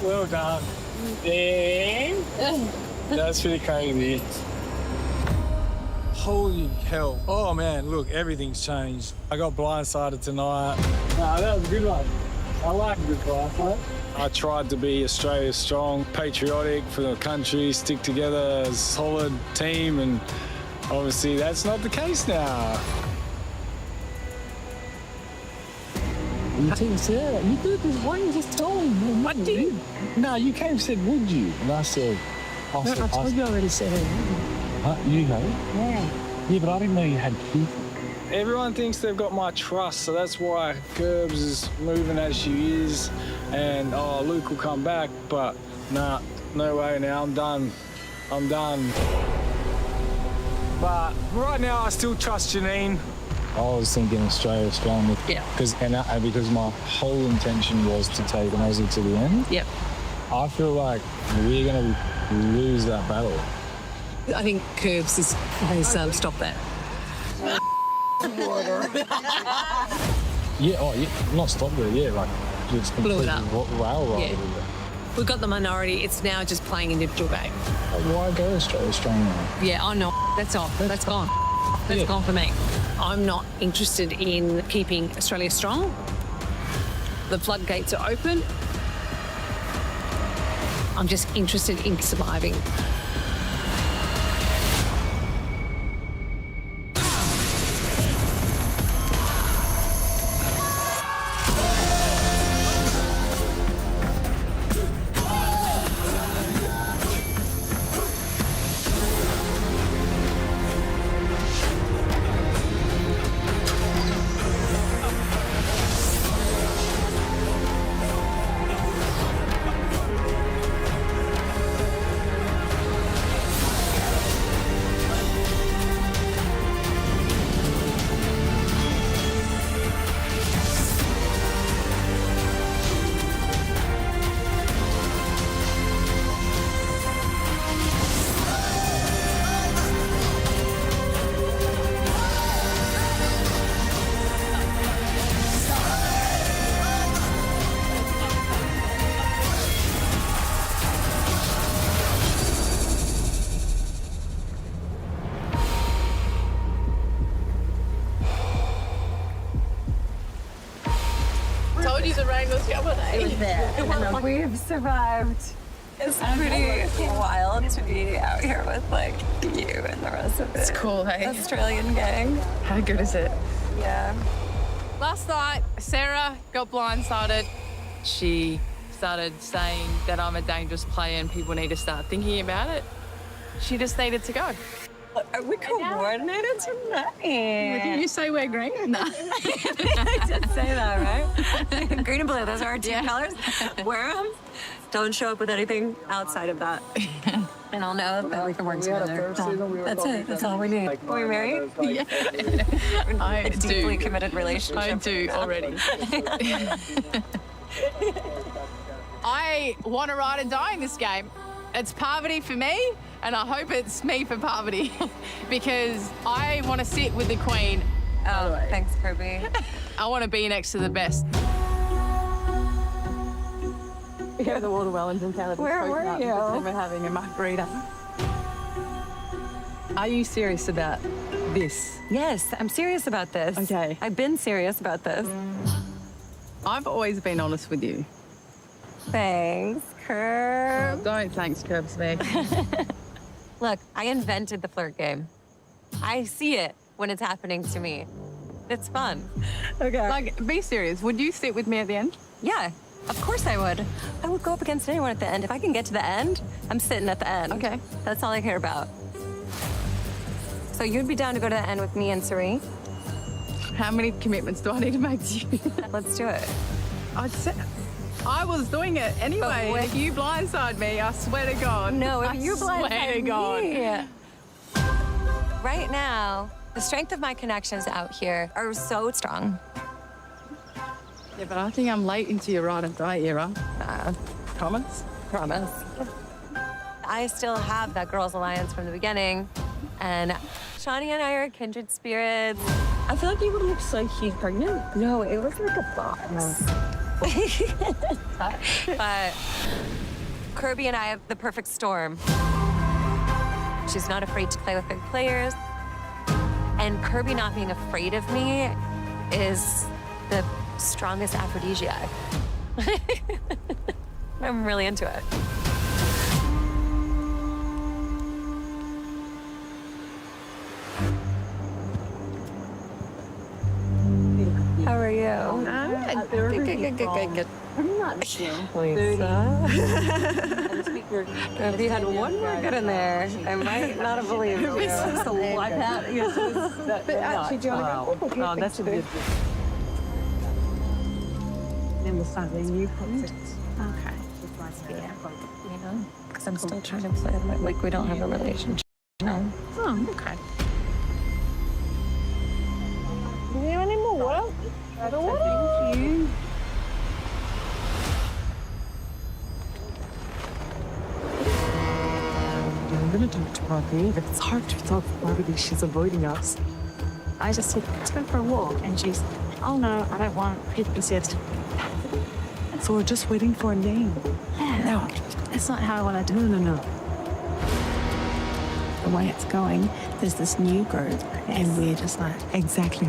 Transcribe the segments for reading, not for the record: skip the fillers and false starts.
Well done. Damn. That's pretty crazy. Holy hell. Oh, man, look, everything's changed. I got blindsided tonight. Nah, that was a good one. I like this one. I tried to be Australia strong, patriotic for the country, stick together as a solid team, and obviously that's not the case now. You didn't say that. You did this. Why you just told me? I didn't. No, you came and said, would you? And I said, I told you already said it. You have? Yeah. Yeah, but I didn't know you had kids. Everyone thinks they've got my trust, so that's why Curbs is moving as she is, and Luke will come back, but nah, no way now, I'm done. But right now I still trust Janine. I was thinking Australia strong. Yeah. Because my whole intention was to take an Aussie to the end. Yep. I feel like we're going to lose that battle. I think Curbs has stopped that. Yeah, not stopped it, yeah, like just Blew it completely up. railroaded Yeah. it. We've got the minority. It's now just playing individual game. Why go Australia strong now? Yeah, I know. That's off. That's gone. That's gone for me. I'm not interested in keeping Australia strong. The floodgates are open. I'm just interested in surviving. Told you the rain was coming. It was there. We've survived. It's pretty wild to be out here with like you and the rest of it. It's cool, hey? Australian gang. How good is it? Yeah. Last night, Sarah got blindsided. She started saying that I'm a dangerous player and people need to start thinking about it. She just needed to go. Are we coordinated tonight? Didn't you say we're green? No. I did say that, right? Green and blue, those are our team colors. Wear them. Don't show up with anything outside of that. And I'll know that we can work together. That's it. That's all we need. Are we married? Yeah. I A deeply committed relationship. I do already. I want to ride and die in this game. It's Parvati for me, and I hope it's me for Parvati, because I want to sit with the Queen. Oh, thanks, Kirby. I want to be next to the best. Here at the Water Wellington Canada. Where were you? We're having a margarita. Are you serious about this? Yes, I'm serious about this. Okay. I've been serious about this. I've always been honest with you. Thanks, Curb. Don't thanks, Curbs me. Look, I invented the flirt game. I see it when it's happening to me. It's fun. Okay. Like, be serious. Would you sit with me at the end? Yeah, of course I would. I would go up against anyone at the end. If I can get to the end, I'm sitting at the end. Okay. That's all I care about. So you'd be down to go to the end with me and Sari? How many commitments do I need to make to you? Let's do it. I was doing it anyway. But If you blindside me, I swear to God. No, if I you swear to blindside God. me. Right now, the strength of my connections out here are so strong. Yeah, but I think I'm late into your ride and die era. Promise? Promise. I still have that Girls Alliance from the beginning, and Shawnee and I are kindred spirits. I feel like you would look so cute pregnant. No, it was like a box. But Kirby and I have the perfect storm. She's not afraid to play with big players. And Kirby not being afraid of me is the strongest aphrodisiac. I'm really into it. How are you? Good. Lisa. If you had one more good in there, I might not have believed you. But actually, do you want to go? Oh, that's a good. Then we'll start the new concept. Okay. Yeah. You know, because I'm still trying to play like we don't have a relationship. No. Oh, okay. Do you have any more water? Thank you. I'm gonna talk to Bobby, but it's hard to talk to Bobby because she's avoiding us. I just said, let's go for a walk. And she's, oh no, I don't want. He said, so we're just waiting for a name. No, that's not how I want to do it. No. The way it's going, there's this new group, and we're just like, exactly.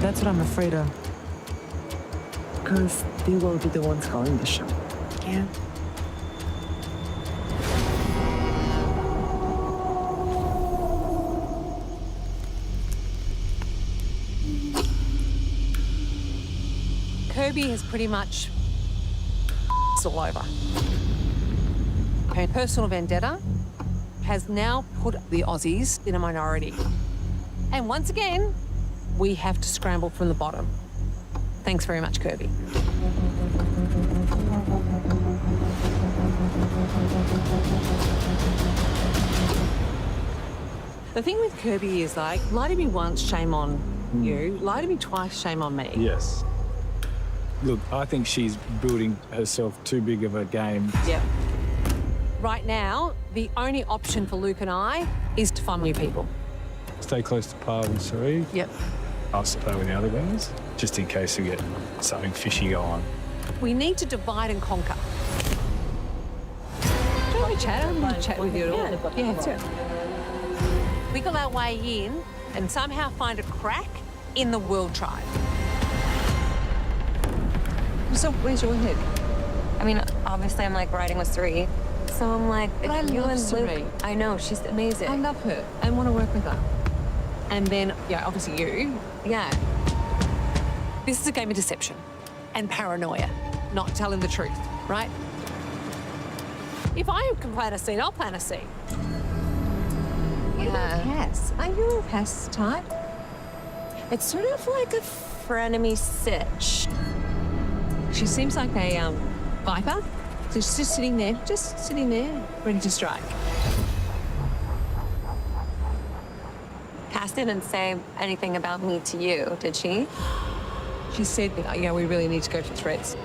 That's what I'm afraid of. Because they will be the ones calling the show. Yeah. Kirby has pretty much it's all over. Her personal vendetta has now put the Aussies in a minority. And once again, we have to scramble from the bottom. Thanks very much, Kirby. The thing with Kirby is like, lie to me once, shame on you. Lie to me twice, shame on me. Yes. Look, I think she's building herself too big of a game. Yeah. Right now, the only option for Luke and I is to find new people. Stay close to Pav and Sari. Yep. I'll play with the other guys, just in case we get something fishy go on. We need to divide and conquer. Don't we chat? I'm going to chat with you at all. Yeah, that's it. Wiggle our way in and somehow find a crack in the world tribe. So where's your head? I mean, obviously, I'm like riding with Sari. So I'm like, But I you love and Sari. Luke. I know, she's amazing. I love her and want to work with her. And then, yeah, obviously you. Yeah. This is a game of deception and paranoia, not telling the truth, right? If I can plant a seed, I'll plant a seed. Yeah. Cass, are you a Cass type? It's sort of like a frenemy sitch. She seems like a viper. So she's just sitting there, ready to strike. Cass didn't say anything about me to you, did she? She said, yeah, we really need to go for threats.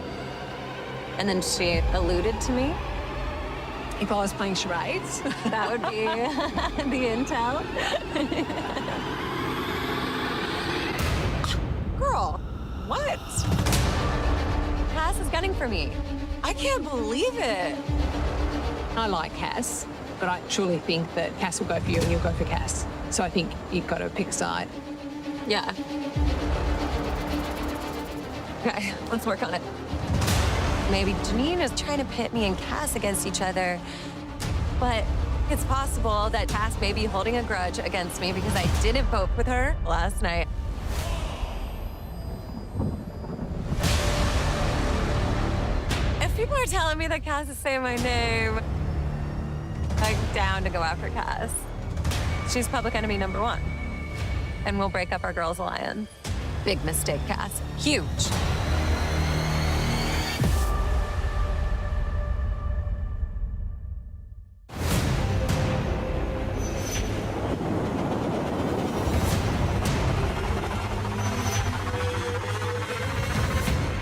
And then she alluded to me. If I was playing charades. That would be the intel. Girl, what? Cass is gunning for me. I can't believe it. I like Cass, but I truly think that Cass will go for you and you'll go for Cass. So I think you've got to pick a side. Yeah. Okay, let's work on it. Maybe Janine is trying to pit me and Cass against each other, but it's possible that Cass may be holding a grudge against me because I didn't vote with her last night. If people are telling me that Cass is saying my name, I'm down to go after Cass. She's public enemy number one. And we'll break up our girls' alliance. Big mistake, Cass. Huge.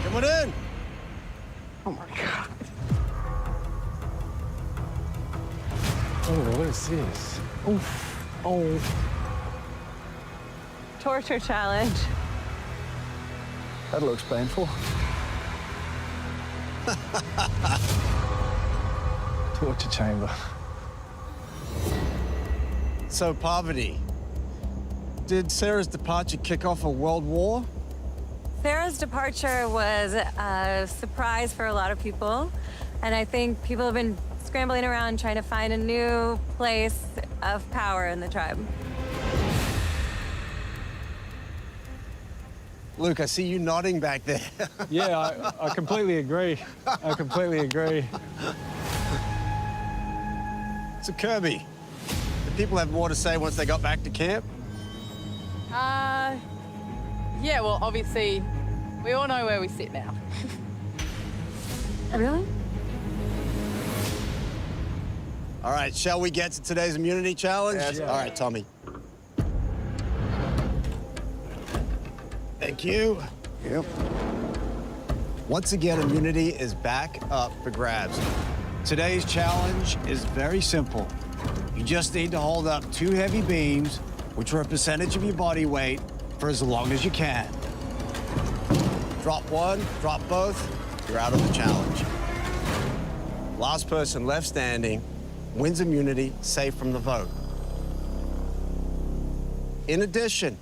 Come on in. Oh my God. Oh, what is this? Oh. Torture challenge. That looks painful. Torture chamber. So, Poverty, did Sarah's departure kick off a world war? Sarah's departure was a surprise for a lot of people, and I think people have been scrambling around trying to find a new place of power in the tribe. Luke, I see you nodding back there. Yeah, I completely agree. I completely agree. So, Kirby, did people have more to say once they got back to camp? Yeah, well, obviously, we all know where we sit now. Really? All right, shall we get to today's immunity challenge? Yes. All right, Tommy. Thank you. Yep. Once again, immunity is back up for grabs. Today's challenge is very simple. You just need to hold up 2 heavy beams, which are a percentage of your body weight, for as long as you can. Drop one, drop both, you're out of the challenge. Last person left standing wins immunity, safe from the vote. In addition,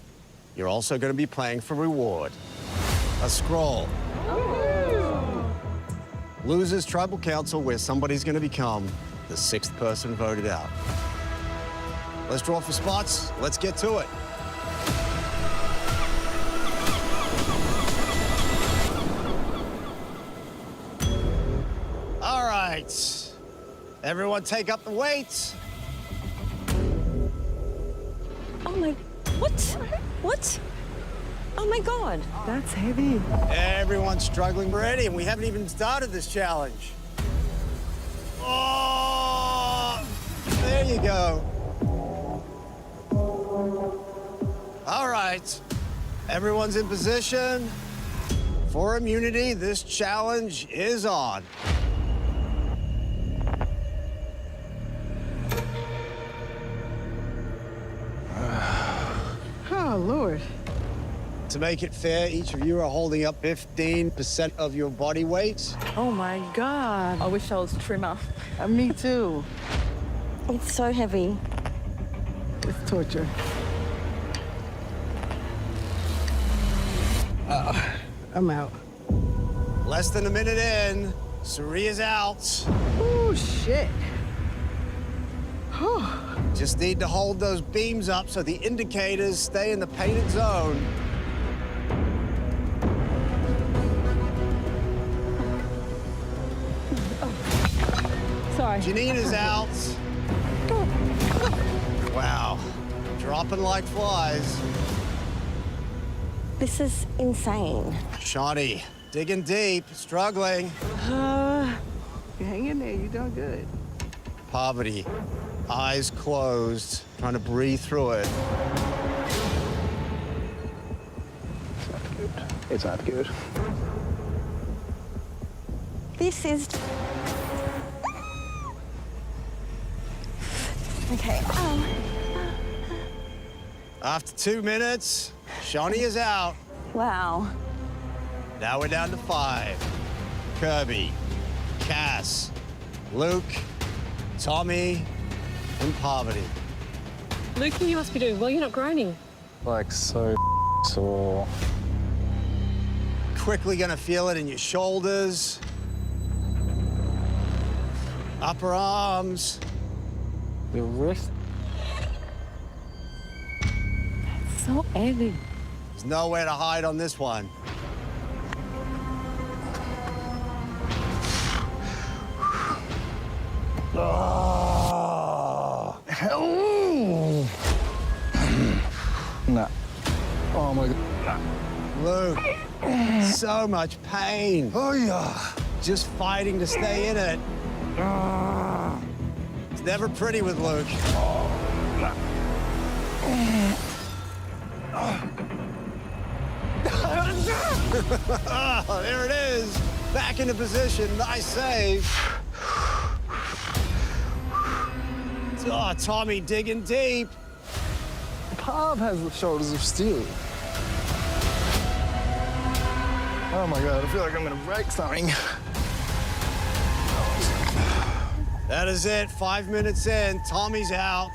you're also going to be playing for reward. A scroll. Losers Tribal Council, where somebody's going to become the 6th person voted out. Let's draw for spots. Let's get to it. All right. Everyone take up the weights. Oh my, what? What? Oh my God. That's heavy. Everyone's struggling already, and we haven't even started this challenge. Oh, there you go. All right, everyone's in position. For immunity, this challenge is on. Oh, Lord. To make it fair, each of you are holding up 15% of your body weight. Oh, my God. I wish I was trimmer. Me too. It's so heavy. It's torture. I'm out. Less than a minute in, Saria's out. Oh, shit. Just need to hold those beams up so the indicators stay in the painted zone. Sorry. Janine is out. Wow, dropping like flies. This is insane. Shawnee, digging deep, struggling. Hang in there. You're doing good. Poverty, eyes closed, trying to breathe through it. It's not good. This is... Okay, After 2 minutes, Shawnee is out. wow. Now we're down to 5. Kirby, Cass, Luke, Tommy, and Poverty. Luke, you must be doing well. You're not groaning. Like so sore. Quickly gonna feel it in your shoulders, upper arms. The wrist. So heavy. There's nowhere to hide on this one. Oh. Nah. Oh my God. Luke, so much pain. Oh yeah. Just fighting to stay in it. It's never pretty with Luke. Oh, there it is. Back into position. Nice save. Oh, Tommy digging deep. Pav has the shoulders of steel. Oh my God, I feel like I'm gonna break something. That is it. 5 minutes in. Tommy's out.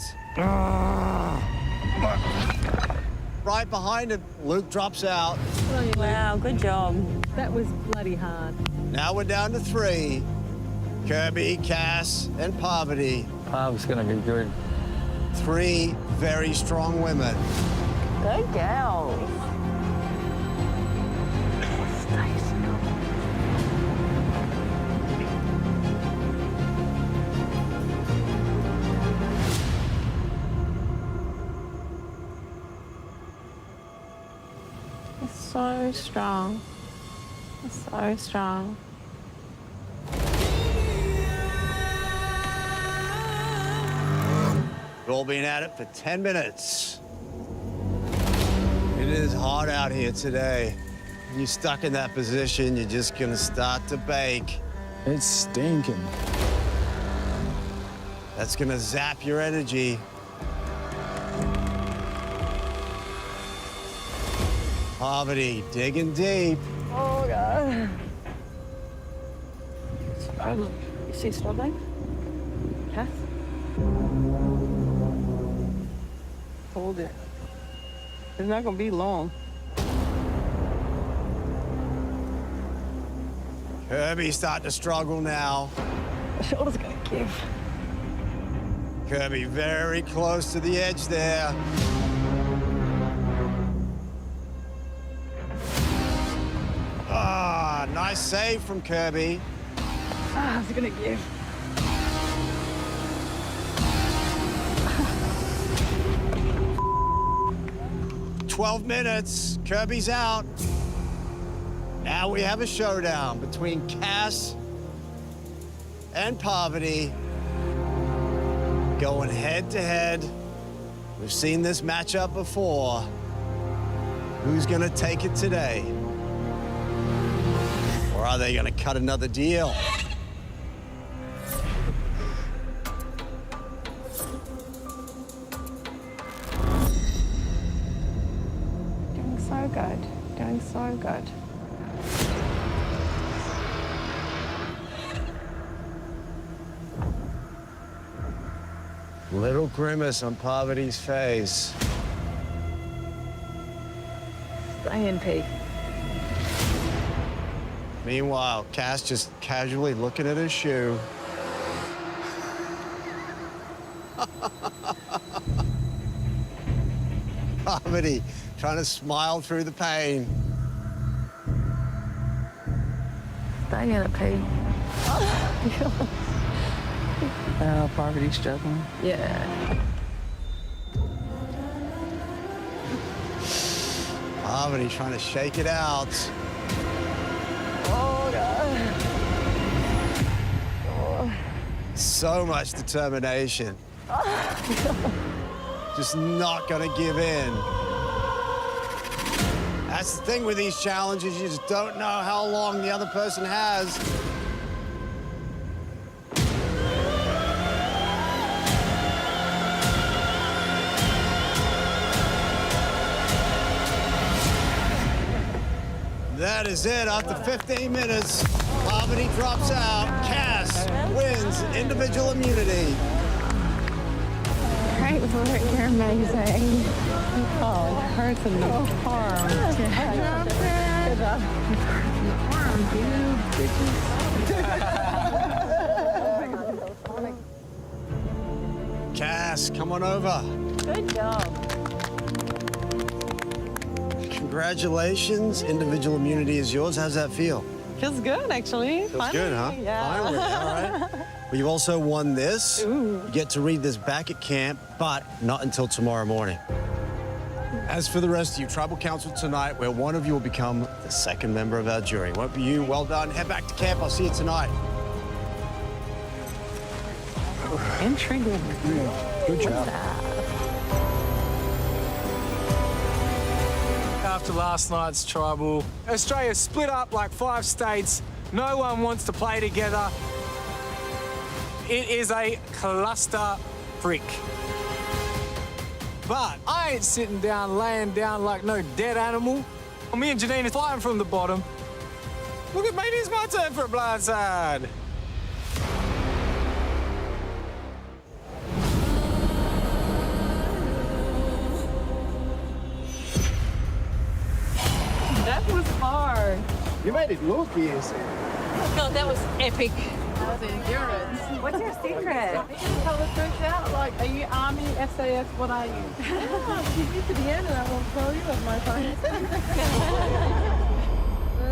Right behind him, Luke drops out. Wow, good job. That was bloody hard. Now we're down to 3. Kirby, Cass, and Parvati. It's gonna be good. 3 very strong women. Good girl. So strong. So strong. We've all been at it for 10 minutes. It is hot out here today. When you're stuck in that position, you're just gonna start to bake. It's stinking. That's gonna zap your energy. Poverty, digging deep. Oh, God. Is she struggling? Cass? Hold it. It's not gonna be long. Kirby's starting to struggle now. The shoulder's gonna give. Kirby very close to the edge there. Ah, nice save from Kirby. Ah, it's gonna give. "12 minutes, Kirby's out." Now we have a showdown between Cass and Parvati, going head to head. We've seen this matchup before. Who's gonna take it today? Or are they gonna cut another deal? Doing so good. Doing so good. Little grimace on Parvati's face. Stay in, P. Meanwhile, Cass just casually looking at his shoe. Parvati trying to smile through the pain. Stay in it, P. Parvati's struggling. Yeah. Parvati trying to shake it out. Oh, God. So much determination. Just not gonna give in. That's the thing with these challenges, you just don't know how long the other person has. That is it. After 15 minutes, Parvati drops out. Cass wins individual immunity. Great work, you're amazing. Oh, it hurts in the arm. Good job. Cass, come on over. Good job. Congratulations. Individual immunity is yours. How's that feel? Feels good, actually. Feels good, huh? Yeah. Finally, all right. Well, you've also won this. Ooh. You get to read this back at camp, but not until tomorrow morning. As for the rest of you, Tribal Council tonight, where one of you will become the second member of our jury. Won't be you. Well done. Head back to camp. I'll see you tonight. Intriguing. Good job. After last night's tribal, Australia split up like 5 states. No one wants to play together. It is a cluster freak. But I ain't sitting down, laying down like no dead animal. Me and Janine are flying from the bottom. Look at maybe it's my turn for a blindside. That was hard. You made it look easy. God, that was epic. That was endurance. What's your secret? Tell the truth out. Like, are you Army, SAS? What are you? Keep me to the end and I won't tell you of my phone.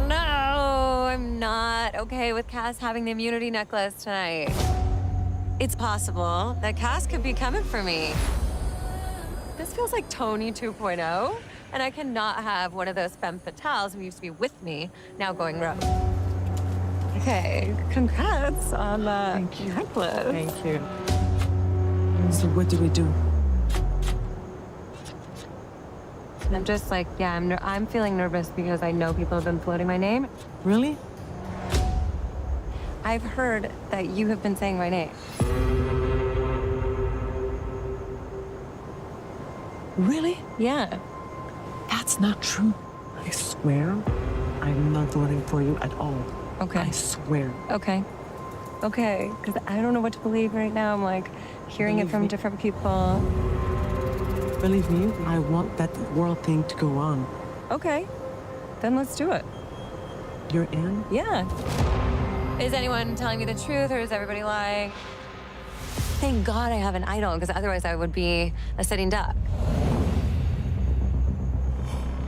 No, I'm not okay with Cass having the immunity necklace tonight. It's possible that Cass could be coming for me. This feels like Tony 2.0, and I cannot have one of those femme fatales who used to be with me now going rogue. Okay, congrats on the necklace. Thank you. So what do we do? I'm just like, yeah, I'm feeling nervous because I know people have been floating my name. Really? I've heard that you have been saying my name. Really? Yeah. That's not true. I swear, I'm not voting for you at all. Okay. I swear. Okay. Okay. Because I don't know what to believe right now. I'm like hearing it from different people. Believe me, I want that world thing to go on. Okay. Then let's do it. You're in? Yeah. Is anyone telling me the truth or is everybody lying? Thank God I have an idol, because otherwise I would be a sitting duck.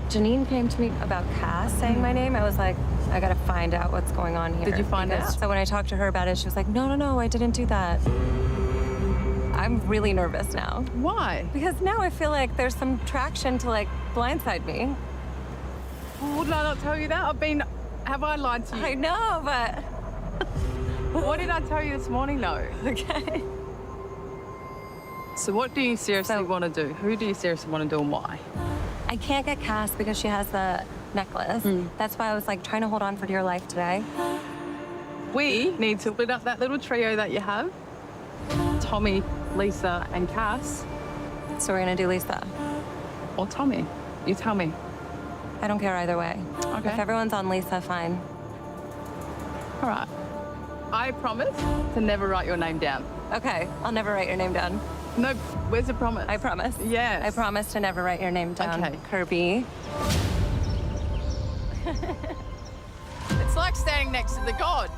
Janine came to me about Cass saying my name. I was like, I gotta find out what's going on here. Did you find out? So when I talked to her about it, she was like, no, I didn't do that. I'm really nervous now. Why? Because now I feel like there's some traction to like blindside me. Well, wouldn't I not tell you that? Have I lied to you? I know, but What did I tell you this morning, though? okay. So what do you seriously So- want to do? Who do you seriously want to do and why? I can't get Cass because she has the necklace. That's why I was like trying to hold on for dear life today. We need to split up that little trio that you have. Tommy, Lisa, and Cass. So we're gonna do Lisa. Or Tommy. You tell me. I don't care either way. Okay. If everyone's on Lisa, fine. All right. I promise to never write your name down. Okay, I'll never write your name down. No, where's the promise? I promise. Yes. I promise to never write your name down. Okay. Kirby. It's like standing next to the god.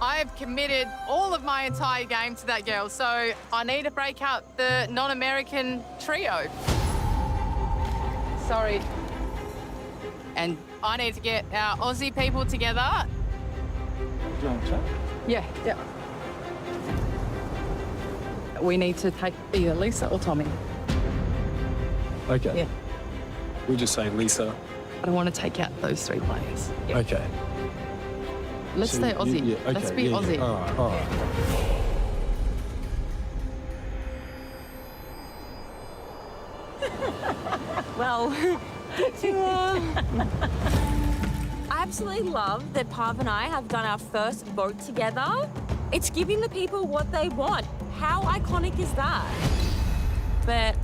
I have committed all of my entire game to that girl, so I need to break out the non-American trio. Sorry. And I need to get our Aussie people together. Do you want to chat? Yeah. We need to take either Lisa or Tommy. Okay. Yeah. We'll just say Lisa. I don't want to take out those three players. Okay. Let's So stay you- Aussie. yeah, okay, Let's be yeah, Aussie. Yeah. All right. Well, I absolutely love that Pav and I have done our first vote together. It's giving the people what they want. How iconic is that? But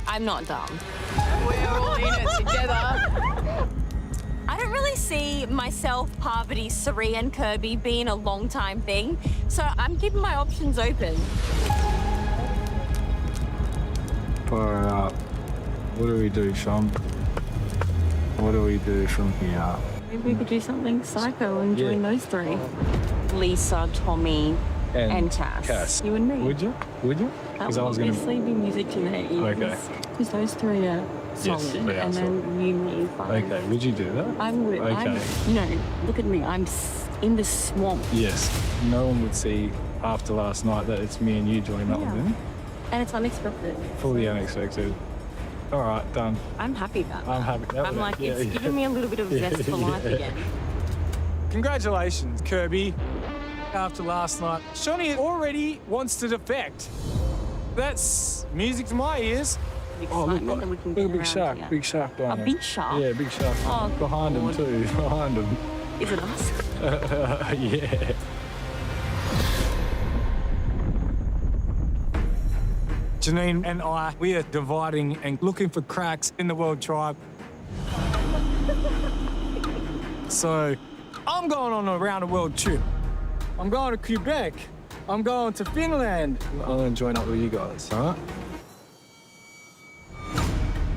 I'm not dumb. We're all in it together. I don't really see myself, Parvati, Sari, and Kirby being a long time thing, so I'm keeping my options open. Far out. What do we do, Sean? What do we do from here? Maybe we could do something psycho and Yeah. join those three. Lisa, Tommy, and Cass. You and me. Would you? Would you? That Because would I was going obviously be music to their ears. Okay. Because those three are solid. they are and then you, me, fine. Okay. Would you do that? I would. Okay. Look at me. I'm in the swamp. Yes. No one would see after last night that it's me and you joining up with them. And it's unexpected. Fully unexpected. All right, done. I'm happy about that. I'm happy. I'm like, it's giving me a little bit of zest for life again. Congratulations, Kirby. After last night, Shawnee already wants to defect. That's music to my ears. Oh, look, Excitement that we can look get a big around shark, here. big shark down A there. big shark? Yeah, big shark. Oh, behind him God. too, behind him. Is it us? Yeah. Janine and I, we are dividing and looking for cracks in the world tribe. So, I'm going on a round the world trip. I'm going to Quebec. I'm going to Finland. I'm going to join up with you guys, all right?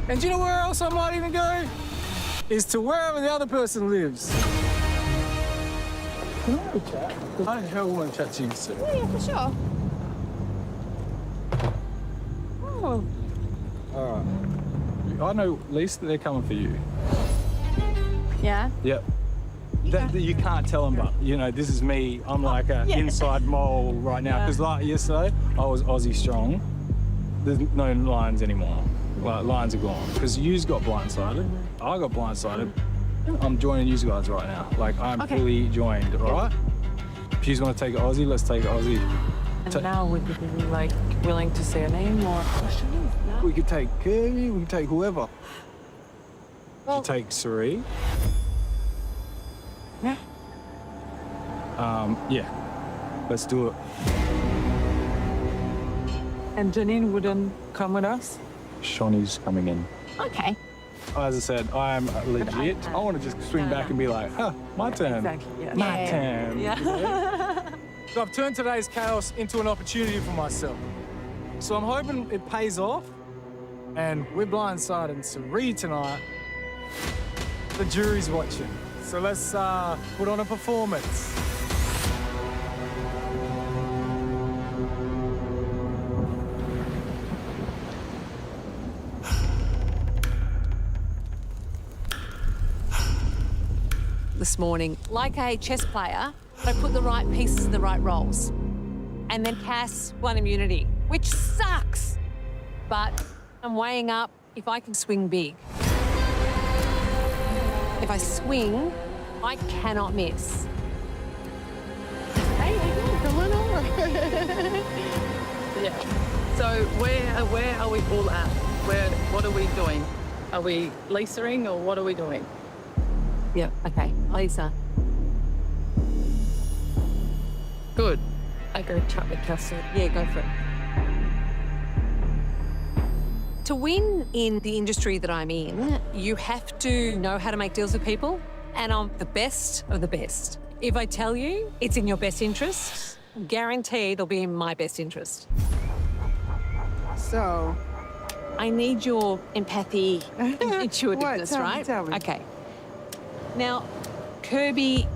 And do you know where else I might even go? is to wherever the other person lives. Can I have a chat? I hell want to chat to you, sir. Yeah, for sure. Oh. All right. I know, Lisa, they're coming for you. Yeah. Yep. That you can't tell them, but you know, this is me. I'm like an inside mole right now because like yesterday, I was Aussie strong. There's no lines anymore. Like lines are gone because you's got blindsided. I got blindsided. I'm joining you guys right now. Like I'm fully joined. All right. If you want to take it Aussie, let's take it Aussie. And now would you be like willing to say a name or question? No. We could take Kirby. We could take whoever. Well, you take Sari. Yeah. Yeah. Let's do it. And Janine wouldn't come with us? Shawnee's coming in. Okay. As I said, I am legit. I want to just swing back and be like, huh, my turn. Exactly. Yeah. My turn. Yeah. So I've turned today's chaos into an opportunity for myself. So I'm hoping it pays off. And we're blindsided Sari tonight. The jury's watching. So let's put on a performance. This morning, like a chess player, I put the right pieces in the right roles. And then Cass won immunity, which sucks. But I'm weighing up if I can swing big. If I swing, I cannot miss. Hey, come on over. Yeah. So where are we all at? What are we doing? Are we Lisa-ing or what are we doing? Yeah, okay. Lisa. Good. I go chat with Cassie. Yeah, go for it. To win in the industry that I'm in, you have to know how to make deals with people, and I'm the best of the best. If I tell you it's in your best interest, guarantee it'll be in my best interest. So, I need your empathy, intuitiveness, What? right? Tell me. Okay. Now, Kirby,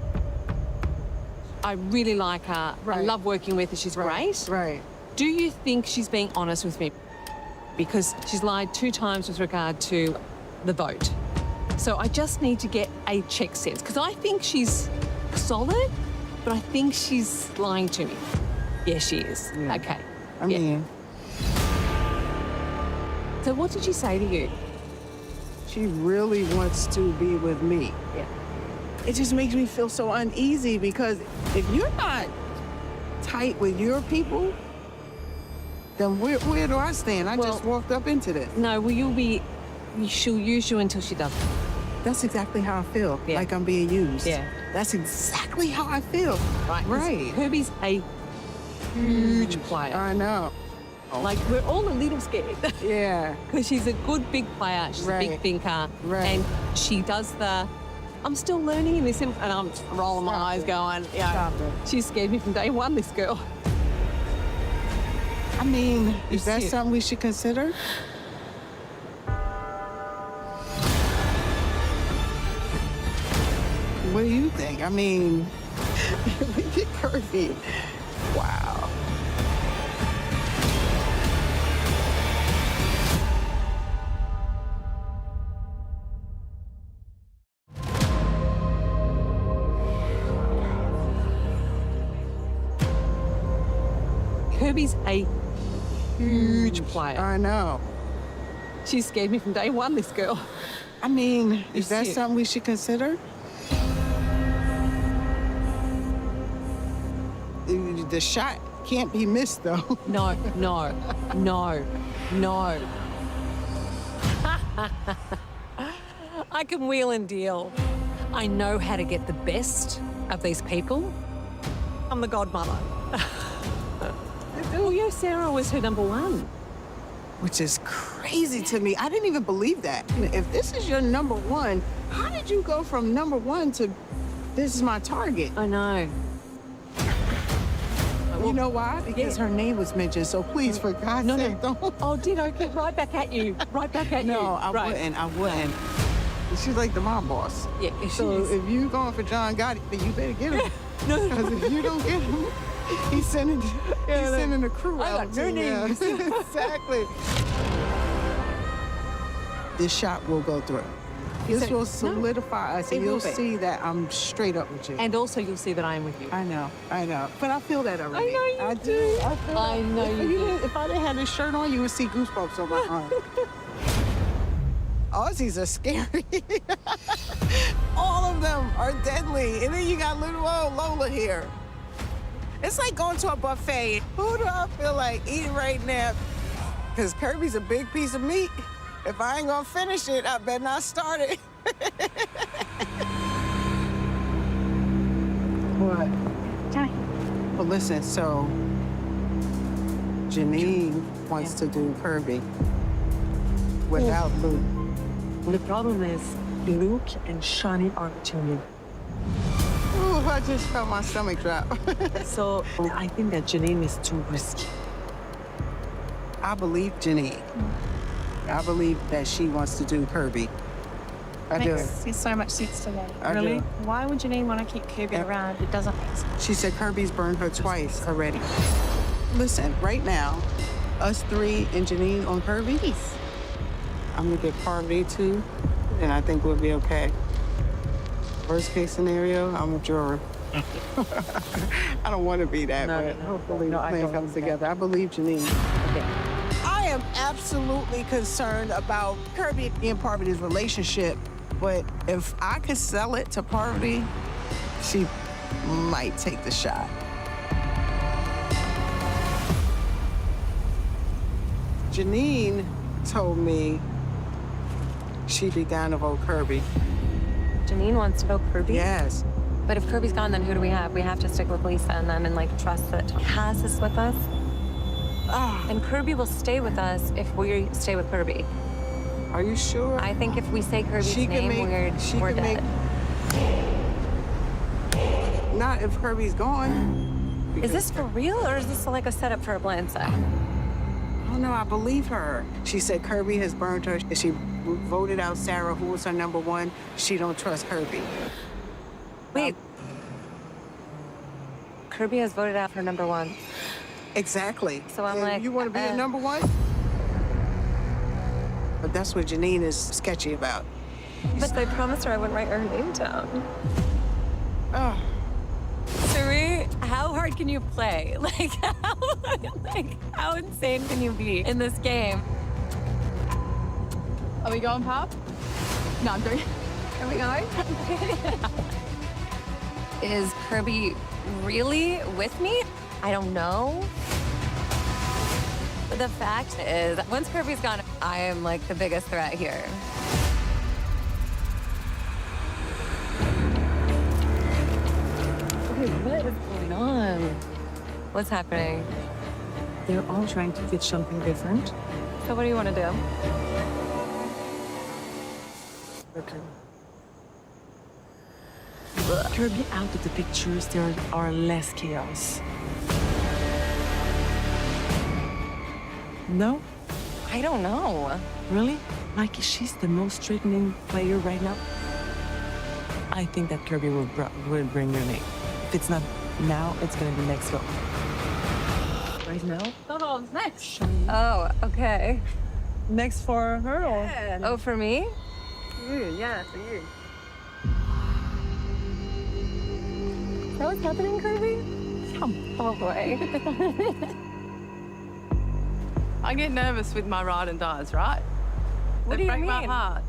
I really like her. I Right. love working with her. She's great. Right. Do you think she's being honest with me? Because she's lied 2 times with regard to the vote. So I just need to get a check sense because I think she's solid, but I think she's lying to me. Yeah, she is. Yeah. Okay. I Yeah. mean, So what did she say to you? she really wants to be with me. Yeah. It just makes me feel so uneasy because if you're not tight with your people, then where do I stand? I just walked up into this. No, well, she'll use you until she doesn't. That's exactly how I feel, Yeah. like I'm being used. Yeah. That's exactly how I feel. Right. 'Cause Right. Kirby's a huge player. I know. Like, we're all a little scared. Yeah. Because she's a good big player. She's a big Right. thinker. Right. And she does I'm still learning in this, and I'm rolling my eyes going, yeah. Stop it. She scared me from day one, this girl. I mean, is that it. something we should consider? What do you think? I mean, we get Kirby. Wow. Kirby's a huge player. I know. She scared me from day one, this girl. I mean, is It's that it. something we should consider? The shot can't be missed, though. No, no, no, no. I can wheel and deal. I know how to get the best of these people. I'm the godmother. Oh, yeah, Sarah was her number one. Which is crazy to me. I didn't even believe that. If this is your number one, how did you go from number one to this is my target? I know. You know why? Because her name was mentioned. So please, for God's sake, don't. Oh, did I get right back at you? Right back at you. No, I Right. wouldn't. I wouldn't. She's like the mob boss. Yeah, So if you going for John Gotti, then you better get him. Because if you don't get him, he's sending the crew I out. got your name. Exactly. This shot will go through. This will solidify us, and you'll see that I'm straight up with you. And also you'll see that I am with you. I know. But I feel that already. I know you do. I feel I that. know If you do. If I didn't have this shirt on, you would see goosebumps on my arm. Aussies are scary. All of them are deadly. And then you got little old Lola here. It's like going to a buffet. Who do I feel like eating right now? Because Kirby's a big piece of meat. If I ain't gonna finish it, I better not start it. What? Johnny. Well, listen, so Janine wants to do Kirby without Luke. The problem is Luke and Shani are tuning. Ooh, I just felt my stomach drop. So I think that Janine is too risky. I believe Janine. I believe that she wants to do Kirby. I do. Makes so much sense to me. I Really? do. Why would Janine want to keep Kirby around? It doesn't make sense. She said Kirby's burned her twice already. Listen, right now, us three and Janine on Kirby, I'm gonna get Parvati too, and I think we'll be okay. Worst case scenario, I'm a juror. I don't want to be that, but hopefully the plan comes together. I believe Janine. Okay. I am absolutely concerned about Kirby and Parvati's relationship, but if I could sell it to Parvati, she might take the shot. Janine told me she'd be down to vote Kirby. Janine wants to vote Kirby. Yes. But if Kirby's gone, then who do we have? We have to stick with Lisa and them and like trust that Cass is with us. And Kirby will stay with us if we stay with Kirby. Are you sure? I think if we say Kirby's She can name, we're dead. Not if Kirby's gone. Is this for real or is this like a setup for a blindside? Oh no, I believe her. She said Kirby has burned her. She voted out Sarah, who was her number one. She don't trust Kirby. Wait. Kirby has voted out her number one. Exactly. So I'm And like, you want to be a number one? But that's what Janine is sketchy about. But I promised her I wouldn't write her name down. Oh, Suri, how hard can you play? Like how insane can you be in this game? Are we going, Pop? No, I'm joking. Are we going? Is Kirby really with me? I don't know. But the fact is, once Kirby's gone, I am like the biggest threat here. Okay, what is going on? What's happening? They're all trying to get something different. So what do you want to do? Okay. Kirby out of the pictures, there are less chaos. No? I don't know. Really? Like, she's the most threatening player right now? I think that Kirby will bring your name. If it's not now, it's gonna be next go. Right now? Oh, next. Oh, okay. Next for her or? Oh, for me? Yeah, for you. Is that what's happening, Kirby? Oh boy. I get nervous with my ride and dies, right? What They do you break my mean? heart.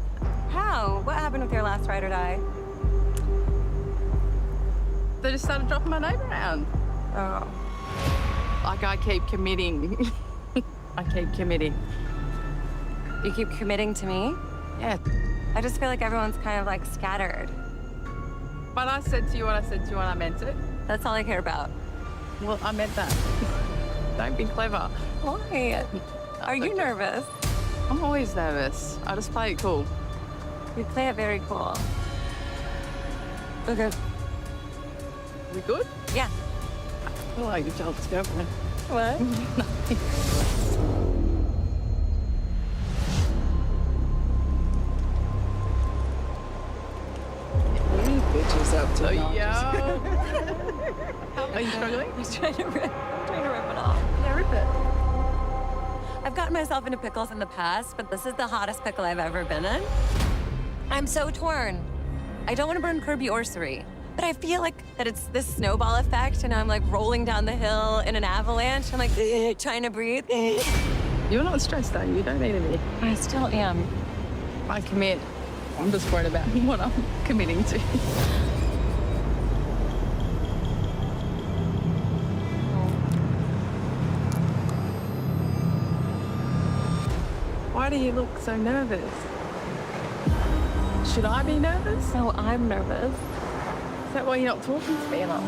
How? What happened with your last ride or die? They just started dropping my name around. Oh. Like I keep committing. I keep committing. You keep committing to me? Yeah. I just feel like everyone's kind of like scattered. But I said to you what I said to you and I meant it. That's all I care about. Well, I meant that. Don't be clever. Why? Are you nervous? I'm always nervous. I just play it cool. You play it very cool. Okay. We good? Yeah. I feel like a child's girlfriend. What? So, yeah. Are you struggling? I'm trying to rip it off. Yeah, rip it. I've gotten myself into pickles in the past, but this is the hottest pickle I've ever been in. I'm so torn. I don't want to burn Kirby or Suri, but I feel like that it's this snowball effect, and I'm like rolling down the hill in an avalanche. I'm like trying to breathe. You're not stressed, though. You don't need to be. I still am. I commit. I'm just worried about what I'm committing to. Why do you look so nervous? Should I be nervous? No, I'm nervous. Is that why you're not talking to me enough?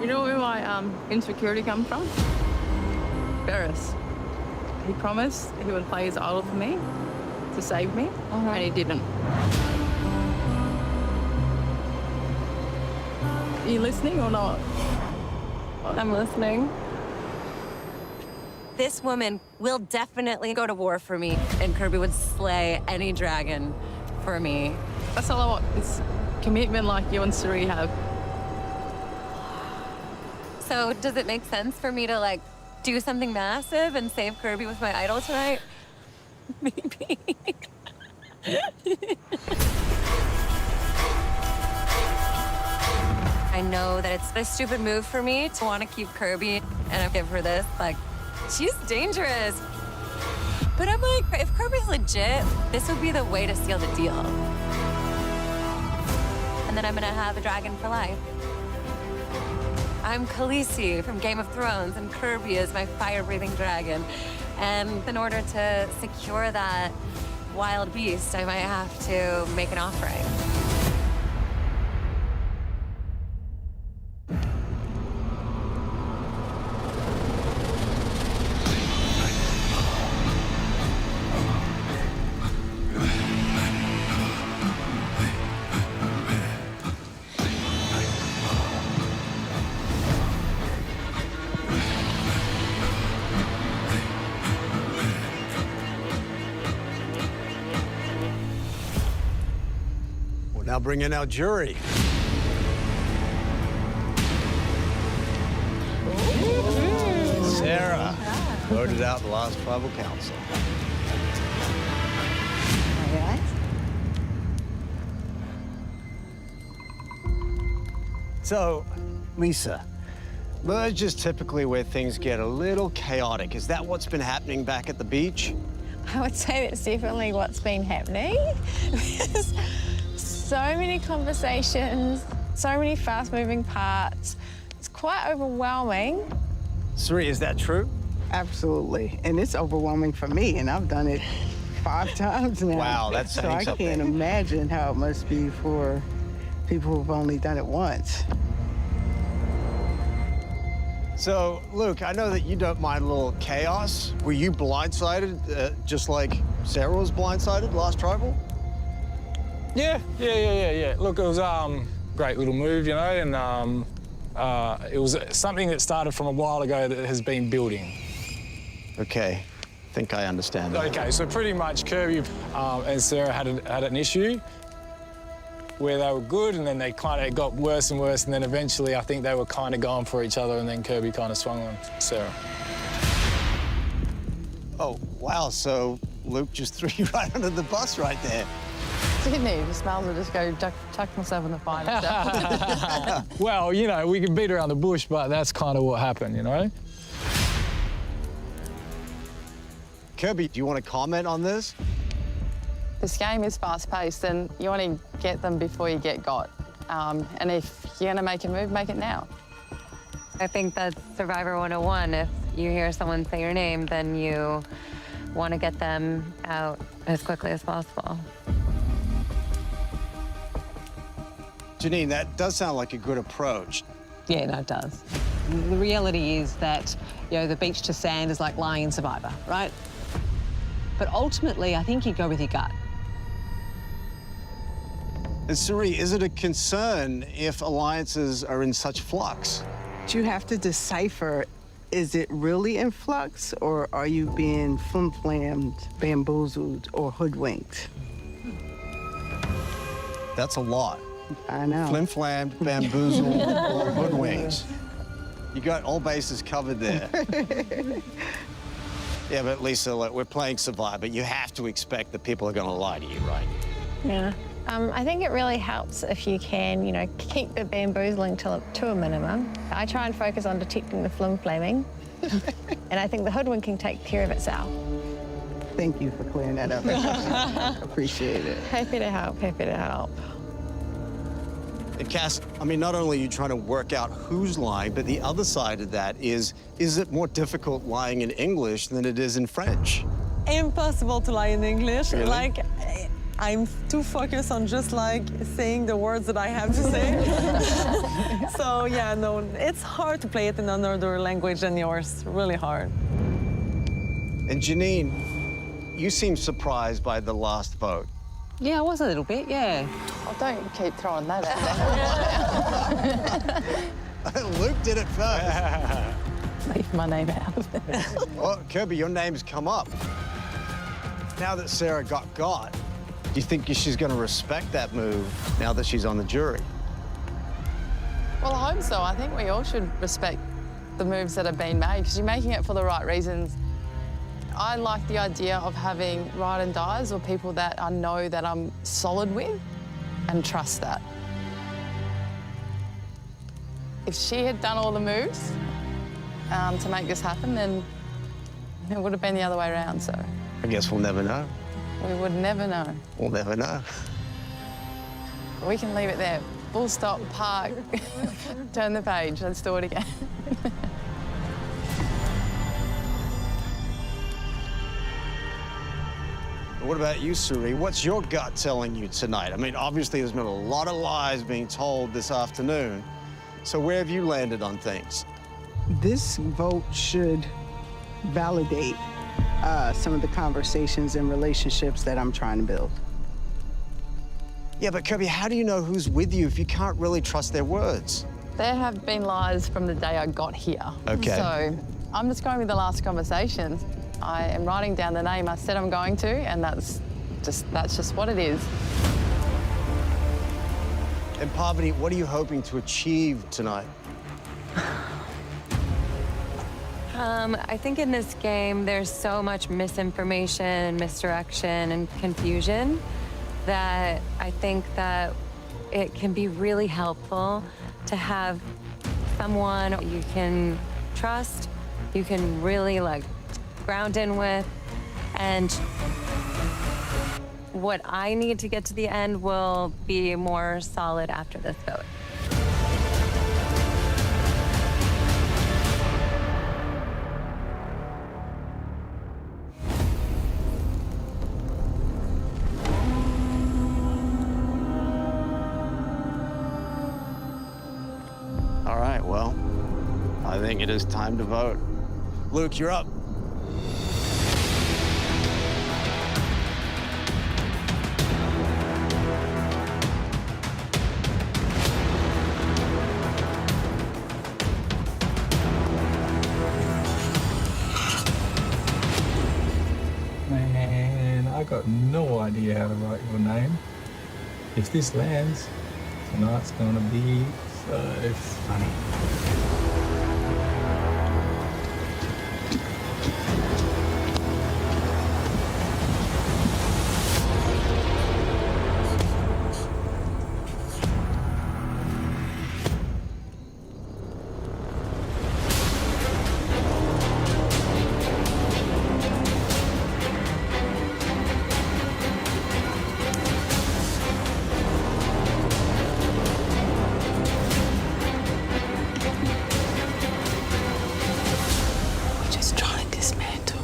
You know where my insecurity comes from? Ferris. He promised he would play his idol for me to save me, and he didn't. Are you listening or not? I'm listening. This woman will definitely go to war for me, and Kirby would slay any dragon for me. That's all I want. It's commitment like you and Suri have. So does it make sense for me to like do something massive and save Kirby with my idol tonight? Maybe. I know that it's a stupid move for me to want to keep Kirby and I give her this. Like, she's dangerous. But I'm like, if Kirby's legit, this would be the way to seal the deal. And then I'm gonna have a dragon for life. I'm Khaleesi from Game of Thrones, and Kirby is my fire-breathing dragon. And in order to secure that wild beast, I might have to make an offering. Now bring in our jury. Sarah, voted out the last tribal council. So, Lisa, merge is typically where things get a little chaotic. Is that what's been happening back at the beach? I would say that's definitely what's been happening. There's so many conversations, so many fast-moving parts. It's quite overwhelming. Suri, is that true? Absolutely. And it's overwhelming for me, and I've done it 5 times now. Wow, that's saying so I something. can't imagine how it must be for people who've only done it once. So, Luke, I know that you don't mind a little chaos. Were you blindsided, just like Sarah was blindsided last tribal? Yeah. Look, it was great little move, you know, and it was something that started from a while ago that has been building. Okay, I think I understand that. Okay, so pretty much Kirby and Sarah had an issue where they were good, and then they kind of got worse and worse, and then eventually I think they were kind of going for each other, and then Kirby kind of swung on Sarah. Oh, wow, so Luke just threw you right under the bus right there. Didn't he? Just might as well just go chuck myself in the fire. Well, you know, we can beat around the bush, but that's kind of what happened, you know? Kirby, do you want to comment on this? This game is fast-paced, and you want to get them before you get got. And if you're going to make a move, make it now. I think that's Survivor 101. If you hear someone say your name, then you want to get them out as quickly as possible. Janine, that does sound like a good approach. Yeah, no, it does. The reality is that, you know, the beach to sand is like lying in Survivor, right? But ultimately, I think you go with your gut. And Suri, is it a concern if alliances are in such flux? But you have to decipher, is it really in flux, or are you being flim-flammed, bamboozled, or hoodwinked? That's a lot. I know. Flim-flammed, bamboozled, hoodwinked. You got all bases covered there. Yeah, but Lisa, look, we're playing Survivor. You have to expect that people are going to lie to you, right? Yeah. I think it really helps if you can, you know, keep the bamboozling to a minimum. I try and focus on detecting the flim-flamming, and I think the hoodwinking takes care of itself. Thank you for clearing that up. Appreciate it. Happy to help, happy to help. And Cass, I mean, not only are you trying to work out who's lying, but the other side of that is it more difficult lying in English than it is in French? Impossible to lie in English. Really? Like, I'm too focused on just like saying the words that I have to say. So yeah, no, it's hard to play it in another language than yours. Really hard. And Janine, you seem surprised by the last vote. Yeah, I was a little bit, yeah. Oh, don't keep throwing that at me. Luke did it first. Leave my name out of it. Well, Kirby, your name's come up. Now that Sarah got, do you think she's going to respect that move now that she's on the jury? Well, I hope so. I think we all should respect the moves that have been made because you're making it for the right reasons. I like the idea of having ride and dies or people that I know that I'm solid with and trust that. If she had done all the moves to make this happen, then it would have been the other way around, so. I guess we'll never know. We would never know. We'll never know. We can leave it there. Full stop, park, turn the page, let's do it again. What about you, Suri? What's your gut telling you tonight? I mean, obviously there's been a lot of lies being told this afternoon. So where have you landed on things? This vote should validate some of the conversations and relationships that I'm trying to build. Yeah, but Kirby, how do you know who's with you if you can't really trust their words? There have been lies from the day I got here. Okay. So I'm just going with the last conversations. I am writing down the name I said I'm going to, and that's just what it is. And Parvati, what are you hoping to achieve tonight? I think in this game, there's so much misinformation and misdirection and confusion that I think that it can be really helpful to have someone you can trust, you can really like ground in with, and what I need to get to the end will be more solid after this vote. All right, well, I think it is time to vote. Luke, you're up. Man, I got no idea how to write your name. If this lands, tonight's gonna be so funny. We're just trying to dismantle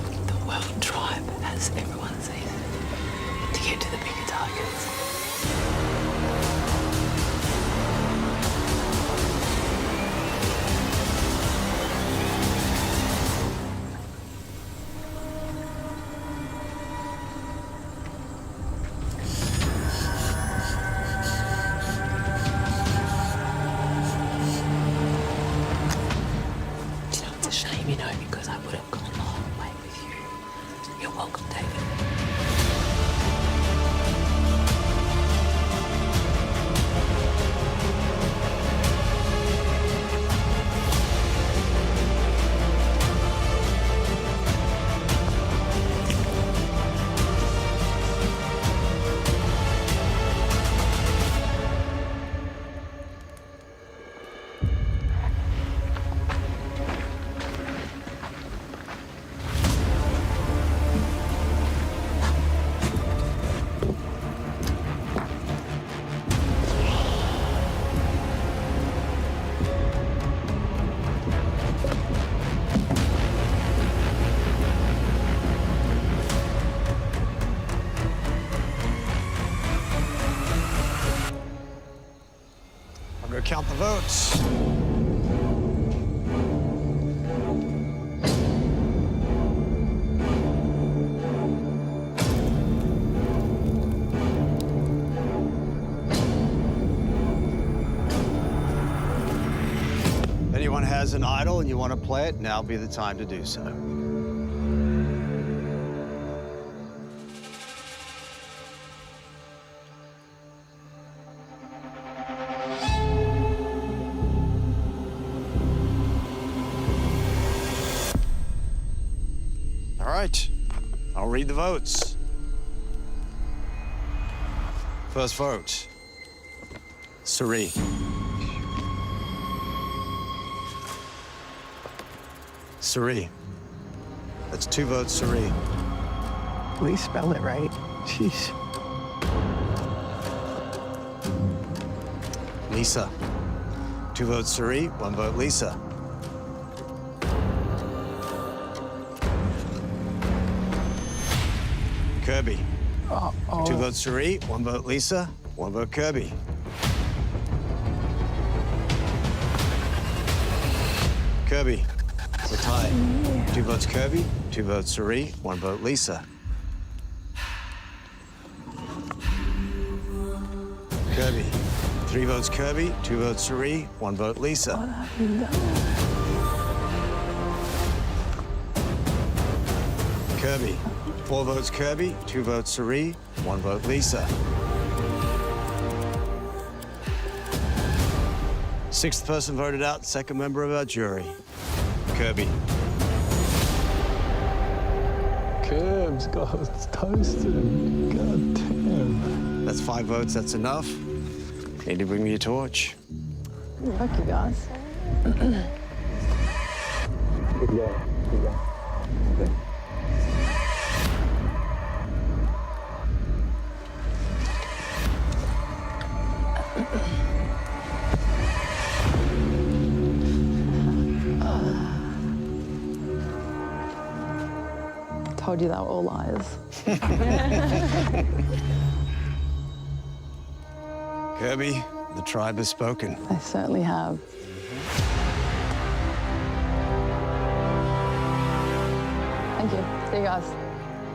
Better count the votes. If anyone has an idol and you want to play it, now be the time to do so. All right, I'll read the votes. First vote, Suri. Suri. That's 2 votes, Suri. Please spell it right. Jeez. Lisa. 2 votes, Suri. 1 vote, Lisa. Kirby. 2 votes, Suri. 1 vote, Lisa. 1 vote, Kirby. Kirby. We're tied. 2 votes, Kirby. 2 votes, Suri. 1 vote, Lisa. Kirby. 3 votes, Kirby. 2 votes, Suri. 1 vote, Lisa. Kirby. 4 votes, Kirby. 2 votes, Suri. 1 vote, Lisa. 6th person voted out, 2nd member of our jury. Kirby. Curbs got toasted. God damn. That's 5 votes, that's enough. Need to bring me a torch. Fuck you guys. Good luck. Good luck. Okay. Told you they were all liars. Kirby, the tribe has spoken. They certainly have. Thank you. See you guys.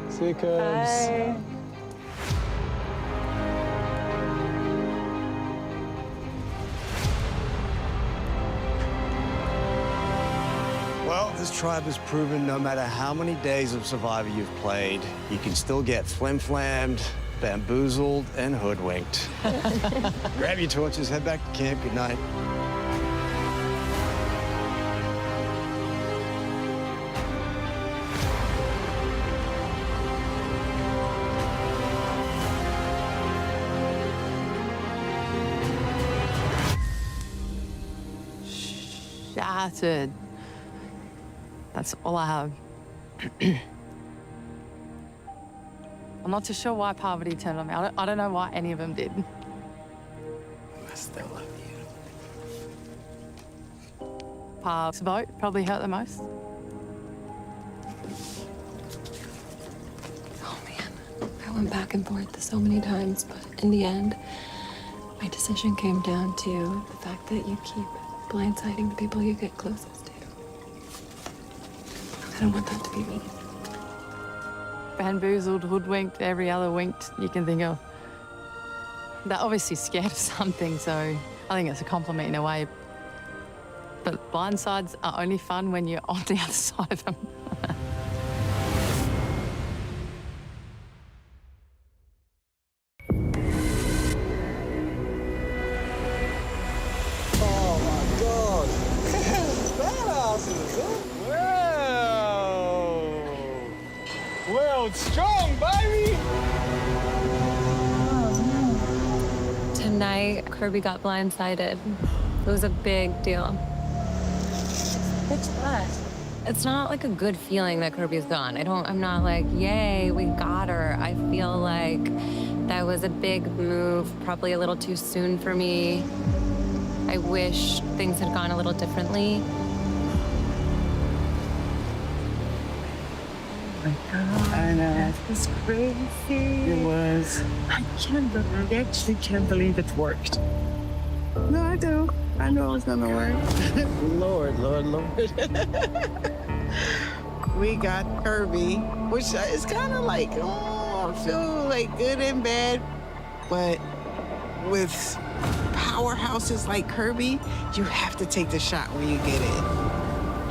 See you, Curbs. Bye. Well, this tribe has proven no matter how many days of Survivor you've played, you can still get flim-flammed, bamboozled, and hoodwinked. Grab your torches, head back to camp. Good night. Shattered. That's all I have. I'm not too sure why Parvati turned on me. I don't know why any of them did. I still love you. Parv's vote probably hurt the most. Oh man, I went back and forth so many times, but in the end, my decision came down to the fact that you keep blindsiding the people you get closest to. I don't want that to be me. Bamboozled, hoodwinked, every other winked you can think of. They're obviously scared of something, so I think it's a compliment in a way. But blindsides are only fun when you're on the other side of them. Oh my God. Badasses, huh? Wow. World strong, baby. Tonight, Kirby got blindsided. It was a big deal. What's that? It's not like a good feeling that Kirby's gone. I'm not like, yay, we got her. I feel like that was a big move, probably a little too soon for me. I wish things had gone a little differently. Oh my God, I know. That was crazy. It was. I actually can't believe it worked. No, I do. I know it's gonna work. Lord. We got Kirby, which is kind of like, I feel like good and bad, but with powerhouses like Kirby, you have to take the shot when you get it.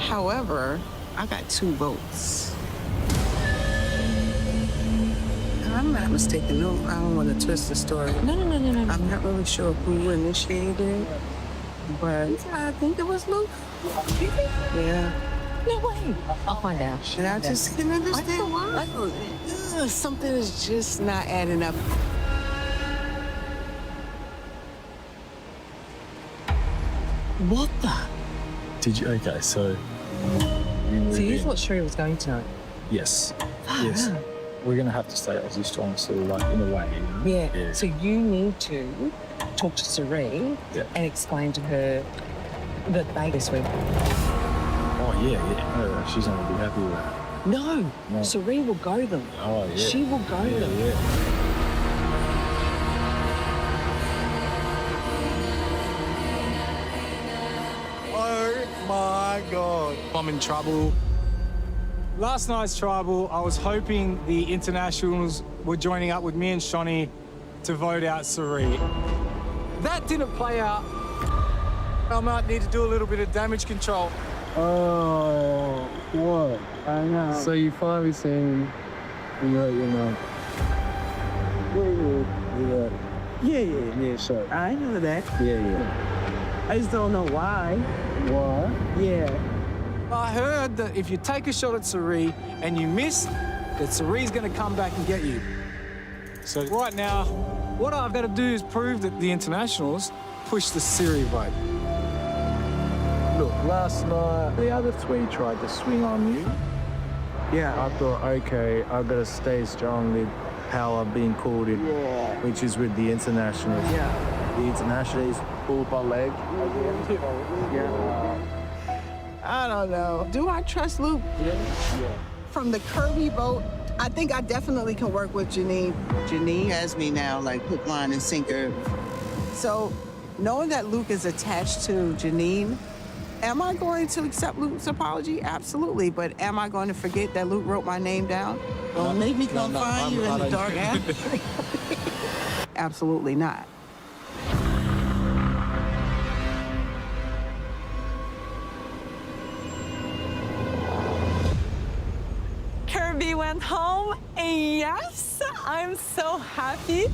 However, I got 2 votes. I'm not mistaken. No, I don't want to twist the story. No. I'm not really sure who initiated it, but I think it was Luke. Yeah. No way. I'll find out. And I just can understand why. Something is just not adding up. What the? Did you? Okay, so. So you thought Sherry was going tonight? Yes. Yes. We're gonna have to stay Aussie strong, so like in a way. You know? Yeah. So you need to talk to Serene and explain to her that they this week. Oh yeah. No, she's not gonna be happy with that. No. Serene will go them. Oh yeah. She will go them. Yeah. Oh my God. I'm in trouble. Last night's tribal, I was hoping the internationals were joining up with me and Shani to vote out Sari. That didn't play out. I might need to do a little bit of damage control. Oh, what? I know. So you finally seen you hurt your mum. Yeah, sure. I know that. Yeah. I just don't know why. Why? Yeah. I heard that if you take a shot at Sari and you miss, that Sari's gonna come back and get you. So right now, what I've got to do is prove that the internationals push the Siri vote. Look, last night the other 3 tried to swing on you. Yeah. I thought, okay, I've got to stay strong with how I've been called in, which is with the internationals. Yeah. The internationals pulled my leg. I don't know. Do I trust Luke? Yeah. From the Kirby vote, I think I definitely can work with Janine. Janine has me now, like hook, line, and sinker. So knowing that Luke is attached to Janine, am I going to accept Luke's apology? Absolutely. But am I going to forget that Luke wrote my name down? Don't make me come find you in the dark alley. Absolutely not. Kirby went home, and yes, I'm so happy.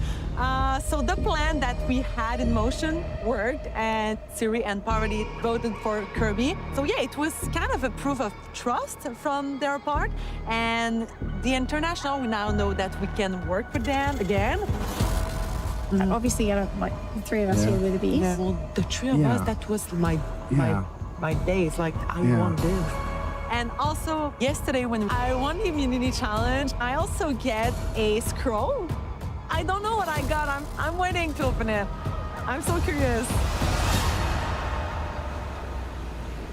So the plan that we had in motion worked, and Siri and Parvati voted for Kirby. So yeah, it was kind of a proof of trust from their part. And the international, we now know that we can work with them again. Obviously, out of the 3 of us here with the bees. Yeah. Well, the 3 of us, that was my days. Like, I want this. And also, yesterday when I won the immunity challenge, I also get a scroll. I don't know what I got. I'm waiting to open it. I'm so curious.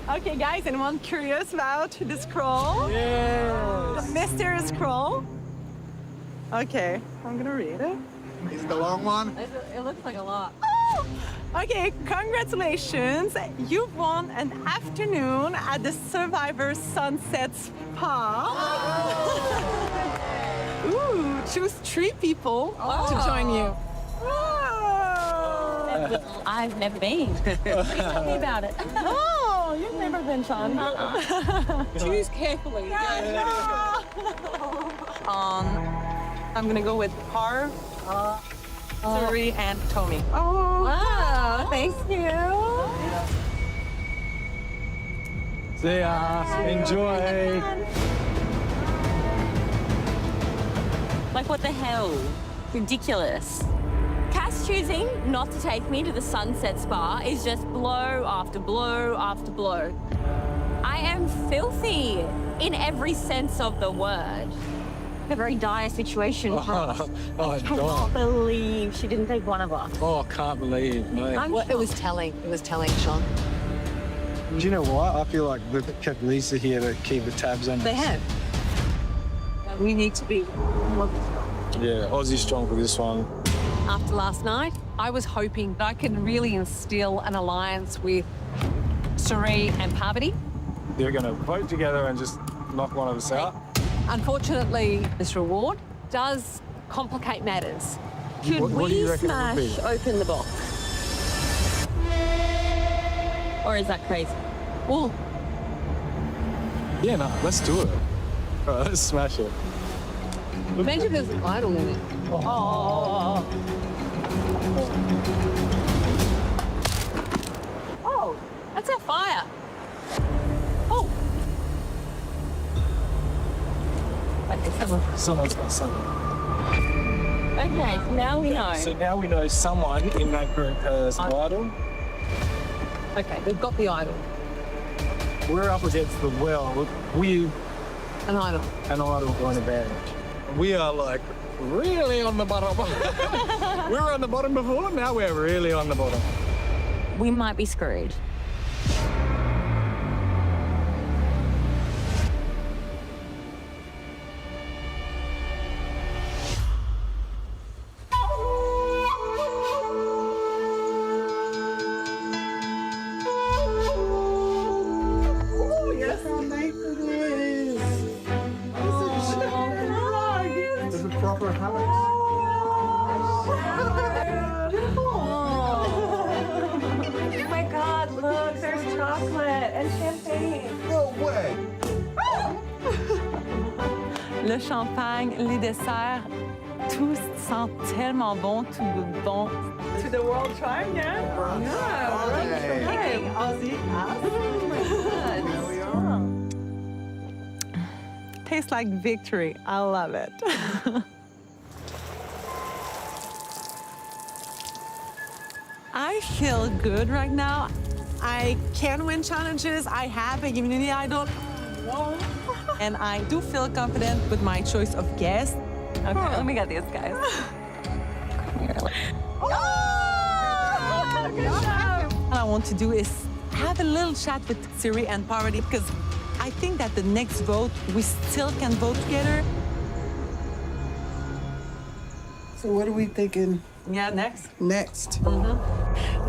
Okay, guys, anyone curious about the scroll? Yes. The mysterious scroll? Okay, I'm gonna read it. Is it the long one? It looks like a lot. Oh! Okay, congratulations. You've won an afternoon at the Survivor Sunset Spa. Ooh, choose 3 people to join you. Oh. I've never been. Please tell me about it. Oh, you've never been, Sean. Choose carefully. I'm gonna go with Parv, Suri, and Tommy. Oh, wow, thank you. See ya. Enjoy. Like, what the hell? Ridiculous. Cass choosing not to take me to the Sunset Spa is just blow after blow after blow. I am filthy in every sense of the word. A very dire situation for us. I cannot believe she didn't take one of us. Oh, I can't believe, mate. It was telling. It was telling, Sean. Do you know what? I feel like they've kept Lisa here to keep the tabs on us. They have. We need to be. Yeah, Aussie strong for this one. After last night, I was hoping that I could really instill an alliance with Suri and Parvati. They're going to vote together and just knock one of us out. Unfortunately, this reward does complicate matters. Could What do you we reckon it would be? smash open the box? Or is that crazy? Well, Yeah, no, let's do it. All right, let's smash it. imagine there's an idol in it. Oh, that's our fire. Oh. Someone's got something. Okay, now we know. So now we know someone in that group has an idol. Okay, we've got the idol. We're up against the world with An idol. an idol for an advantage. We are like really on the bottom. We were on the bottom before, now we're really on the bottom. We might be screwed. It's a proper house. Oh my God, look, there's chocolate and champagne. No way. Le champagne, les desserts, tout sent tellement bon, tout goûte bon. To the world trying, yeah? Hey, Aussie. There we are. Tastes like victory. I love it. I feel good right now. I can win challenges. I have a community idol. And I do feel confident with my choice of guests. Okay, let me get these guys. What I want to do is have a little chat with Siri and Parvati because I think that the next vote, we still can vote together. So what are we thinking Yeah, next. next?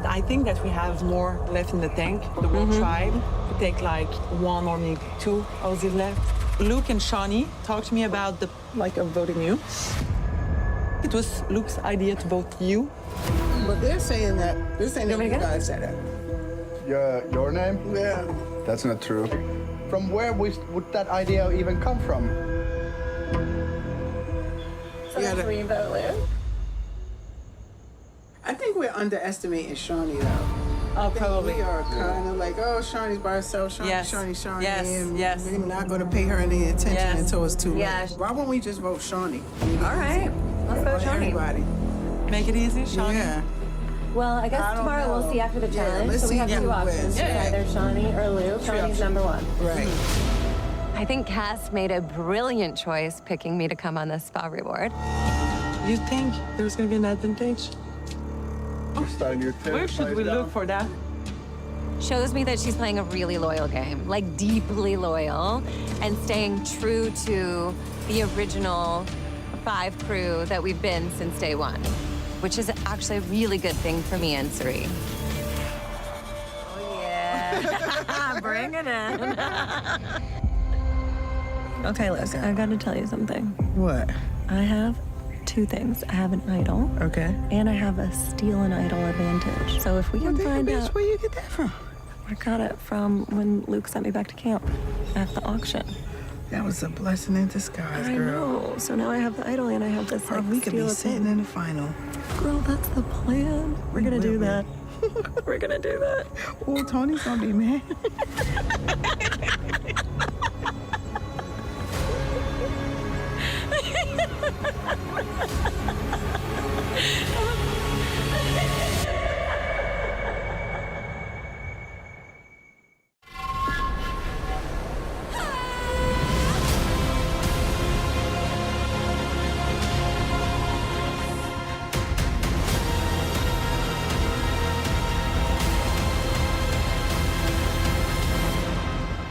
I think that we have more left in the tank. The whole tribe to take like one or maybe two Aussies left. Luke and Shawnee talked to me about the of voting you. It was Luke's idea to vote you. But they're saying that you guys said it. Your name? Yeah. That's not true. From where would that idea even come from? So Yeah, we vote Luke? I think we're underestimating Shawnee though. Oh, probably. We are kind of like, oh, Shawnee's by herself, Shawnee, Yes. Shawnee, Shawnee. Yes, And yes. we're not going to pay her any attention Yes. until it's too late. Yes. Why won't we just vote Shawnee? All right, let's vote Shawnee. Everybody. Make it easy, Shawnee. Yeah. Well, I guess I don't tomorrow know. we'll see after the Yeah, challenge. let's So we see have who two options. wins. It's Yeah. either Shawnee or Luke. Shawnee's number one. Right. I think Cass made a brilliant choice picking me to come on this spa reward. You think there's going to be an advantage? Starting your Where should we look for that? Shows me that she's playing a really loyal game, like deeply loyal, and staying true to the original 5 crew that we've been since day one, which is actually a really good thing for me and Suri. Oh, yeah. Bring it in. Okay, Luke, I gotta tell you something. What? I have 2 things. I have an idol, Okay. and I have a steal an idol advantage. So if we can find out, Where you get that from? I got it from when Luke sent me back to camp at the auction. That was a blessing in disguise, I girl. know. So now I have the idol, and I have this Or like we could be steal a sitting thing. in the final. Girl, that's the plan. We're gonna do that. We're gonna do that. Oh, Tony's gonna be mad.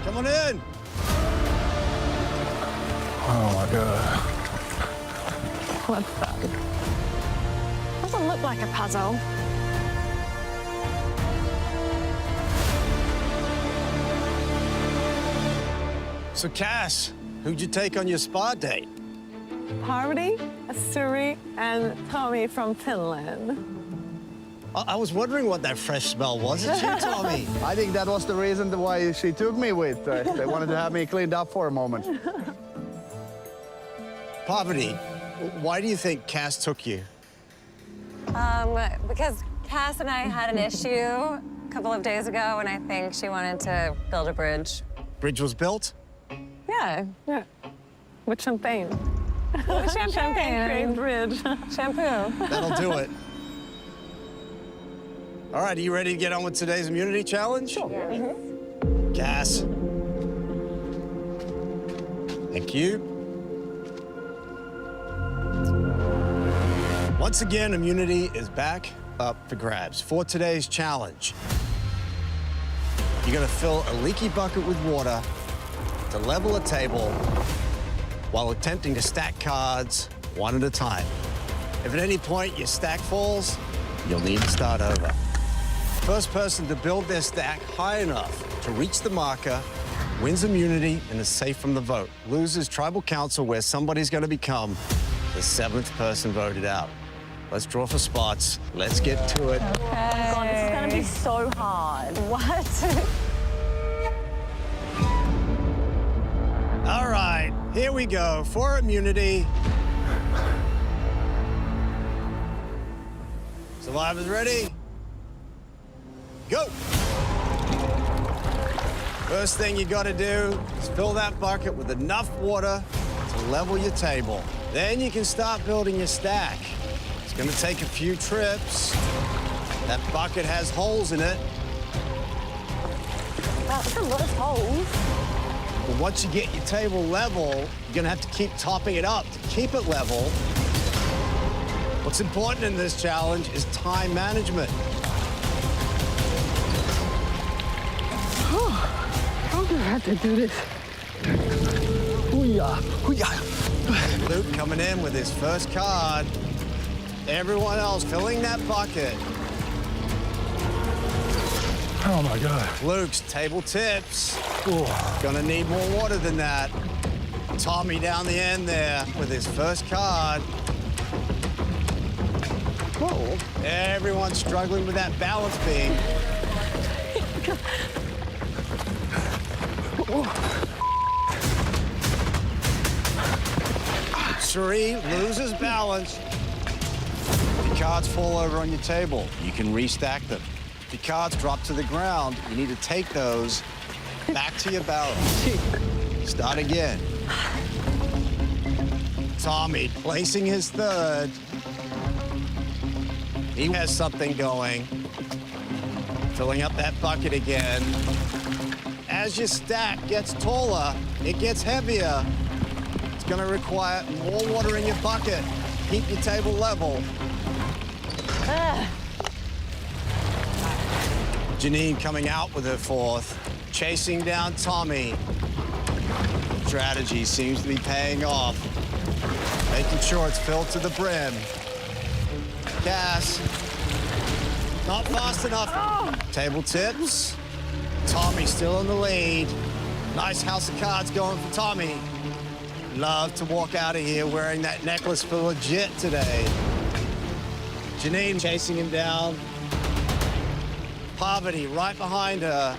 Come on in. Oh my God. What's that? Doesn't look like a puzzle. So, Cass, who'd you take on your spa date? Parvati, Suri, and Tommy from Finland. I was wondering what that fresh smell was. It's you, Tommy. I think that was the reason why she took me with. They wanted to have me cleaned up for a moment. Parvati, why do you think Cass took you? Because Cass and I had an issue a couple of days ago, and I think she wanted to build a bridge. Bridge was built? Yeah. With champagne. With champagne. Create bridge. Shampoo. That'll do it. All right, are you ready to get on with today's immunity challenge? Sure. Cass. Thank you. Once again, immunity is back up for grabs. For today's challenge, you're gonna fill a leaky bucket with water to level a table while attempting to stack cards one at a time. If at any point your stack falls, you'll need to start over. First person to build their stack high enough to reach the marker wins immunity and is safe from the vote. Loses tribal council, where somebody's going to become the 7th person voted out. Let's draw for spots. Let's get to it. Okay. Oh my God, this is going to be so hard. What? All right, here we go. For immunity. Survivors ready? Go! First thing you gotta do is fill that bucket with enough water to level your table. Then you can start building your stack. It's gonna take a few trips. That bucket has holes in it. Wow, it's a lot of holes. But once you get your table level, you're gonna have to keep topping it up to keep it level. What's important in this challenge is time management. How do I have to do this? Hoo-yah, hoo-yah. Luke coming in with his first card. Everyone else filling that bucket. Oh my God. Luke's table tips. Gonna need more water than that. Tommy down the end there with his first card. Whoa. Everyone's struggling with that balance beam. Cherie loses balance. If your cards fall over on your table, you can restack them. If your cards drop to the ground, you need to take those back to your barrel. Start again. Tommy placing his third. He has something going. Filling up that bucket again. As your stack gets taller, it gets heavier. It's gonna require more water in your bucket. Keep your table level. Janine coming out with her fourth, chasing down Tommy. Strategy seems to be paying off. Making sure it's filled to the brim. Cass, not fast enough. Table tips. Tommy still in the lead. Nice house of cards going for Tommy. Love to walk out of here wearing that necklace for legit today. Janine chasing him down. Parvati right behind her.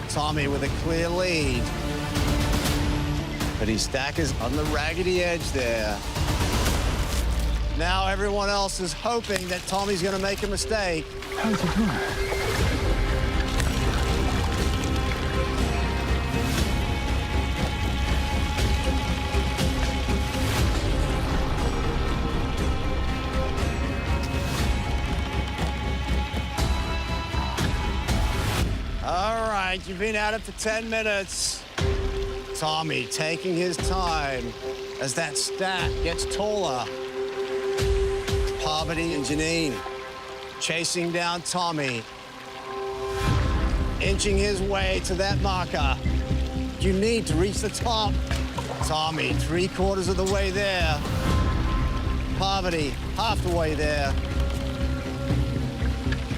Tommy with a clear lead. But his stack is on the raggedy edge there. Now everyone else is hoping that Tommy's gonna make a mistake. How's he doing? All right, you've been at it for 10 minutes. Tommy taking his time as that stack gets taller. Parvati and Janine chasing down Tommy. Inching his way to that marker. You need to reach the top. Tommy, 3/4 of the way there. Parvati, half the way there.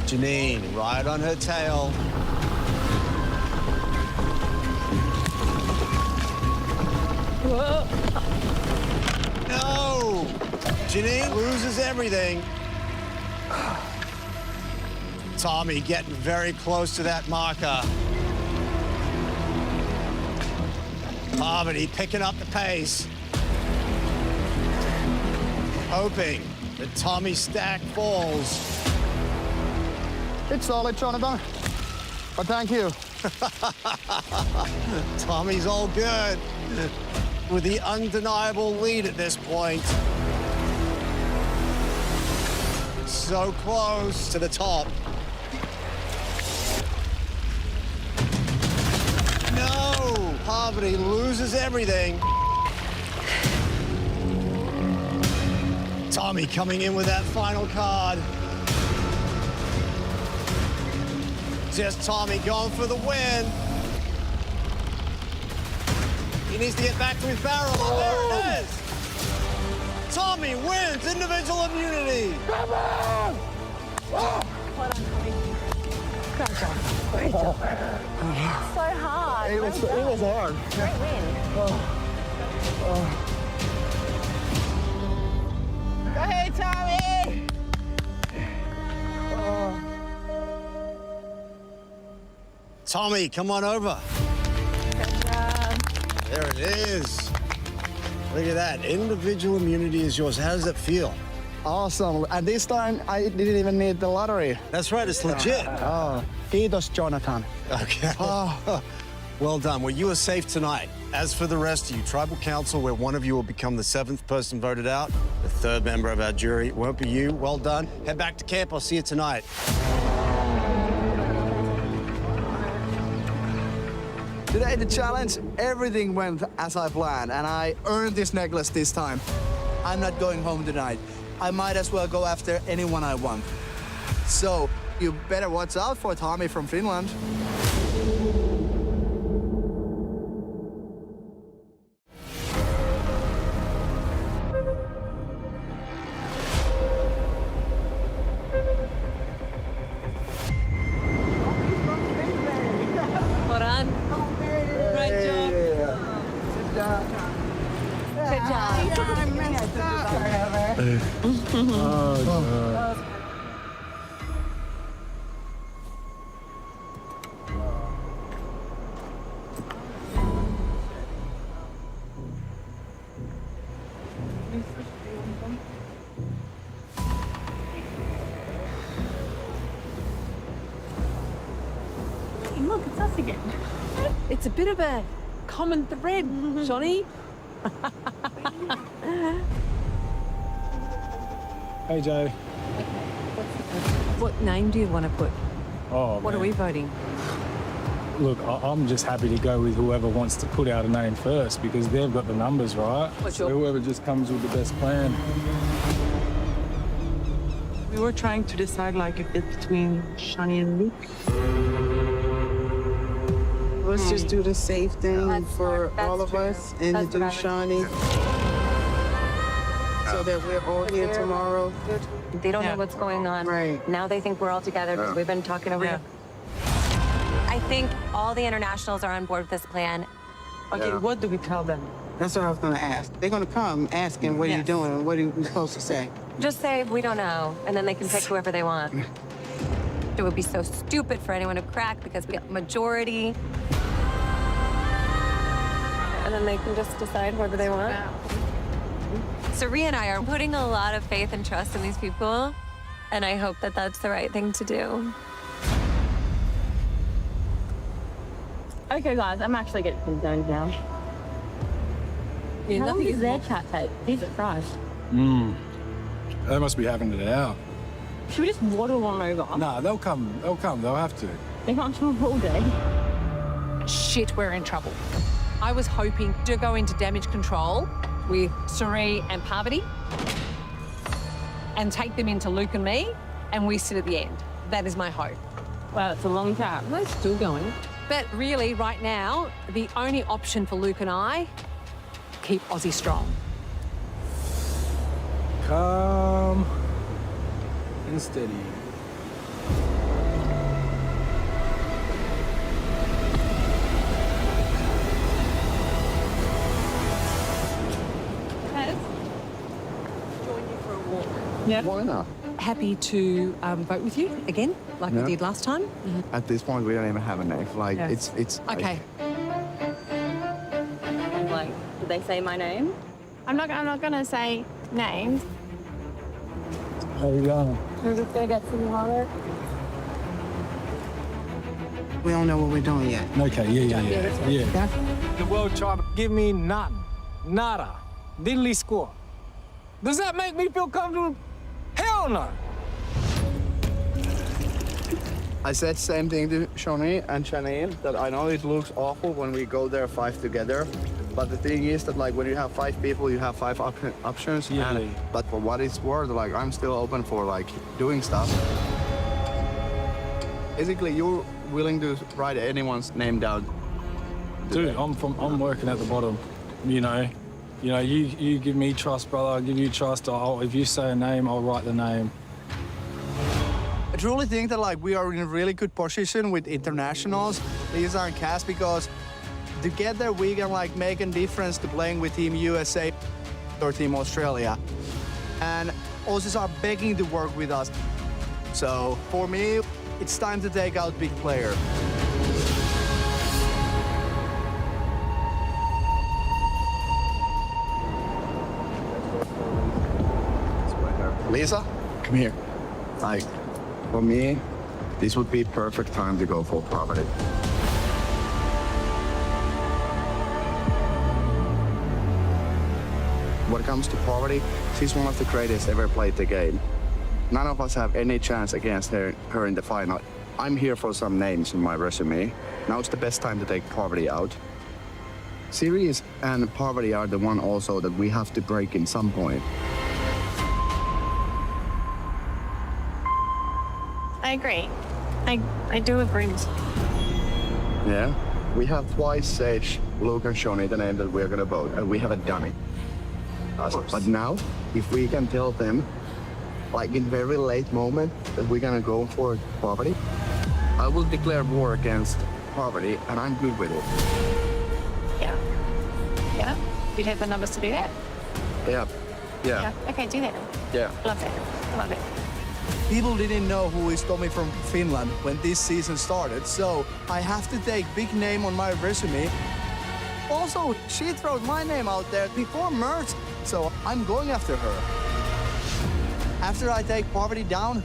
Janine, right on her tail. No! Janine loses everything. Tommy getting very close to that marker. Parvati picking up the pace. Hoping that Tommy's stack falls. It's solid, Jonathan. But thank you. Tommy's all good with the undeniable lead at this point. So close to the top. No! Parvati loses everything. Tommy coming in with that final card. Just Tommy going for the win. He needs to get back to his barrel. Oh, there it is. Tommy wins individual immunity. Come on! Hold on, Tommy. Great job. Great job. So hard. It was hard. Great win. Go ahead, Tommy! Tommy, come on over. Good job. There it is. Look at that. Individual immunity is yours. How does that feel? Awesome. And this time, I didn't even need the lottery. That's right. It's legit. Oh, kiitos, Jonathan. Okay. Well done. Well, you are safe tonight. As for the rest of you, Tribal Council, where one of you will become the 7th person voted out, the 3rd member of our jury, it won't be you. Well done. Head back to camp. I'll see you tonight. Today, the challenge, everything went as I planned, and I earned this necklace this time. I'm not going home tonight. I might as well go after anyone I want. So, you better watch out for Tommy from Finland. Hold on. Great job. Good job. Look, it's us again. It's a bit of a common thread, Johnny. Hey, Joe. What name do you want to put? Oh, What man. are we voting? Look, I'm just happy to go with whoever wants to put out a name first because they've got the numbers, right? What's So your- whoever just comes with the best plan. We were trying to decide like a bit between Shani and Luke. Let's just do the safe thing That's for smart. That's all of true. us and That's do what I Shawnee. So that we're all here tomorrow. They don't Yeah. know what's going on. Right. Now they think we're all together because we've been talking over Yeah. it. I think all the internationals are on board with this plan. Okay, what do we tell them? That's what I was gonna ask. They're gonna come asking, what are you Yes. doing? What are you supposed to say? Just say we don't know, and then they can pick whoever they want. It would be so stupid for anyone to crack because we got majority. And then they can just decide whoever they want. So Rhea and I are putting a lot of faith and trust in these people, and I hope that that's the right thing to do. Okay, guys, I'm actually getting concerned now. Yeah, How long nothing does is their chat take? Jesus Christ. They must be having it out. Should we just waddle on over? No, they'll come. They'll have to. They can't talk all day. Shit, we're in trouble. I was hoping to go into damage control with Suri and Parvati and take them into Luke and me, and we sit at the end. That is my hope. Well, it's a long chat. We're still going. But really, right now, the only option for Luke and I, keep Aussie strong. Calm and steady. Yeah. Why not? Happy to vote with you again, like we did last time. At this point, we don't even have a name. Like, Yeah. it's... Okay. Like, did they say my name? I'm not gonna say names. How you going? We're just gonna get some water. We don't know what we're doing yet. Okay, yeah. The world tried to give me nothing. Nada. Diddly squat. Does that make me feel comfortable? Hell no. I said same thing to Shawnee and Janine, that I know it looks awful when we go there 5 together, but the thing is that like when you have 5 people, you have 5 options. Yeah. But for what it's worth, like I'm still open for like doing stuff. Basically, you're willing to write anyone's name down. Dude, I'm working at the bottom, you know. You give me trust, brother, I give you trust. If you say a name, I'll write the name. I truly think that like we are in a really good position with internationals, Lisa and Cass, because together we can like make a difference to playing with Team USA or Team Australia. And Aussies are begging to work with us. So for me, it's time to take out big player. Lisa, come here. Like, for me, this would be perfect time to go for property. When it comes to poverty, she's one of the greatest ever played the game. None of us have any chance against her in the final. I'm here for some names in my resume. Now it's the best time to take poverty out. Series and poverty are the one also that we have to break in some point. I agree. I do agree with you. Yeah? We have twice said Luke and Shawnee the name that we're gonna vote, and we haven't done it. But now, if we can tell them, like in very late moment, that we're gonna go for poverty, I will declare war against poverty, and I'm good with it. Yeah. Yeah. You'd have the numbers to do that. Yeah. Yeah. Okay, do that. Yeah. Love it. Love it. People didn't know who is Tommy from Finland when this season started, so I have to take big name on my resume. Also, she threw my name out there before Mert, so I'm going after her. After I take poverty down,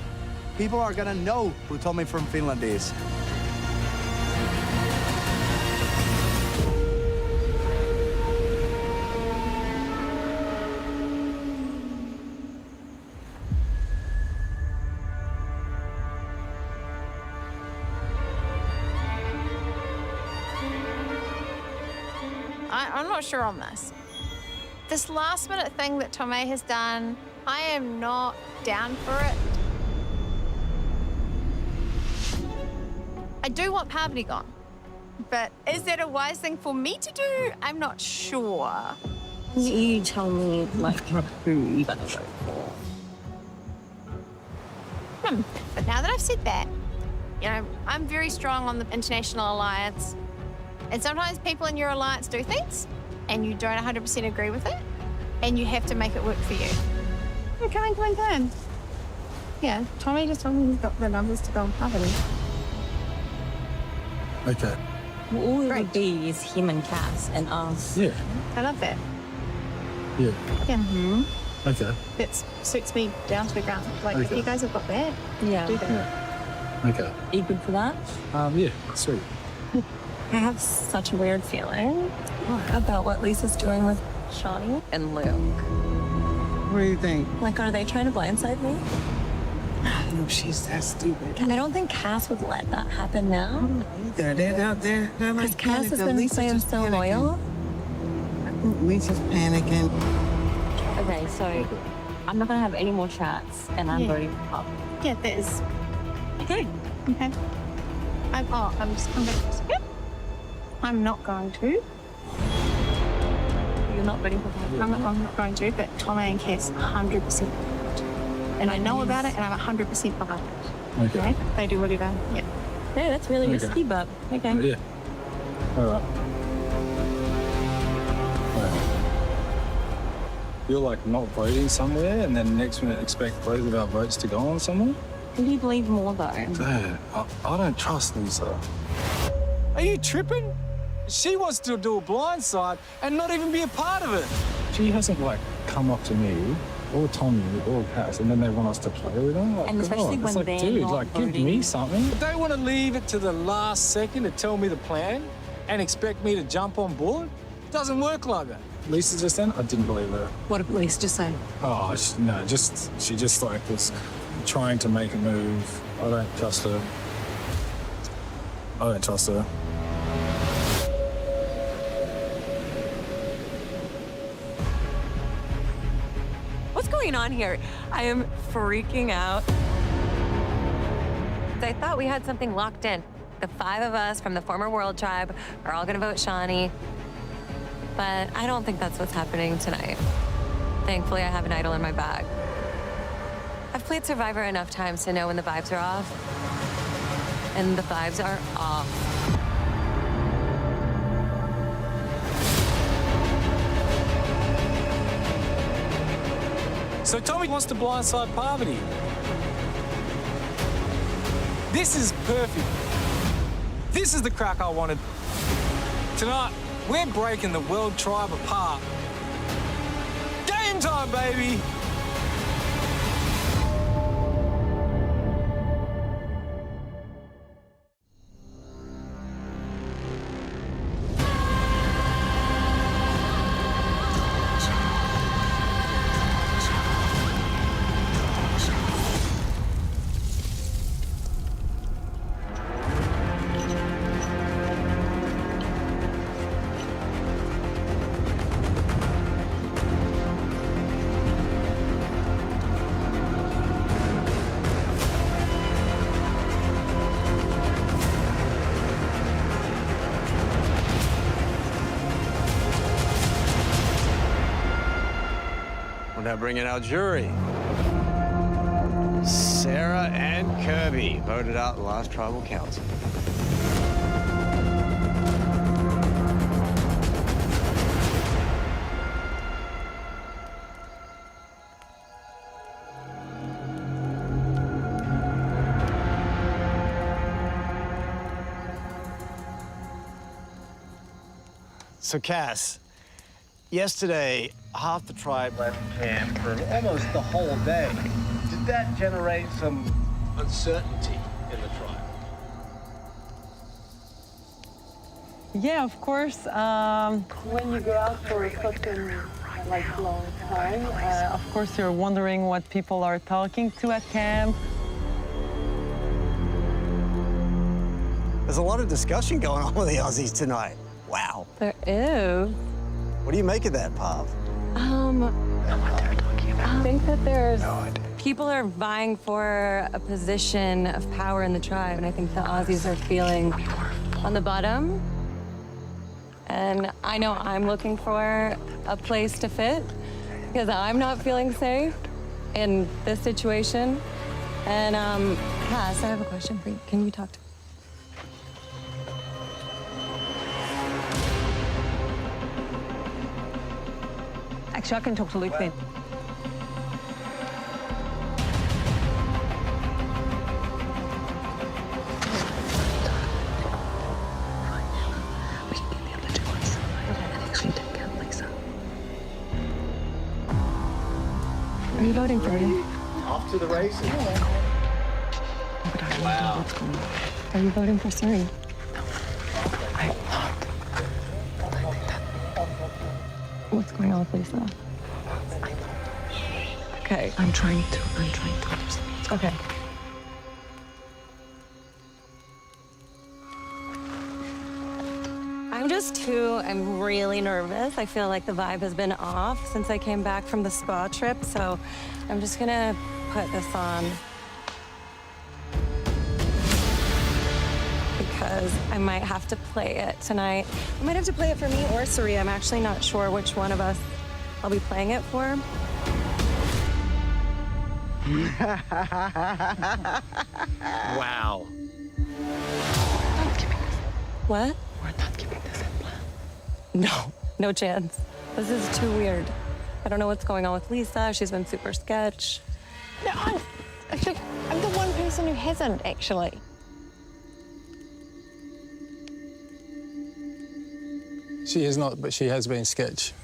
people are gonna know who Tommy from Finland is. I'm not sure on this. This last minute thing that Tomei has done, I am not down for it. I do want Parvati gone, but is that a wise thing for me to do? I'm not sure. You tell me, like, who you gotta vote for. But now that I've said that, you know, I'm very strong on the international alliance. And sometimes people in your alliance do things and you don't 100% agree with it and you have to make it work for you. Come on. Yeah, Tommy just told me he's got the numbers to go on Parvati. Okay. Well, all it would be is him and Cass and us. Yeah. I love that. Yeah. Yeah. Okay. That suits me down to the ground. Like, if you guys have got that, Yeah. do that. Yeah. Okay. Are you good for that? Yeah, sweet. I have such a weird feeling about what Lisa's doing with Shawnee and Luke. What do you think? Like, are they trying to blindside me? No, she's that stupid. I don't think Cass would let that happen now. They're out there. They're Because like Cass has panicking. been Lisa's playing just so panicking. loyal. I think Lisa's panicking. Okay, so I'm not gonna have any more chats, and I'm voting for Pop. Yeah, that is. Okay. Okay. I'm just going to. Yep. I'm not going to. you're not voting for him. I'm not going to, but Tom and Kes 100%. And I know about it, and I'm 100% behind it. Okay. They do whatever. Yeah. Yeah, that's really risky, but okay. Yeah. All right. You're like not voting somewhere, and then next minute expect both of our votes to go on somewhere? Who do you believe more, though? Dad, I don't trust Lisa. Are you tripping? She wants to do a blindside and not even be a part of it. She hasn't like come up to me or Tommy or Cass, and then they want us to play with them. Like, And especially God, it's when like, they're dude, not like, give voting. me something. But they want to leave it to the last second to tell me the plan and expect me to jump on board. It doesn't work like that. Lisa just then, I didn't believe her. What did Lisa just say? Oh, she just like was trying to make a move. I don't trust her. I don't trust her. What's going on here? I am freaking out. I thought we had something locked in. The 5 of us from the former World Tribe are all gonna vote Shawnee. But I don't think that's what's happening tonight. Thankfully, I have an idol in my bag. I've played Survivor enough times to know when the vibes are off. And the vibes are off. So Tommy wants to blindside Parvati. This is perfect. This is the crack I wanted. Tonight, we're breaking the World Tribe apart. Game time, baby! We're now bringing our jury. Sarah and Kirby voted out the last tribal council. So, Cass, yesterday, half the tribe left camp for almost the whole day. Did that generate some uncertainty in the tribe? Yeah, of course. When you go out for such a long time, of course you're wondering what people are talking to at camp. There's a lot of discussion going on with the Aussies tonight. Wow. There is. What do you make of that, Pav? I think that there's people are vying for a position of power in the tribe, and I think the Aussies are feeling on the bottom. And I know I'm looking for a place to fit because I'm not feeling safe in this situation. And Cass, I have a question for you. Can you talk to me? Actually, I can talk to Luke then. Are you voting for me? Off to the races. Wow. Are you voting for Suri? What's going on with Lisa? Okay. I'm trying to understand. Okay. I'm really nervous. I feel like the vibe has been off since I came back from the spa trip, so I'm just gonna put this on. because I might have to play it tonight. I might have to play it for me or Suri. I'm actually not sure which one of us I'll be playing it for. Wow. What? We're not keeping this in plan. No, no chance. This is too weird. I don't know what's going on with Lisa. She's been super sketch. No, I'm the one person who hasn't, actually. She is not, but she has been sketch.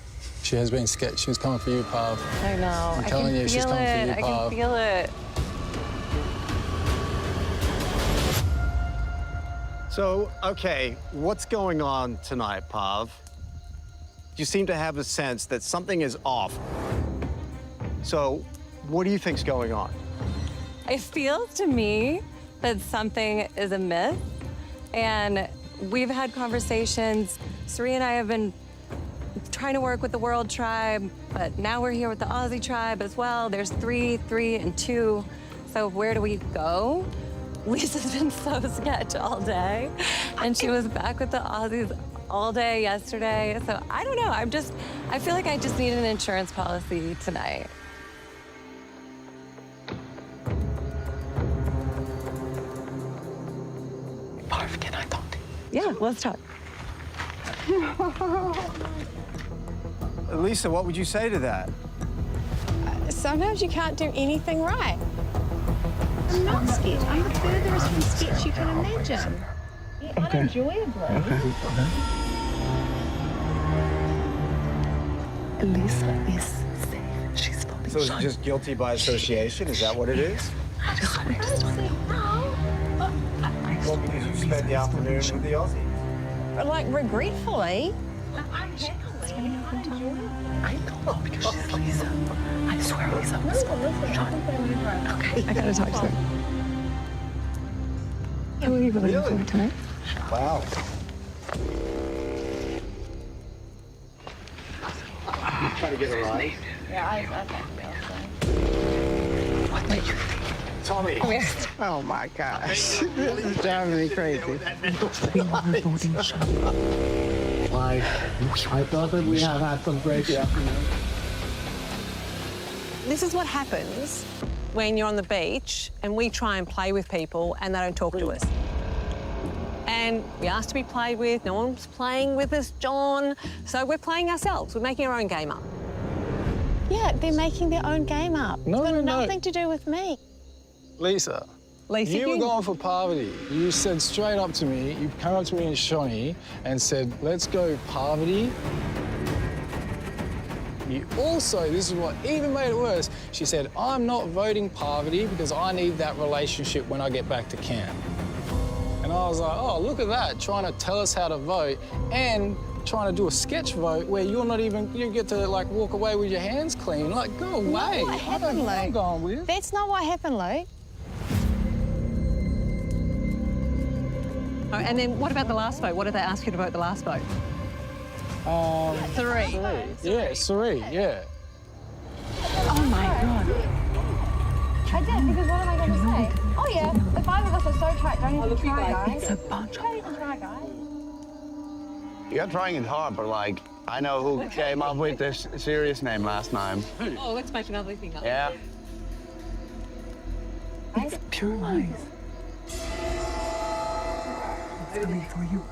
She has been sketch. She was coming for you, Pav. I know. I'm telling you, she's coming for you, I Pav. can feel it. So, okay, what's going on tonight, Pav? You seem to have a sense that something is off. So, what do you think's going on? It feels to me that something is amiss. And we've had conversations. Suri and I have been trying to work with the World Tribe, but now we're here with the Aussie Tribe as well. There's 3, 3, and 2. So where do we go? Lisa's been so sketch all day, and she was back with the Aussies all day yesterday. So I don't know. I feel like I just need an insurance policy tonight. Parv, can I talk to you? Yeah, let's talk. Lisa, what would you say to that? Sometimes you can't do anything right. I'm not sketch. I'm the furthest from sketch you can imagine. Unenjoyably. Lisa is safe. She's fully So it's just guilty by association? Is that what it is? Well, because you spent the afternoon with the Aussies. Like, regretfully. I know, because she's Lisa. I swear Lisa was okay. I gotta talk to her. Can we really go for tonight? Wow. Trying to get a ride? Yeah, I can't What do you think? Tommy. Oh my gosh. This is driving me crazy. Like, I thought that we have had some great afternoon. This is what happens when you're on the beach and we try and play with people and they don't talk to us. And we asked to be played with, no one's playing with us, John. So we're playing ourselves, we're making our own game up. Yeah, they're making their own game up. No, it's got no, no. nothing to do with me. Lisa, you were going for Parvati. You said straight up to me, you came up to me and Shoni and said, let's go Parvati. You also, this is what even made it worse, she said, I'm not voting Parvati because I need that relationship when I get back to camp. And I was like, oh, look at that, trying to tell us how to vote and trying to do a sketch vote where you're not even, you get to like walk away with your hands clean. Like, go away. What happened, Luke? I'm going with. That's not what happened, Luke. Oh, and then what about the last vote? What did they ask you to vote the last vote? 3. Yeah, Suri, yeah. Oh my God. I did, because what am I going to say? Oh yeah, the 5 of us are so tight, don't even try, guys. It's a bunch of Don't even try, guys. You're trying it hard, but like, I know who came up with this serious name last time. Oh, let's make another thing up. Yeah. It's pure lies. It's coming for you.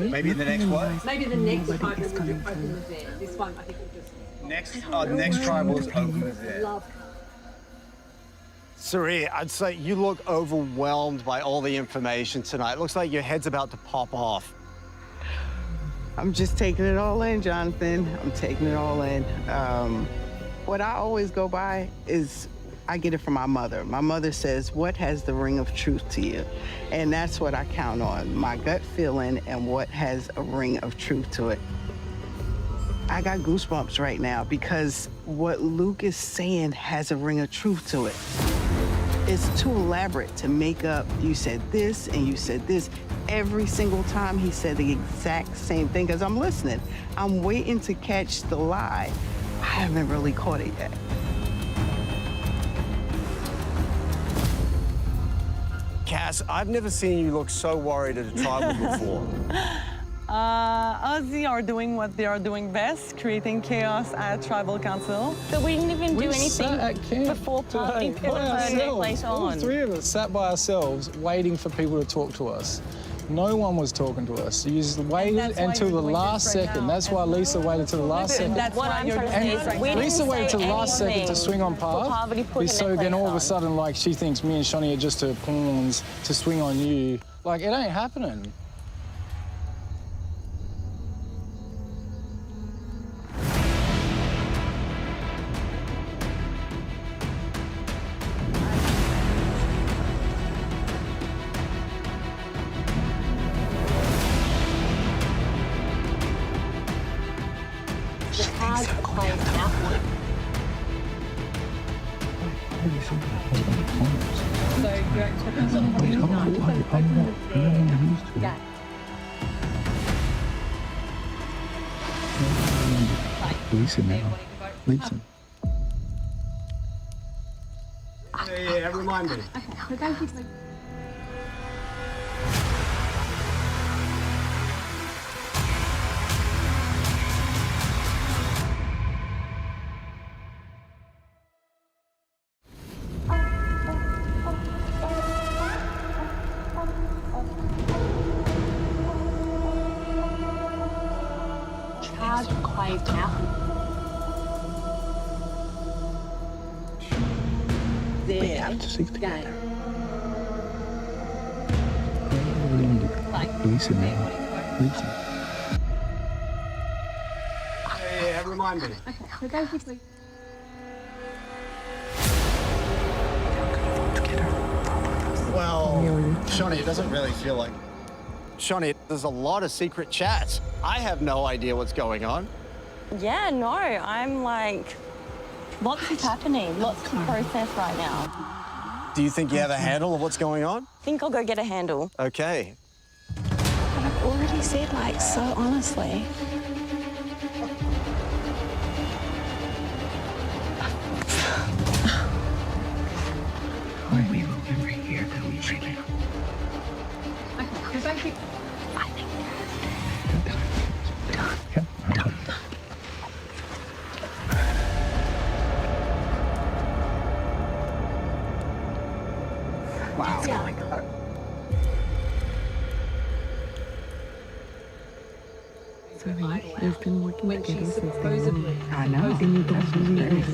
Maybe the next what? Maybe the next time we'll open the Zen. This one, I think we'll just... Next tribal is open as it. Suri, I'd say you look overwhelmed by all the information tonight. It looks like your head's about to pop off. I'm just taking it all in, Jonathan. I'm taking it all in. What I always go by is I get it from my mother. My mother says, what has the ring of truth to you? And that's what I count on, my gut feeling and what has a ring of truth to it. I got goosebumps right now because what Luke is saying has a ring of truth to it. It's too elaborate to make up, you said this and you said this. Every single time he said the exact same thing, because I'm listening. I'm waiting to catch the lie. I haven't really caught it yet. Cass, I've never seen you look so worried at a tribal before. Aussie are doing what they are doing best, creating chaos at tribal council. So we didn't even do We anything sat at camp before party. today by ourselves. Later All on. three of us sat by ourselves waiting for people to talk to us. No one was talking to us. You just waited until the last second. That's why Lisa waited till the last second. That's What why I'm you're trying to say is we And Lisa didn't waited say till the last second to anything swing on for Parv. Parvati put So the then all of a necklace on. sudden, like, she thinks me and Shani are just her pawns to swing on you. Like, it ain't happening. Listen now. Listen. Yeah, remind me. We have to stick together. Listen now. Listen. Yeah, remind me. Well, Shani, it doesn't really feel like... Shani, there's a lot of secret chats. I have no idea what's going on. Yeah, no, I'm like, lots is happening, lots to process right now. Do you think you have a handle of what's going on? I think I'll go get a handle. Okay. But I've already said, like, so honestly. We will never hear that we say now. Wow. You've been working together since then. I know. And you guys were years.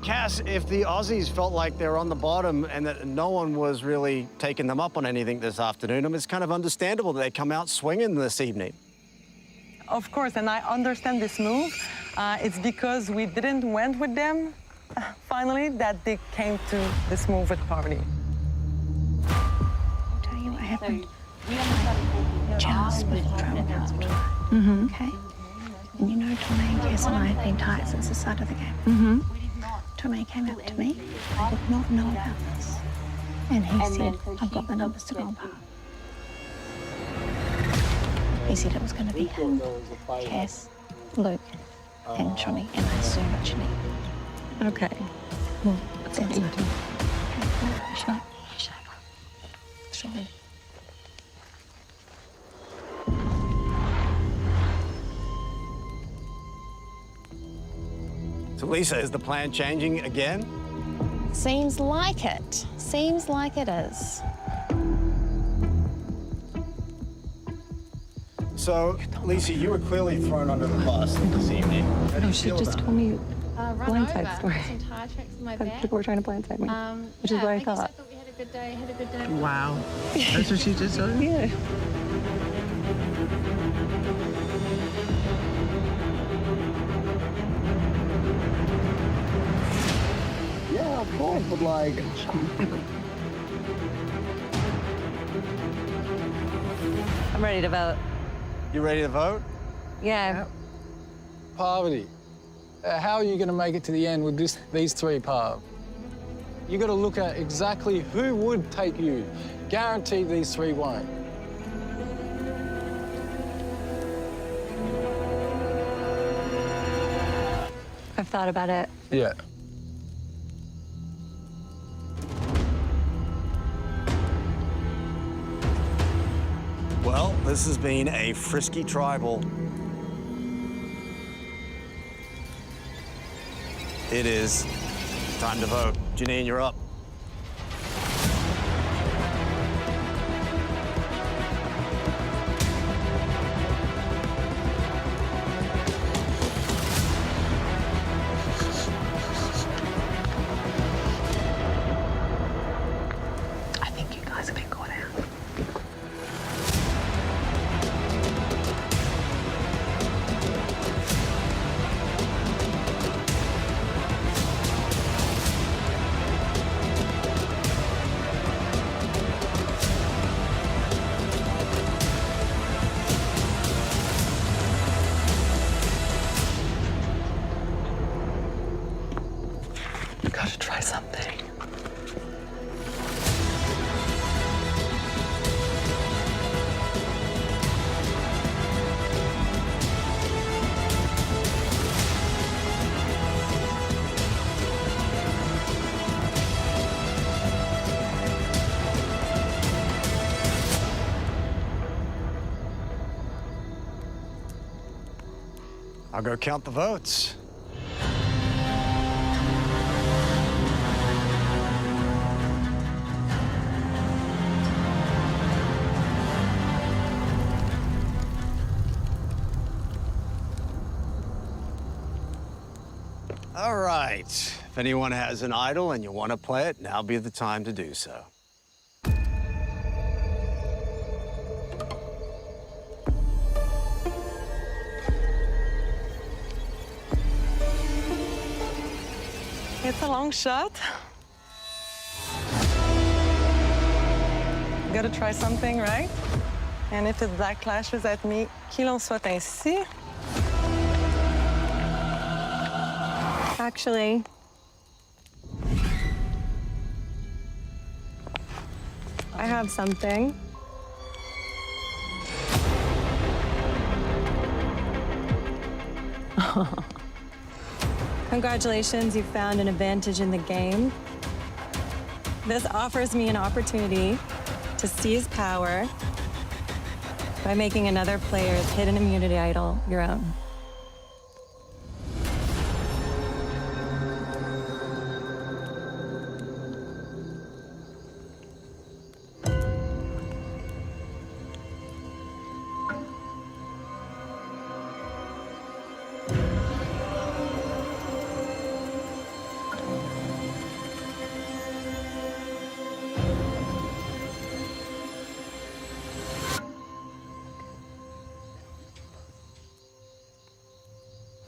Cass, if the Aussies felt like they're on the bottom and that no one was really taking them up on anything this afternoon, I mean, it's kind of understandable that they come out swinging this evening. Of course, and I understand this move. It's because we didn't went with them, finally, that they came to this move with Parvati. I'll tell you what happened. Just before I went out. Okay? And you know Tommy and Cass and I have been tight since the start of the game. Tommy came up to me. I did not know about this. And he said, I've got the numbers to go on Parv. He said it was going to be him, Cass, Luke, and Johnny, and I so much need. Okay. Well, that's it. Shut up. Shut up. So, Lisa, is the plan changing again? Seems like it. Seems like it is. So, Lisa, you were clearly thrown under the bus this evening. How do you feel about it? told me Blindside story. Some tire tracks in my bag. People were trying to blindside me, which is what I thought. I thought we had a good day. Had a good day. Wow. That's what she just told me? Yeah. Yeah, of course, but like... I'm ready to vote. You ready to vote? Yeah. Parvati, how are you going to make it to the end with these three, Parv? You got to look at exactly who would take you. Guaranteed these three won't. I've thought about it. Yeah. this has been a frisky tribal. It is time to vote. Janine, you're up. I think you guys have been caught out. Gotta try something. I'll go count the votes. All right. If anyone has an idol and you want to play it, now be the time to do so. It's a long shot. Gotta try something, right? And if it backlashes at me, qu'il en soit ainsi. Actually, I have something. Congratulations, you found an advantage in the game. This offers me an opportunity to seize power by making another player's hidden immunity idol your own.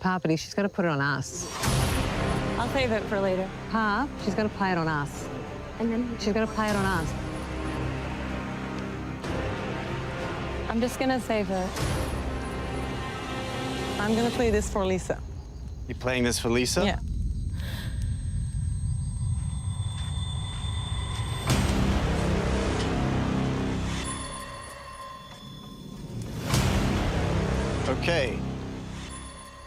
Parvati, she's got to put it on us. I'll save it for later. Huh? She's got to play it on us. And then She's got to play it on us. I'm just gonna save it. I'm gonna play this for Lisa. You playing this for Lisa? Yeah. Okay.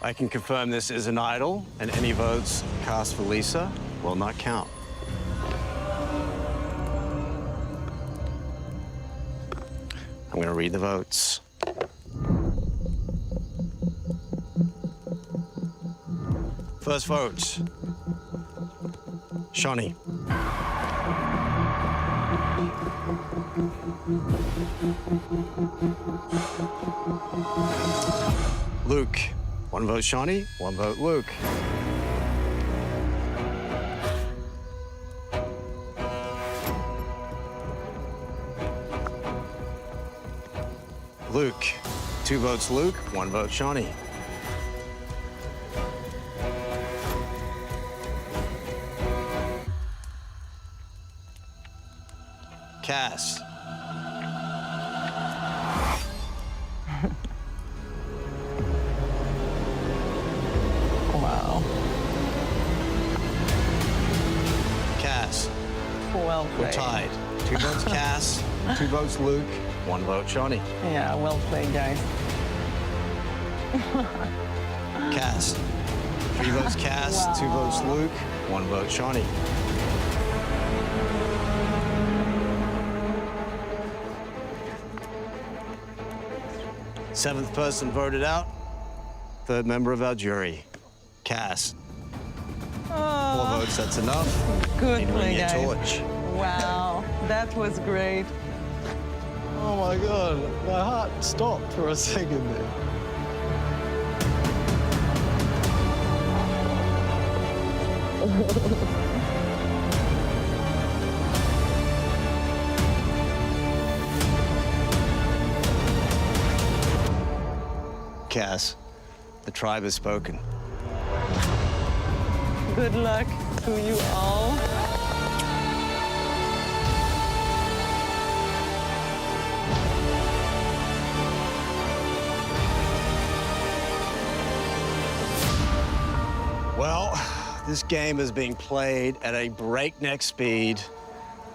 I can confirm this is an idol, and any votes cast for Lisa will not count. I'm going to read the votes. First vote, Shawnee. Luke. One vote Shawnee, one vote Luke. Luke. 2 votes Luke, 1 vote Shawnee. Cass. Wow. Cass. Well played. We're tied. 2 votes Cass, 2 votes Luke, 1 vote Shawnee. Yeah, well played, guys. Cass. 3 votes Cass, 2 votes Luke, 1 vote Shawnee. 7th person voted out. 3rd member of our jury, Cass. 4 votes, that's enough. Good Need to play, ring your guys. torch. Wow, that was great. Oh my God, my heart stopped for a second there. Cass, the tribe has spoken. Good luck to you all. Well, this game is being played at a breakneck speed,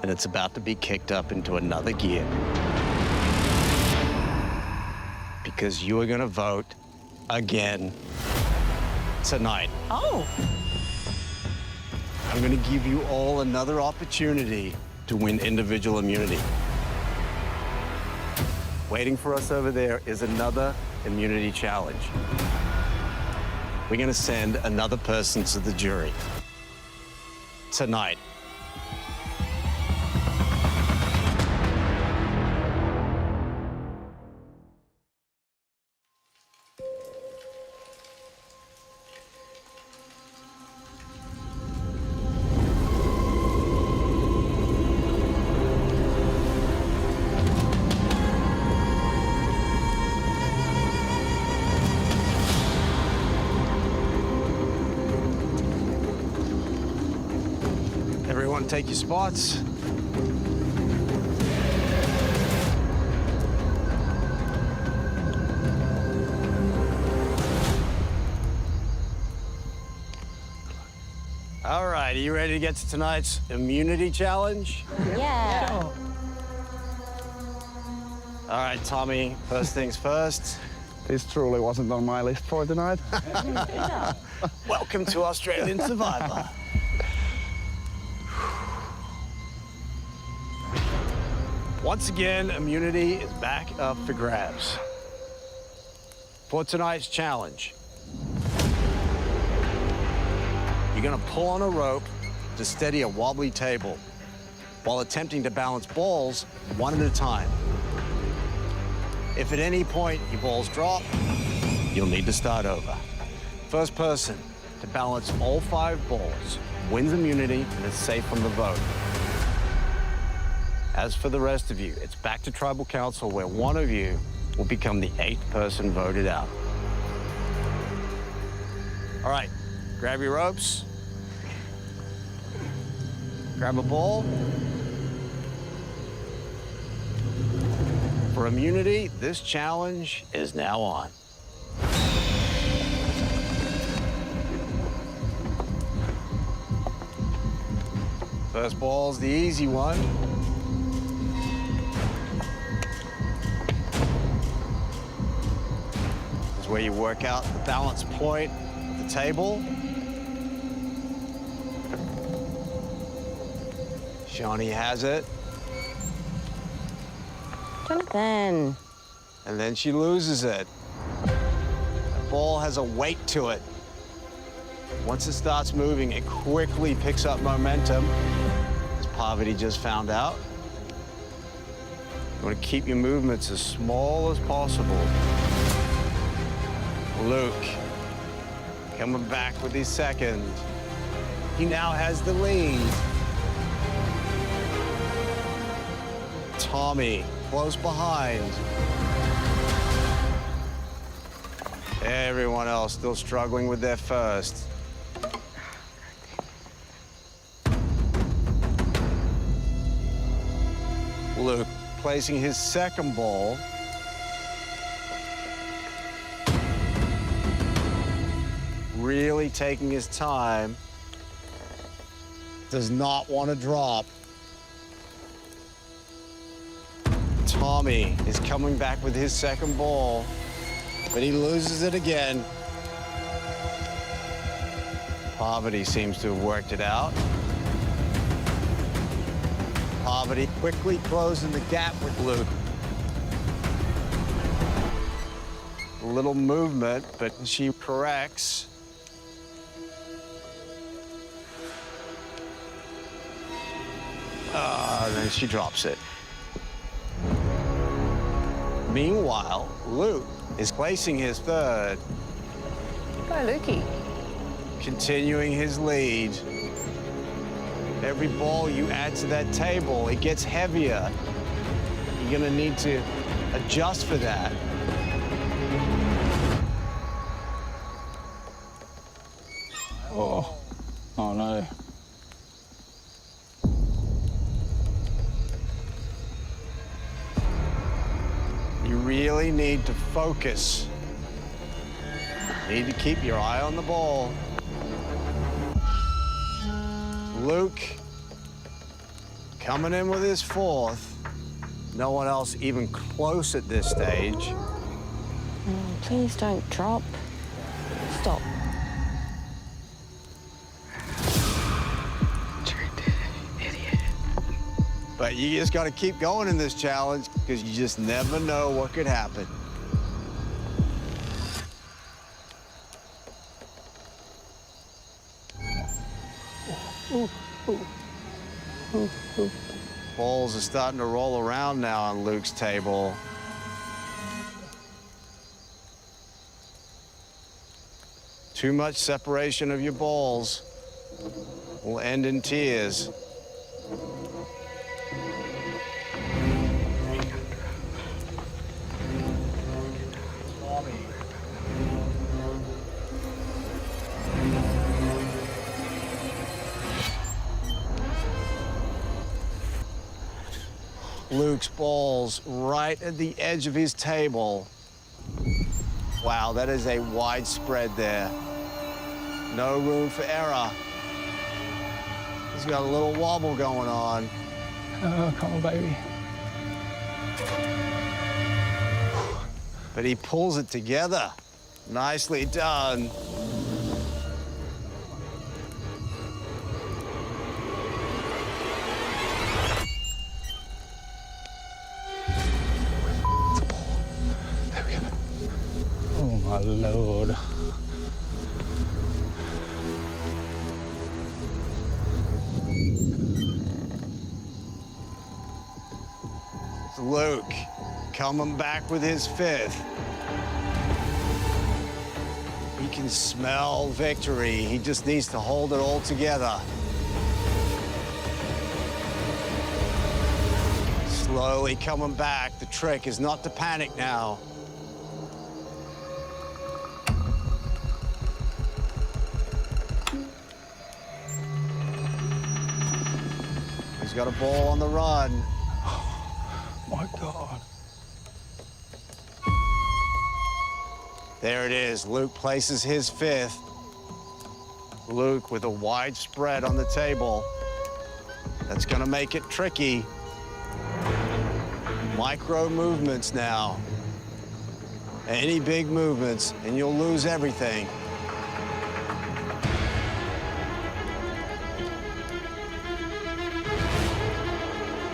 and it's about to be kicked up into another gear. Because you are going to vote again tonight. Oh. I'm going to give you all another opportunity to win individual immunity. Waiting for us over there is another immunity challenge. We're going to send another person to the jury tonight. Everyone take your spots. All right, are you ready to get to tonight's immunity challenge? Yeah. Sure. All right, Tommy, first things first. This truly wasn't on my list for tonight. Welcome to Australian Survivor. Once again, immunity is back up for grabs. For tonight's challenge, you're gonna pull on a rope to steady a wobbly table while attempting to balance balls one at a time. If at any point your balls drop, you'll need to start over. First person to balance all 5 balls wins immunity and is safe from the vote. As for the rest of you, it's back to Tribal Council where one of you will become the 8th person voted out. All right, grab your ropes. Grab a ball. For immunity, this challenge is now on. First ball's the easy one. This is where you work out the balance point of the table. Shawnee has it. Jonathan. And then she loses it. The ball has a weight to it. Once it starts moving, it quickly picks up momentum, as Parvati just found out. You want to keep your movements as small as possible. Luke, coming back with his second. He now has the lead. Tommy, close behind. Everyone else still struggling with their first. Luke placing his second ball. Really taking his time. Does not want to drop. Tommy is coming back with his second ball, but he loses it again. Parvati seems to have worked it out. Parvati quickly closing the gap with Luke. little movement, but she corrects. Then she drops it. Meanwhile, Luke is placing his third. Go, Lukey. Continuing his lead. Every ball you add to that table, it gets heavier. You're gonna need to adjust for that. Oh no. You really need to focus. You need to keep your eye on the ball. Luke coming in with his fourth. No one else even close at this stage. Please don't drop. Stop. But you just got to keep going in this challenge because you just never know what could happen. Balls are starting to roll around now on Luke's table. Too much separation of your balls will end in tears. Luke's ball's right at the edge of his table. Wow, that is a wide spread there. No room for error. He's got a little wobble going on. Oh, come on, baby. But he pulls it together. Nicely done. Oh, my Lord. It's Luke coming back with his fifth. He can smell victory. He just needs to hold it all together. Slowly coming back. The trick is not to panic now. He's got a ball on the run. My God. There it is. Luke places his fifth. Luke with a wide spread on the table. That's gonna make it tricky. Micro movements now. Any big movements and you'll lose everything.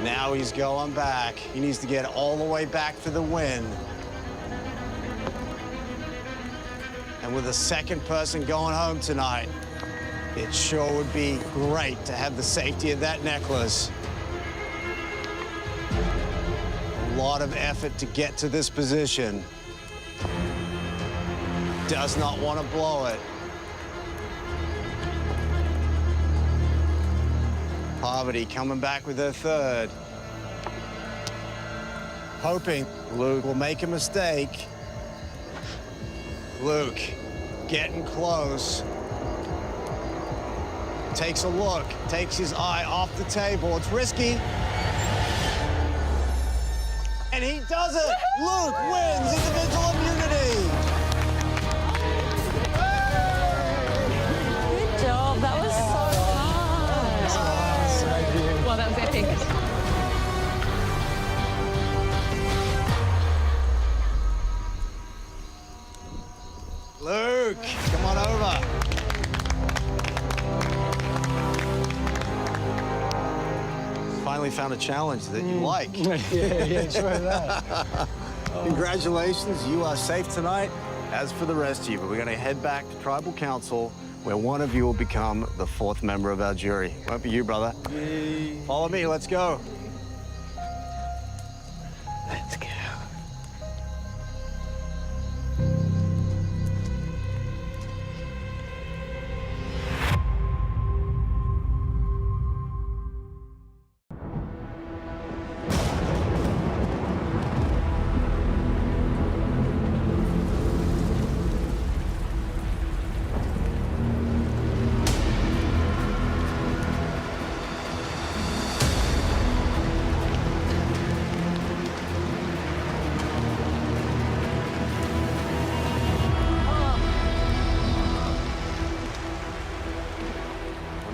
Now he's going back. He needs to get all the way back for the win. And with a second person going home tonight, it sure would be great to have the safety of that necklace. A lot of effort to get to this position. Does not want to blow it. Parvati coming back with her third. Hoping Luke will make a mistake. Luke getting close. Takes a look, takes his eye off the table. It's risky. And he does it! Luke wins individual immunity! Good job. That was so fun. Well, that was epic. Luke, come on over. Finally found a challenge that you like. Yeah, try that. Congratulations, you are safe tonight. As for the rest of you, but we're going to head back to Tribal Council, where one of you will become the 4th member of our jury. Won't be you, brother. Yay. Follow me, let's go. Let's go.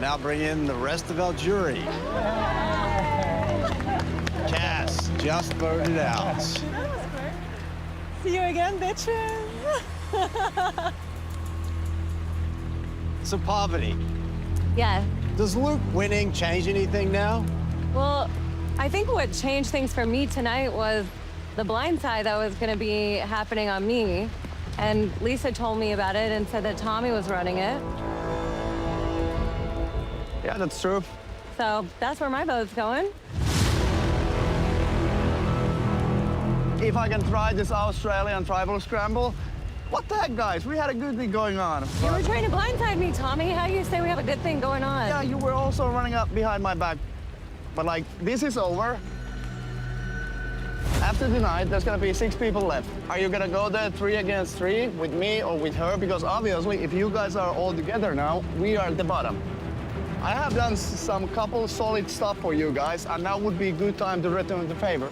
Now bring in the rest of our jury. Cass just voted out. See you again, bitches. So, Poverty, Yeah. does Luke winning change anything now? Well, I think what changed things for me tonight was the blindside that was going to be happening on me. And Lisa told me about it and said that Tommy was running it. Yeah, that's true. So that's where my vote's going. If I can try this Australian tribal scramble, what the heck, guys? We had a good thing going on. You were trying to blindside me, Tommy. How do you say we have a good thing going on? Yeah, you were also running up behind my back. But like, this is over. After tonight, there's gonna be 6 people left. Are you gonna go there 3 against 3 with me or with her? Because obviously, if you guys are all together now, we are at the bottom. I have done some couple solid stuff for you guys, and now would be a good time to return the favor.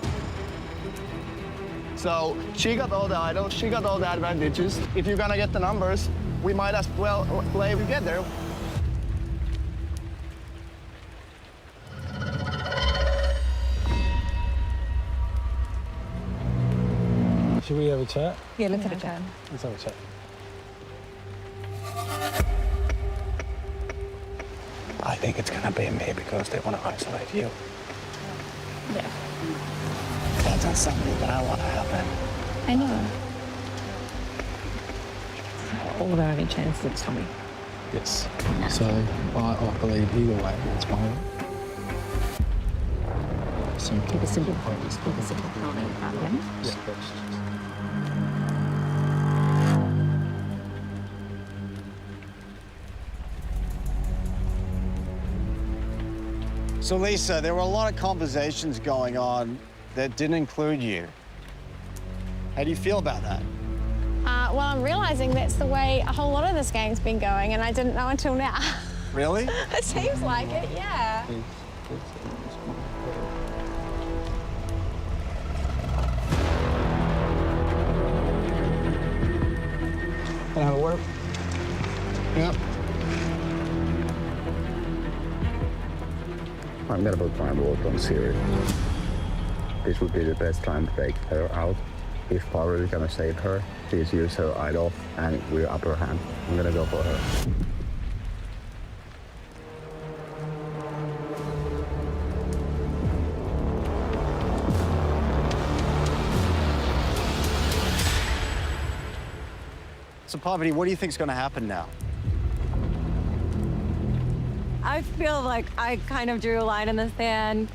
So she got all the idols, she got all the advantages. If you're gonna get the numbers, we might as well play together. Should we have a chat? Yeah, let's have a chat. Let's have a chat. I think it's gonna be me because they want to isolate you. Yeah. That's not something that I want to happen. I know. All of our only chance is Tommy. Yes. So I believe either way, it's my way. So Keep it simple. Keep it simple. yeah. So, Lisa, there were a lot of conversations going on that didn't include you. How do you feel about that? Well, I'm realizing that's the way a whole lot of this game's been going, and I didn't know until now. Really? It seems like it, yeah. Can I have a word? Yep. I'm gonna put my vote on Siri. This would be the best time to take her out. If Power is gonna save her, she's used her idol and we're upper hand. I'm gonna go for her. So, Poverty, what do you think is going to happen now? I feel like I kind of drew a line in the sand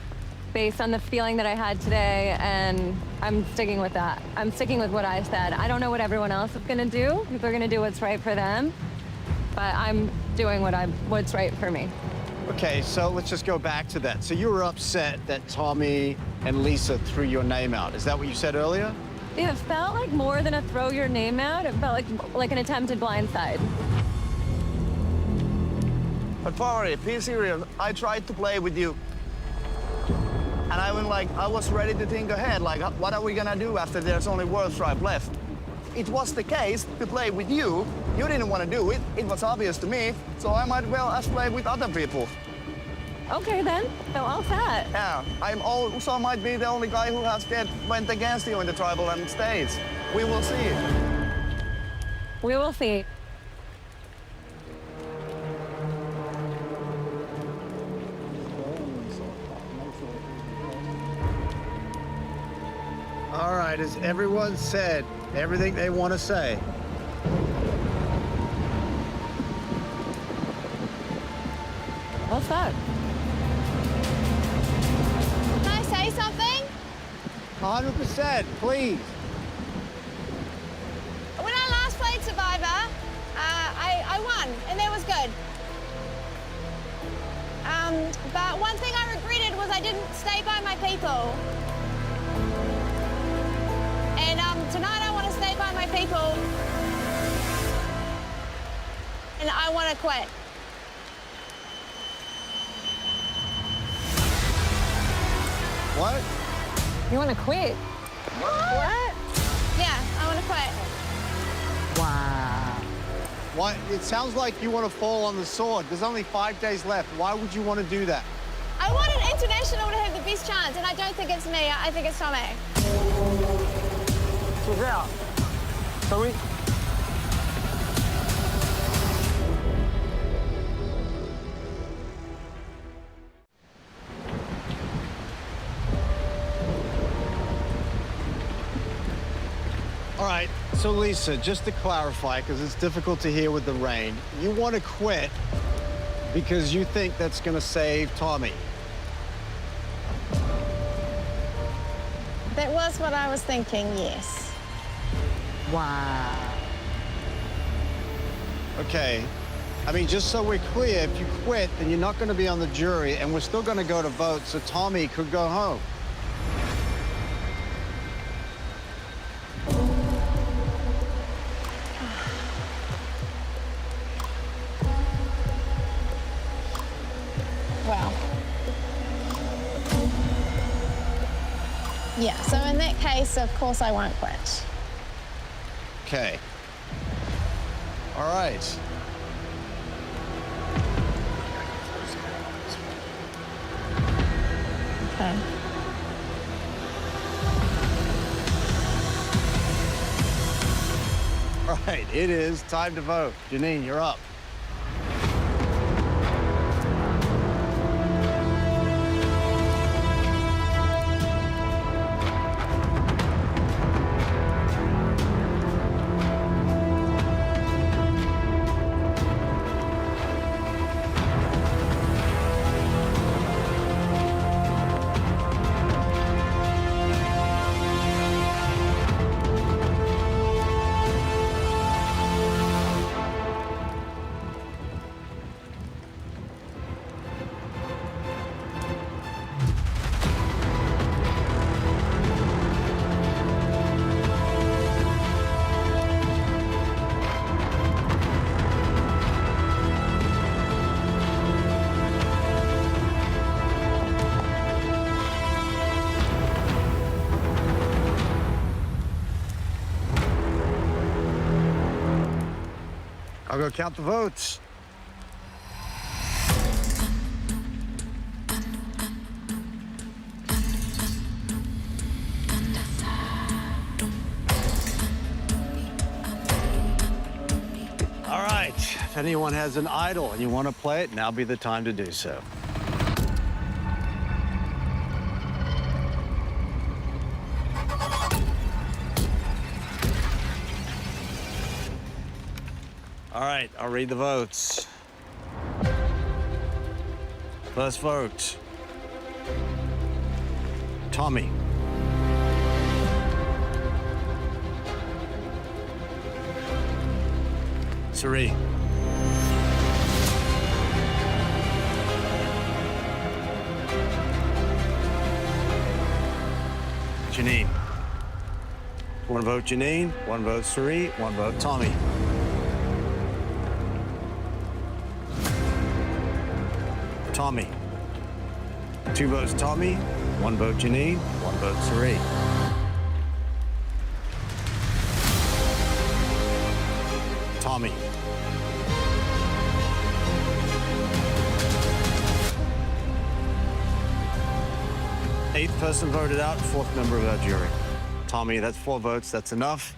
based on the feeling that I had today, and I'm sticking with that. I'm sticking with what I said. I don't know what everyone else is gonna do. People are gonna do what's right for them, but I'm doing what's right for me. Okay, so let's just go back to that. So you were upset that Tommy and Lisa threw your name out. Is that what you said earlier? It felt like more than a throw your name out. It felt like an attempted blindside. But Power, be serious. I tried to play with you. And I was ready to think ahead, like, what are we gonna do after there's only World Stripe left? It was the case to play with you. You didn't want to do it. It was obvious to me, so I might well as play with other people. Okay, then. So all set. Yeah, I'm also might be the only guy who has went against you in the tribal and states. We will see. We will see. All All right, has everyone said everything they want to say? What's that? Can I say something? 100%, please. When I last played Survivor, I won, and that was good. But one thing I regretted was I didn't stay by my people. And tonight I want to stay by my people. And I want to quit. What? You want to quit? What? Yeah, I want to quit. Wow. What? It sounds like you want to fall on the sword. There's only 5 days left. Why would you want to do that? I want an international to have the best chance, and I don't think it's me. I think it's Tommy. Sorry. All right, so Lisa, just to clarify, because it's difficult to hear with the rain, you want to quit because you think that's going to save Tommy. That was what I was thinking, yes. Wow. Okay. I mean, just so we're clear, if you quit, then you're not going to be on the jury, and we're still going to go to vote, so Tommy could go home. Wow. Yeah, so in that case, of course, I won't quit. Okay. All right. Okay. All right, it is time to vote. Janine, you're up. I'll go count the votes. All right, if anyone has an idol and you want to play it, now be the time to do so. All right, I'll read the votes. First vote, Tommy. Suri. Janine. One vote Janine, one vote Suri, one vote Tommy. Tommy. 2 votes Tommy, 1 vote Janine, 1 vote Suri. Tommy. Eighth person voted out, 4th member of our jury. Tommy, that's 4 votes, that's enough.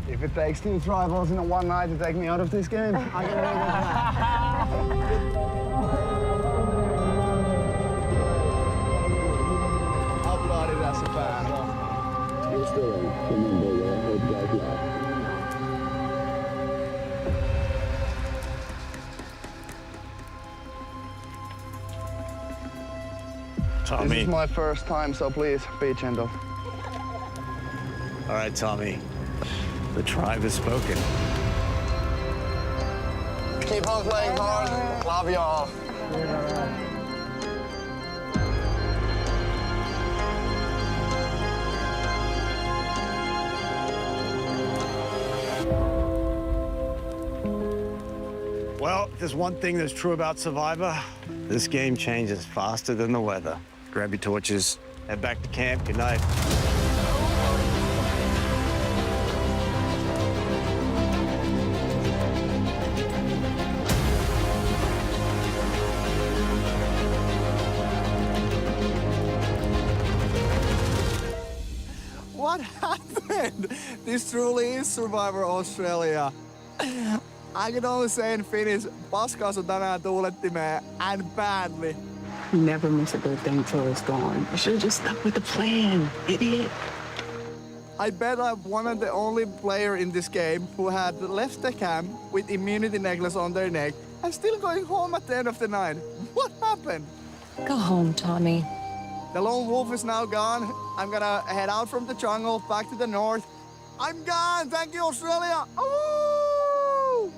If it takes 2 rivals in one night to take me out of this game, I can live with that. Applauded as a fan. Tommy. This is my first time, so please be gentle. All right, Tommy. The tribe has spoken. Keep on playing hard. Love y'all. Well, if there's one thing that's true about Survivor, this game changes faster than the weather. Grab your torches, head back to camp. Good night. What happened? This truly is Survivor Australia. I can only say in Finnish, paskaus on tänään tuulettimeen, and badly. You never miss a good thing until it's gone. You should have just stuck with the plan, idiot. I bet I'm one of the only player in this game who had left the camp with immunity necklace on their neck and still going home at the end of the night. What happened? Go home, Tommy. The lone wolf is now gone. I'm gonna head out from the jungle back to the north. I'm gone. Thank you, Australia. Ooh!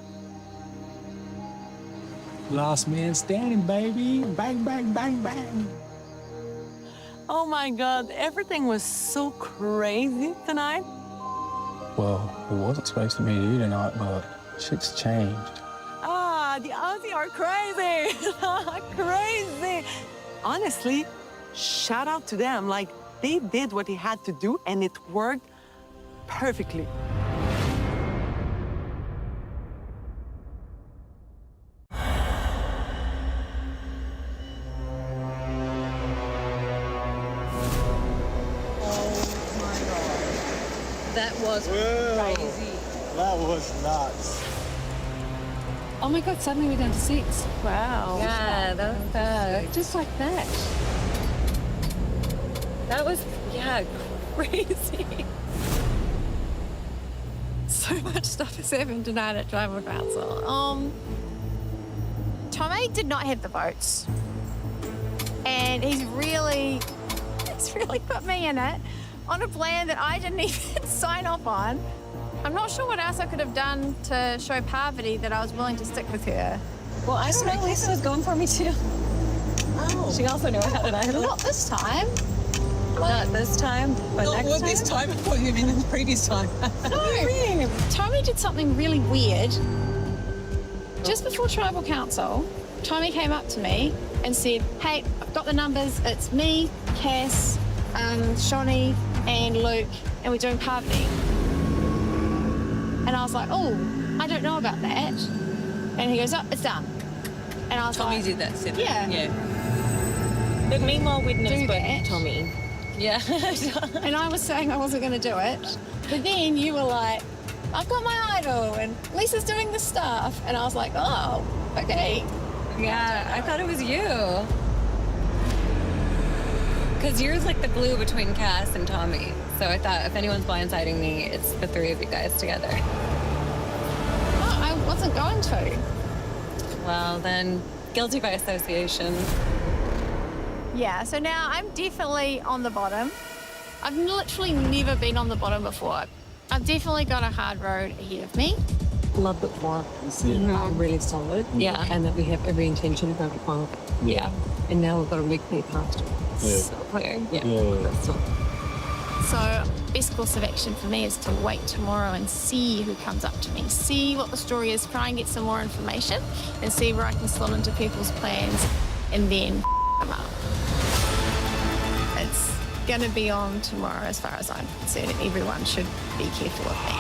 Last man standing, baby. Bang, bang, bang, bang. Oh my God, everything was so crazy tonight. Well, it wasn't supposed to meet you tonight, but shit's changed. Ah, the Aussie are crazy. Crazy. Honestly, shout out to them. Like, they did what they had to do and it worked perfectly. That was crazy. That was nuts. Oh my God, suddenly we're down to 6. Wow. Yeah, that was bad. Just like that. That was, yeah, crazy. So much stuff has happened tonight at Tribal Council. Tommy did not have the votes. And he's really put me in it on a plan that I didn't even sign off on. I'm not sure what else I could have done to show Parvati that I was willing to stick with her. Well, I don't know. Lisa was going for me too. Oh. She also knew how to handle it. Not this time. Not this time, but next time. This time. What do you mean in the previous time? No. Tommy did something really weird. Just before Tribal Council, Tommy came up to me and said, hey, I've got the numbers. It's me, Cass, Shoni, and Luke, and we're doing Parvati. And I was like, oh, I don't know about that. And he goes, oh, it's done. And I was Tommy like, did that, said yeah. Yeah. But meanwhile, we'd never spoken to Tommy. Yeah. And I was saying I wasn't going to do it. But then you were like, I've got my idol, and Lisa's doing this stuff. And I was like, oh, okay. Yeah, I thought it was you. Because you're like the glue between Cass and Tommy. So I thought if anyone's blindsiding me, it's the 3 of you guys together. No, I wasn't going to. Well, then, guilty by association. Yeah, so now I'm definitely on the bottom. I've literally never been on the bottom before. I've definitely got a hard road ahead of me. Love that we're really solid. Yeah. And that we have every intention of going to final. Yeah. And now we've got a really clear path. So clear. Yeah. So best course of action for me is to wait tomorrow and see who comes up to me, see what the story is, try and get some more information and see where I can slot into people's plans and then them up. It's going to be on tomorrow as far as I'm concerned. Everyone should be careful of me.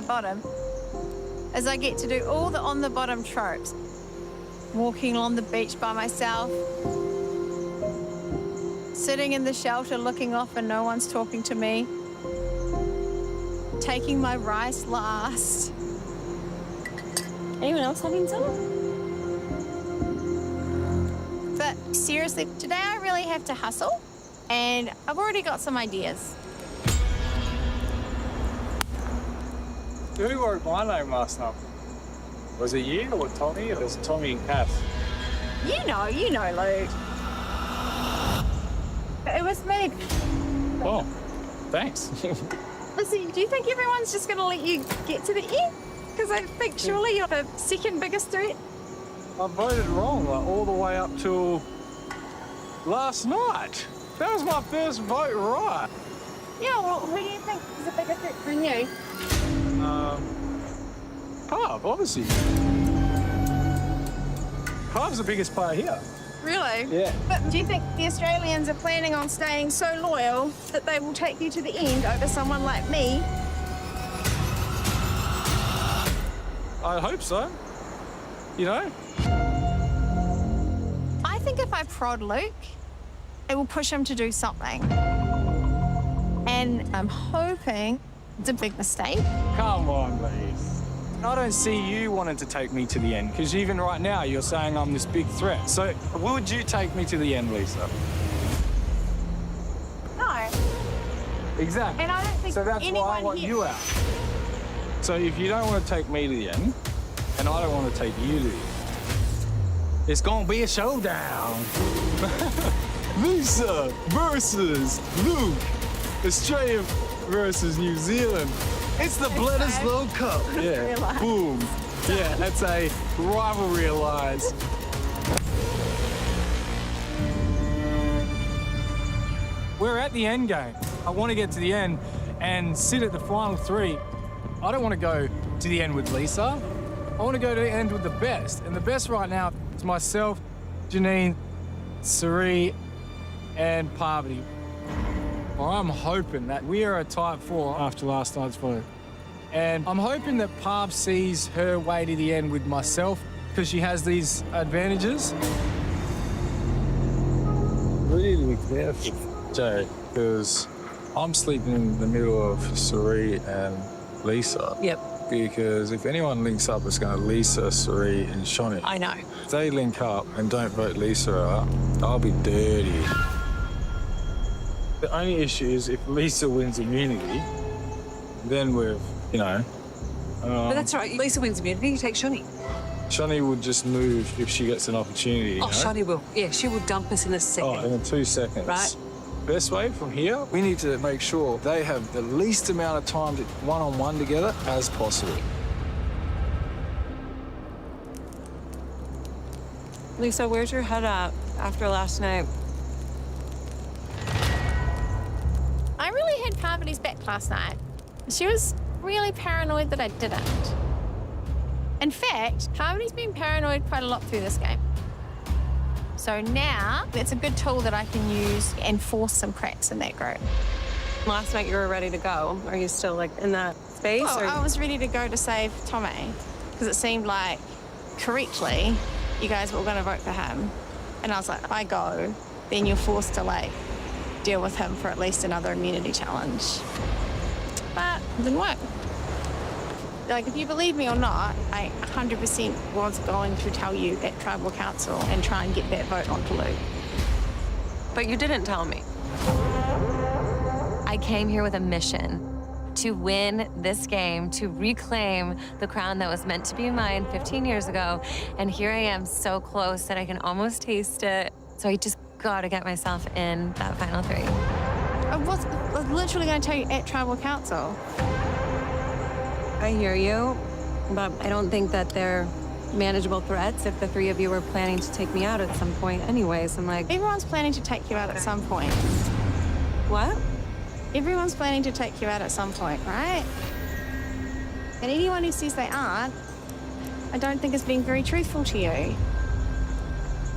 bottom is I get to do all the on the bottom tropes. Walking along the beach by myself, sitting in the shelter looking off and no one's talking to me, taking my rice last. Anyone else having some? But seriously, today I really have to hustle, and I've already got some ideas. Who wrote my name last night? Was it you or Tommy? Or was it Tommy and Kath? You know, Luke. It was me. Oh, thanks. Listen, do you think everyone's just going to let you get to the end? Because I think surely you're the second biggest threat. I voted wrong, like, all the way up till last night. That was my first vote right. Yeah, well, who do you think is a bigger threat than you? Parv, obviously. Parv's the biggest player here. Really? Yeah. But do you think the Australians are planning on staying so loyal that they will take you to the end over someone like me? I hope so. You know? I think if I prod Luke, it will push him to do something. And I'm hoping it's a big mistake. Come on, please. I don't see you wanting to take me to the end, because even right now you're saying I'm this big threat. So would you take me to the end, Lisa? No. Exactly. And I don't think so that's anyone why I want here... you out. So if you don't want to take me to the end, and I don't want to take you to the end, it's gonna be a showdown. Lisa versus Luke. Australia versus New Zealand. It's the Bledisloe Cup. Yeah. Realised. Boom. Yeah, that's a rivalry alliance. We're at the end game. I want to get to the end and sit at the final three. I don't want to go to the end with Lisa. I want to go to the end with the best. And the best right now is myself, Janine, Sari, and Parvati. Well, I'm hoping that we are a tight four after last night's vote. And I'm hoping that Parv sees her way to the end with myself because she has these advantages. Really be careful, Jay, because I'm sleeping in the middle of Sari and Lisa. Yep. Because if anyone links up, it's going to Lisa, Sari, and Shani. I know. If they link up and don't vote Lisa out, I'll be dirty. The only issue is if Lisa wins immunity, then we're, you know. But that's all right. Lisa wins immunity, you take Shani. Shani would just move if she gets an opportunity. You know? Shani will. Yeah, she will dump us in a second. Oh, in 2 seconds. Right. Best way from here, we need to make sure they have the least amount of time to one-on-one together as possible. Lisa, where's your head at after last night? I really had Parvati's back last night. She was really paranoid that I didn't. In fact, Parvati's been paranoid quite a lot through this game. So now, it's a good tool that I can use and force some cracks in that group. Last night you were ready to go. Are you still like in that space? Well, or... I was ready to go to save Tommy because it seemed like, correctly, you guys were going to vote for him. And I was like, if I go, then you're forced to like deal with him for at least another immunity challenge. But it didn't work. Like, if you believe me or not, I 100% was going to tell you at Tribal Council and try and get that vote onto Luke. But you didn't tell me. I came here with a mission to win this game, to reclaim the crown that was meant to be mine 15 years ago. And here I am, so close that I can almost taste it. So I just gotta get myself in that final three. I was literally going to tell you at Tribal Council. I hear you, but I don't think that they're manageable threats if the three of you were planning to take me out at some point anyways. I'm like... Everyone's planning to take you out at some point. What? Everyone's planning to take you out at some point, right? And anyone who says they aren't, I don't think is being very truthful to you.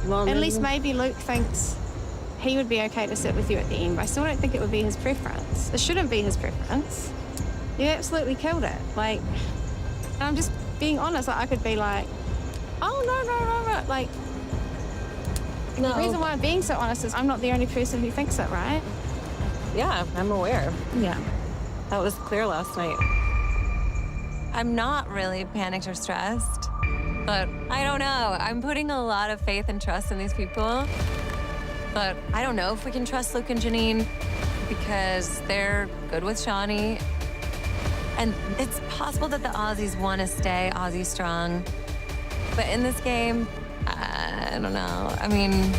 Well, at least maybe Luke thinks he would be okay to sit with you at the end, but I still don't think it would be his preference. It shouldn't be his preference. You absolutely killed it. Like, and I'm just being honest. Like, I could be like, oh, no. Like, No. the reason why I'm being so honest is I'm not the only person who thinks it, right? Yeah, I'm aware. Yeah. That was clear last night. I'm not really panicked or stressed, but I don't know. I'm putting a lot of faith and trust in these people. But I don't know if we can trust Luke and Janine because they're good with Shawnee. And it's possible that the Aussies want to stay Aussie strong. But in this game, I don't know. I mean,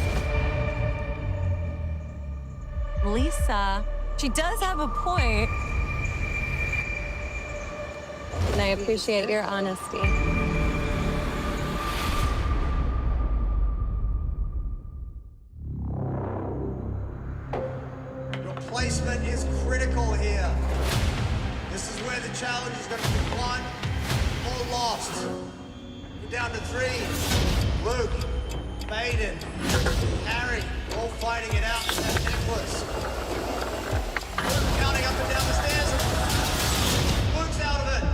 Lisa, she does have a point. And I appreciate your honesty. Your placement is critical here. This is where the challenge is going to be won or lost. We're down to 3. Luke, Baden, Harry, all fighting it out with that necklace. Luke counting up and down the stairs. Luke's out of it.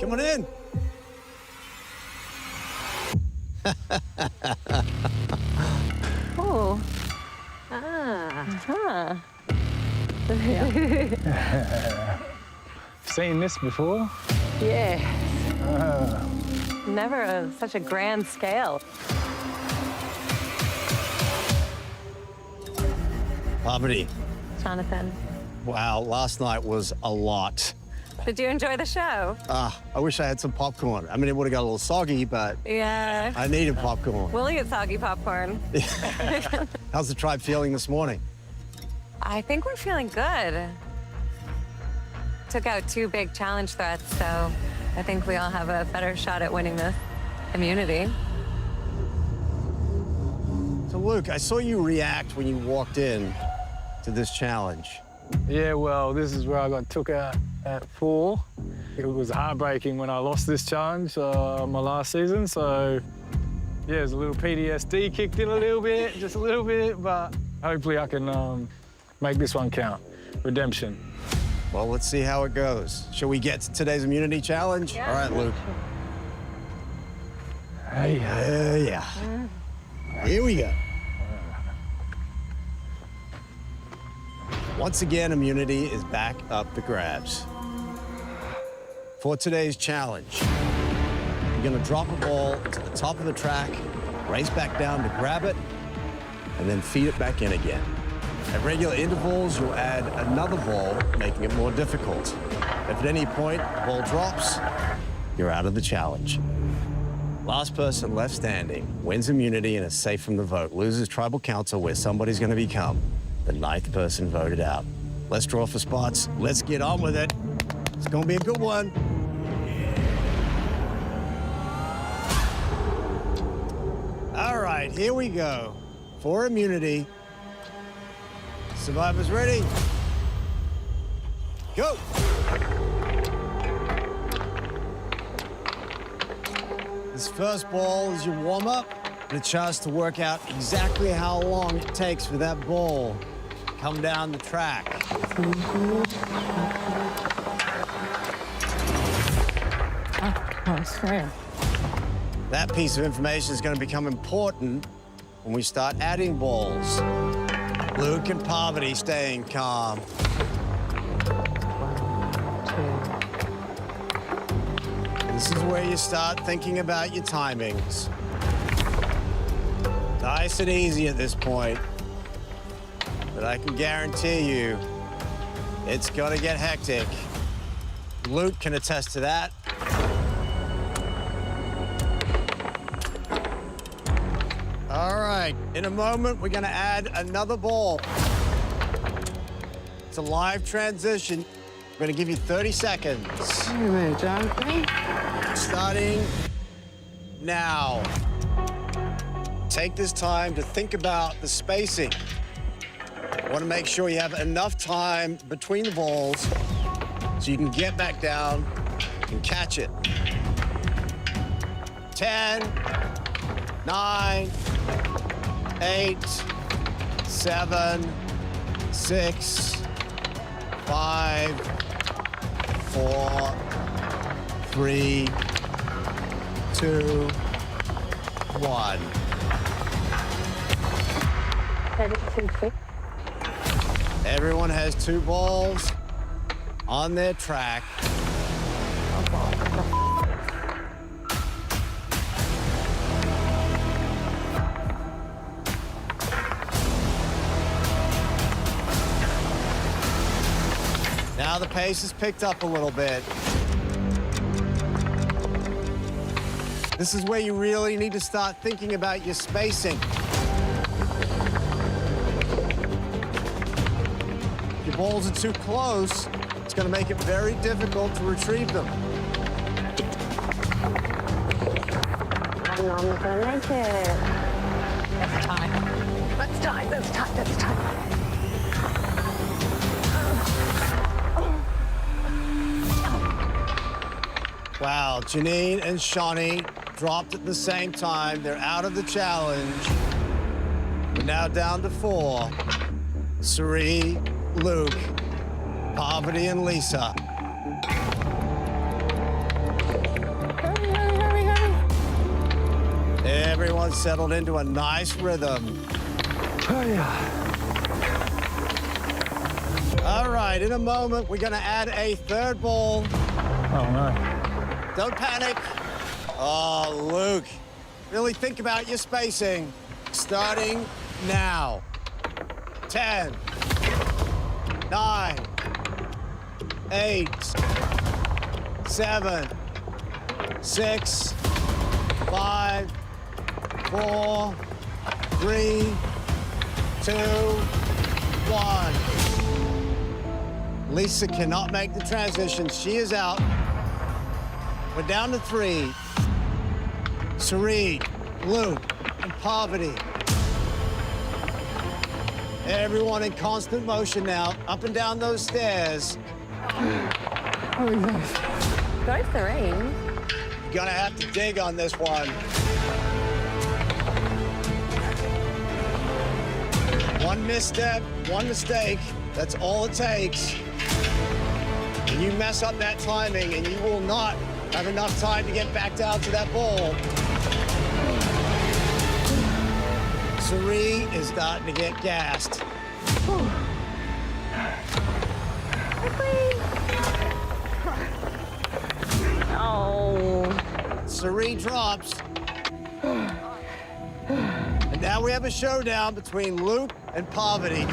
Come on in. Oh. Seen this before? Yeah. Never such a grand scale. Poverty. Jonathan, Wow, last night was a lot. did you enjoy the show? I wish I had some popcorn. I mean, it would have got a little soggy, but Yeah. I needed popcorn. We'll eat soggy popcorn. How's the tribe feeling this morning? I think we're feeling good. Took out 2 big challenge threats, so I think we all have a better shot at winning this immunity. So, Luke, I saw you react when you walked in to this challenge. Yeah, well, this is where I got took out at 4. It was heartbreaking when I lost this challenge my last season, so yeah, there's a little PTSD kicked in a little bit, just a little bit, but hopefully I can make this one count. Redemption. Well, let's see how it goes. Shall we get to today's immunity challenge? Yeah. All right, Luke. Hey. Yeah. Here we go. Once again, immunity is back up the grabs. For today's challenge, you're gonna drop a ball to the top of the track, race back down to grab it, and then feed it back in again. At regular intervals, you'll add another ball, making it more difficult. If at any point the ball drops, you're out of the challenge. Last person left standing wins immunity and is safe from the vote. Loses tribal council where somebody's going to become the 9th person voted out. Let's draw for spots. Let's get on with it. It's going to be a good one. All right, here we go. For immunity. Survivors ready? Go! This first ball is your warm-up, and a chance to work out exactly how long it takes for that ball to come down the track. That piece of information is going to become important when we start adding balls. Luke and Poverty staying calm. This is where you start thinking about your timings. Nice and easy at this point. But I can guarantee you, it's gonna get hectic. Luke can attest to that. All right, in a moment, we're gonna add another ball. It's a live transition. We're gonna give you 30 seconds. Wait a minute, Jonathan. Starting now. Take this time to think about the spacing. You wanna make sure you have enough time between the balls so you can get back down and catch it. 10, 9, 8, 7, 6, 5, 4, 3, 2, 1. Everyone has 2 balls on their track. Now the pace has picked up a little bit. This is where you really need to start thinking about your spacing. If your balls are too close, it's going to make it very difficult to retrieve them. I'm not gonna make it. That's time. That's time. That's time. That's time. Wow, Janine and Shawnee dropped at the same time. They're out of the challenge. We're now down to 4. Suri, Luke, Poverty, and Lisa. Hurry, hurry, hurry, hurry. Everyone settled into a nice rhythm. All right, in a moment, we're gonna add a 3rd ball. Oh, no. Don't panic. Oh, Luke, really think about your spacing. Starting now. 10, 9, 8, 7, 6, 5, 4, 3, 2, 1. Lisa cannot make the transition. She is out. We're down to 3. Suri, Luke, and Poverty. Everyone in constant motion now, up and down those stairs. Oh, yes. Go for the rain. You're gonna have to dig on this one. One misstep, one mistake, that's all it takes. And you mess up that timing and you will not have enough time to get back down to that ball. Suri is starting to get gassed. Oh. Suri drops. And now we have a showdown between Luke and Poverty.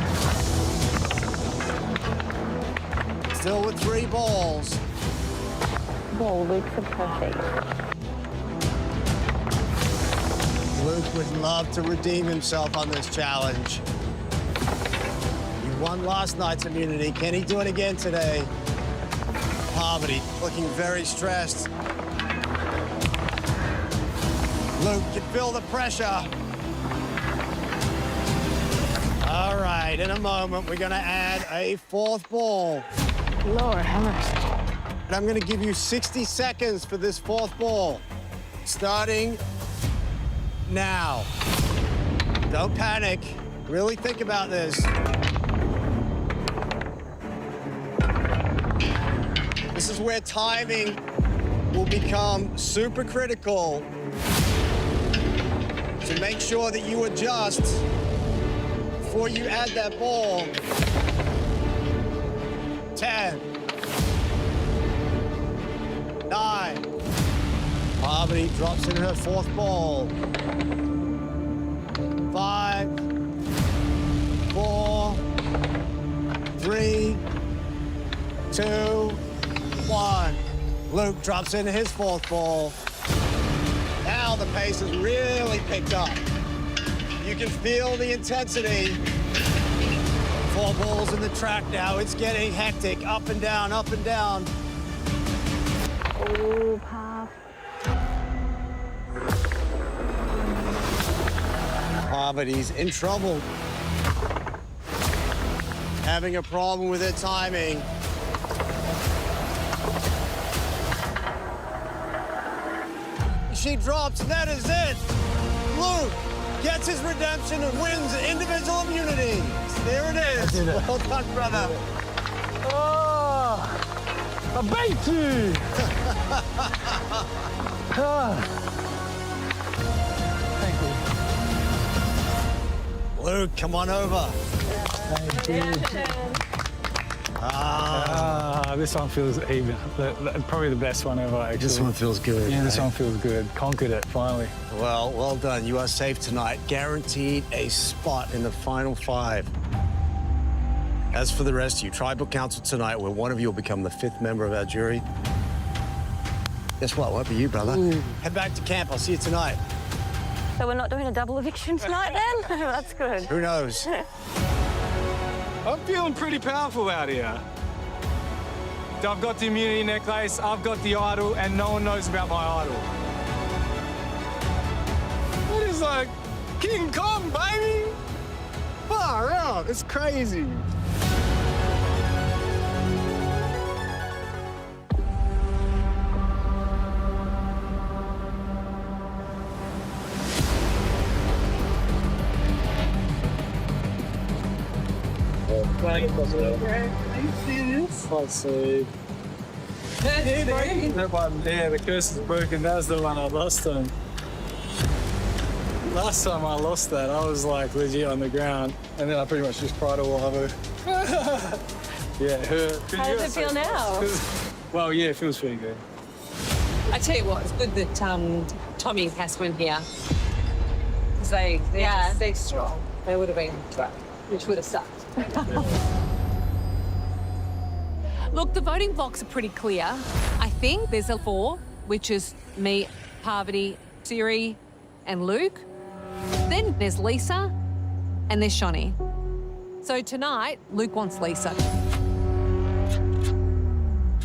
Still with 3 balls. Whoa, Luke's a perfect. Luke would love to redeem himself on this challenge. He won last night's immunity. Can he do it again today? Poverty looking very stressed. Luke can feel the pressure. All right, in a moment, we're gonna add a 4th ball. Lord have mercy. And I'm gonna give you 60 seconds for this 4th ball. Starting now. Don't panic. Really think about this. This is where timing will become super critical. So make sure that you adjust before you add that ball. 10, 9. Poverty drops in her 4th ball. 5, 4, 3, 2, 1. Luke drops in his 4th ball. Now the pace has really picked up. You can feel the intensity. 4 balls in the track now. It's getting hectic. Up and down, up and down. Oh, Pop. Poverty's in trouble. Having a problem with her timing. she drops, that is it. Luke gets his redemption and wins individual immunity. There it is. Well done, brother. Oh, I beat you. Thank you. Luke, come on over. Thank you. This one feels even. Probably the best one ever, actually. This one feels good. Yeah, this one feels good. Conquered it, finally. Well, well done. You are safe tonight. Guaranteed a spot in the final 5. As for the rest of you, tribal council tonight, where one of you will become the 5th member of our jury. Guess what? Won't be you, brother. Head back to camp. I'll see you tonight. So we're not doing a double eviction tonight then? That's good. Who knows? I'm feeling pretty powerful out here. I've got the immunity necklace, I've got the idol, and no one knows about my idol. It is like King Kong, baby! Far out, it's crazy. Let's see. That one, yeah, the curse is broken. That was the one I lost on. Last time I lost that, I was like legit on the ground, and then I pretty much just cried all over. Yeah, it hurt. How does it feel now? Well, yeah, it feels pretty good. I tell you what, it's good that Tommy and Cass went here. Because they're strong. They would have been trapped, which would have sucked. Look, the voting blocks are pretty clear. I think there's a 4, which is me, Parvati, Siri, and Luke. Then there's Lisa, and there's Shani. So tonight, Luke wants Lisa.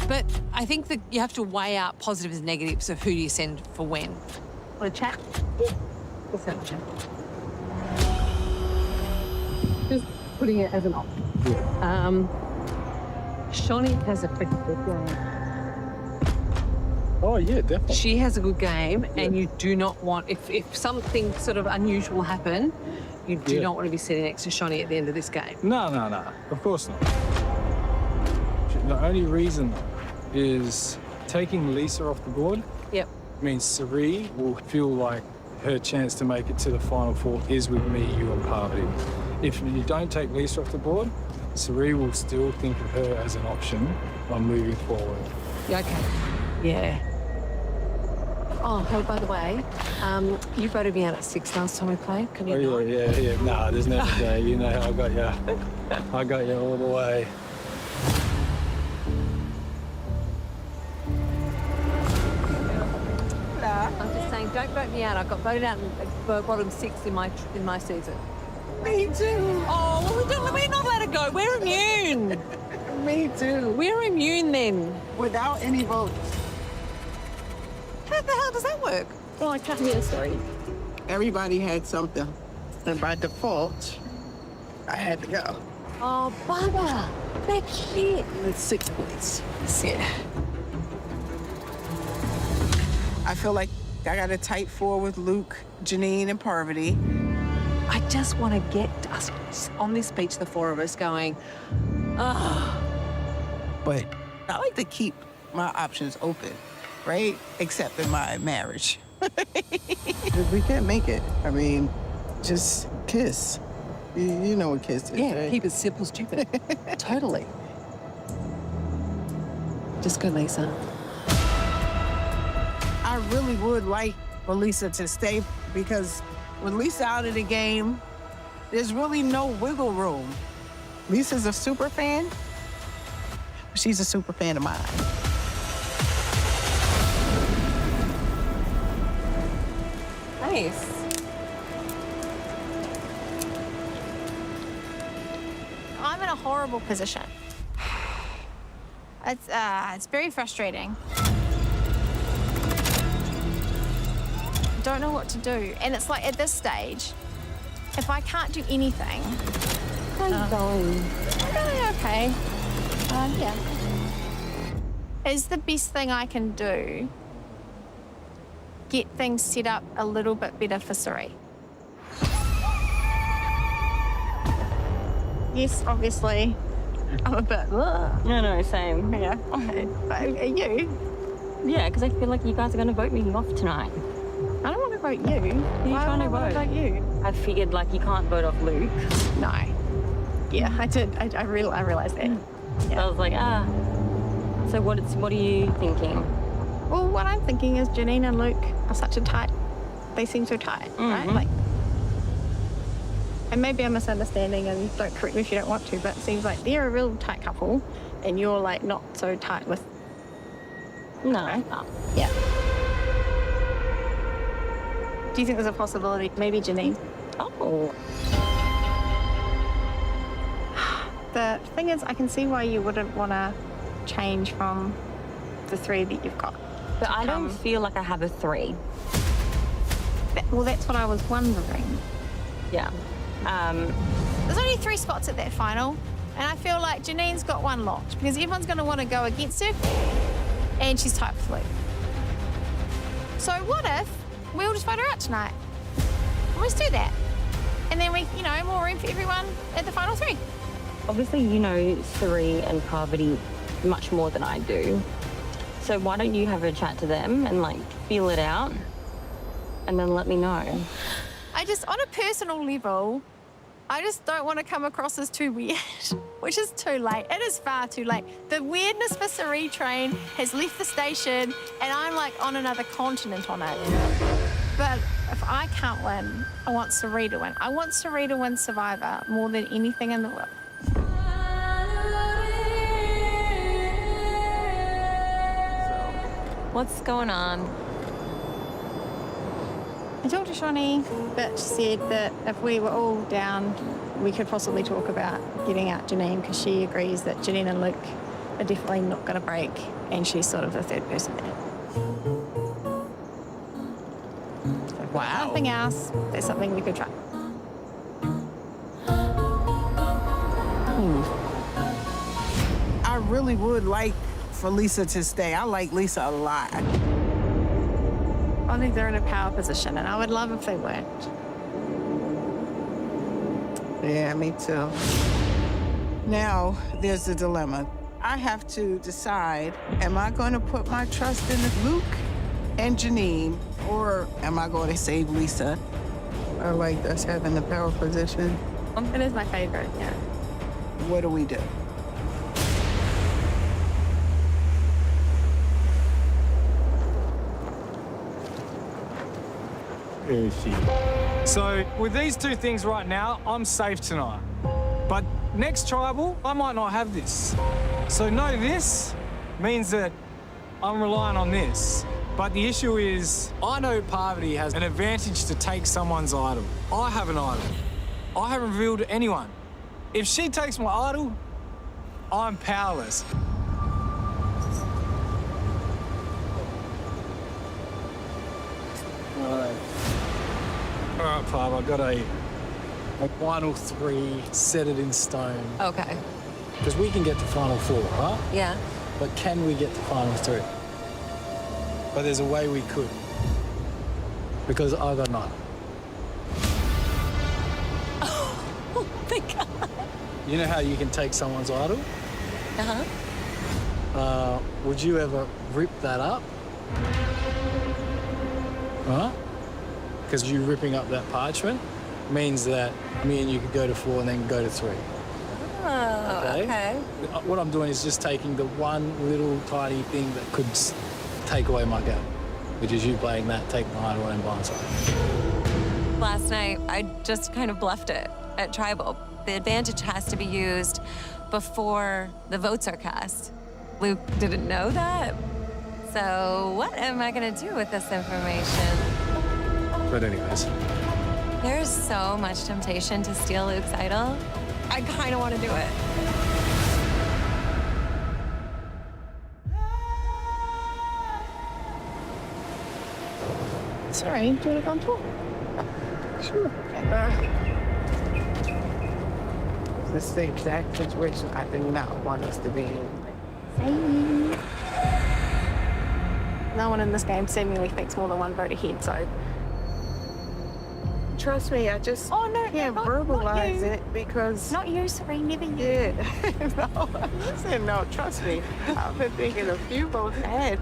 But I think that you have to weigh out positives and negatives of who do you send for when. Want to chat? Let's have a chat. Just putting it as an option. Shani has a pretty good game. Oh, yeah, definitely. She has a good game, and you do not want, if something sort of unusual happened, you do not want to be sitting next to Shani at the end of this game. No, of course not. The only reason is taking Lisa off the board. Yep. Means Sari will feel like her chance to make it to the final 4 is with me, you, and Parvati. If you don't take Lisa off the board, Sari will still think of her as an option on moving forward. Yeah, okay. Yeah. Oh, by the way, you voted me out at 6 last time we played. Can you not? Yeah. Nah, there's never a day. You know how I got you. I got you all the way. I'm just saying, don't vote me out. I got voted out in bottom 6 in my season. Me too. Oh, well, we're not allowed to go. We're immune. Me too. We're immune then. Without any votes. How the hell does that work? Oh, I can't hear the story. Everybody had something. And by default, I had to go. Oh, Baba, that shit. It's 6 points. That's it. I feel like I got a tight 4 with Luke, Janine, and Parvati. I just want to get us on this beach, the 4 of us, going, ah. But I like to keep my options open, right? Except in my marriage. If we can't make it, I mean, just kiss. You know what kiss is, Yeah, right? keep it simple, stupid. Totally. Just go, Lisa. I really would like for Lisa to stay because with Lisa out of the game, there's really no wiggle room. Lisa's a super fan. She's a super fan of mine. Nice. I'm in a horrible position. It's very frustrating. Don't know what to do. And it's like at this stage, if I can't do anything. How are you going? Really okay. Yeah. Is the best thing I can do get things set up a little bit better for Suri. Yes, obviously, I'm a bit. No, same. Yeah. But are you? Yeah, because I feel like you guys are going to vote me off tonight. I don't want to vote you. Who are you trying to Why would I vote? you? I figured like you can't vote off Luke. No. Yeah, I did. I realised that. So I was like, So what are you thinking? Well, what I'm thinking is Janine and Luke are such a tight. They seem so tight, right? Like, and maybe I'm misunderstanding, and don't correct me if you don't want to, but it seems like they're a real tight couple, and you're like not so tight with. No. Right? Yeah. Do you think there's a possibility? Maybe Janine. Oh. The thing is, I can see why you wouldn't want to change from the 3 that you've got. But I don't feel like I have a 3. Well, that's what I was wondering. Yeah. There's only 3 spots at that final, and I feel like Janine's got 1 locked because everyone's going to want to go against her, and she's tight with Luke. So what if we all just vote her out tonight? Let's do that. And then we, more room for everyone at the final 3. Obviously, you know Suri and Parvati much more than I do. So why don't you have a chat to them and like feel it out and then let me know. On a personal level, I just don't want to come across as too weird, which is too late. It is far too late. The weirdness for Suri train has left the station and I'm like on another continent on it. But if I can't win, I want Suri to win. I want Suri to win Survivor more than anything in the world. What's going on? I talked to Shawnee, but she said that if we were all down, we could possibly talk about getting out Janine because she agrees that Janine and Luke are definitely not going to break and she's sort of the 3rd person there. Wow. Nothing else, there's something we could try. I really would like for Lisa to stay. I like Lisa a lot. I think they're in a power position, and I would love if they weren't. Yeah, me too. Now, there's the dilemma. I have to decide, am I going to put my trust in Luke and Janine, or am I going to save Lisa? I like us having the power position. It is my favorite, yeah. What do we do? So with these 2 things right now, I'm safe tonight. But next tribal, I might not have this. So know this means that I'm relying on this. But the issue is, I know Parvati has an advantage to take someone's idol. I have an idol. I haven't revealed to anyone. If she takes my idol, I'm powerless. All right, Pav, I've got a final 3, set it in stone. Okay. Because we can get to final 4, right? Yeah. But can we get to final 3? But there's a way we could. Because I got 9. Oh my God. You know how you can take someone's idol? Uh-huh. Would you ever rip that up? Right? Because you ripping up that parchment means that me and you could go to 4 and then go to 3. Oh, okay. What I'm doing is just taking the one little tiny thing that could take away my game, which is you playing that, take my idol and blindside. Last night, I just kind of bluffed it at Tribal. The advantage has to be used before the votes are cast. Luke didn't know that. So what am I gonna do with this information? But anyways. There's so much temptation to steal Luke's idol. I kind of want to do it. Sorry, do you want to go on tour? Sure. This is the exact situation I did not want us to be in. No one in this game seemingly thinks more than one vote ahead, so. Trust me, I just can't not verbalize you. it because... Not you, Serene, never you. Yeah. No, listen, no, trust me. I've been thinking a few votes ahead.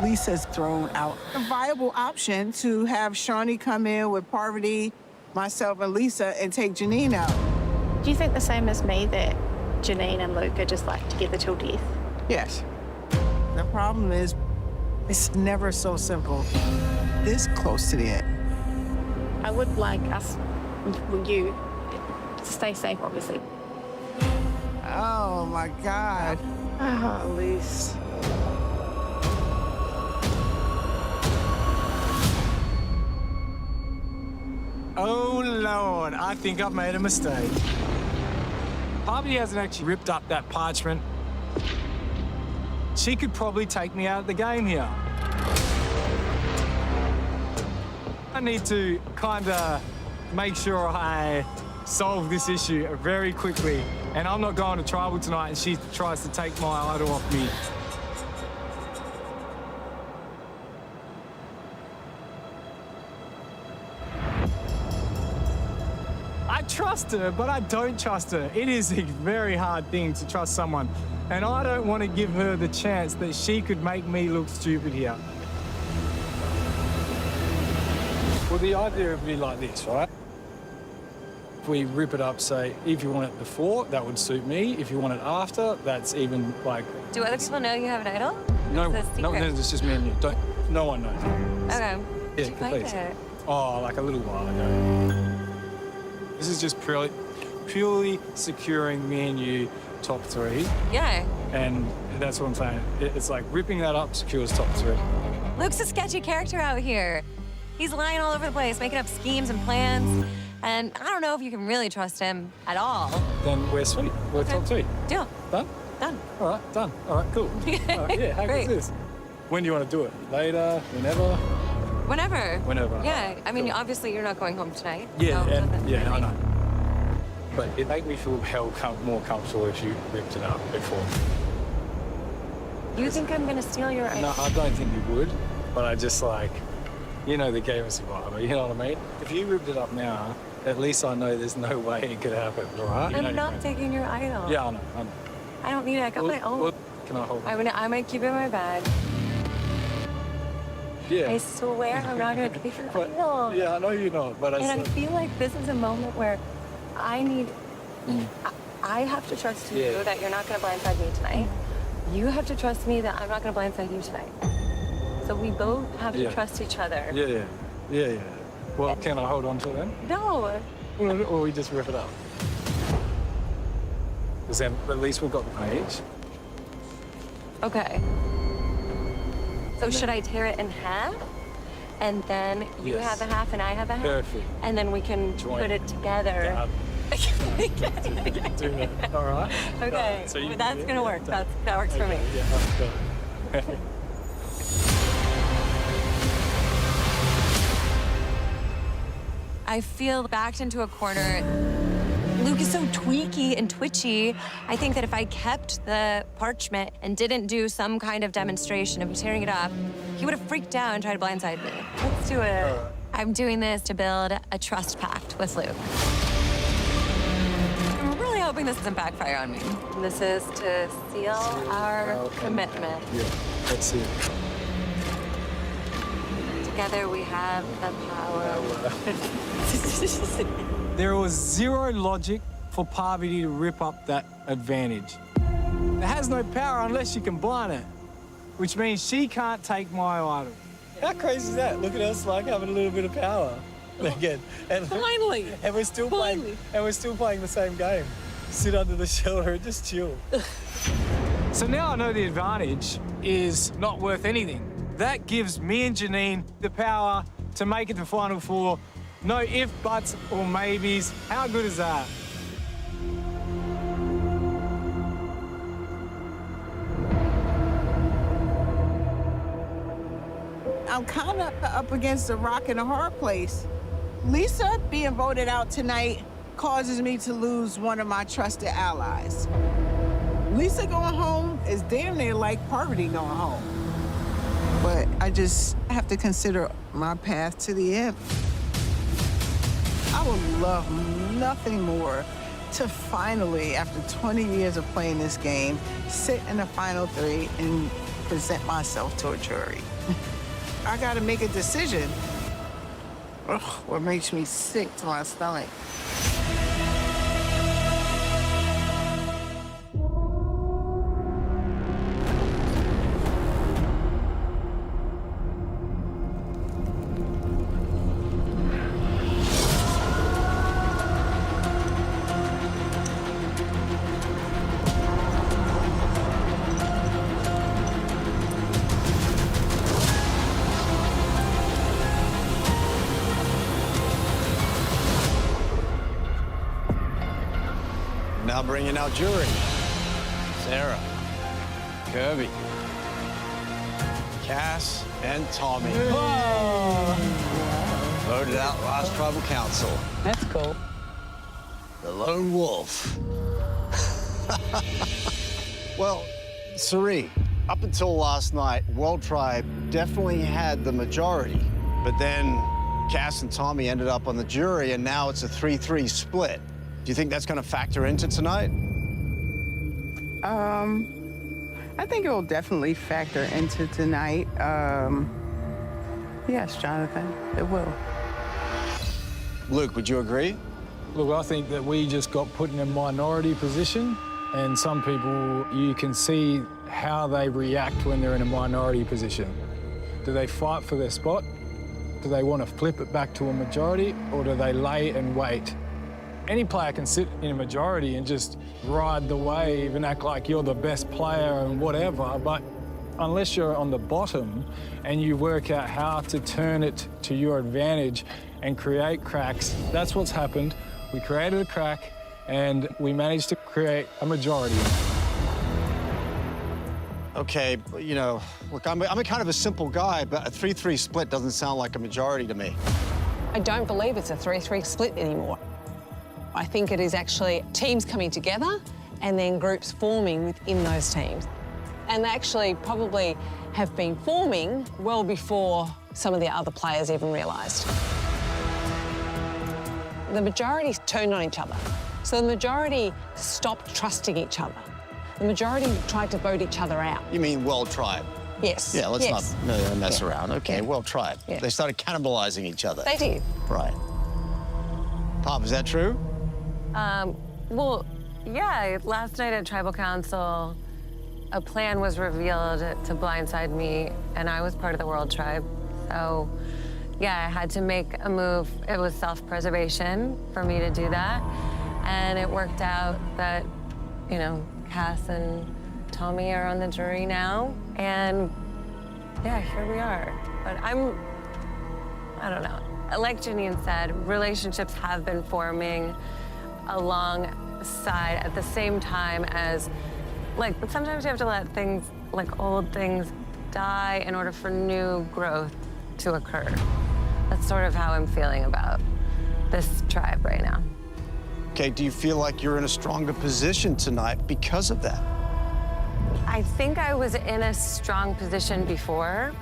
Lisa's thrown out a viable option to have Shawnee come in with Parvati, myself, and Lisa and take Janine out. Do you think the same as me that Janine and Luke are just like together till death? Yes. The problem is, it's never so simple. This close to the end. I would like us, you, to stay safe, obviously. Oh my God. Oh, Elise. Oh, Lord, I think I've made a mistake. Parvati hasn't actually ripped up that parchment. She could probably take me out of the game here. I need to kind of make sure I solve this issue very quickly. And I'm not going to tribal tonight and she tries to take my idol off me. I trust her, but I don't trust her. It is a very hard thing to trust someone. And I don't want to give her the chance that she could make me look stupid here. Well, the idea would be like this, right? If we rip it up, say, if you want it before, that would suit me. If you want it after, that's even like... Do other people know you have an idol? No, Is that no, secret? it's just me and you. No one knows. Okay. Yeah, Did you find please. it? Oh, like a little while ago. This is just purely securing me and you top three. Yeah. And that's what I'm saying. It's like ripping that up secures top three. Luke's a sketchy character out here. He's lying all over the place, making up schemes and plans. And I don't know if you can really trust him at all. Then we're sweet. We're top three. Deal. Done? Done. All right, done. All right, cool. All right, yeah, how Great. good's this? When do you want to do it? Later? Whenever? Whenever. Whenever. Yeah. I mean, obviously, you're not going home tonight. Yeah, so and, nothing yeah, I really. know. But it made me feel more comfortable if you ripped it up before. You think I'm going to steal your idol? No, I don't think you would. But I just like, you know, the game of Survivor, you know what I mean? If you ripped it up now, at least I know there's no way it could happen, all right? You know I'm not taking your idol. Yeah, I know. I don't need it. I got my own. Well, can I hold it? I might keep it in my bag. Yeah. I swear I'm not going to take your idol. Yeah, I know you're not, but And I feel like this is a moment where I need... I have to trust you Yeah. that you're not going to blindside me tonight. You have to trust me that I'm not going to blindside you tonight. So we both have to Yeah. trust each other. Yeah. Well, can I hold on to it then? No. Or we just rip it up? Because then at least we've got the page. Okay. So should I tear it in half? And then you Yes. have a half and I have a half? Perfect. And then we can Join. put it together. Do that. All right. Okay. So you- That's going to work. That works for me. Yeah, I've got it. I feel backed into a corner. Luke is so tweaky and twitchy. I think that if I kept the parchment and didn't do some kind of demonstration of tearing it up, he would have freaked out and tried to blindside me. Let's do it. I'm doing this to build a trust pact with Luke. I'm really hoping this doesn't backfire on me. This is to seal our commitment. Yeah, let's see. Together we have the power. There was zero logic for Parvati to rip up that advantage. It has no power unless you can blind it, which means she can't take my idol. How crazy is that? Look at us like having a little bit of power again. And Finally. And we're still playing. And we're still playing the same game. Sit under the shelter and just chill. So now I know the advantage is not worth anything. That gives me and Janine the power to make it to Final Four. No ifs, buts, or maybes. How good is that? I'm kind of up against a rock and a hard place. Lisa being voted out tonight causes me to lose one of my trusted allies. Lisa going home is damn near like Parvati going home. but I just have to consider my path to the end. I would love nothing more to finally, after 20 years of playing this game, sit in the final three and present myself to a jury. I gotta make a decision. Ugh, what makes me sick to my stomach. Now bringing out jury. Sarah, Kirby, Cass, and Tommy. Voted out last tribal council. That's cool. The lone wolf. Well, Sari, up until last night, World Tribe definitely had the majority. But then Cass and Tommy ended up on the jury, and now it's a 3-3 split. Do you think that's going to factor into tonight? I think it will definitely factor into tonight. Yes, Jonathan, it will. Luke, would you agree? Look, I think that we just got put in a minority position, and some people, you can see how they react when they're in a minority position. Do they fight for their spot? Do they want to flip it back to a majority, or do they lay and wait? Any player can sit in a majority and just ride the wave and act like you're the best player and whatever, but unless you're on the bottom and you work out how to turn it to your advantage and create cracks, that's what's happened. We created a crack and we managed to create a majority. Okay, but, you know, look, I'm a kind of a simple guy, but a 3-3 split doesn't sound like a majority to me. I don't believe it's a 3-3 split anymore. I think it is actually teams coming together and then groups forming within those teams. And they actually probably have been forming well before some of the other players even realised. The majority turned on each other. So the majority stopped trusting each other. The majority tried to vote each other out. You mean World Tribe? Yes. Yeah, let's yes. not mess around. Okay, Yeah. World Tribe. Yeah. They started cannibalizing each other. They did. Right. Pop, is that true? Well, yeah, last night at Tribal Council, a plan was revealed to blindside me, and I was part of the World Tribe. So, yeah, I had to make a move. It was self-preservation for me to do that. And it worked out that, you know, Cass and Tommy are on the jury now. And, yeah, here we are. But I don't know. Like Janine said, relationships have been forming alongside at the same time as, like, sometimes you have to let things, like old things, die in order for new growth to occur. That's sort of how I'm feeling about this tribe right now. Okay, do you feel like you're in a stronger position tonight because of that? I think I was in a strong position before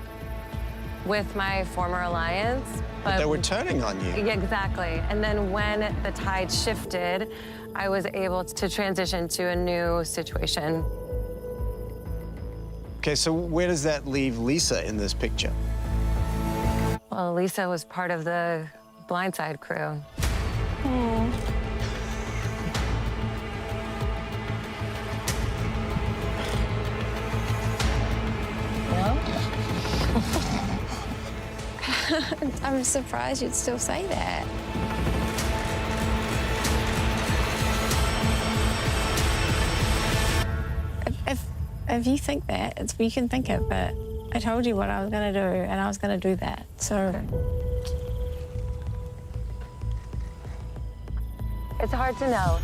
with my former alliance. But they were turning on you. Yeah, exactly. And then when the tide shifted, I was able to transition to a new situation. Okay, so where does that leave Lisa in this picture? Well, Lisa was part of the blindside crew. I'm surprised you'd still say that. If you think that, you can think it, but I told you what I was going to do, and I was going to do that, so. It's hard to know.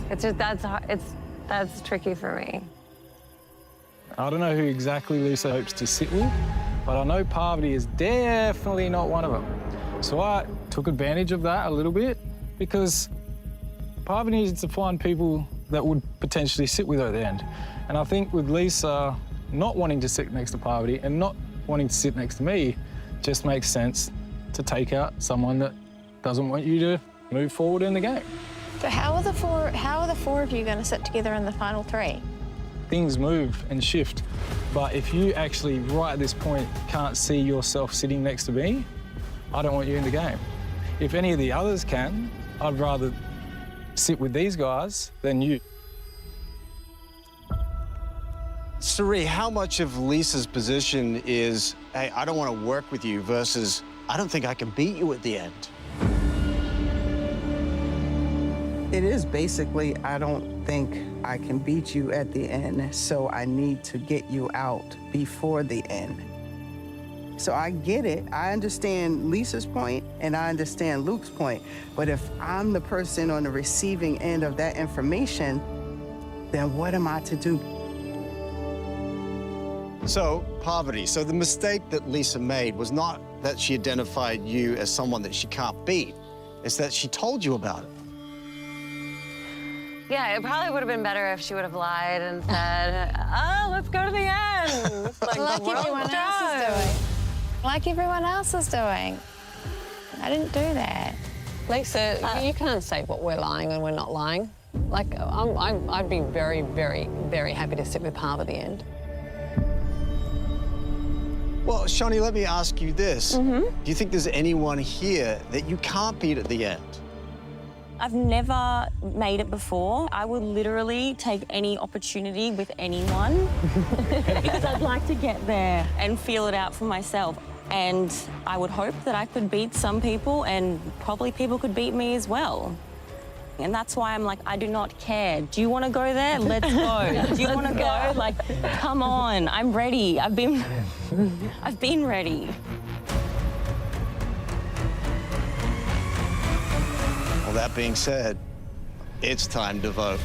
It's just, that's tricky for me. I don't know who exactly Lisa hopes to sit with, but I know Parvati is definitely not one of them. So I took advantage of that a little bit because Parvati needs to find people that would potentially sit with her at the end. And I think with Lisa, not wanting to sit next to Parvati and not wanting to sit next to me just makes sense to take out someone that doesn't want you to move forward in the game. So how are the four of you going to sit together in the final three? Things move and shift, but if you actually, right at this point, can't see yourself sitting next to me, I don't want you in the game. If any of the others can, I'd rather sit with these guys than you. Suri, how much of Lisa's position is, hey, I don't want to work with you versus, I don't think I can beat you at the end? It is basically, I don't think I can beat you at the end, so I need to get you out before the end. So I get it. I understand Lisa's point and I understand Luke's point. But if I'm the person on the receiving end of that information, then what am I to do? So, Parvati, so the mistake that Lisa made was not that she identified you as someone that she can't beat, it's that she told you about it. Yeah, it probably would have been better if she would have lied and said, oh, let's go to the end. Like everyone else is doing. Like everyone else is doing. I didn't do that. Lisa, you can't say what we're lying and we're not lying. Like, I'd be very, very, very happy to sit with Parv at the end. Well, Shani, let me ask you this. Do you think there's anyone here that you can't beat at the end? I've never made it before. I would literally take any opportunity with anyone because I'd like to get there and feel it out for myself. And I would hope that I could beat some people and probably people could beat me as well. And that's why I'm like, I do not care. Do you want to go there? Let's go. Do you want to go? Like, come on, I'm ready. I've been ready. Well, that being said, it's time to vote.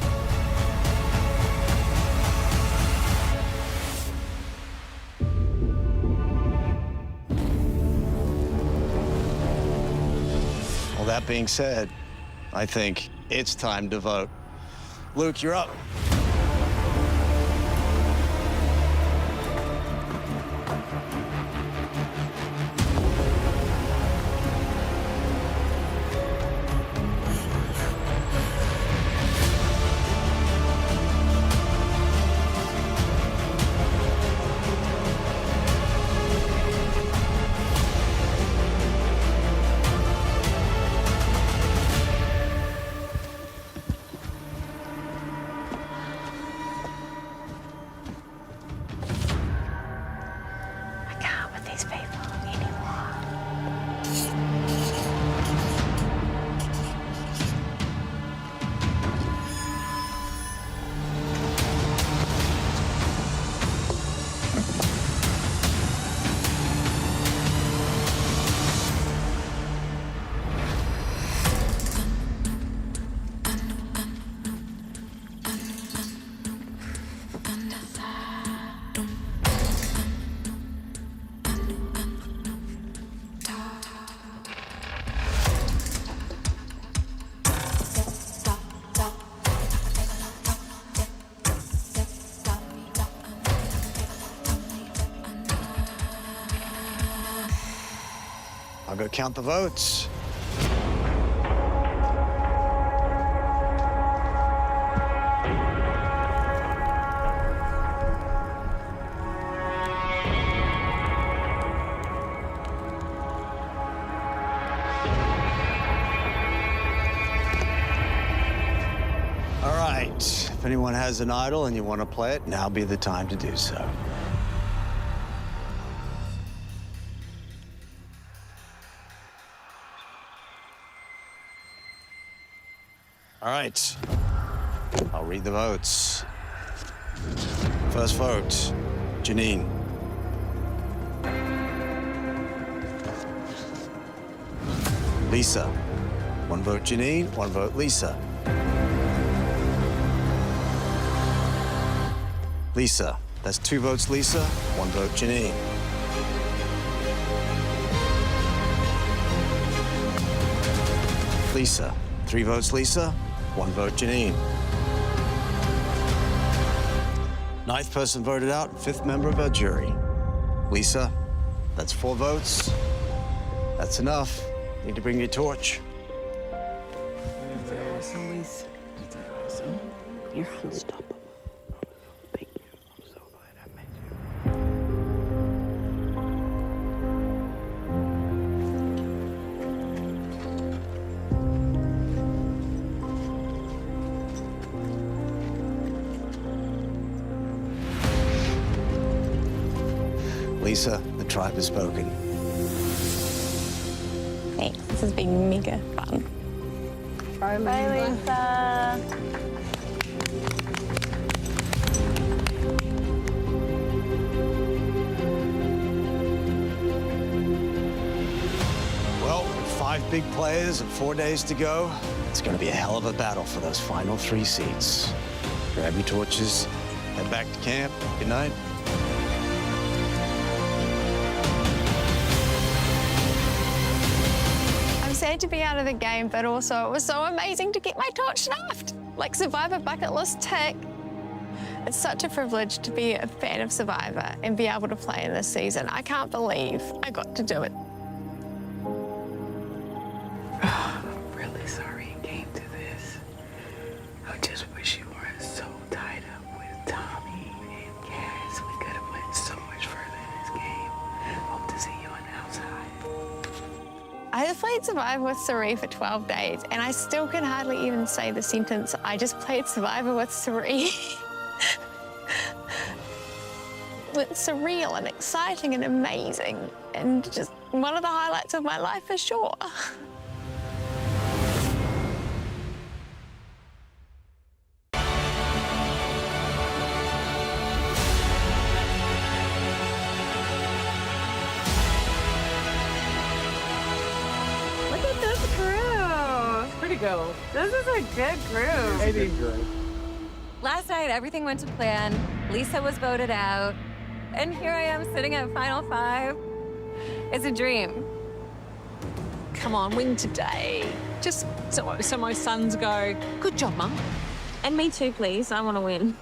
Well, that being said, I think it's time to vote. Luke, you're up. I'll go count the votes. All right, if anyone has an idol and you want to play it, now be the time to do so. All right, I'll read the votes. First vote, Janine. Lisa. One vote Janine, one vote Lisa. Lisa. That's 2 votes Lisa, 1 vote Janine. Lisa. 3 votes Lisa, 1 vote Janine. Ninth person voted out, fifth member of our jury. Lisa, that's 4 votes. That's enough. Need to bring your torch. You're unstoppable. Lisa, the tribe has spoken. Thanks. This has been mega fun. Bye, Lisa. Well, with 5 big players and 4 days to go, it's going to be a hell of a battle for those final 3 seats. Grab your torches, head back to camp. Good night. I'm sad to be out of the game, but also it was so amazing to get my torch snuffed. Like Survivor bucket list tick. It's such a privilege to be a fan of Survivor and be able to play in this season. I can't believe I got to do it. I'm really sorry it came to this. I just wish you weren't so tied up with Tommy and Cass. We could have went so much further in this game. Hope to see you on the outside. I have played Survivor with Suri for 12 days, and I still can hardly even say the sentence, I just played Survivor with Suri. It's surreal and exciting and amazing, and just one of the highlights of my life for sure. Look at this crew. Pretty go. This is a good group. They did good. Last night, everything went to plan. Lisa was voted out. And here I am sitting at Final 5. It's a dream. Come on, win today. Just so my sons go, good job, Mum. And me too, please. I want to win.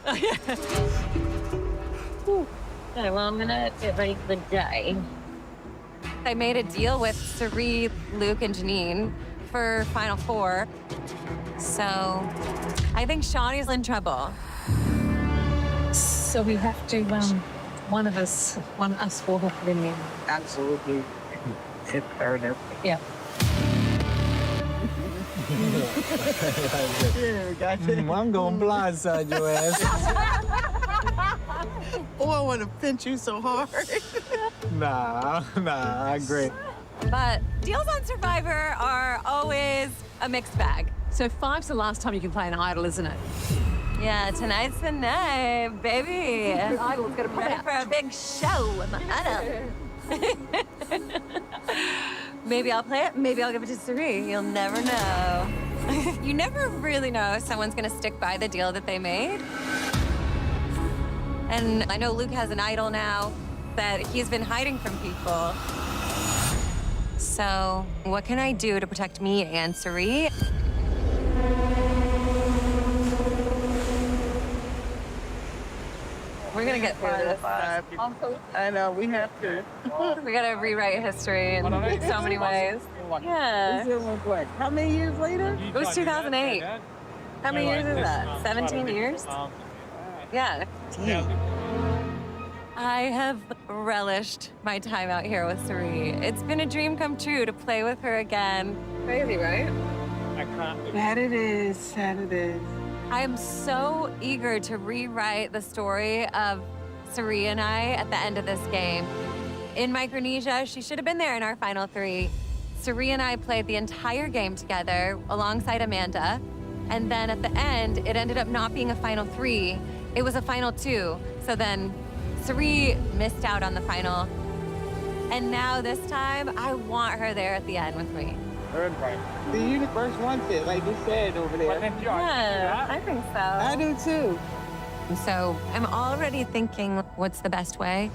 Okay, well, I'm gonna get ready for the day. I made a deal with Suri, Luke, and Janine for Final 4. So I think Shawnee's in trouble. So we have to, one of us will have to win. Absolutely. It's imperative. Yeah. I'm going blindside your ass. Oh, I want to pinch you so hard. Nah, I agree. But deals on Survivor are always a mixed bag. So 5's the last time you can play an idol, isn't it? Yeah, tonight's the night, baby. Idol's gonna pop Ready out. for a big show with my idol. Maybe I'll play it, maybe I'll give it to Suri. You'll never know. You never really know if someone's gonna stick by the deal that they made. And I know Luke has an idol now that he's been hiding from people. So what can I do to protect me and Suri? We're gonna get through this. I know, we have to. We gotta rewrite history in so many ways. Yeah. How many years later? It was 2008. How many years is that? 17 years? Yeah. I have relished my time out here with Suri. It's been a dream come true to play with her again. Crazy, right? That it is, that it is. I am so eager to rewrite the story of Suri and I at the end of this game. In Micronesia, she should have been there in our final 3. Suri and I played the entire game together alongside Amanda. And then at the end, it ended up not being a final 3. It was a final 2. So then Suri missed out on the final. And now this time, I want her there at the end with me. The universe wants it, like you said over there. Yeah, I think so. I do too. So I'm already thinking, what's the best way?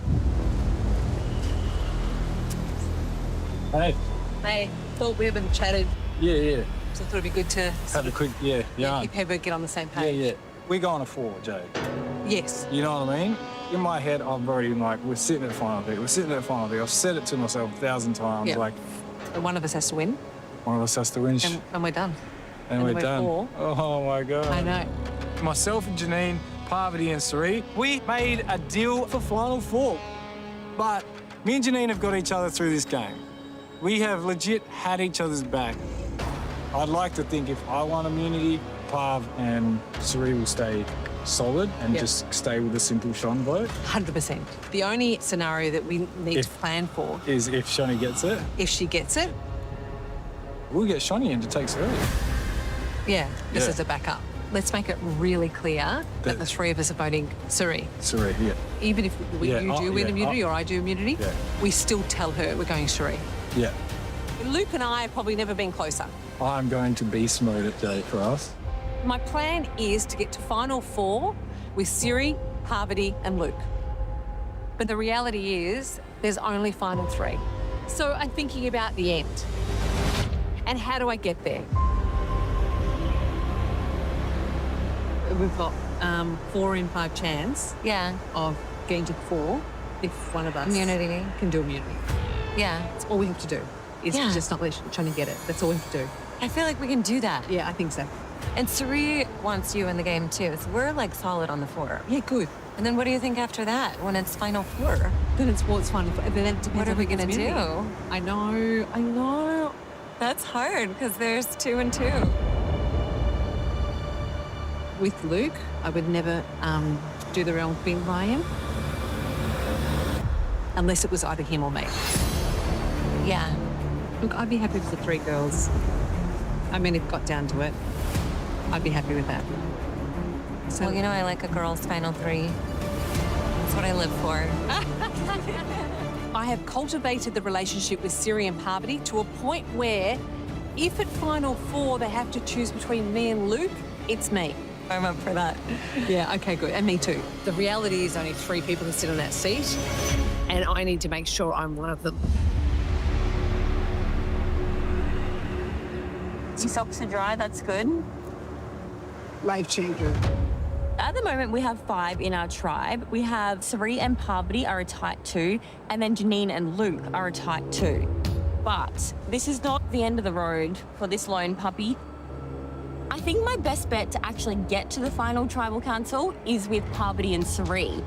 Hey. Hey, thought we haven't chatted, Yeah. so I thought it'd be good to Have a quick, yeah. keep everyone get on the same page. Yeah. We're going to 4, Jade. Yes. You know what I mean? In my head, I'm already like, we're sitting at final beat. We're sitting at final beat. I've said it to myself 1,000 times. Yeah. Like, And one of us has to win, one of us has to win. and we're done. And we're done. 4. Oh my God. I know. Myself and Janine, Parvati and Sari, we made a deal for Final Four. But me and Janine have got each other through this game. We have legit had each other's back. I'd like to think if I won immunity, Parv and Sari will stay solid and just stay with a simple Sean vote. 100%. The only scenario that we need to plan for is if Shani gets it. If she gets it, we'll get Shani in to take Sari. Yeah, this is a backup. Let's make it really clear that the 3 of us are voting Sari. Sari, yeah. Even if you do win immunity or I do immunity, we still tell her we're going Sari. Yeah. Luke and I have probably never been closer. I'm going to beast mode it today for us. My plan is to get to Final 4 with Siri, Parvati and Luke. But the reality is there's only Final 3. So I'm thinking about the end. And how do I get there? We've got 4 in 5 chance of getting to 4 if one of us Immunity. can do immunity. Yeah. That's all we have to do. Is just not trying to get it. That's all we have to do. I feel like we can do that. Yeah, I think so. And Sari wants you in the game too, so we're like solid on the 4. Yeah, good. And then what do you think after that, when it's Final 4? Then it's Final 4. Then it depends what are we on gonna who's do? immunity. I know. That's hard because there's 2 and 2. With Luke, I would never do the wrong thing by him. Unless it was either him or me. Yeah. Look, I'd be happy with the 3 girls. I mean, if it got down to it, I'd be happy with that. So, well, you know, I like a girl's Final 3. That's what I live for. I have cultivated the relationship with Siri and Parvati to a point where if at Final 4 they have to choose between me and Luke, it's me. I'm up for that. Yeah, okay, good. And me too. The reality is only 3 people can sit on that seat, and I need to make sure I'm one of them. Your socks are dry, that's good. Life changer. At the moment, we have 5 in our tribe. We have Sari and Parvati are a tight 2, and then Janine and Luke are a tight 2. But this is not the end of the road for this lone puppy. I think my best bet to actually get to the final tribal council is with Parvati and Sari.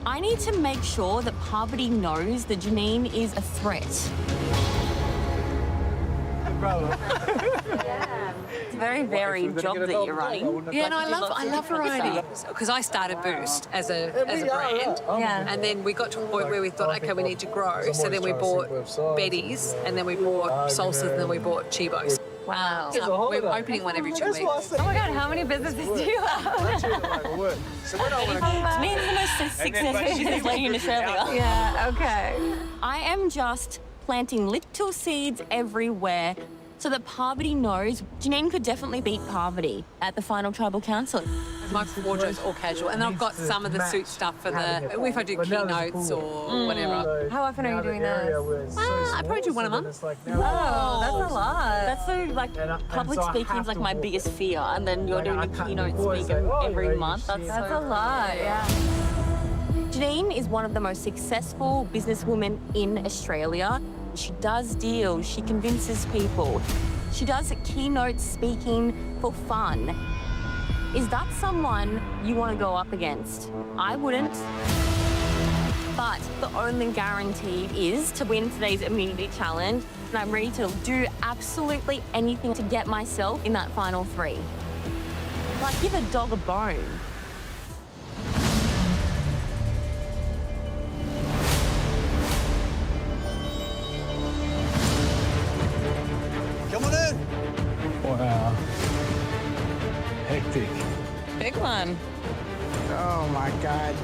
I need to make sure that Parvati knows that Janine is a threat. It's a very varied job that you're running. Yeah, no, I love variety. Because I started Boost as a brand. Yeah. And then we got to a point where we thought, okay, we need to grow. So then we bought Betty's, and then we bought Salsas, and then we bought Chibo's. Wow. So we're opening one every 2 weeks. Oh my God, how many businesses do you have? Janine's the most successful business lady in Australia. Yeah, okay. I am just planting little seeds everywhere so that Parvati knows Janine could definitely beat Parvati at the final tribal council. My wardrobe's all casual, and then I've got some of the suit stuff for the if I do keynotes or whatever. How often are you doing this? I probably do one a month. Oh, that's a lot. That's so, like, public speaking's like my biggest fear, and then you're doing a keynote speaker every month. That's a lot, yeah. Janine is one of the most successful businesswomen in Australia. She does deals, she convinces people. She does keynote speaking for fun. Is that someone you want to go up against? I wouldn't. But the only guarantee is to win today's immunity challenge, and I'm ready to do absolutely anything to get myself in that final 3. Like, give a dog a bone. Come on in. Wow. Hectic. Big one. Oh my God.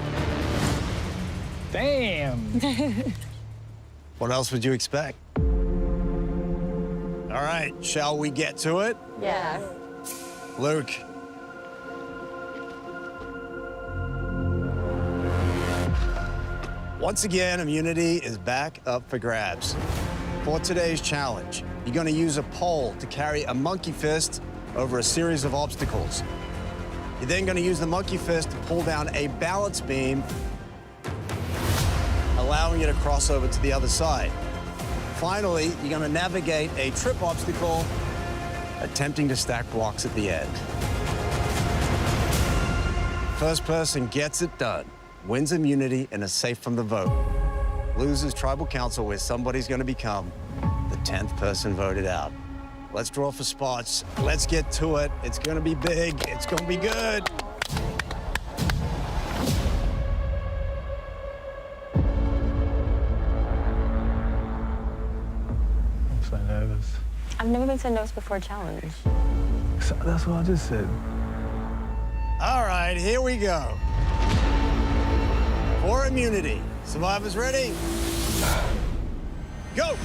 Damn. What else would you expect? All right, shall we get to it? Yeah. Luke. Once again, immunity is back up for grabs. For today's challenge, you're going to use a pole to carry a monkey fist over a series of obstacles. You're then going to use the monkey fist to pull down a balance beam, allowing you to cross over to the other side. Finally, you're going to navigate a trip obstacle, attempting to stack blocks at the end. First person gets it done, wins immunity, and is safe from the vote. Loses tribal council, where somebody's going to become the 10th person voted out. Let's draw for spots. Let's get to it. It's going to be big. It's going to be good. I'm so nervous. I've never been so nervous before a challenge. So that's what I just said. All right, here we go. For immunity. Survivors ready? Go!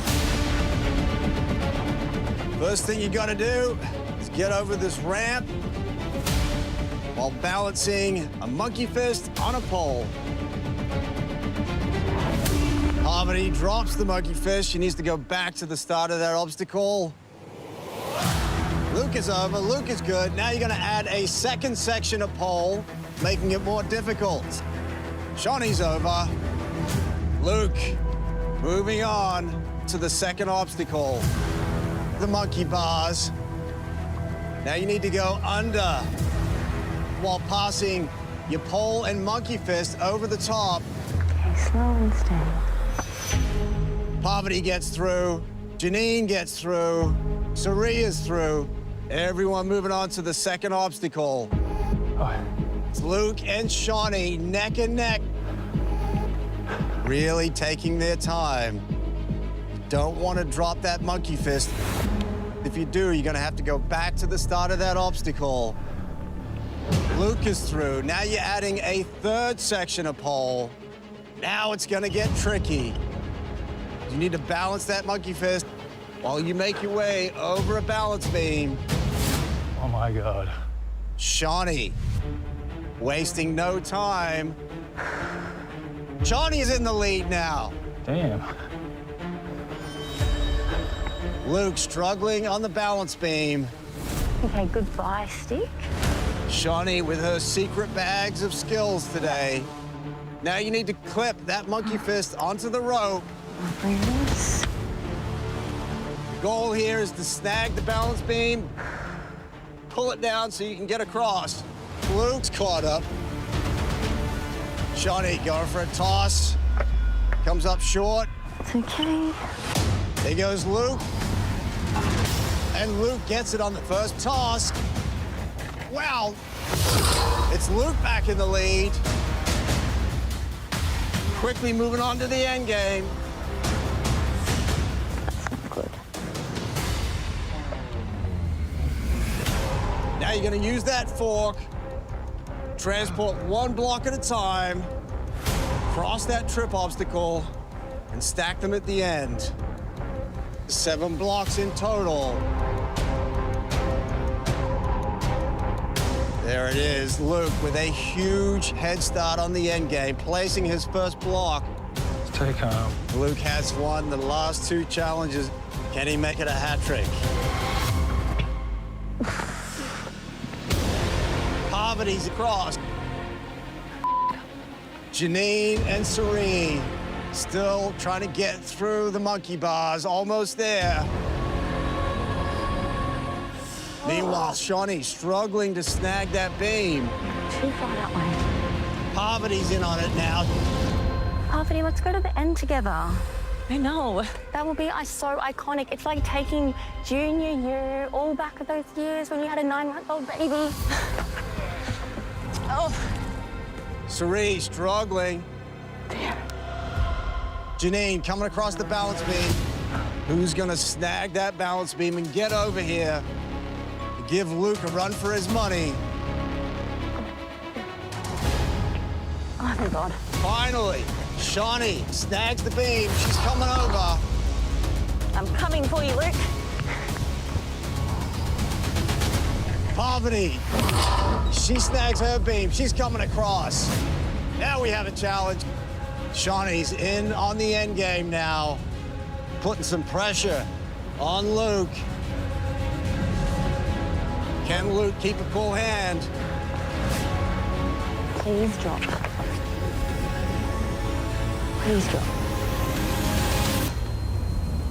First thing you gotta do is get over this ramp while balancing a monkey fist on a pole. Harmony drops the monkey fist. She needs to go back to the start of that obstacle. Luke is over. Luke is good. Now you're gonna add a second section of pole, making it more difficult. Shawnee's over. Luke, moving on to the second obstacle, the monkey bars. Now you need to go under while passing your pole and monkey fist over the top. Okay, slow and steady. Parvati gets through. Janine gets through. Saria's through. Everyone moving on to the second obstacle. It's Luke and Shawnee neck and neck. Really taking their time. Don't want to drop that monkey fist. If you do, you're going to have to go back to the start of that obstacle. Luke is through. Now you're adding a third section of pole. Now it's going to get tricky. You need to balance that monkey fist while you make your way over a balance beam. Oh my God. Shawnee, wasting no time. Shawnee's in the lead now. Damn. Luke struggling on the balance beam. Okay, goodbye, stick. Shawnee with her secret bags of skills today. Now you need to clip that monkey fist onto the rope. This. The goal here is to snag the balance beam, pull it down so you can get across. Luke's caught up. Shawnee going for a toss. Comes up short. It's okay. There goes Luke. And Luke gets it on the first toss. Wow. It's Luke back in the lead. Quickly moving on to the end game. That's not good. Now you're going to use that fork. Transport one block at a time, cross that trip obstacle, and stack them at the end. 7 blocks in total. There it is, Luke with a huge head start on the end game, placing his first block. Let's take home. Luke has won the last 2 challenges. Can he make it a hat trick? Parvati's across. Janine and Serene still trying to get through the monkey bars, almost there. Meanwhile, Shawnee struggling to snag that beam. Too far that way. Parvati's in on it now. Parvati, let's go to the end together. I know. That will be so iconic. It's like taking junior year all back at those years when you had a 9-month-old baby. Oh. Cerie struggling. Janine coming across the balance beam. Who's gonna snag that balance beam and get over here to give Luke a run for his money? Oh, thank God. Finally, Shawnee snags the beam. She's coming over. I'm coming for you, Luke. Parvati, she snags her beam. She's coming across. Now we have a challenge. Shawnee's in on the end game now, putting some pressure on Luke. Can Luke keep a cool hand? Please drop. Please drop.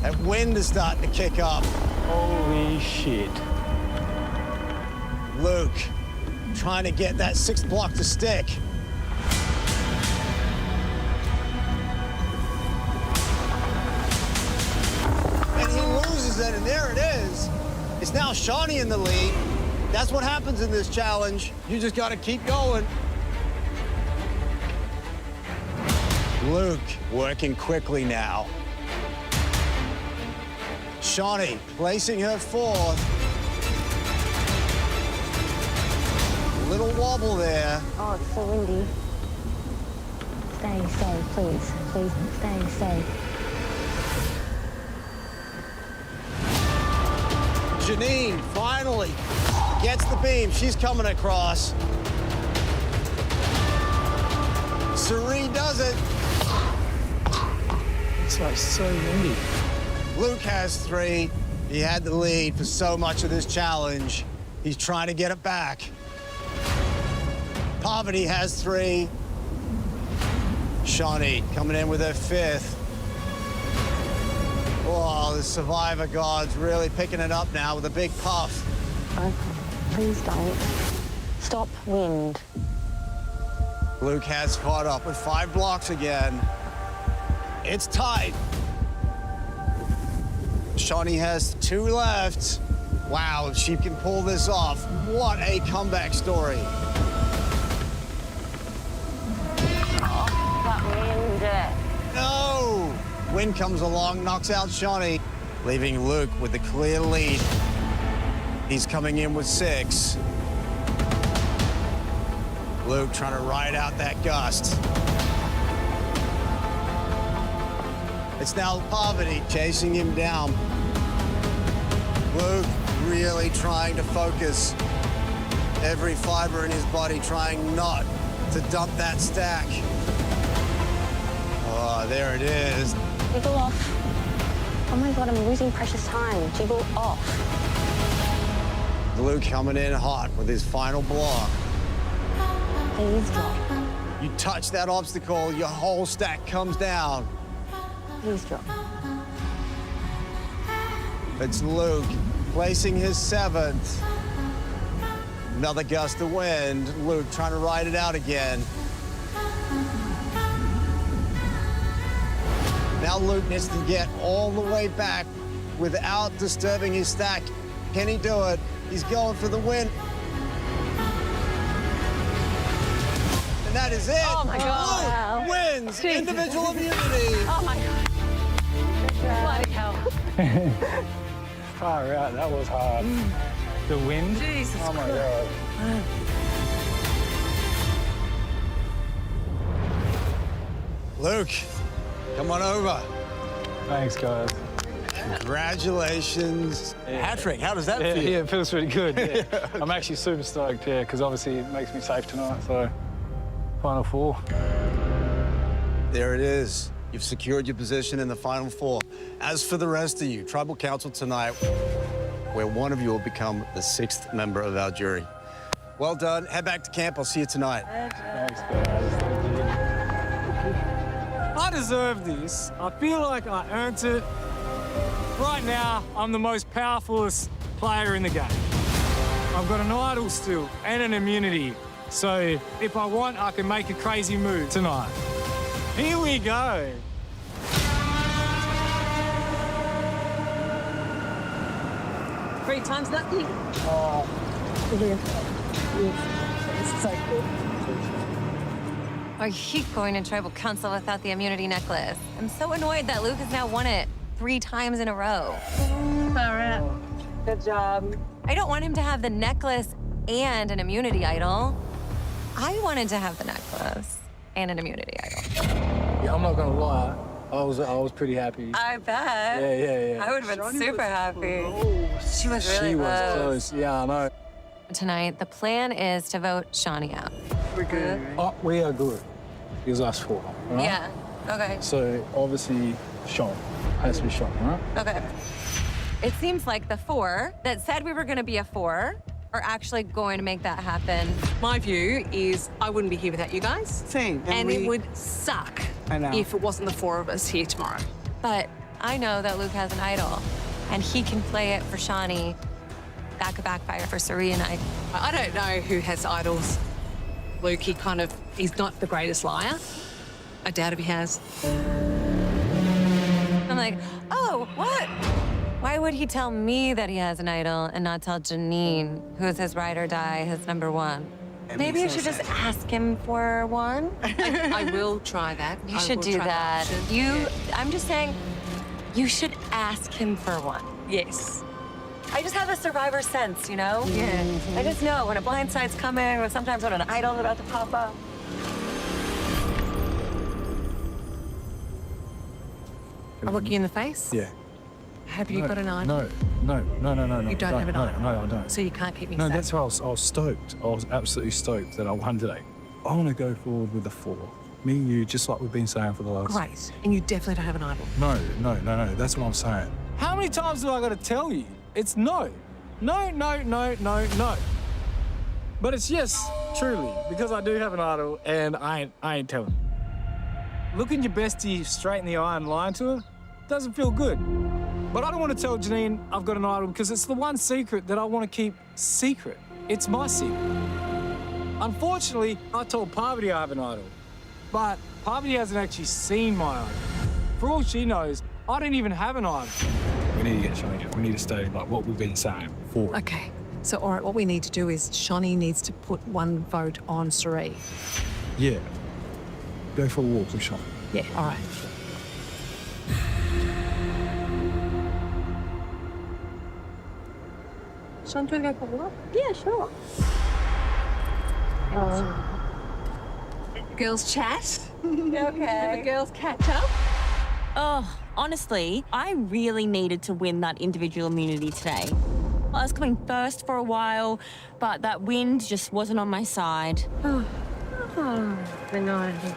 That wind is starting to kick up. Holy shit. Luke, trying to get that 6th block to stick. And he loses it, and there it is. It's now Shawnee in the lead. That's what happens in this challenge. You just gotta keep going. Luke working quickly now. Shawnee placing her 4th. Little wobble there. Oh, it's so windy. Stay safe, please. Please stay safe. Janine finally gets the beam. She's coming across. Sari does it. It's like so windy. Luke has 3. He had the lead for so much of this challenge. He's trying to get it back. Poverty has 3. Shawnee coming in with her 5th. Oh, the survivor god's really picking it up now with a big puff. Okay, please don't. Stop wind. Luke has caught up with 5 blocks again. It's tight. Shawnee has 2 left. Wow, if she can pull this off, what a comeback story. That wind. No! Wind comes along, knocks out Shawnee, leaving Luke with the clear lead. He's coming in with 6. Luke trying to ride out that gust. It's now Poverty chasing him down. Luke really trying to focus. Every fiber in his body trying not to dump that stack. Oh, there it is. Jiggle off. Oh my God, I'm losing precious time. Jiggle off. Luke coming in hot with his final block. Please drop. You touch that obstacle, your whole stack comes down. Please drop. It's Luke placing his 7th. Another gust of wind. Luke trying to ride it out again. Now Luke needs to get all the way back without disturbing his stack. Can he do it? He's going for the win. And that is it. Oh my God. Luke wins individual immunity. Oh my God. Bloody hell. Far out, that was hard. The wind. Jesus oh my Christ. God. Luke, come on over. Thanks, guys. Congratulations. Hat trick, how does that Yeah, feel? yeah, it feels really good. Yeah. I'm actually super stoked, yeah, because obviously it makes me safe tonight, so Final 4. There it is. You've secured your position in the Final 4. As for the rest of you, Tribal Council tonight, where one of you will become the 6th member of our jury. Well done. Head back to camp. I'll see you tonight. Thanks, guys. Thank you. I deserve this. I feel like I earned it. Right now, I'm the most powerfulest player in the game. I've got an idol still and an immunity. So if I want, I can make a crazy move tonight. Here we go. 3 times lucky. Oh. It's so cool. Are you going to tribal council without the immunity necklace? I'm so annoyed that Luke has now won it 3 times in a row. All right. Good job. I don't want him to have the necklace and an immunity idol. I wanted to have the necklace and an immunity idol. Yeah, I'm not gonna lie. I was pretty happy. I bet. Yeah. I would have been super happy. She was really She was close. close. Yeah, I know. Tonight, the plan is to vote Shawnee out. We're good. Oh, we are good. It was us 4. Right? Yeah. Okay. So obviously, Sean has to be Sean, right? Okay. It seems like the 4 that said we were going to be a 4 are actually going to make that happen. My view is I wouldn't be here without you guys. Same. And it would suck if it wasn't the four of us here tomorrow. But I know that Luke has an idol, and he can play it for Shawnee. That could backfire for Suri and I. I don't know who has idols. Luke, he's not the greatest liar. I doubt if he has. I'm like, oh, what? Why would he tell me that he has an idol and not tell Janine, who's his ride or die, his number one? Maybe you should just ask him for one. I will try that. You should do that. I'm just saying, you should ask him for one. Yes. I just have a survivor sense, you know? Yeah. I just know when a blindside's coming, or sometimes when an idol's about to pop up. I'll look you in the face? Yeah. Have you got an idol? No. You don't have an idol? No, I don't. So you can't keep me No, safe? that's why I was stoked. I was absolutely stoked that I won today. I want to go forward with the 4. Me and you, just like we've been saying for the last... Great. And you definitely don't have an idol? No. That's what I'm saying. How many times do I got to tell you? It's no. No. But it's yes, truly, because I do have an idol and I ain't telling. Looking your bestie straight in the eye and lying to her doesn't feel good. But I don't want to tell Janine I've got an idol because it's the one secret that I want to keep secret. It's my secret. Unfortunately, I told Parvati I have an idol, but Parvati hasn't actually seen my idol. For all she knows, I don't even have an idol. We need to get Shawnee. We need to stay like what we've been saying for. Okay. So, all right, what we need to do is Shawnee needs to put one vote on Suri. Yeah. Go for a walk with Shawnee. Yeah, all right. Sean, do you want to go for a walk? Yeah, sure. Girls chat. Okay. The girls catch up. Oh, honestly, I really needed to win that individual immunity today. I was coming first for a while, but that wind just wasn't on my side.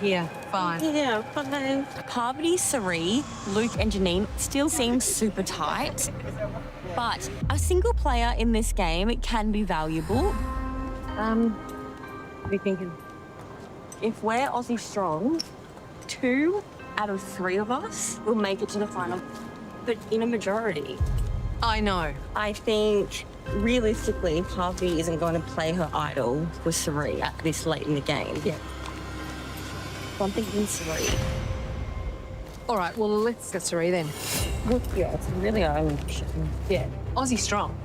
Yeah, fine. Yeah, fine. Parvati, Suri, Luke and Janine still seem super tight, but a single player in this game can be valuable. What are you thinking? If we're Aussie strong, 2 out of 3 of us will make it to the final, but in a majority. I know. I think, realistically, Parvati isn't going to play her idol with Suri at this late in the game. Yeah. So I'm thinking Suri. All right, well, let's get Suri then. Yeah, it's really our own option. Yeah. Aussie strong.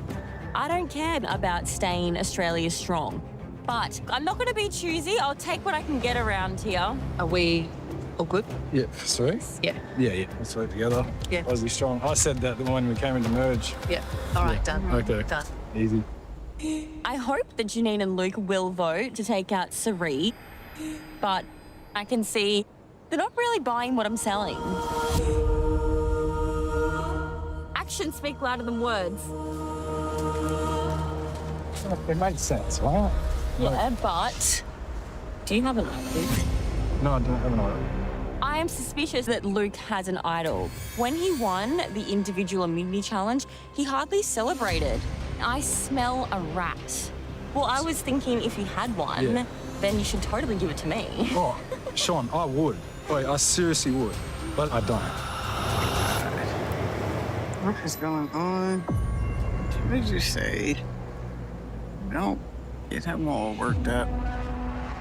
I don't care about staying Australia strong, but I'm not going to be choosy. I'll take what I can get around here. Are we all good? Yeah, sorry? Yeah. Yeah. Let's work together. Yeah. Aussie strong. I said that when we came into merge. Yeah. All right, done. Okay. Done. Easy. I hope that Janine and Luke will vote to take out Suri, but I can see they're not really buying what I'm selling. Actions speak louder than words. It makes sense, right? Yeah, but do you have an idol? No, I don't have an idol. I am suspicious that Luke has an idol. When he won the individual immunity challenge, he hardly celebrated. I smell a rat. Well, I was thinking if he had one, then you should totally give it to me. Oh, Sean, I would. Wait, I seriously would, but I don't. What is going on? What did you say? Don't get him all worked up.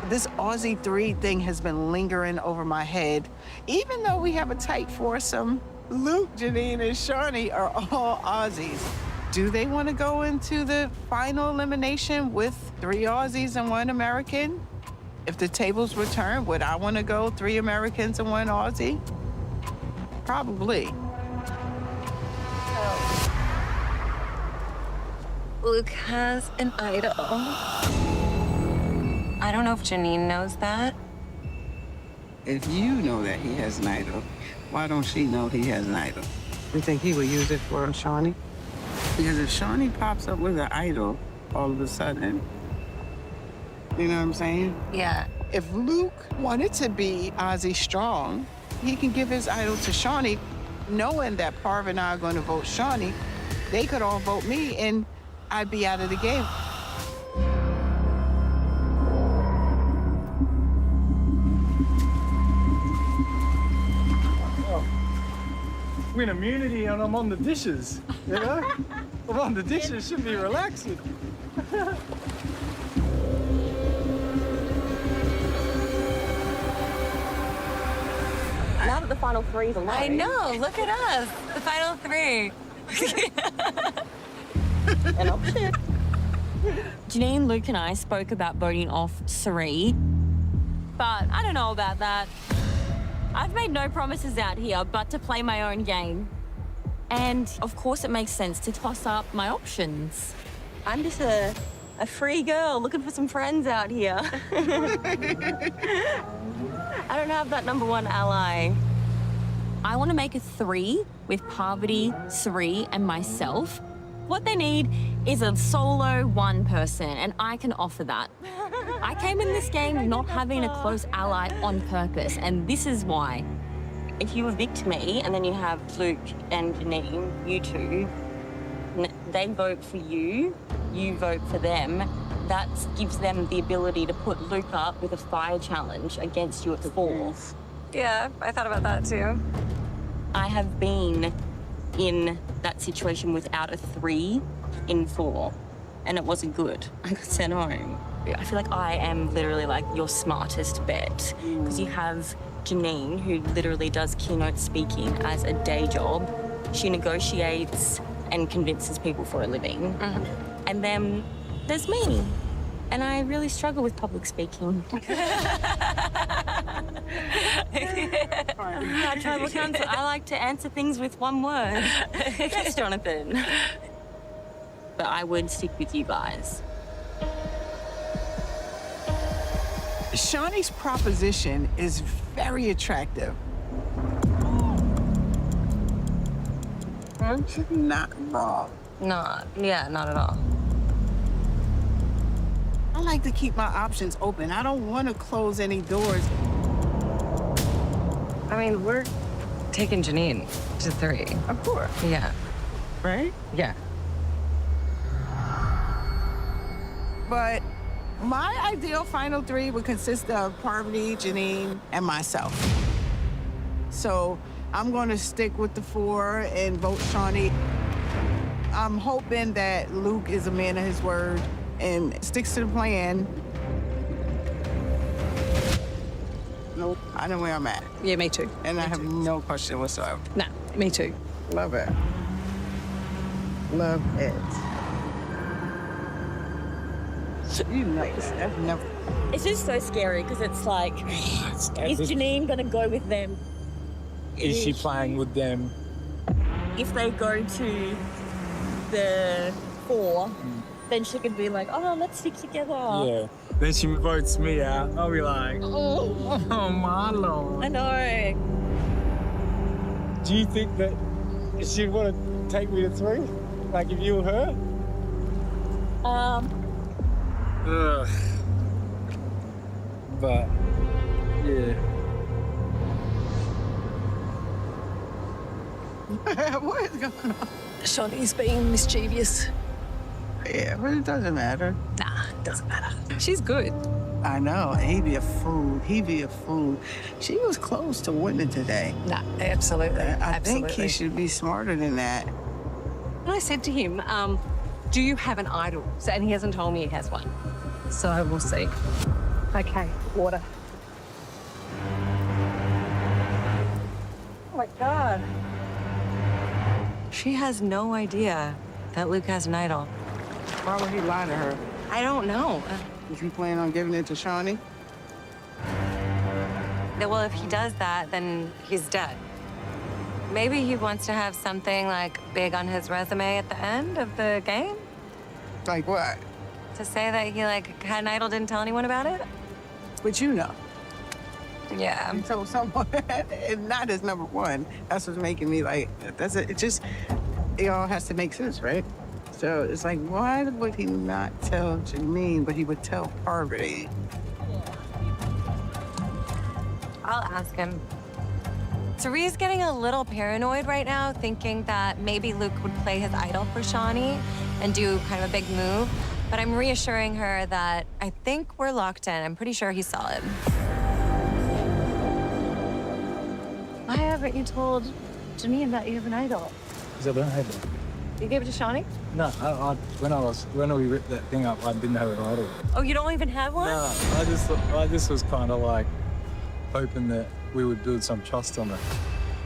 This Aussie 3 thing has been lingering over my head. Even though we have a tight foursome, Luke, Janine, and Shawnee are all Aussies. Do they want to go into the final elimination with 3 Aussies and 1 American? If the tables were turned, would I want to go 3 Americans and 1 Aussie? Probably. Luke has an idol. I don't know if Janine knows that. If you know that he has an idol, why don't she know he has an idol? You think he would use it for Shawnee? Because if Shawnee pops up with an idol all of a sudden, you know what I'm saying? Yeah. If Luke wanted to be Aussie strong, he can give his idol to Shawnee, knowing that Parv and I are going to vote Shawnee. They could all vote me, and I'd be out of the game. win immunity and I'm on the dishes, you know? I'm on the dishes, should be relaxing. Now that the final three's alone. I know, look at us. The final three. An option. Janine, Luke, and I spoke about voting off Suri, but I don't know about that. I've made no promises out here but to play my own game. And of course it makes sense to toss up my options. I'm just a free girl looking for some friends out here. I don't have that number one ally. I want to make a 3 with Parvati, Suri, and myself. What they need is a solo one person, and I can offer that. I came in this game not having a close ally on purpose, and this is why. If you evict me, and then you have Luke and Janine, you two, they vote for you, you vote for them, that gives them the ability to put Luke up with a fire challenge against you at 4. Yeah, I thought about that too. I have been in that situation without a 3 in 4, and it wasn't good. I got sent home. I feel like I am literally like your smartest bet, because you have Janine, who literally does keynote speaking as a day job. She negotiates and convinces people for a living. And then there's me, and I really struggle with public speaking. Our tribal council, I like to answer things with one word. Yes, Jonathan. But I would stick with you guys. Shawnee's proposition is very attractive. Not wrong. Not at all. I like to keep my options open. I don't want to close any doors. I mean, we're taking Janine to 3. Of course. Yeah. Right? Yeah. But my ideal final 3 would consist of Parvati, Janine, and myself. So I'm going to stick with the 4 and vote Shawnee. I'm hoping that Luke is a man of his word and sticks to the plan. Nope, I know where I'm at. Yeah, me too. And I have no question whatsoever. Nah, me too. Love it. Love it. You nice. I've never. It's just so scary, because it's like, is Janine going to go with them? Is she playing with them? If they go to the 4, then she could be like, oh, let's stick together. Yeah. Then she votes me out. I'll be like, oh my Lord. I know. Do you think that she'd want to take me to 3? Like if you were her? Ugh. But, yeah. What is going on? Shawnee's being mischievous. Yeah, but it doesn't matter. Nah, it doesn't matter. She's good. I know. He'd be a fool. He'd be a fool. She was close to winning today. Nah, absolutely. I think he should be smarter than that. And I said to him, do you have an idol? And he hasn't told me he has one. So we'll see. Okay, water. Oh my God. She has no idea that Luke has an idol. Why would he lie to her? I don't know. Is he planning on giving it to Shawnee? Well, if he does that, then he's dead. Maybe he wants to have something like big on his resume at the end of the game. Like what? To say that he like had an idol, didn't tell anyone about it. But you know. Yeah. You told someone, and not as number 1. That's what's making me like, it all has to make sense, right? So it's like, why would he not tell Janine, but he would tell Parvati? I'll ask him. Sari's getting a little paranoid right now, thinking that maybe Luke would play his idol for Shawnee and do kind of a big move. But I'm reassuring her that I think we're locked in. I'm pretty sure he's solid. Why haven't you told to me about you have an idol. Because I don't have it. You gave it to Shawnee? No, when we ripped that thing up, I didn't have an idol. Oh, you don't even have one? No, I just was kind of like hoping that we would build some trust on it,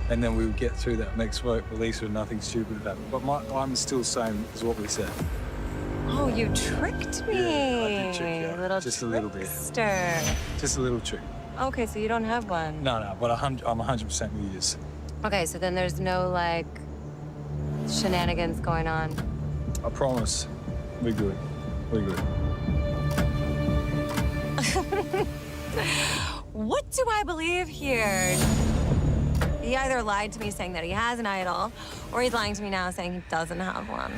and then we would get through that next vote, release with nothing stupid happened. But I'm still saying is what we said. Oh, you tricked me. Yeah, I did trick you. Little Just a little bit. trickster. Just a little trick. Okay, so you don't have one. No, but I'm 100% with you. Okay, so then there's no, like, shenanigans going on. I promise. We're good. We're good. What do I believe here? He either lied to me saying that he has an idol, or he's lying to me now saying he doesn't have one.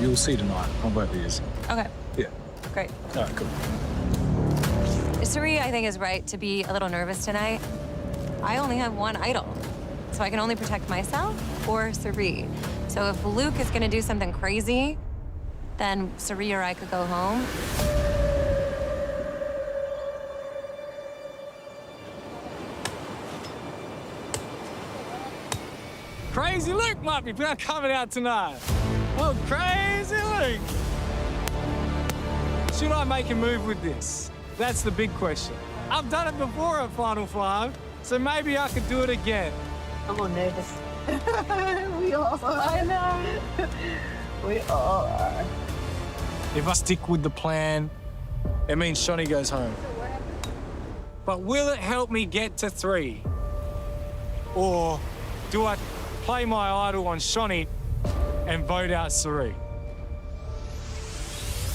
You'll see tonight on both of these. Okay, Yeah. great. All right, cool. Suri, I think, is right to be a little nervous tonight. I only have one idol, so I can only protect myself or Suri. So if Luke is gonna do something crazy, then Suri or I could go home. Crazy Luke might be coming out tonight. Oh, crazy Luke. Should I make a move with this? That's the big question. I've done it before at Final Five, so maybe I could do it again. I'm all nervous. We all are. I know. We all are. If I stick with the plan, it means Shawnee goes home. But will it help me get to 3? Or do I play my idol on Shawnee and vote out Suri?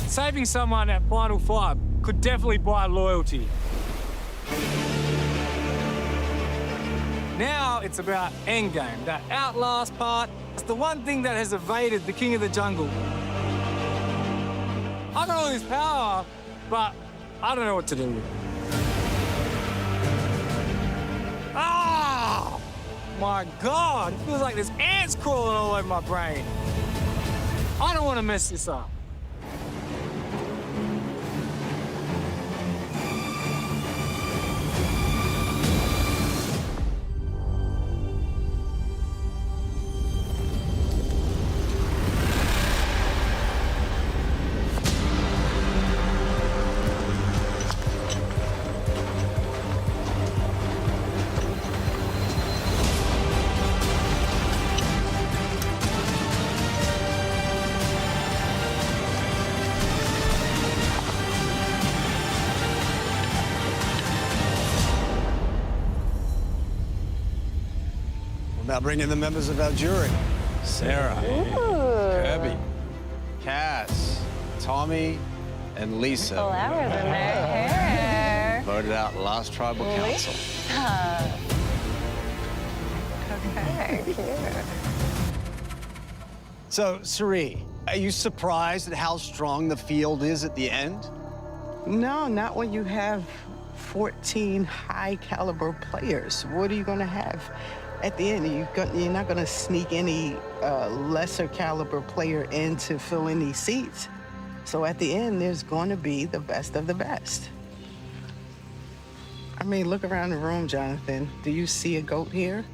Saving someone at Final Five could definitely buy loyalty. Now it's about endgame. That outlast part, it's the one thing that has evaded the king of the jungle. I got all this power, but I don't know what to do with it. Ah! My God, it feels like there's ants crawling all over my brain. I don't want to mess this up. Now bring in the members of our jury. Sarah, Kirby, Cass, Tommy, and Lisa. Flowers in their hair. Voted out last tribal council. Okay, cute. So, Suri, are you surprised at how strong the field is at the end? No, not when you have 14 high-caliber players. What are you going to have at the end? You're not going to sneak any lesser-caliber player in to fill in these seats. So at the end, there's going to be the best of the best. I mean, look around the room, Jonathan. Do you see a goat here?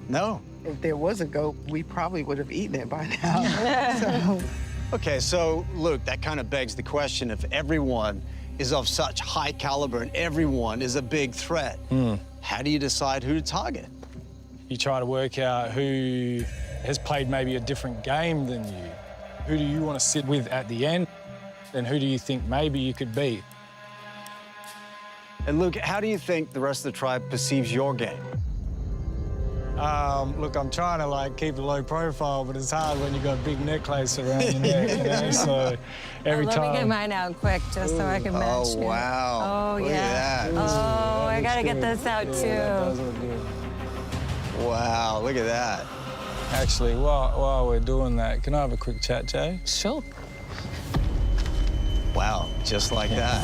No. If there was a goat, we probably would have eaten it by now. Okay, so Luke, that kind of begs the question: if everyone is of such high caliber and everyone is a big threat, how do you decide who to target? You try to work out who has played maybe a different game than you. Who do you want to sit with at the end? And who do you think maybe you could beat? And Luke, how do you think the rest of the tribe perceives your game? Look, I'm trying to keep a low profile, but it's hard when you've got a big necklace around your neck, you know? So every Let time. me get mine out quick, just so I can match Oh, it. wow. Oh, Look yeah. at that. Oh, I gotta get this out Yeah, too. that does look good. Wow, look at that. Actually, while we're doing that, can I have a quick chat, Jay? Sure. Wow, just like that.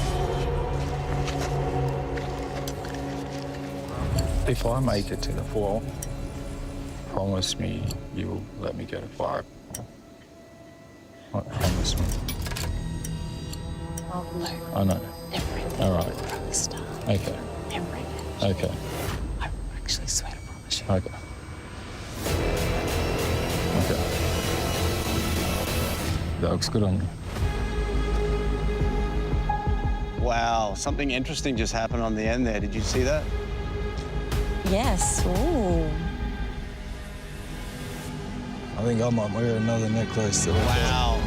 If I make it to the 4, promise me you'll let me go to 5. Promise me. I know. All right. Okay. Okay. I actually swear to promise you. Okay. That looks good on me. Wow, something interesting just happened on the end there. Did you see that? Yes. Ooh. I think I might wear another necklace. Wow.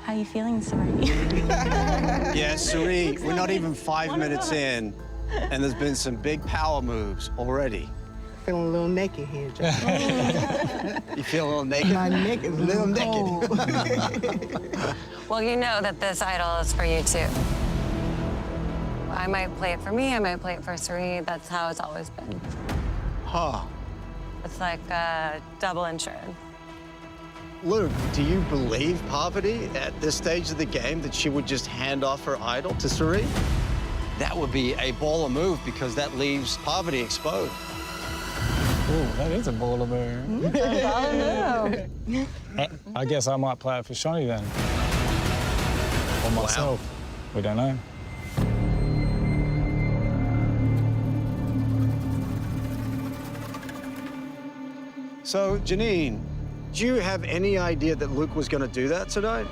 How are you feeling, Suri? Yeah, Suri, we're not even 5 minutes in, and there's been some big power moves already. Feeling a little naked here, Joe. You feel a little naked? My neck is a little naked. Well, you know that this idol is for you, too. I might play it for me, I might play it for Suri. That's how it's always been. Huh. It's like double insured. Luke, do you believe Parvati at this stage of the game that she would just hand off her idol to Suri? That would be a baller move because that leaves Parvati exposed. Ooh, that is a baller move. Baller move. I guess I might play it for Shani then. Or myself. We don't know. So, Janine, do you have any idea that Luke was going to do that tonight?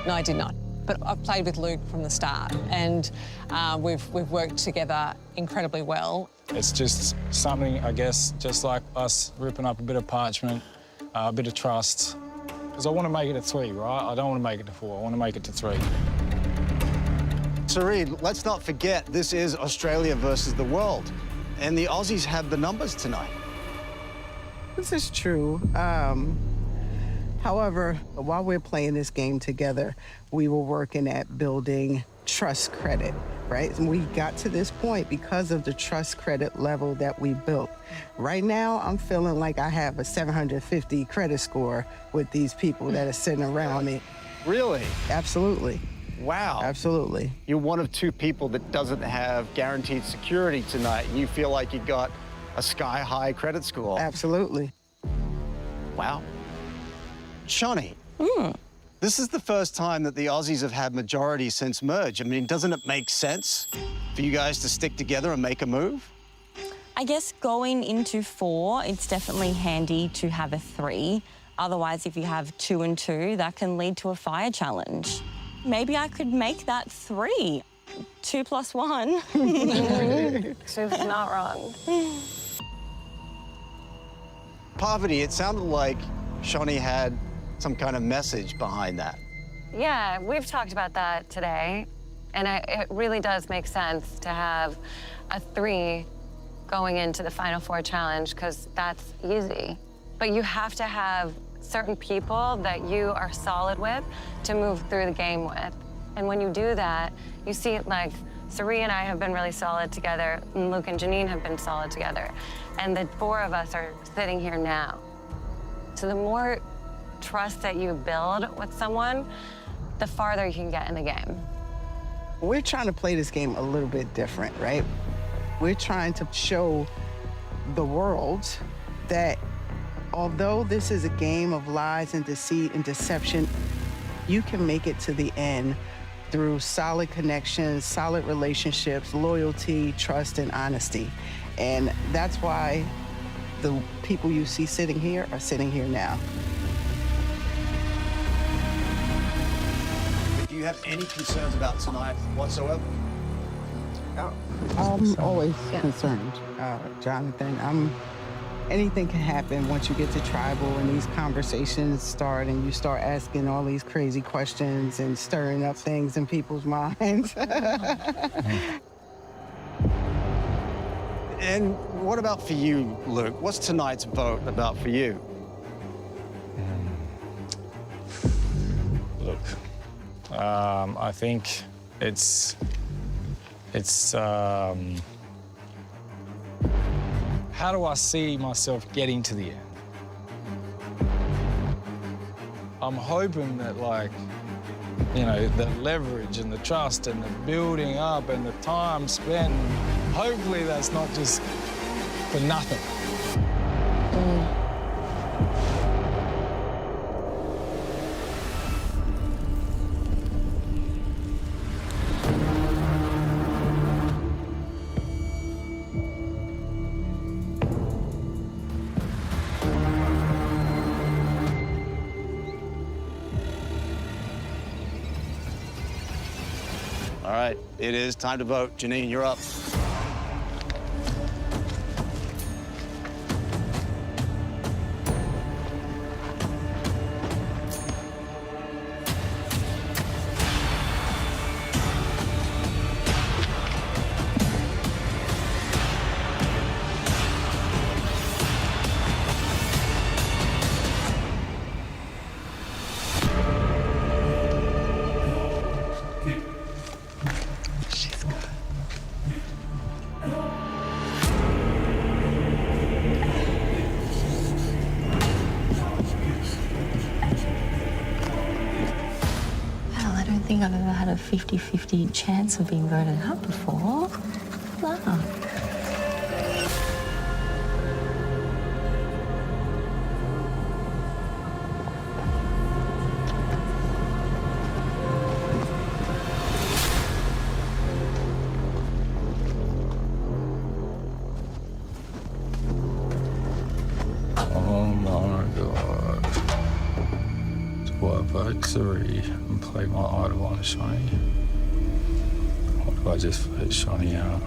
No, I did not. But I've played with Luke from the start, and we've worked together incredibly well. It's just something, I guess, just like us ripping up a bit of parchment, a bit of trust. Because I want to make it a 3, right? I don't want to make it to 4. I want to make it to 3. Suri, let's not forget this is Australia versus the world, and the Aussies have the numbers tonight. This is true. However, while we're playing this game together, we were working at building trust credit, right? And we got to this point because of the trust credit level that we built. Right now, I'm feeling like I have a 750 credit score with these people that are sitting around me. Really? Absolutely. Wow. Absolutely. You're one of 2 people that doesn't have guaranteed security tonight, and you feel like you got a sky-high credit score. Absolutely. Wow. Shani, this is the first time that the Aussies have had majority since merge. I mean, doesn't it make sense for you guys to stick together and make a move? I guess going into 4, it's definitely handy to have a 3. Otherwise, if you have 2 and 2, that can lead to a fire challenge. Maybe I could make that 3. 2 plus 1. She's not wrong. Parvati, it sounded like Shani had some kind of message behind that. Yeah, we've talked about that today. And it really does make sense to have a 3 going into the Final 4 challenge, because that's easy. But you have to have certain people that you are solid with to move through the game with. And when you do that, you see, like, Suri and I have been really solid together, and Luke and Janine have been solid together. And the 4 of us are sitting here now. So the more trust that you build with someone, the farther you can get in the game. We're trying to play this game a little bit different, right? We're trying to show the world that although this is a game of lies and deceit and deception, you can make it to the end through solid connections, solid relationships, loyalty, trust, and honesty. And that's why the people you see sitting here are sitting here now. Do you have any concerns about tonight whatsoever? I'm always concerned, Jonathan. Anything can happen once you get to tribal and these conversations start and you start asking all these crazy questions and stirring up things in people's minds. And what about for you, Luke? What's tonight's vote about for you? Look, I think it's how do I see myself getting to the end? I'm hoping that, like, you know, the leverage and the trust and the building up and the time spent, hopefully that's not just for nothing. right, it is time to vote. Janine, you're up. I don't think I've ever had a 50-50 chance of being voted out before. Wow. Oh my God. Do I vote Suri and play my idol on Shani? Or do I just vote Shani out?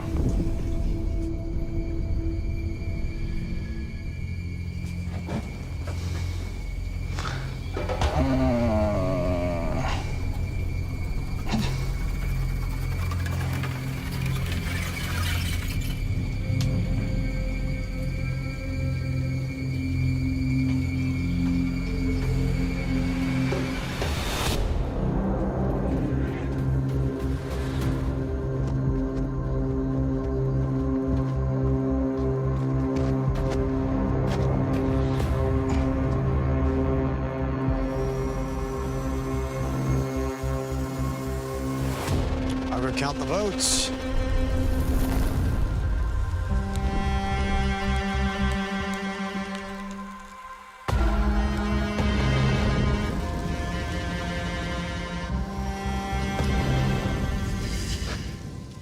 I will count the votes.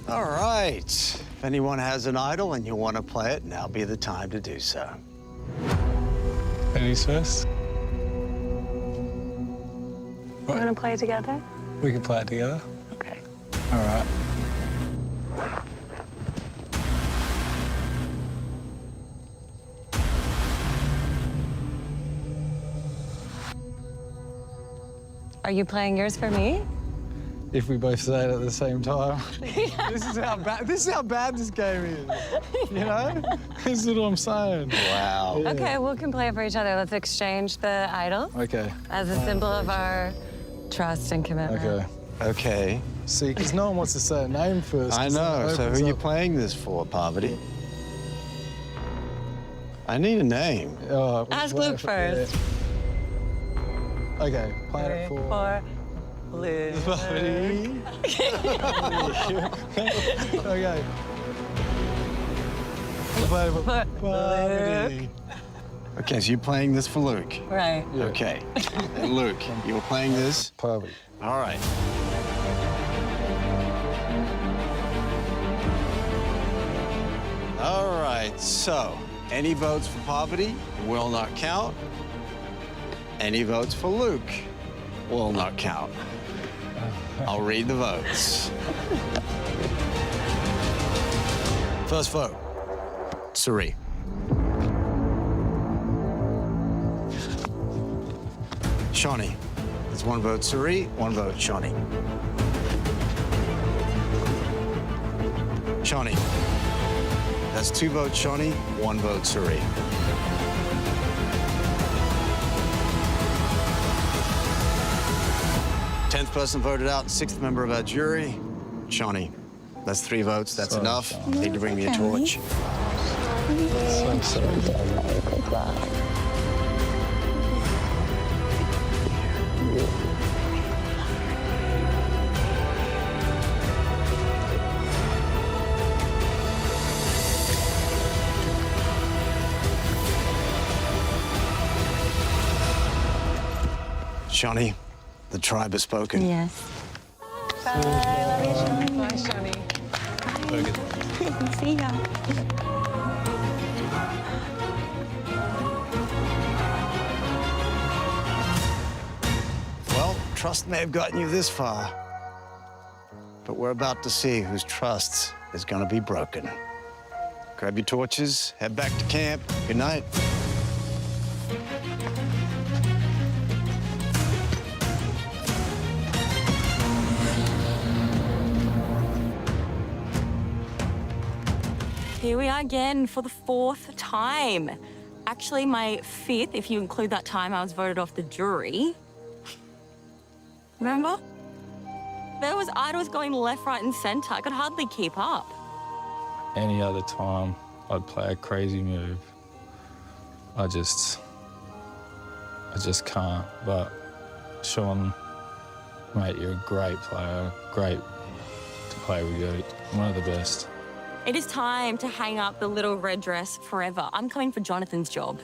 All right. If anyone has an idol and you want to play it, now be the time to do so. Ladies first. You want to play together? We can play it together. Okay. All right. Are you playing yours for me? If we both say it at the same time. This is how bad this game is. You know? This is what I'm saying. Wow. Yeah. Okay, we can play it for each other. Let's exchange the idol Okay. as a symbol of our trust and commitment. Okay. Okay. See, because no one wants to say a name first. I know. So who are you playing this for, Parvati? I need a name. Ask Luke first. Okay, plan it for... Luke. Parvati. Okay. Plan it for Parvati. Okay, so you're playing this for Luke. Right. Yeah. Okay. And Luke, you were playing this? Parvati. All right. All right, so any votes for Parvati will not count. Any votes for Luke will not count. I'll read the votes. First vote, Suri. Shawnee. That's one vote Suri, one vote Shawnee. Shawnee. That's two votes Shawnee, one vote Suri. Tenth person voted out, sixth member of our jury, Shawnee. That's three votes, that's Sorry, enough. Shawnee. Need to bring me a torch. So sorry. Shawnee, the tribe has spoken. Yes. Bye. Love you, Shawnee. Bye, Shawnee. Very good. See ya. Well, trust may have gotten you this far, but we're about to see whose trust is gonna be broken. Grab your torches, head back to camp. Good night. Here we are again for the 4th time. Actually, my 5th, if you include that time I was voted off the jury. Remember? There was idols going left, right, and center. I could hardly keep up. Any other time, I'd play a crazy move. I just can't. But Sean, mate, you're a great player. Great to play with you. One of the best. It is time to hang up the little red dress forever. I'm coming for Jonathan's job.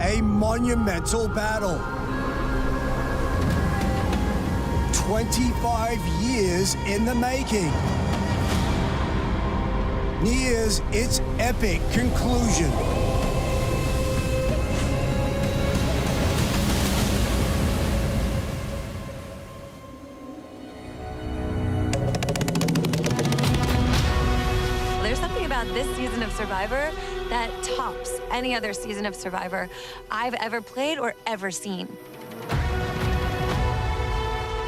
A monumental battle. 25 years in the making. Nears its epic conclusion. There's something about this season of Survivor that tops any other season of Survivor I've ever played or ever seen.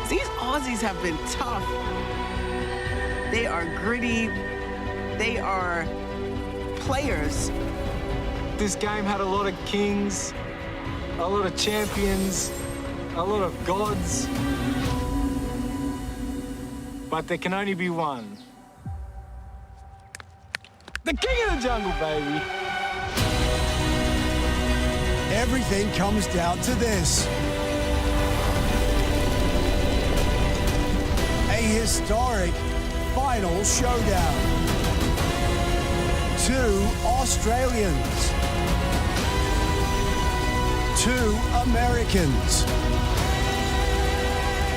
These Aussies have been tough. They are gritty. They are players. This game had a lot of kings, a lot of champions, a lot of gods. But there can only be one. The king of the jungle, baby. Everything comes down to this. A historic final showdown. 2 Australians. 2 Americans.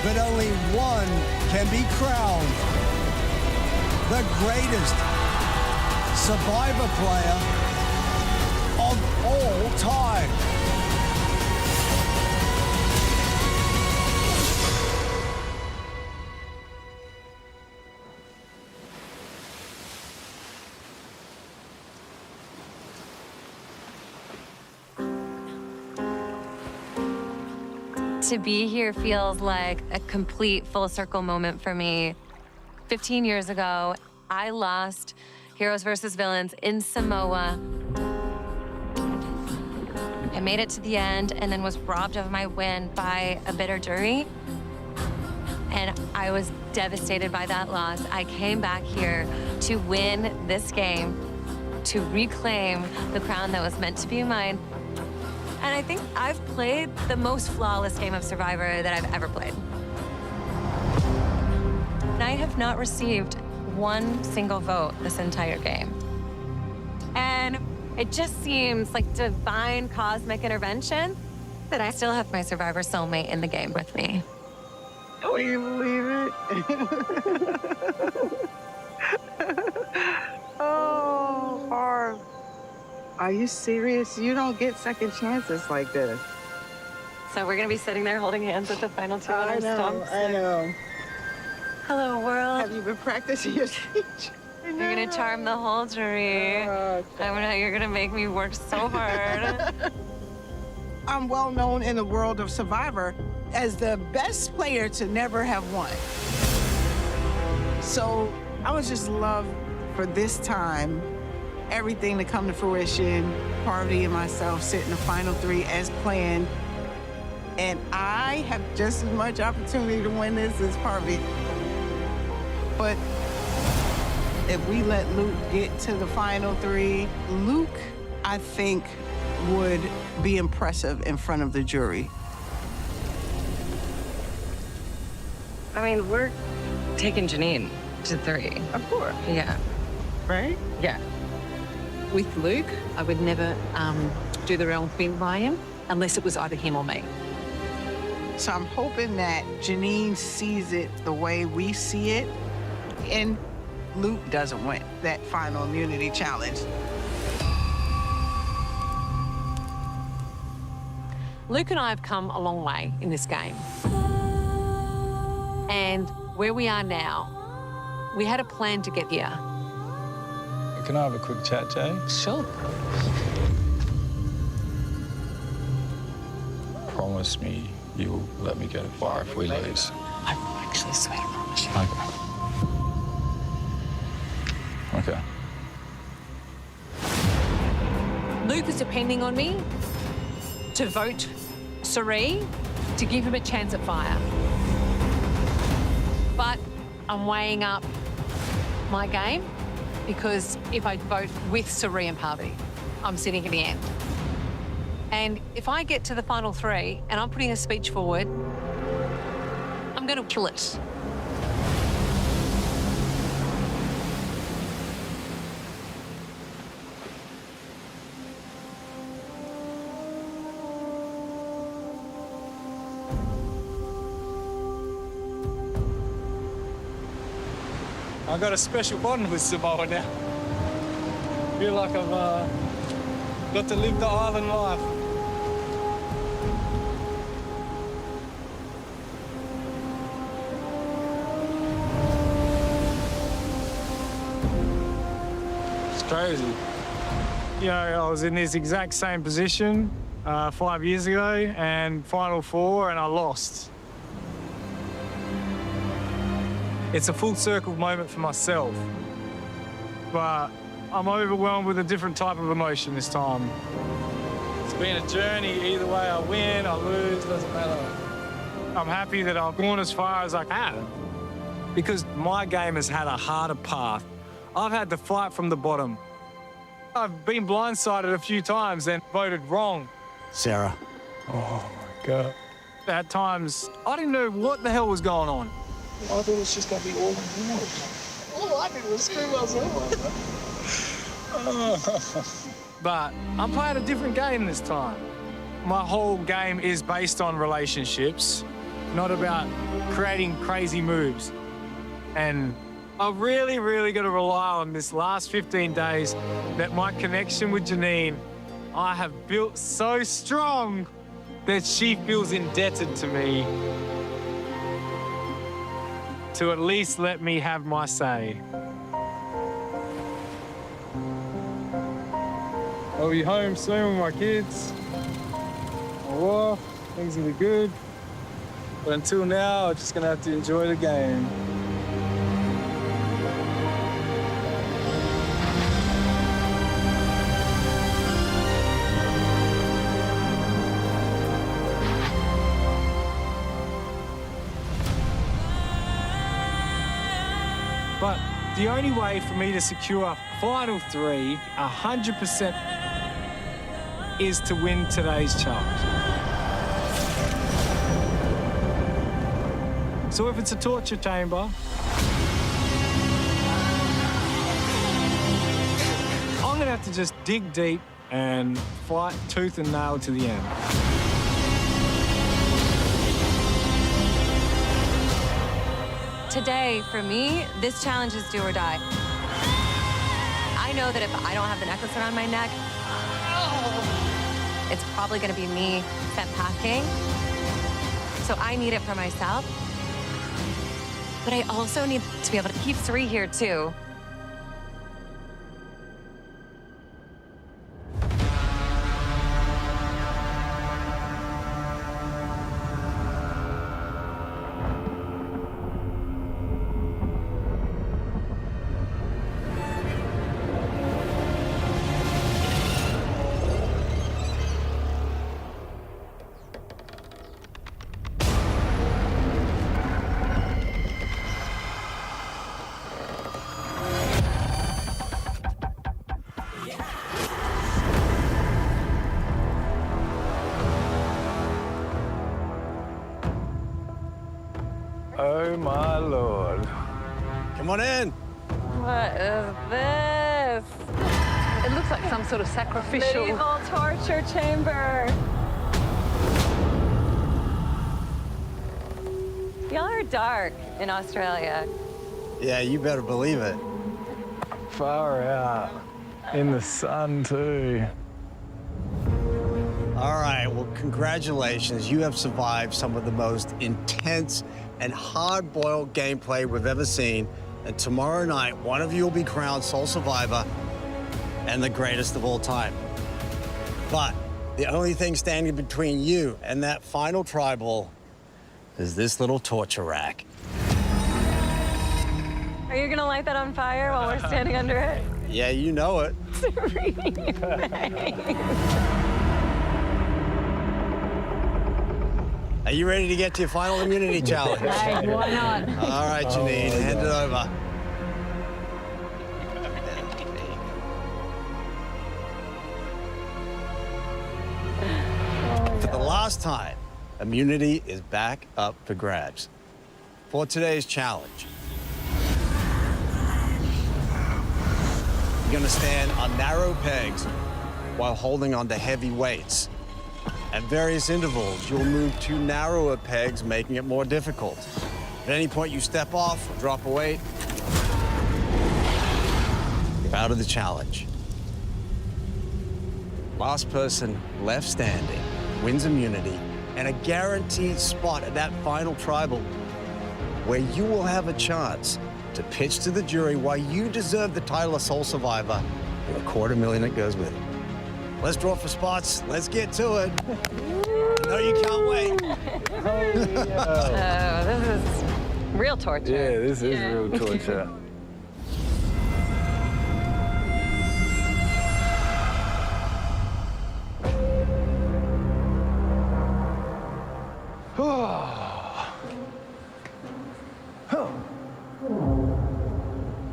But only one can be crowned the greatest Survivor player of all time. To be here feels like a complete full circle moment for me. 15 years ago, I lost Heroes versus Villains in Samoa. I made it to the end and then was robbed of my win by a bitter jury. And I was devastated by that loss. I came back here to win this game, to reclaim the crown that was meant to be mine. And I think I've played the most flawless game of Survivor that I've ever played. And I have not received one single vote this entire game. And it just seems like divine cosmic intervention that I still have my Survivor soulmate in the game with me. Can you believe it? Oh, Barb. Are you serious? You don't get second chances like this. So we're gonna be sitting there holding hands at the final 2 I know. Hello, world. Have you been practicing your speech? You're gonna charm the whole jury. You're gonna make me work so hard. I'm well known in the world of Survivor as the best player to never have won. So I would just love for this time, everything to come to fruition, Parvati and myself sit in the final 3 as planned. And I have just as much opportunity to win this as Parvati. But if we let Luke get to the final 3, Luke, I think, would be impressive in front of the jury. I mean, we're taking Janine to 3. Of course. Yeah. Right? Yeah. With Luke, I would never do the wrong thing by him unless it was either him or me. So I'm hoping that Janine sees it the way we see it, and Luke doesn't win that final immunity challenge. Luke and I have come a long way in this game. And where we are now, we had a plan to get here. Can I have a quick chat, Jay? Sure. Promise me you'll let me go to fire if we lose. I actually swear to promise you. Okay. Luke is depending on me to vote Sari to give him a chance at fire. But I'm weighing up my game because if I vote with Sari and Parvati, I'm sitting at the end. And if I get to the final three and I'm putting a speech forward, I'm going to kill it. I got a special bond with Samoa now. Feel like I've got to live the island life. It's crazy. You know, I was in this exact same position 5 years ago and Final Four, and I lost. It's a full circle moment for myself, but I'm overwhelmed with a different type of emotion this time. It's been a journey. Either way, I win, I lose, doesn't matter. I'm happy that I've gone as far as I can because my game has had a harder path. I've had to fight from the bottom. I've been blindsided a few times and voted wrong. Sarah. Oh, my God. At times, I didn't know what the hell was going on. I thought it was just going to be all in one. All I did was screw myself over. But I'm playing a different game this time. My whole game is based on relationships, not about creating crazy moves. And I've really, really got to rely on this last 15 days that my connection with Janine, I have built so strong that she feels indebted to me to at least let me have my say. I'll be home soon with my kids. My wife, things will be good. But until now, I'm just gonna have to enjoy the game. But the only way for me to secure final three, 100%, is to win today's challenge. So if it's a torture chamber, I'm gonna have to just dig deep and fight tooth and nail to the end. Today, for me, this challenge is do or die. I know that if I don't have the necklace around my neck, it's probably going to be me sent packing. So I need it for myself. But I also need to be able to keep Sari here, too. Oh, my Lord. Come on in. What is this? It looks like some sort of sacrificial... Medieval torture chamber. Y'all are dark in Australia. Yeah, you better believe it. Far out. In the sun, too. All right, well, congratulations. You have survived some of the most intense and hard-boiled gameplay we've ever seen. And tomorrow night, one of you will be crowned sole survivor and the greatest of all time. But the only thing standing between you and that final tribal is this little torture rack. Are you gonna light that on fire while we're standing under it? Yeah, you know it. Are you ready to get to your final immunity challenge? Why not? All right, Janine, hand it over. For the last time, immunity is back up for grabs. For today's challenge, you're gonna stand on narrow pegs while holding onto heavy weights. At various intervals, you'll move to narrower pegs, making it more difficult. At any point you step off or drop a weight, you're out of the challenge. Last person left standing wins immunity and a guaranteed spot at that final tribal where you will have a chance to pitch to the jury why you deserve the title of sole survivor and the $250,000 that goes with it. Let's draw for spots. Let's get to it. I know you can't wait. Oh, this is real torture. Yeah, this is real torture.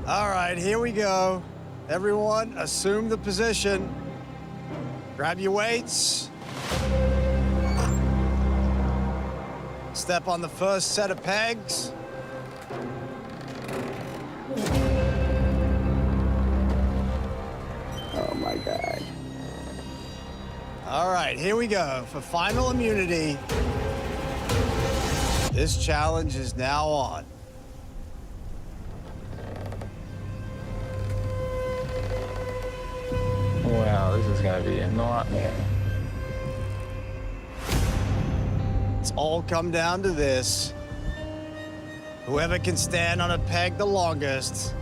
All right, here we go. Everyone, assume the position. Grab your weights. Step on the first set of pegs. Oh my God. All right, here we go. For final immunity, this challenge is now on. Wow, this is going to be a nightmare. It's all come down to this. Whoever can stand on a peg the longest.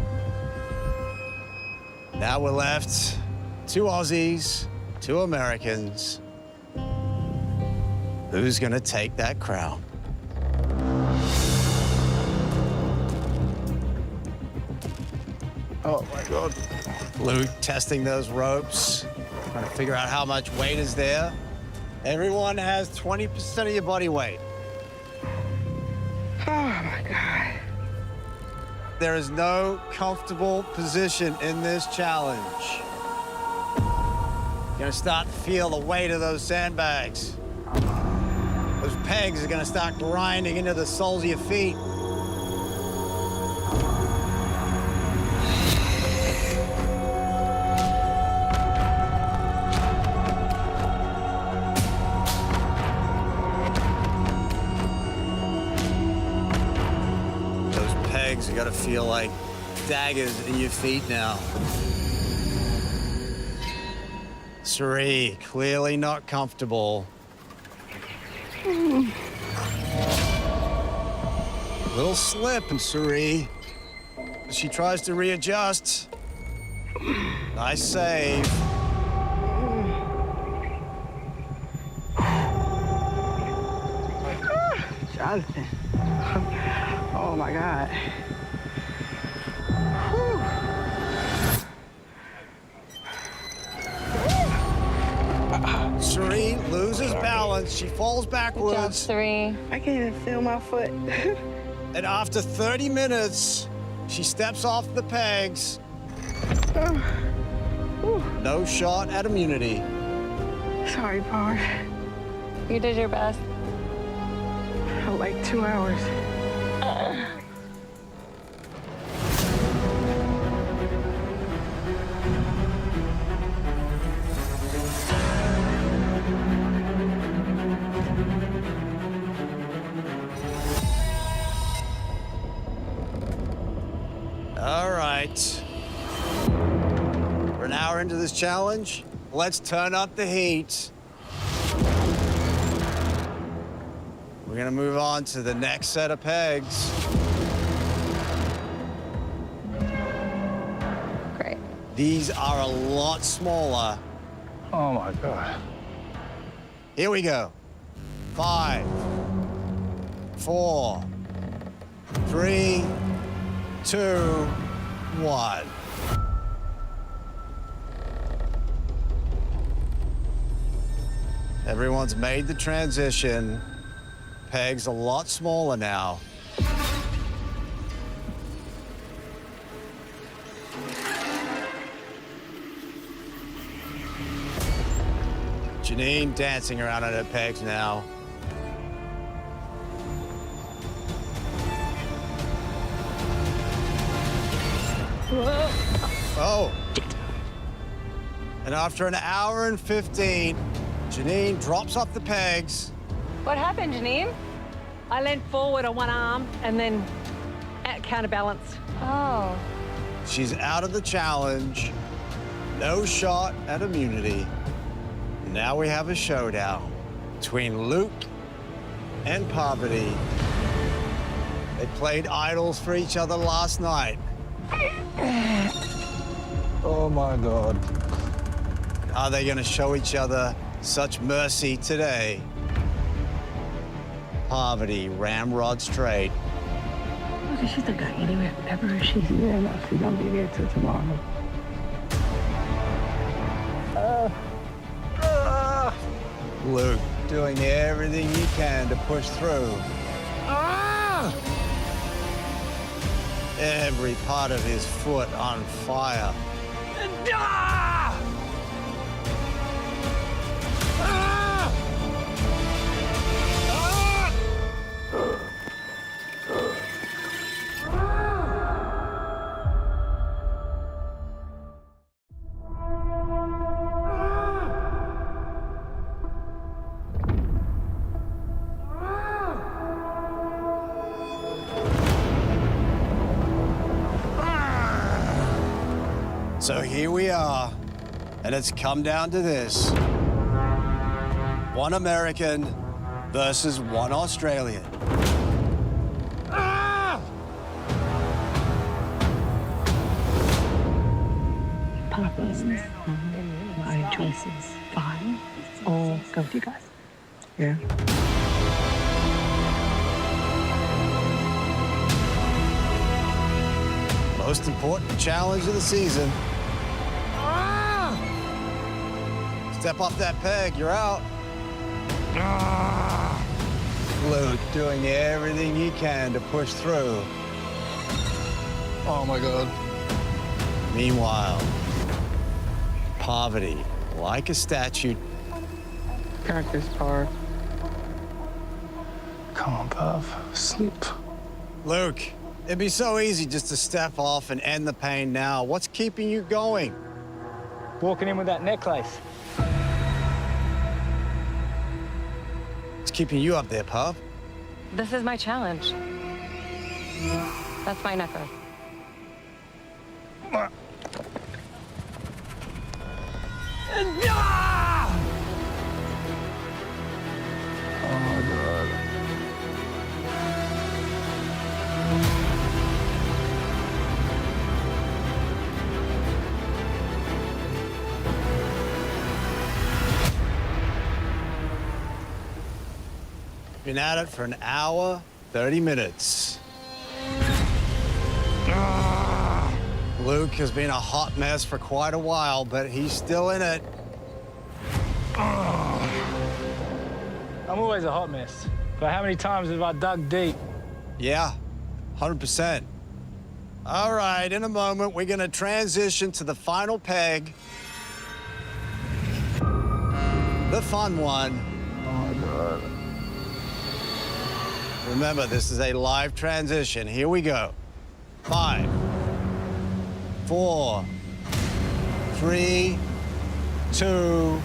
Now we're left 2 Aussies, 2 Americans. Who's gonna take that crown? Oh my God. Luke testing those ropes, trying to figure out how much weight is there. Everyone has 20% of your body weight. Oh my God. There is no comfortable position in this challenge. You're gonna start to feel the weight of those sandbags. Those pegs are gonna start grinding into the soles of your feet. You gotta feel like daggers in your feet now. Suri, clearly not comfortable. Little slip in Suri. She tries to readjust. Nice save. Jonathan. Oh my God. Suri loses balance. She falls backwards. Good job, Suri. I can't even feel my foot. And after 30 minutes, she steps off the pegs. No shot at immunity. Sorry, Par. You did your best. Like 2 hours. hour into this challenge. Let's turn up the heat. We're gonna move on to the next set of pegs. Great. These are a lot smaller. Oh my God. Here we go. 5, 4, 3, 2, 1. Everyone's made the transition. Peg's a lot smaller now. Janine dancing around on her pegs now. Oh. And after an hour and 15, Janine drops off the pegs. What happened, Janine? I leant forward on one arm and then counterbalanced. Oh. She's out of the challenge. No shot at immunity. Now we have a showdown between Luke and Parvati. They played idols for each other last night. Oh my God. Are they going to show each other such mercy today? Parvati, ramrod straight. She's not going anywhere ever. She's here now. She's gonna be here till tomorrow. Luke doing everything he can to push through. Every part of his foot on fire. So here we are, and it's come down to this. One American versus one Australian. Papa's my choices. Fine. Or go with you guys. Yeah. Most important challenge of the season. Step off that peg, you're out. Luke doing everything he can to push through. Oh my God. Meanwhile, Parvati, like a statue. Got this part. Come on, Pav. Sleep. Luke, it'd be so easy just to step off and end the pain now. What's keeping you going? Walking in with that necklace. What's keeping you up there, Pav? This is my challenge. That's my necklace. Oh my God. Been at it for an hour, 30 minutes. Luke has been a hot mess for quite a while, but he's still in it. I'm always a hot mess. But how many times have I dug deep? Yeah, 100%. All right, in a moment, we're gonna transition to the final peg. The fun one. Oh my God. Remember, this is a live transition. Here we go. 5, 4, 3, 2,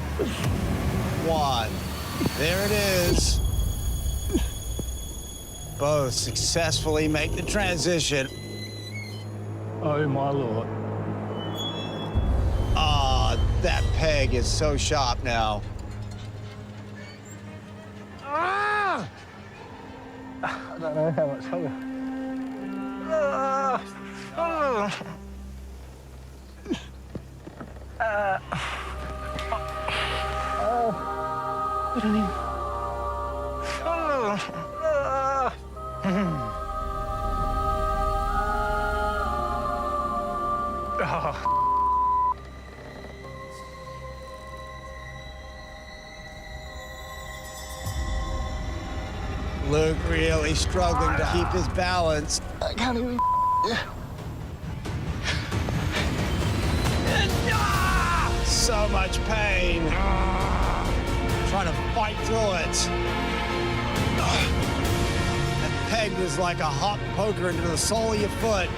1. There it is. Both successfully make the transition. Oh, my Lord. Ah, That peg is so sharp now. I don't know how much longer. What do you mean? Luke really struggling to keep his balance. I can't even. So much pain. Trying to fight through it. That peg is like a hot poker into the sole of your foot.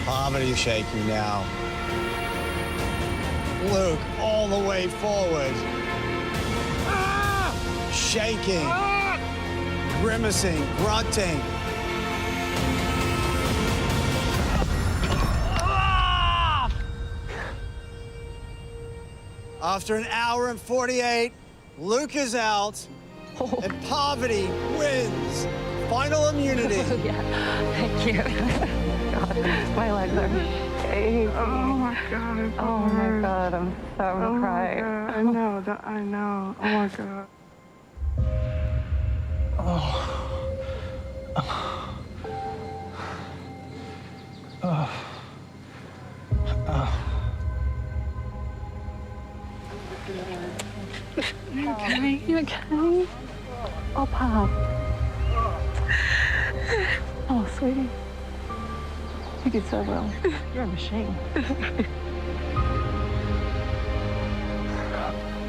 Poverty's shaking now. Luke all the way forward. Shaking, grimacing, grunting. After an hour and 48, Luke is out, and Poverty wins. Final immunity. Yeah, thank you. God, my legs are shaking. Oh my God. It's Oh my God, I'm so Oh my crying. God. I know. I know. Oh my God. You okay? You okay? Oh, Pop. Oh, sweetie. You did so well. You're a machine.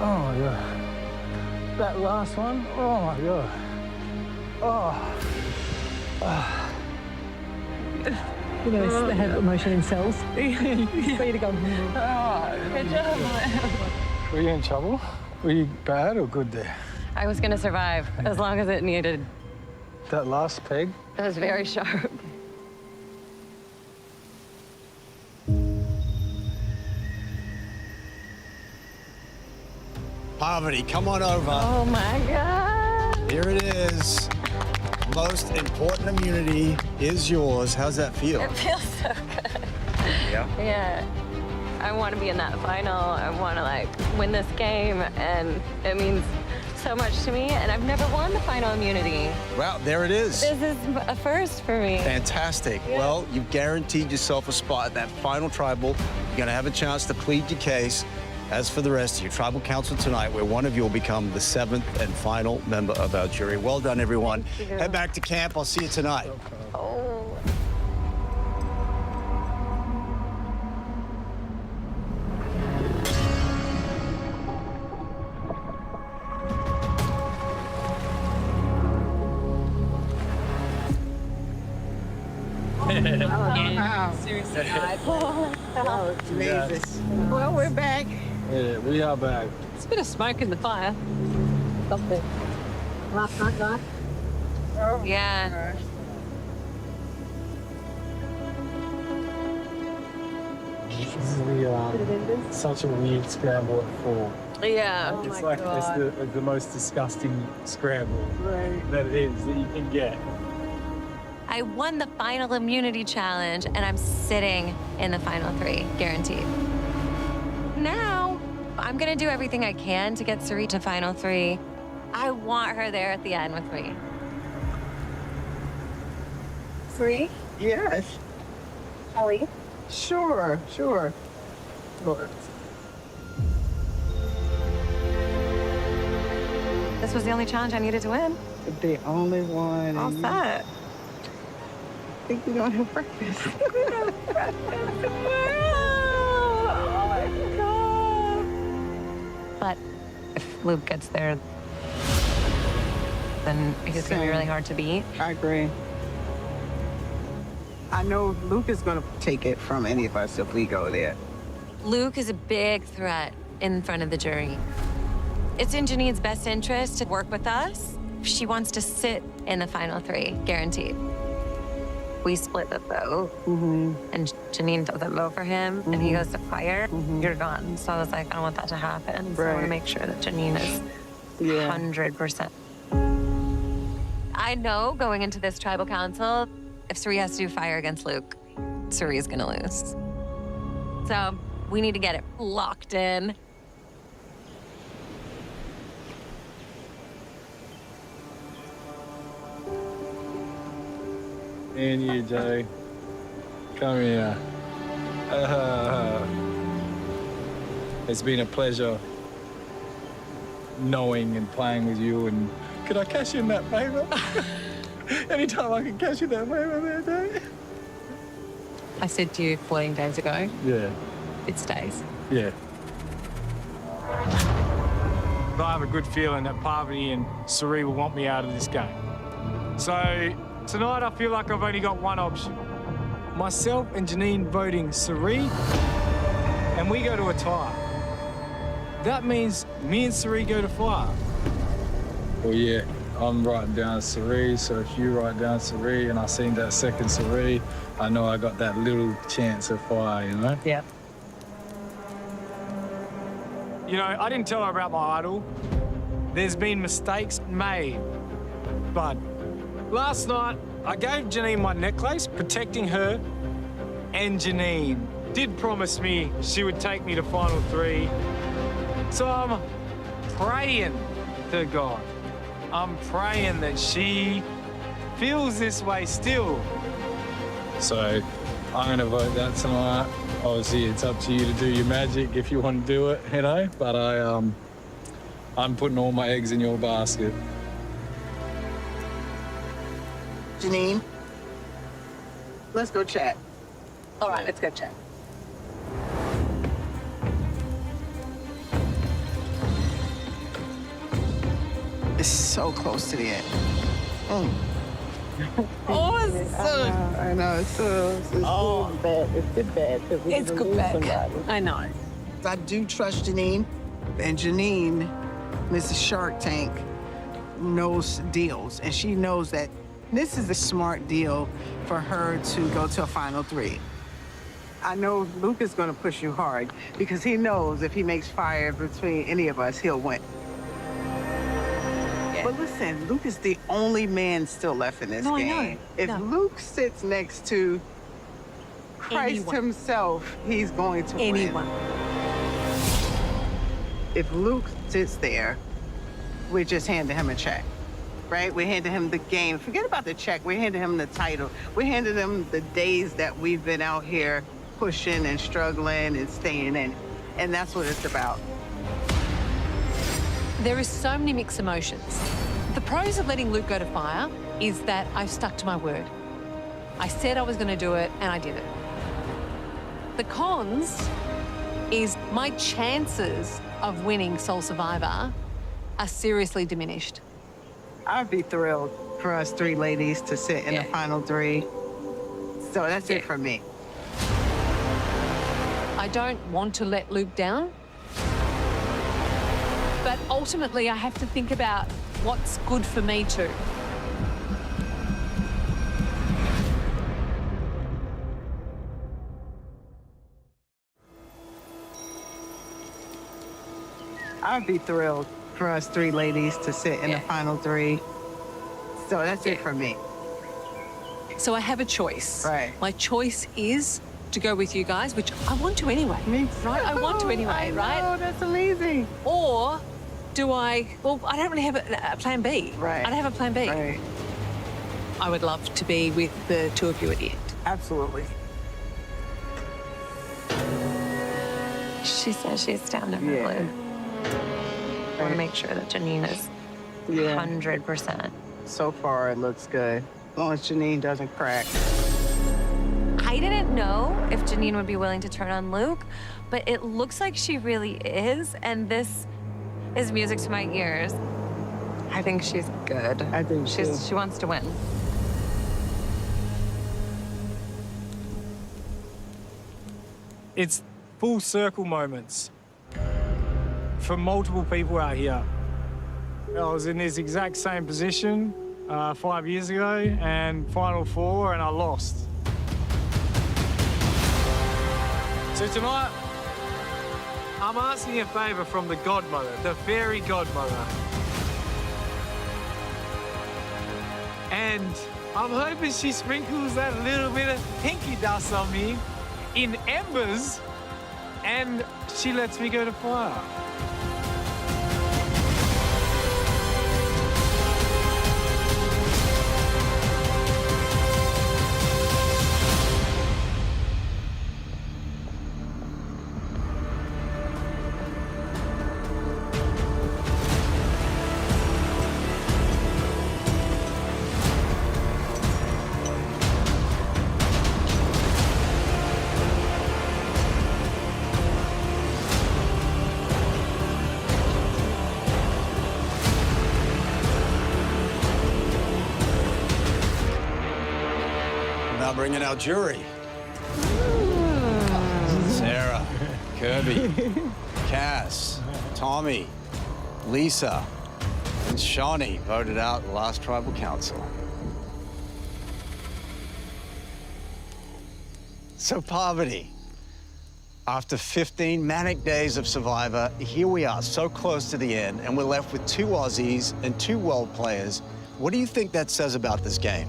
Oh my God. That last one, oh my God. You know, they have emotion in cells. Way to go. Good job. Were you in trouble? Were you bad or good there? I was gonna survive as long as it needed. That last peg? It was very sharp. Poverty, come on over. Oh my God. Here it is. Most important immunity is yours. How's that feel? It feels so good. Yeah. Yeah. I want to be in that final. I want to like win this game, and it means so much to me. And I've never won the final immunity. Well, there it is. This is a first for me. Fantastic. Yeah. Well, you've guaranteed yourself a spot at that final tribal. You're going to have a chance to plead your case. As for the rest of you, tribal council tonight, where one of you will become the 7th and final member of our jury. Well done, everyone. Head back to camp. I'll see you tonight. Oh. Seriously. Oh, amazing. Well, we're back. Yeah, we are back. It's a bit of smoke in the fire. Something. Last night, guys. Yeah. It's such a weird scramble at 4. Yeah. It's like it's the most disgusting scramble that it is that you can get. I won the final immunity challenge, and I'm sitting in the final 3, guaranteed. Now, I'm gonna do everything I can to get Sari to final 3. I want her there at the end with me. 3? Yes. Ellie? Sure. This was the only challenge I needed to win. The only one. All set. I think we're gonna have breakfast. Oh my God. But if Luke gets there, then he's gonna be really hard to beat. I agree. I know Luke is gonna take it from any of us if we go there. Luke is a big threat in front of the jury. It's in Janine's best interest to work with us. She wants to sit in the final 3, guaranteed. we split the vote and Janine doesn't vote for him and he goes to fire, you're gone. So I was like, I don't want that to happen. So I want to make sure that Janine is 100%. I know going into this tribal council, if Suri has to do fire against Luke, Suri is going to lose. So we need to get it locked in. And you, Joe. Come here. It's been a pleasure knowing and playing with you. And could I cash in that favour? Anytime I can cash in that favour there, Joe. I said to you 14 days ago, Yeah. it stays. Yeah. But I have a good feeling that Parvati and Suri will want me out of this game. So tonight I feel like I've only got one option. Myself and Janine voting Suri, and we go to a tie. That means me and Suri go to fire. Well, yeah, I'm writing down Suri, so if you write down Suri and I seen that second Suri, I know I got that little chance of fire, you know? Yeah. You know, I didn't tell her about my idol. There's been mistakes made. But last night, I gave Janine my necklace, protecting her, and Janine did promise me she would take me to Final 3. So I'm praying to God. I'm praying that she feels this way still. So I'm going to vote that tonight. Obviously, it's up to you to do your magic if you want to do it, you know? But I'm putting all my eggs in your basket. Janine, let's go chat. All right, let's go chat. It's so close to the end. Mm. Oh, it's so... I know, it's good bad. It's good bad. It's good bad. I know. I do trust Janine, and Janine, Mrs. Shark Tank, knows deals, and she knows that this is a smart deal for her to go to a Final 3. I know Luke is going to push you hard because he knows if he makes fire between any of us, he'll win. Yeah. But listen, Luke is the only man still left in this game. I know. If Luke sits next to Christ himself, he's going to win. If Luke sits there, we're just handing him a check. Right? We're handing him the game. Forget about the check. We're handing him the title. We're handing him the days that we've been out here pushing and struggling and staying in. And that's what it's about. There is so many mixed emotions. The pros of letting Luke go to fire is that I've stuck to my word. I said I was going to do it, and I did it. The cons is my chances of winning Sole Survivor are seriously diminished. I'd be thrilled for us 3 ladies to sit in the Final 3. So that's it for me. I don't want to let Luke down, but ultimately I have to think about what's good for me too. I'd be thrilled for us 3 ladies to sit in the Final 3. So that's it for me. So I have a choice. Right. My choice is to go with you guys, which I want to anyway. Me too. Right? I want to anyway, right? Oh, that's amazing. Or do I, well, I don't really have a plan B. Right. I don't have a plan B. Right. I would love to be with the 2 of you at the end. Absolutely. She says she's down to her blue. I want to make sure that Janine is 100%. So far, it looks good. As long as Janine doesn't crack. I didn't know if Janine would be willing to turn on Luke, but it looks like she really is, and this is music to my ears. I think she's good. I think she wants to win. It's full circle moments for multiple people out here. I was in this exact same position 5 years ago, and Final Four, and I lost. So tonight, I'm asking a favour from the godmother, the fairy godmother. And I'm hoping she sprinkles that little bit of pinky dust on me in embers, and she lets me go to fire. Now bringing our jury. Sarah, Kirby, Cass, Tommy, Lisa, and Shawnee voted out the last tribal council. So Parvati, after 15 manic days of Survivor, here we are, so close to the end, and we're left with 2 Aussies and 2 world players. What do you think that says about this game?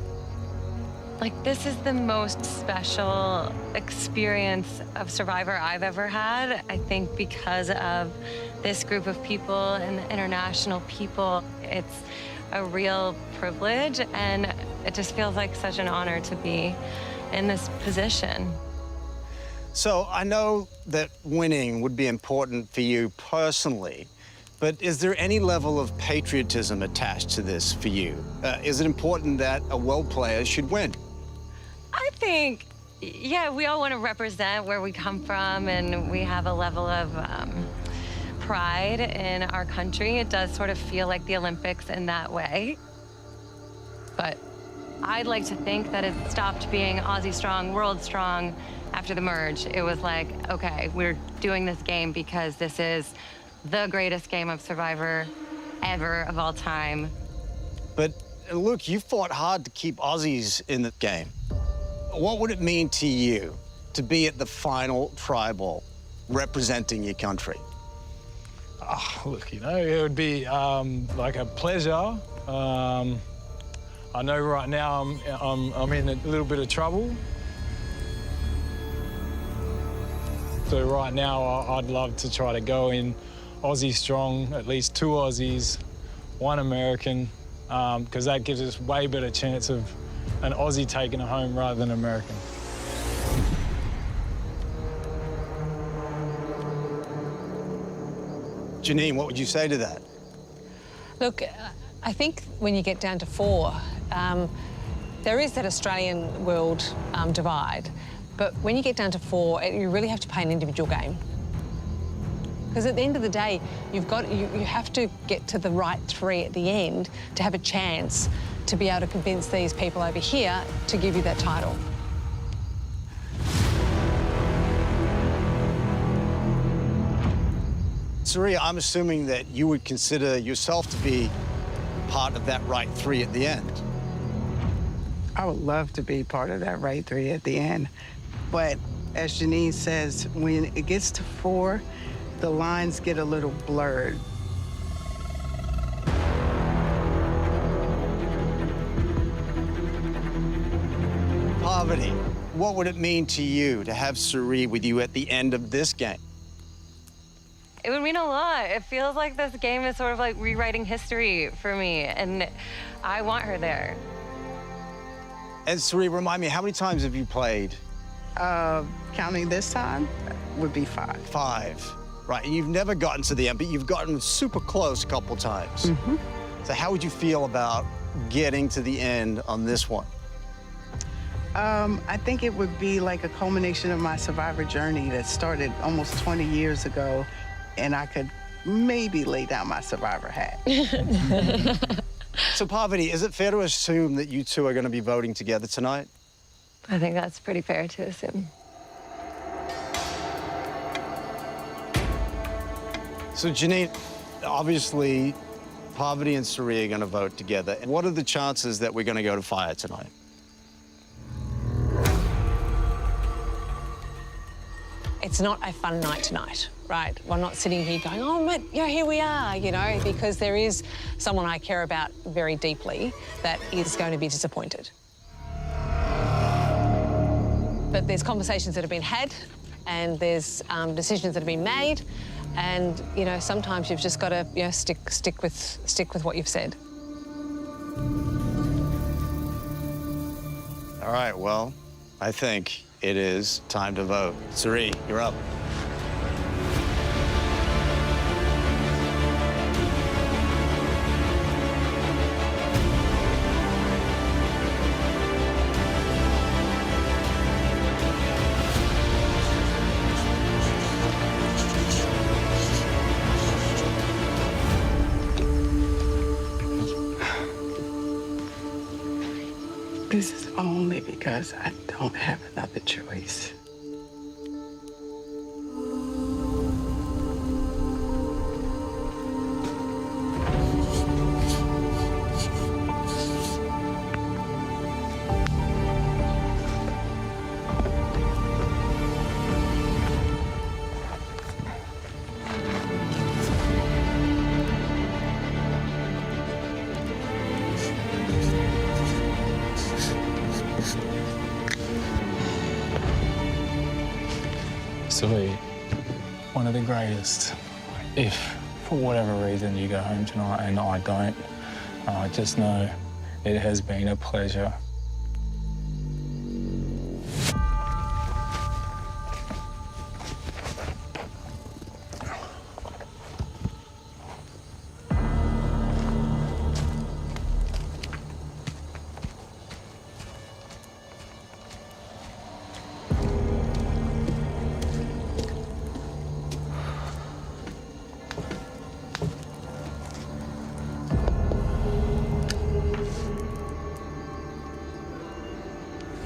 Like, this is the most special experience of Survivor I've ever had. I think because of this group of people and the international people, it's a real privilege, and it just feels like such an honor to be in this position. So I know that winning would be important for you personally, but is there any level of patriotism attached to this for you? Is it important that a world player should win? I think, yeah, we all want to represent where we come from, and we have a level of pride in our country. It does sort of feel like the Olympics in that way. But I'd like to think that it stopped being Aussie strong, world strong after the merge. It was like, okay, we're doing this game because this is the greatest game of Survivor ever of all time. But look, you fought hard to keep Aussies in the game. What would it mean to you to be at the final tribal representing your country? Oh, look, you know, it would be like a pleasure. I know right now I'm in a little bit of trouble. So right now I'd love to try to go in Aussie strong, at least 2 Aussies, 1 American, because that gives us way better chance of an Aussie taking it home rather than American. Janine, what would you say to that? Look, I think when you get down to 4, there is that Australian world divide. But when you get down to 4, you really have to play an individual game. Because at the end of the day, you have to get to the right 3 at the end to have a chance to be able to convince these people over here to give you that title. Saria, I'm assuming that you would consider yourself to be part of that right 3 at the end. I would love to be part of that right 3 at the end. But as Janine says, when it gets to 4, the lines get a little blurred. Parvati, what would it mean to you to have Suri with you at the end of this game? It would mean a lot. It feels like this game is sort of like rewriting history for me, and I want her there. And Suri, remind me, how many times have you played? Counting this time would be 5. 5, right? And you've never gotten to the end, but you've gotten super close a couple times. Mm-hmm. So how would you feel about getting to the end on this one? I think it would be like a culmination of my Survivor journey that started almost 20 years ago, and I could maybe lay down my Survivor hat. So, Parvati, is it fair to assume that you 2 are going to be voting together tonight? I think that's pretty fair to assume. So, Janine, obviously, Parvati and Suri are going to vote together. What are the chances that we're going to go to fire tonight? It's not a fun night tonight, right? We're not sitting here going, oh, mate, yeah, here we are, you know, because there is someone I care about very deeply that is going to be disappointed. But there's conversations that have been had and there's decisions that have been made, and, you know, sometimes you've just got to, you know, stick with what you've said. All right, well, I think it is time to vote. Suri, you're up. This is only because I don't have another choice. Suri, one of the greatest. If, for whatever reason, you go home tonight and I don't, just know it has been a pleasure.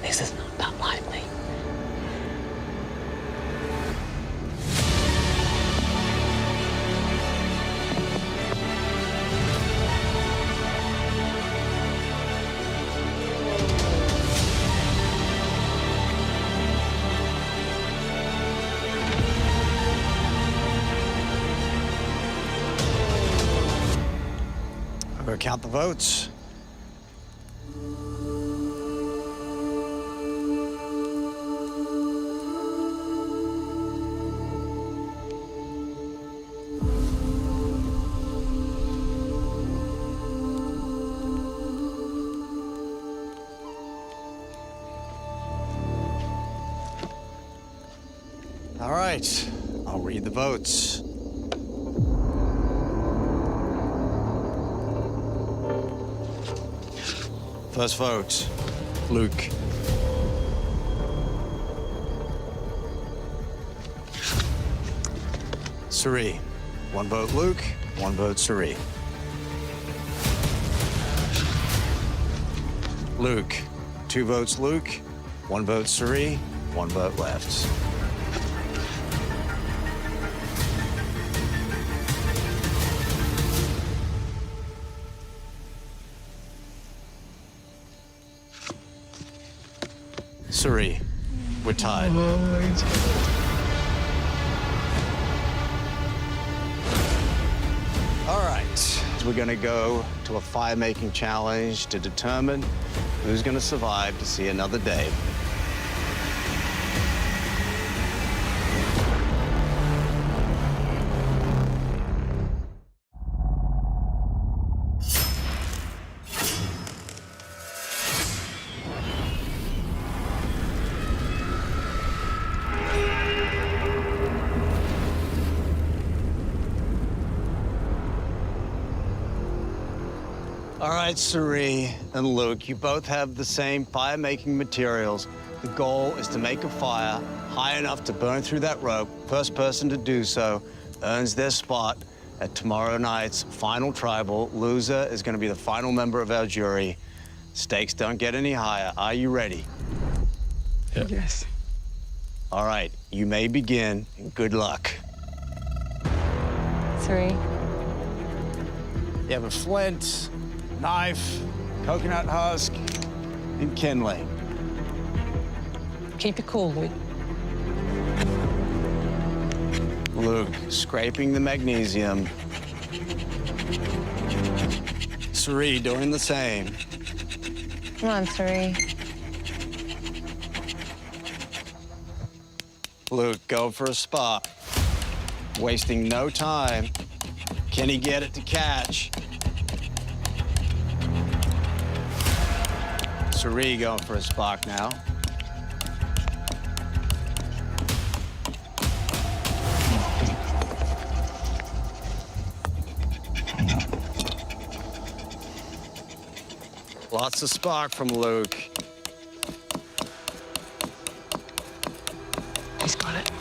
This is not done lightly. I'm going to count the votes. All right, I'll read the votes. First vote, Luke. Suri. One vote Luke, one vote Suri. Luke. 2 votes Luke, 1 vote Suri, 1 vote left. Suri, we're tied. All right, we're gonna go to a fire-making challenge to determine who's gonna survive to see another day. All right, Suri and Luke, you both have the same fire-making materials. The goal is to make a fire high enough to burn through that rope. First person to do so earns their spot at tomorrow night's final tribal. Loser is going to be the final member of our jury. Stakes don't get any higher. Are you ready? Yep. Yes. All right, you may begin, and good luck. Suri, You have a flint, knife, coconut husk, and kindling. Keep it cool, Luke. Luke scraping the magnesium. Suri doing the same. Come on, Suri. Luke, go for a spot. Wasting no time. Can he get it to catch? Suri going for a spark now. Lots of spark from Luke. He's got it.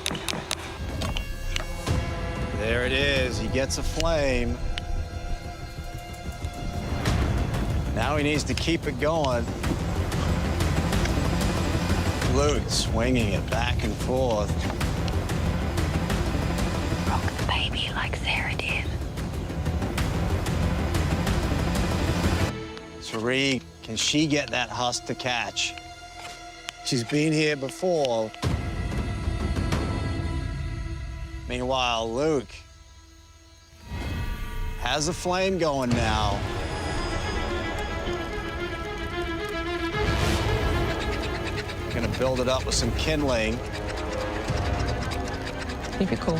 There it is. He gets a flame. Now he needs to keep it going. Luke swinging it back and forth. Rock the baby like Sarah did. Suri, can she get that husk to catch? She's been here before. Meanwhile, Luke has a flame going now. Gonna build it up with some kindling. Keep it cool.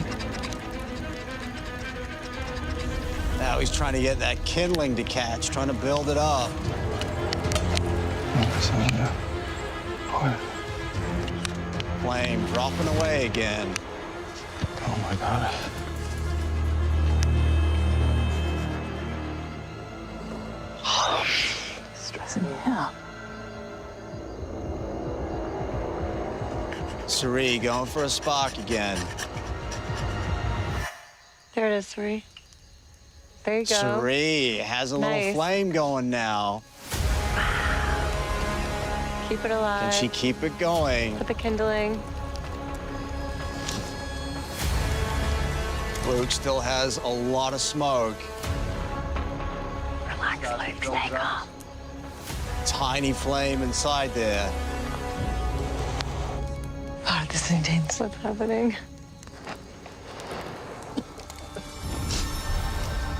Now he's trying to get that kindling to catch, trying to build it up. Flame dropping away again. Oh my God. Stressing me out. Suri going for a spark again. There it is, Suri. There you go. Suri has a little flame going now. Keep it alive. Can she keep it going? Put the kindling. Luke still has a lot of smoke. Relax, Luke. Stay calm. Tiny flame inside there. Oh, this is intense. What's happening?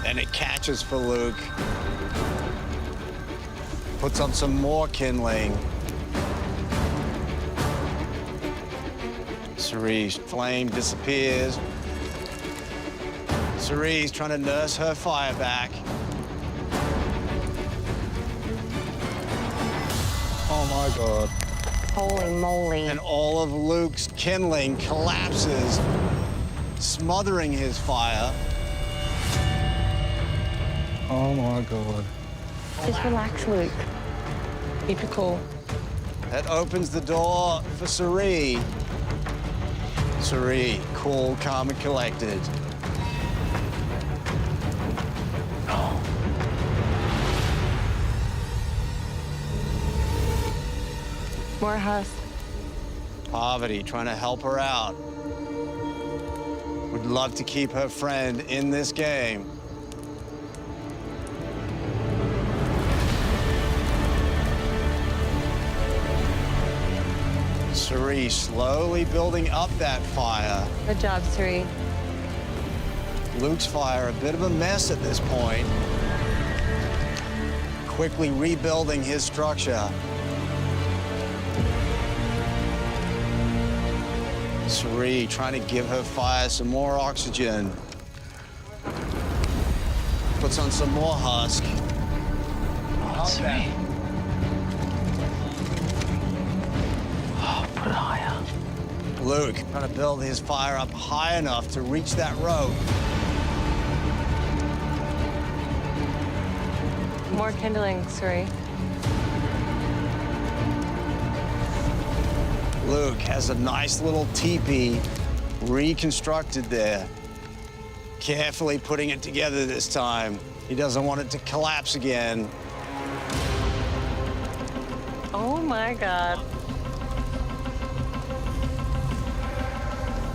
And it catches for Luke. Puts up some more kindling. Suri's flame disappears. Suri's trying to nurse her fire back. Oh my God. Holy moly. And all of Luke's kindling collapses, smothering his fire. Oh my God. Just relax, Luke. Keep it cool. That opens the door for Suri. Suri, cool, calm, and collected. More husk. Parvati trying to help her out. Would love to keep her friend in this game. Suri slowly building up that fire. Good job, Suri. Luke's fire a bit of a mess at this point. Quickly rebuilding his structure. Suri trying to give her fire some more oxygen. Puts on some more husk. Suri. Oh, put it higher. Luke trying to build his fire up high enough to reach that rope. More kindling, Suri. Luke has a nice little teepee reconstructed there. Carefully putting it together this time. He doesn't want it to collapse again. Oh my God.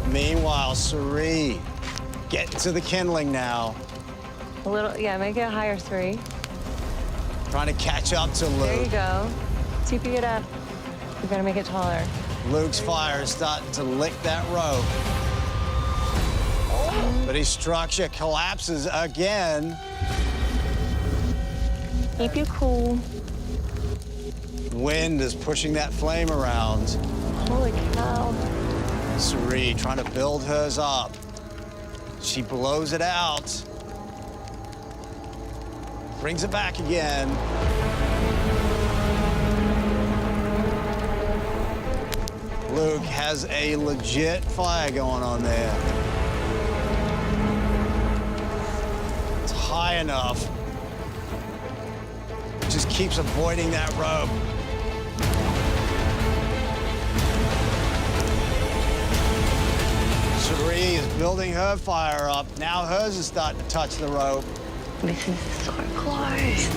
Meanwhile, Suri getting to the kindling now. A little, yeah, make it a higher 3. Trying to catch up to Luke. There you go. TP it up. You gotta make it taller. Luke's fire is starting to lick that rope. But his structure collapses again. Keep you cool. Wind is pushing that flame around. Holy cow. Suri trying to build hers up. She blows it out. Brings it back again. Luke has a legit fire going on there. It's high enough. Just keeps avoiding that rope. Suri is building her fire up. Now hers is starting to touch the rope. This is so close.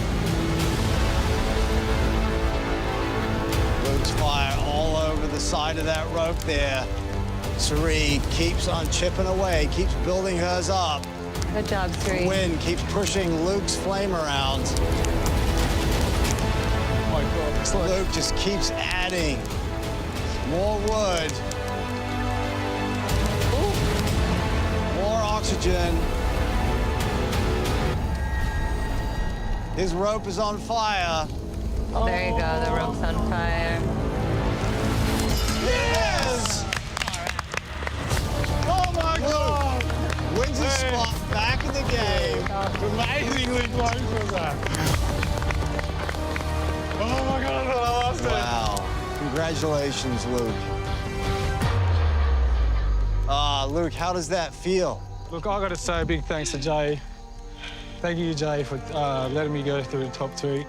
Luke's fire all over the side of that rope there. Suri keeps on chipping away, keeps building hers up. Good job, Suri. Wind keeps pushing Luke's flame around. Oh my God, Luke just keeps adding more wood. More oxygen. His rope is on fire. There you go, the rope's on fire. Yes! Oh my God! Wins his spot back in the game. Amazingly close was that. Oh my God, I thought I lost it. Wow. Congratulations, Luke. Luke, how does that feel? Look, I got to say a big thanks to Jay. Thank you, Jay, for letting me go through the top 2.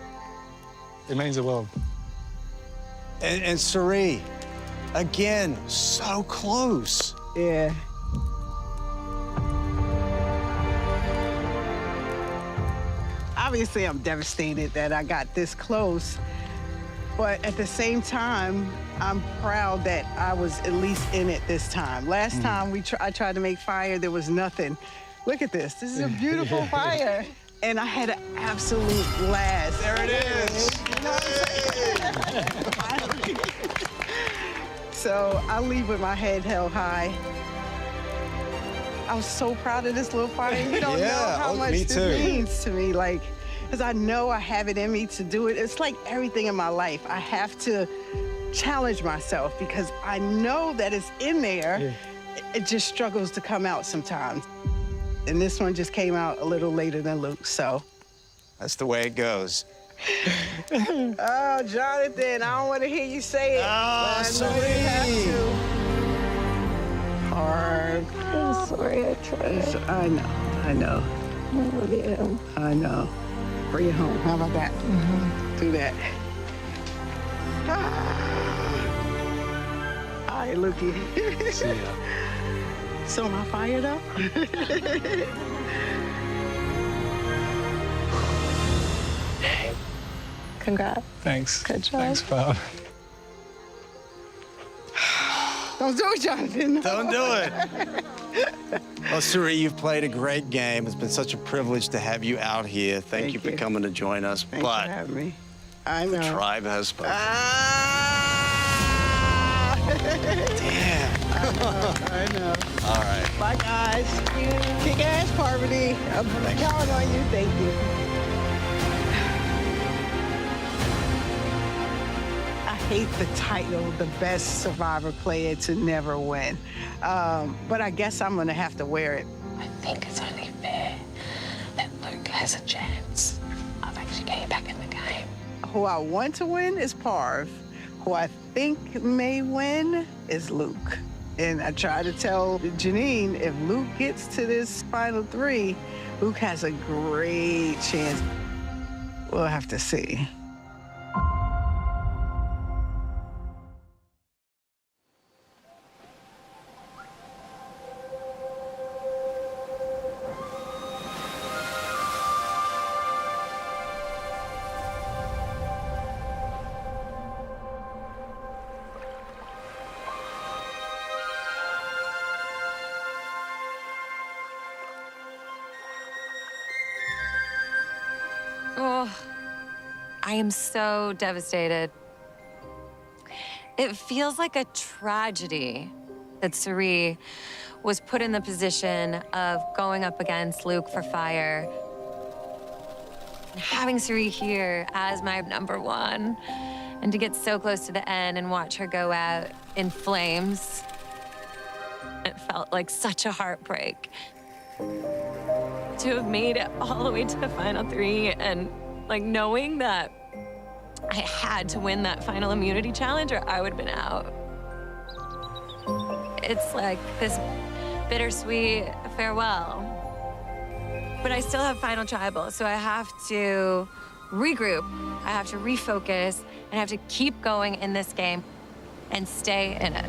It means the world. And Suri, again, so close. Yeah. Obviously, I'm devastated that I got this close, but at the same time, I'm proud that I was at least in it this time. Last time I tried to make fire, there was nothing. Look at this. This is a beautiful fire. And I had an absolute blast. There it is. You know what I'm saying? So I leave with my head held high. I was so proud of this little fire. You don't know how much this means to me. Like, because I know I have it in me to do it. It's like everything in my life. I have to challenge myself because I know that it's in there. Yeah. It just struggles to come out sometimes. And this one just came out a little later than Luke's, so. That's the way it goes. Oh, Jonathan, I don't want to hear you say it. Oh, sorry. Hard. I'm sorry, I tried. I know. Oh, yeah. I know. Bring it home. How about that? Do that. All right, Lukey. See ya. So am I fired up? Congrats. Thanks. Good job. Thanks, pal. Don't do it, Jonathan. Don't do it. Well, Suri, you've played a great game. It's been such a privilege to have you out here. Thank you for coming to join us. Thanks for having me. I know. The tribe has spoken. Damn. I know. All right. Bye, guys. Kick ass, Parvati. I'm counting on you. Thank you. I hate the title, the best survivor player to never win. But I guess I'm gonna have to wear it. I think it's only fair that Luke has a chance of actually getting back in the game. Who I want to win is Parv. Who I think may win is Luke. And I try to tell Janine, if Luke gets to this final 3, Luke has a great chance. We'll have to see. Oh, I am so devastated. It feels like a tragedy that Suri was put in the position of going up against Luke for fire. And having Suri here as my number one, and to get so close to the end and watch her go out in flames, it felt like such a heartbreak. To have made it all the way to the final three and like knowing that I had to win that final immunity challenge or I would have been out. It's like this bittersweet farewell. But I still have final tribal, so I have to regroup, I have to refocus, and I have to keep going in this game and stay in it.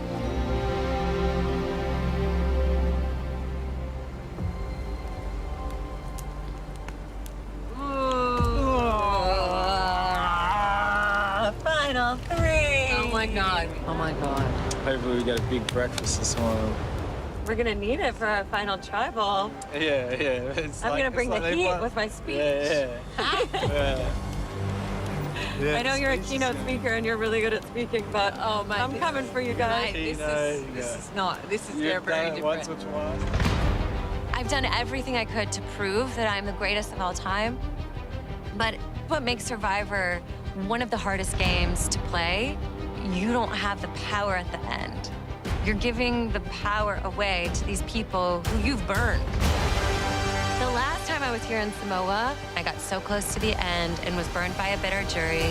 Final three. Oh my God. Oh my God. Hopefully we get a big breakfast this morning. We're gonna need it for a final tribal. Yeah. It's I'm like- gonna bring it's the like they heat want- with my speech. Yeah. I know you're a keynote speaker and you're really good at speaking, but I'm coming for you guys. This is You've very done it once or different. twice. I've done everything I could to prove that I'm the greatest of all time. But what makes Survivor one of the hardest games to play, you don't have the power at the end. You're giving the power away to these people who you've burned. The last time I was here in Samoa, I got so close to the end and was burned by a bitter jury.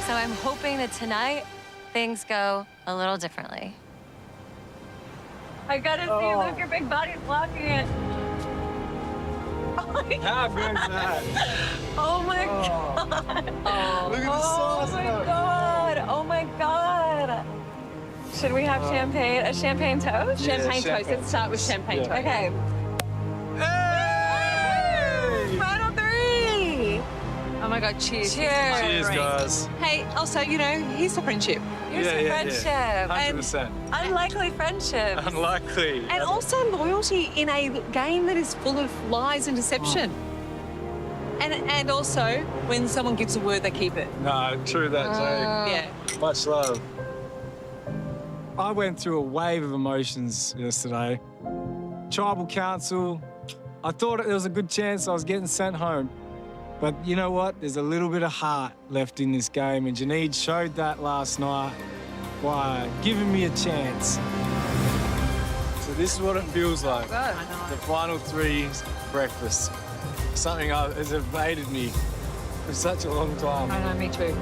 So I'm hoping that tonight, things go a little differently. I gotta see Luke, your big body's blocking it. Oh my How good is that? Oh my God. Oh. Look at the sauce. Oh my God. Oh my God. Should we have champagne? A champagne toast? Champagne toast. champagne. Let's start with champagne toast. Okay. Hey! Final three. Oh my God, cheers. Cheers. Cheers, guys. Hey, also, here's the friendship. Here's a friendship. 100%. Unlikely friendship. Unlikely. And also loyalty in a game that is full of lies and deception. And also, when someone gives a word, they keep it. No, true that, Jake. Yeah. Much love. I went through a wave of emotions yesterday. Tribal council, I thought there was a good chance I was getting sent home. But you know what? There's a little bit of heart left in this game, and Janine showed that last night by giving me a chance. So this is what it feels like. The final three's breakfast. Something has evaded me for such a long time. I know, me too.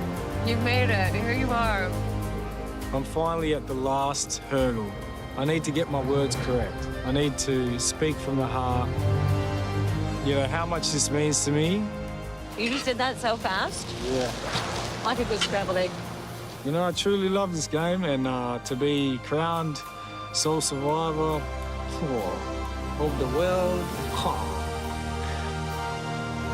You've made it. Here you are. I'm finally at the last hurdle. I need to get my words correct. I need to speak from the heart. You know how much this means to me? You just did that so fast. Yeah. Like a good scrambled egg. You know, I truly love this game, and to be crowned sole survivor of the world,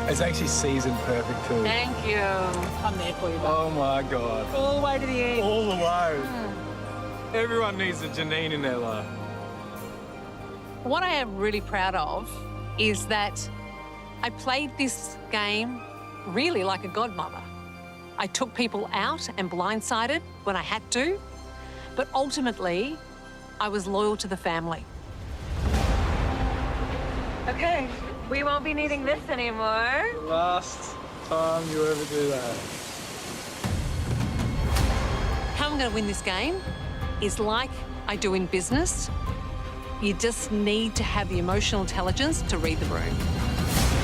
it's actually seasoned perfect too. Thank you. I'm there for you, bud. Oh my God. All the way to the end. All the way. Everyone needs a Janine in their life. What I am really proud of is that I played this game really like a godmother. I took people out and blindsided when I had to, but ultimately, I was loyal to the family. Okay, we won't be needing this anymore. Last time you ever do that. How I'm going to win this game is like I do in business. You just need to have the emotional intelligence to read the room.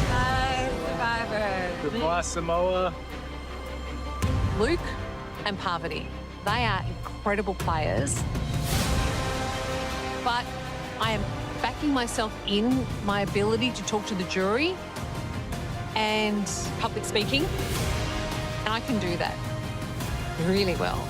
Bye, Survivor. Goodbye, Samoa. Luke and Parvati, they are incredible players. But I am backing myself in my ability to talk to the jury and public speaking. And I can do that really well.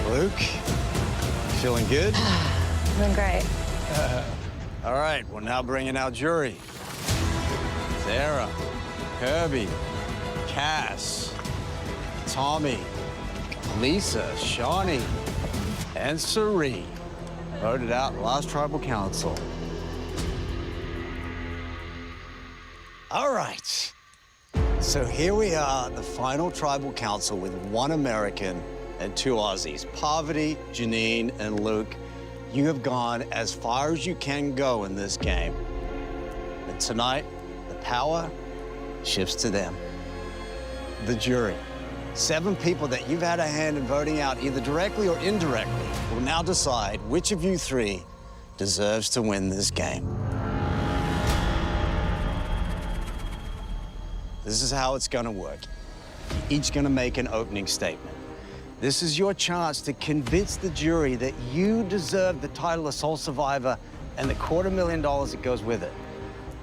Luke, feeling good? Doing great. All right, we're now bringing our jury. Sarah, Kirby, Cass, Tommy, Lisa, Shawnee, and Sari voted out last tribal council. All right. So here we are, the final tribal council with 1 American and 2 Aussies. Parvati, Janine, and Luke, you have gone as far as you can go in this game. And tonight, the power shifts to them. The jury. 7 people that you've had a hand in voting out, either directly or indirectly, will now decide which of you 3 deserves to win this game. This is how it's gonna work. You're each gonna make an opening statement. This is your chance to convince the jury that you deserve the title of sole survivor and the $250,000 that goes with it.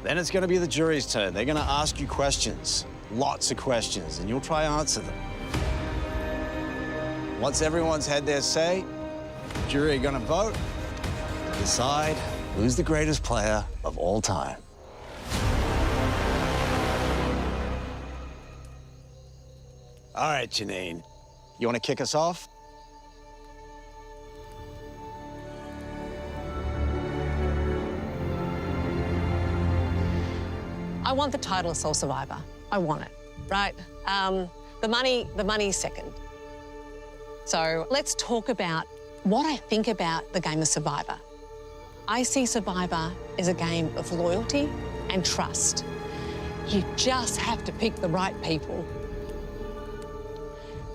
Then it's gonna be the jury's turn. They're gonna ask you questions, lots of questions, and you'll try to answer them. Once everyone's had their say, the jury are gonna vote to decide who's the greatest player of all time. All right, Janine, you wanna kick us off? I want the title of sole survivor. I want it, right? The money's second. So let's talk about what I think about the game of Survivor. I see Survivor as a game of loyalty and trust. You just have to pick the right people.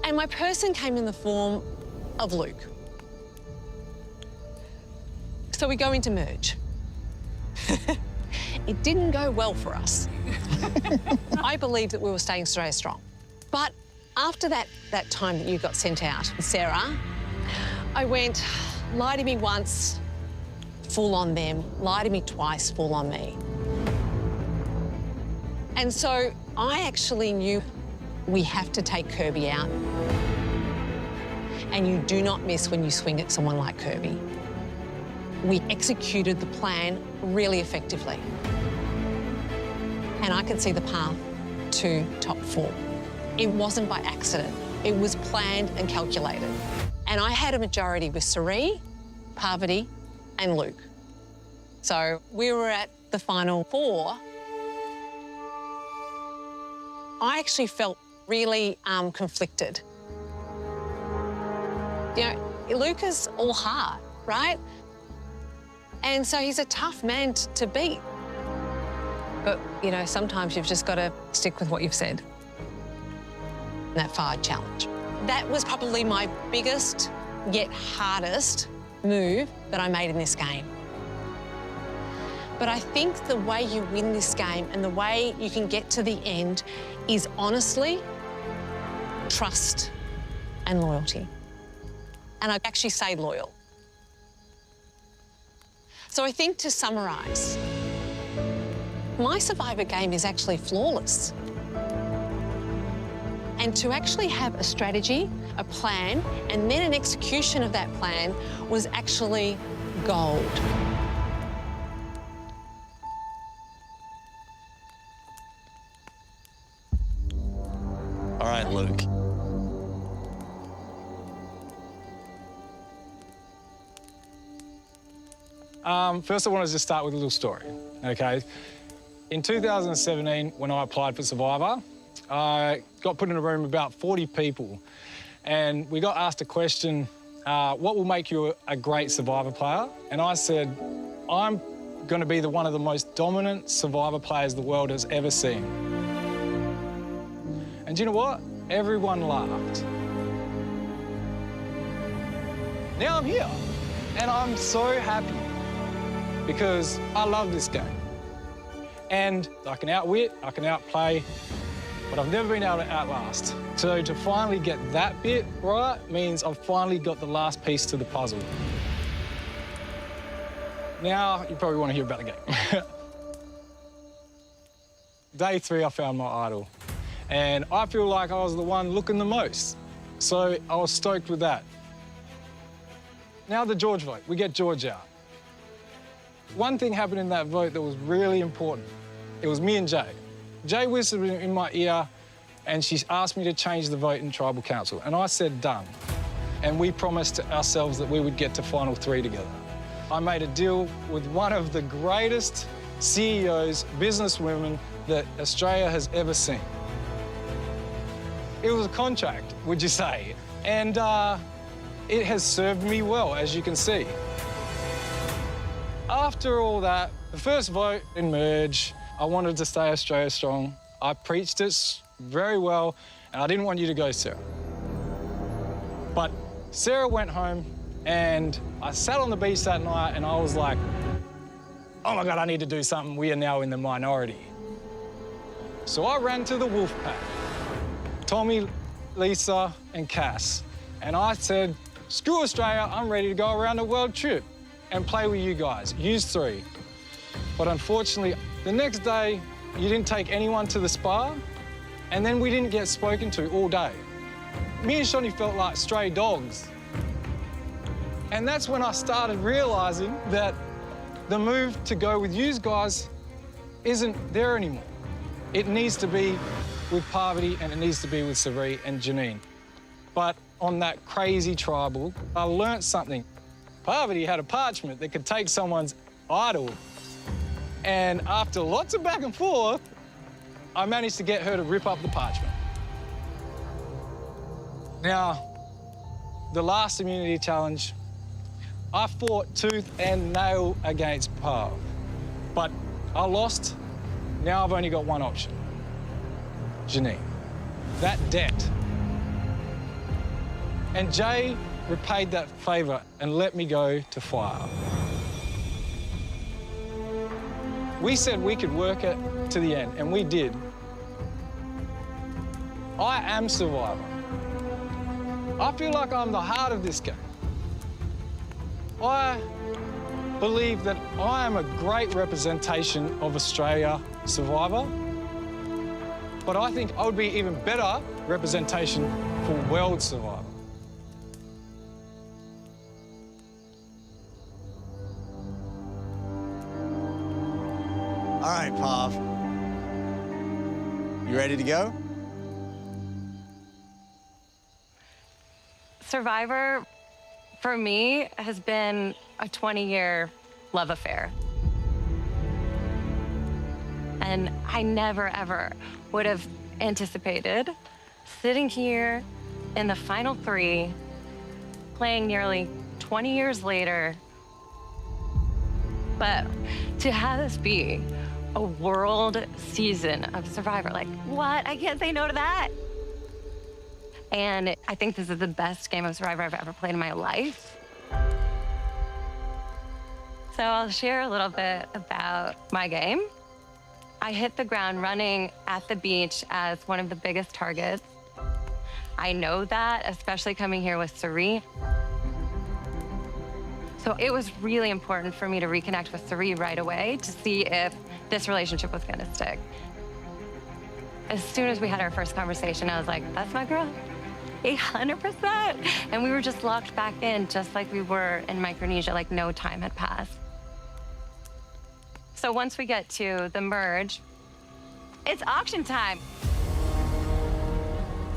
And my person came in the form of Luke. So we go into merge. It didn't go well for us. I believed that we were staying very strong. But after that time that you got sent out, Sarah, I went, lie to me once, full on them, lie to me twice, full on me. And so I actually knew we have to take Kirby out. And you do not miss when you swing at someone like Kirby. We executed the plan really effectively. And I could see the path to top 4. It wasn't by accident. It was planned and calculated. And I had a majority with Sari, Parvati, and Luke. So we were at the final 4. I actually felt really conflicted. You know, Luke is all heart, right? And so he's a tough man to beat. But, you know, sometimes you've just got to stick with what you've said. That fired challenge. That was probably my biggest yet hardest move that I made in this game. But I think the way you win this game and the way you can get to the end is honestly trust and loyalty. And I actually say loyal. So I think to summarise, my Survivor game is actually flawless. And to actually have a strategy, a plan, and then an execution of that plan was actually gold. All right, Luke. First, I want to just start with a little story, okay? In 2017, when I applied for Survivor, I got put in a room with about 40 people, and we got asked a question, what will make you a great Survivor player? And I said, I'm going to be one of the most dominant Survivor players the world has ever seen. And do you know what? Everyone laughed. Now I'm here, and I'm so happy because I love this game. And I can outwit, I can outplay, but I've never been able to outlast. So to finally get that bit right means I've finally got the last piece to the puzzle. Now, you probably want to hear about the game. Day 3, I found my idol. And I feel like I was the one looking the most. So I was stoked with that. Now the George vote. We get George out. One thing happened in that vote that was really important. It was me and Jay. Jay whispered in my ear and she asked me to change the vote in Tribal Council. And I said, done. And we promised ourselves that we would get to Final 3 together. I made a deal with one of the greatest CEOs, businesswomen that Australia has ever seen. It was a contract, would you say? And it has served me well, as you can see. After all that, the first vote in merge, I wanted to stay Australia strong. I preached it very well, and I didn't want you to go, Sarah. But Sarah went home, and I sat on the beach that night, and I was like, oh my God, I need to do something. We are now in the minority. So I ran to the wolf pack, Tommy, Lisa, and Cass. And I said, screw Australia, I'm ready to go around the world trip and play with you guys, use 3. But unfortunately, the next day, you didn't take anyone to the spa, and then we didn't get spoken to all day. Me and Shonny felt like stray dogs. And that's when I started realizing that the move to go with you guys isn't there anymore. It needs to be with Parvati and it needs to be with Sari and Janine. But on that crazy tribal, I learnt something. Parvati had a parchment that could take someone's idol. And after lots of back and forth, I managed to get her to rip up the parchment. Now, the last immunity challenge, I fought tooth and nail against Parv, but I lost. Now I've only got one option. Janine. That debt. And Jay repaid that favour and let me go to fire. We said we could work it to the end, and we did. I am Survivor. I feel like I'm the heart of this game. I believe that I am a great representation of Australia Survivor, but I think I would be even better representation for World Survivor. All right, Pav. You ready to go? Survivor, for me, has been a 20-year love affair. And I never, ever would have anticipated sitting here in the final 3, playing nearly 20 years later. But to have this be a world season of Survivor, like, what? I can't say no to that. And I think this is the best game of Survivor I've ever played in my life. So I'll share a little bit about my game. I hit the ground running at the beach as one of the biggest targets. I know that, especially coming here with Sari. So it was really important for me to reconnect with Sari right away to see if this relationship was gonna stick. As soon as we had our first conversation, I was like, that's my girl. 100%. And we were just locked back in, just like we were in Micronesia, like no time had passed. So once we get to the merge, it's auction time.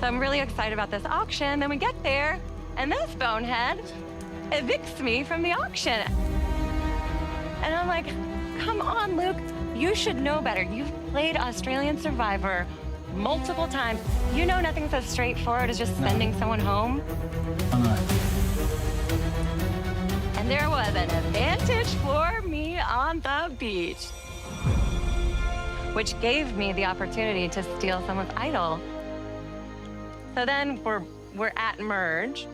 So I'm really excited about this auction. Then we get there, and this bonehead evicts me from the auction. And I'm like, come on, Luke, you should know better. You've played Australian Survivor multiple times. You know nothing's as straightforward as just sending someone home. And there was an advantage for me on the beach, which gave me the opportunity to steal someone's idol. So then we're at merge.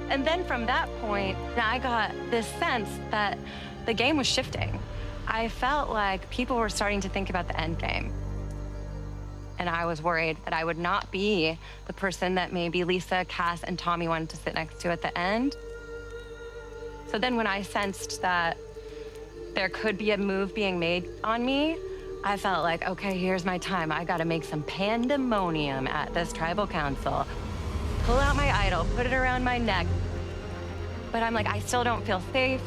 And then from that point, I got this sense that the game was shifting. I felt like people were starting to think about the end game. And I was worried that I would not be the person that maybe Lisa, Cass, and Tommy wanted to sit next to at the end. So then when I sensed that there could be a move being made on me, I felt like, okay, here's my time. I gotta make some pandemonium at this tribal council. Pull out my idol, put it around my neck. but I'm like, I still don't feel safe.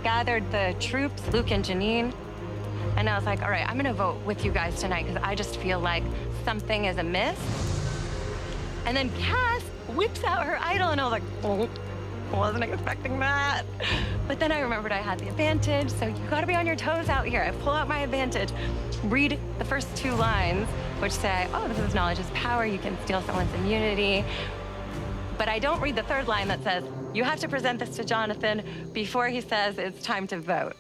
Gathered the troops, Luke and Janine, and I was like, all right, I'm gonna vote with you guys tonight because I just feel like something is amiss. And then Cass whips out her idol, and I was like, oh, wasn't expecting that. But then I remembered I had the advantage, so you gotta be on your toes out here. I pull out my advantage, read the first 2 lines, which say, oh, this is knowledge is power, you can steal someone's immunity. But I don't read the 3rd line that says, you have to present this to Jonathan before he says it's time to vote.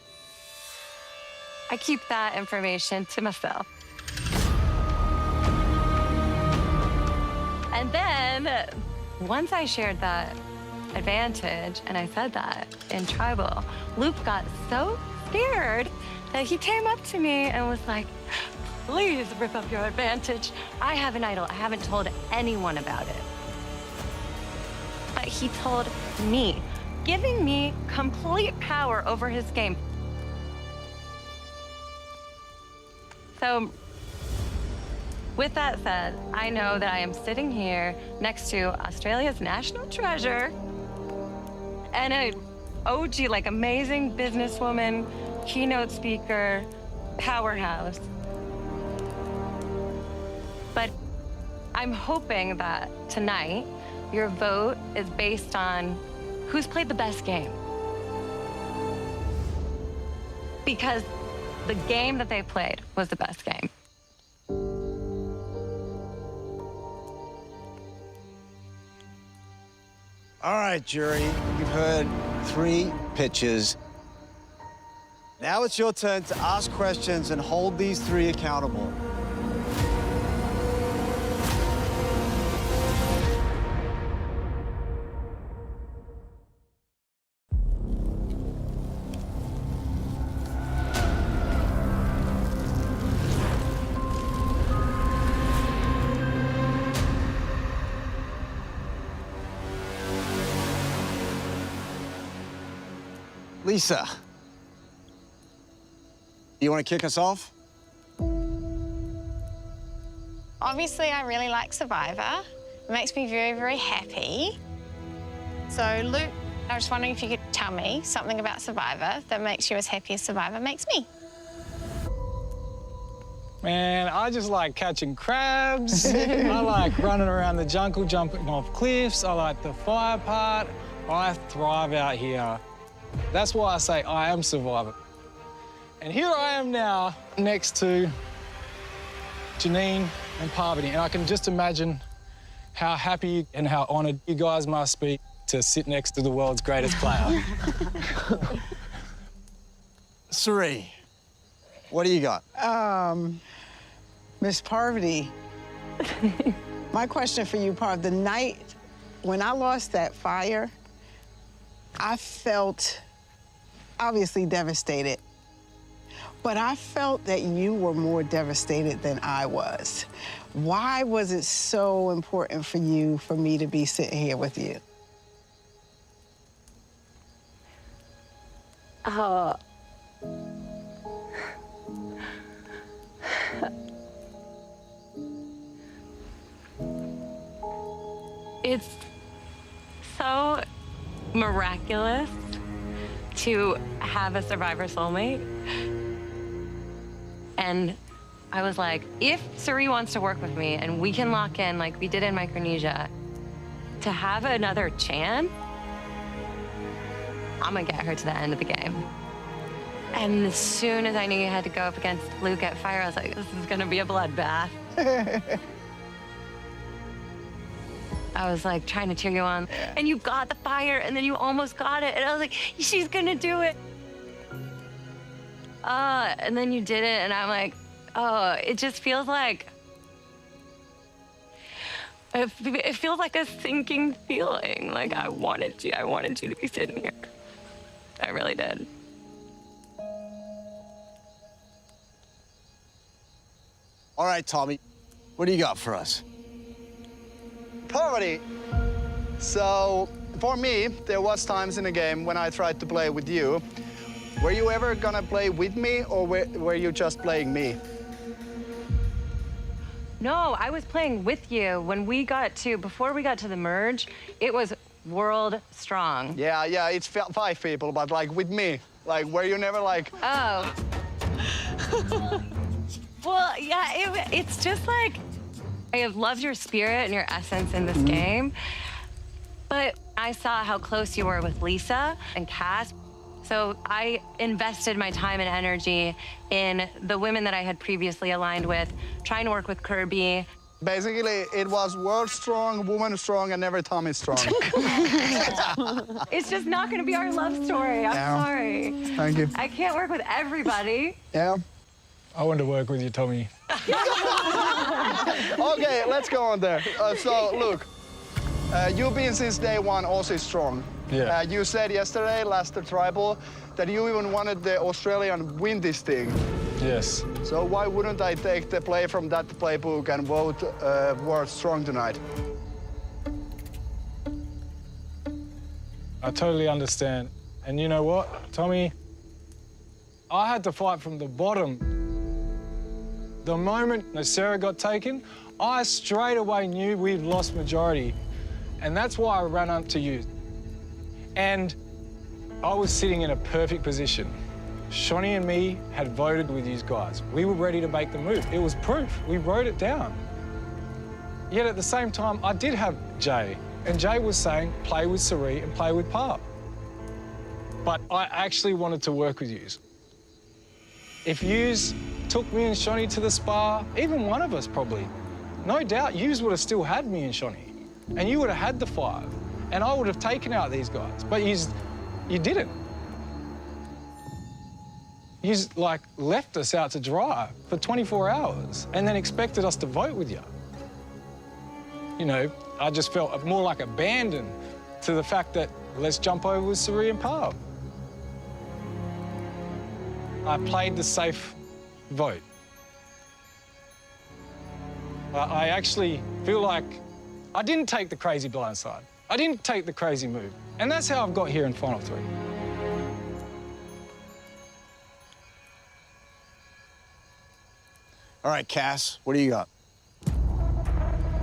I keep that information to myself. And then, once I shared that advantage and I said that in tribal, Luke got so scared that he came up to me and was like, please rip up your advantage. I have an idol. I haven't told anyone about it. But he told me, giving me complete power over his game. So, with that said, I know that I am sitting here next to Australia's national treasure and an OG, like amazing businesswoman, keynote speaker, powerhouse. But I'm hoping that tonight, your vote is based on who's played the best game. Because the game that they played was the best game. All right, jury, you've heard 3 pitches. Now it's your turn to ask questions and hold these 3 accountable. Lisa, you want to kick us off? Obviously, I really like Survivor. It makes me very, very happy. So, Luke, I was wondering if you could tell me something about Survivor that makes you as happy as Survivor makes me. Man, I just like catching crabs. I like running around the jungle, jumping off cliffs. I like the fire part. I thrive out here. That's why I say I am Survivor. And here I am now next to Janine and Parvati, and I can just imagine how happy and how honoured you guys must be to sit next to the world's greatest player. Suri, what do you got? Miss Parvati, my question for you, Parv, the night when I lost that fire, I felt obviously devastated, but I felt that you were more devastated than I was. Why was it so important for you, for me to be sitting here with you? It's so miraculous to have a Survivor soulmate. And I was like, if Suri wants to work with me and we can lock in like we did in Micronesia, to have another chance, I'm gonna get her to the end of the game. And as soon as I knew you had to go up against Luke at fire, I was like, this is gonna be a bloodbath. I was like trying to cheer you on, and you got the fire, and then you almost got it, and I was like, she's gonna do it. And then you did it, and I'm like, oh, it just feels like, it feels like a sinking feeling. Like I wanted you to be sitting here. I really did. All right, Tommy, what do you got for us? Parvati. So, for me, there was times in the game when I tried to play with you. Were you ever gonna play with me, or were you just playing me? No, I was playing with you when we got to, before we got to the merge, it was world strong. Yeah, it's 5 people, but like with me, like were you never like... Oh. Well, yeah, it's just like, I have loved your spirit and your essence in this game, but I saw how close you were with Lisa and Cass. So I invested my time and energy in the women that I had previously aligned with, trying to work with Kirby. Basically, it was world strong, woman strong, and never Tommy strong. It's just not going to be our love story. I'm sorry. Thank you. I can't work with everybody. Yeah. I want to work with you, Tommy. Okay, let's go on there. So, look, you've been since day one Aussie strong. Yeah. You said yesterday, last tribal, that you even wanted the Australian win this thing. Yes. So why wouldn't I take the play from that playbook and vote world strong tonight? I totally understand. And you know what, Tommy? I had to fight from the bottom. The moment that Sarah got taken, I straight away knew we'd lost majority. And that's why I ran up to you. And I was sitting in a perfect position. Shonny and me had voted with you guys. We were ready to make the move. It was proof. We wrote it down. Yet at the same time, I did have Jay. And Jay was saying, play with Sari and play with Parp. But I actually wanted to work with yous. If yous took me and Shonny to the spa, even one of us probably, no doubt yous would have still had me and Shonny. And you would have had the 5. And I would have taken out these guys. But you didn't. You like left us out to dry for 24 hours and then expected us to vote with you. You know, I just felt more like abandoned to the fact that let's jump over with Sari and Parp. I played the safe vote. I actually feel like I didn't take the crazy blindside. I didn't take the crazy move. And that's how I've got here in Final 3. All right, Cass, what do you got?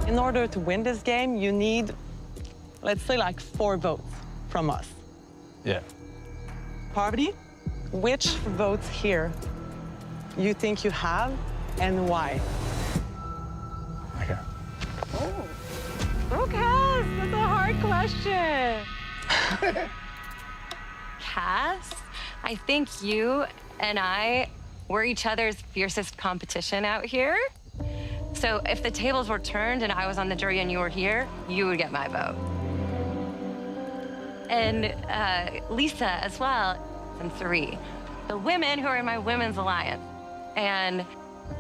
In order to win this game, you need, let's say, like 4 votes from us. Yeah. Parvati, which votes here you think you have and why? Okay. Oh, Cass, that's a hard question. Cass, I think you and I were each other's fiercest competition out here. So if the tables were turned and I was on the jury and you were here, you would get my vote. And Lisa as well, and Sari. The women who are in my women's alliance. And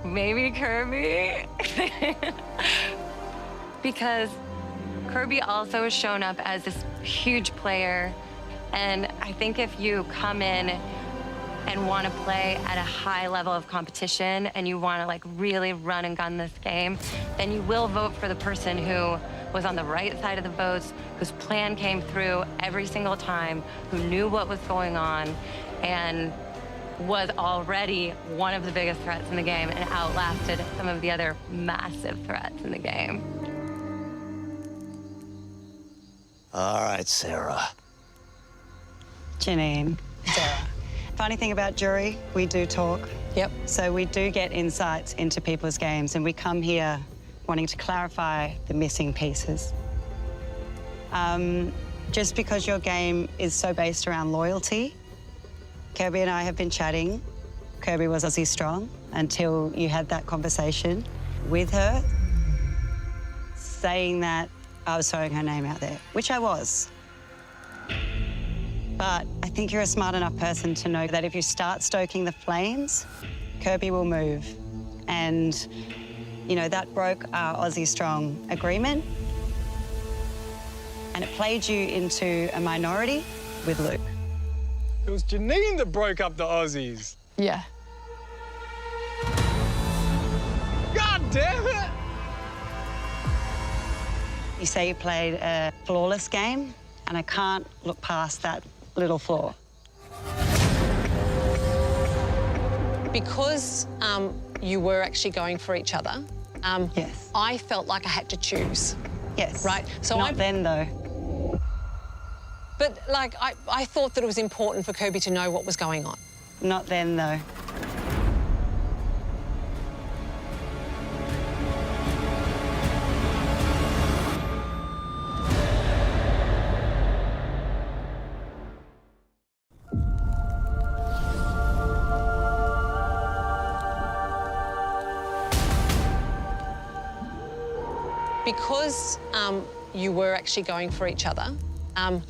maybe Kirby. Because Kirby also has shown up as this huge player. And I think if you come in and want to play at a high level of competition and you want to like really run and gun this game, then you will vote for the person who was on the right side of the votes, whose plan came through every single time, who knew what was going on and was already one of the biggest threats in the game and outlasted some of the other massive threats in the game. All right, Sarah. Janine. Sarah. Funny thing about jury, we do talk. Yep. So we do get insights into people's games, and we come here wanting to clarify the missing pieces. Just because your game is so based around loyalty, Kirby and I have been chatting. Kirby was Aussie strong until you had that conversation with her, saying that I was throwing her name out there, which I was. But I think you're a smart enough person to know that if you start stoking the flames, Kirby will move. And, you know, that broke our Aussie strong agreement. And it played you into a minority with Luke. It was Janine that broke up the Aussies. Yeah. God damn it! You say you played a flawless game, and I can't look past that little flaw. Because you were actually going for each other, yes. I felt like I had to choose. Yes. Right? So Not then, though. But, like, I thought that it was important for Kirby to know what was going on. Not then, though. Because you were actually going for each other,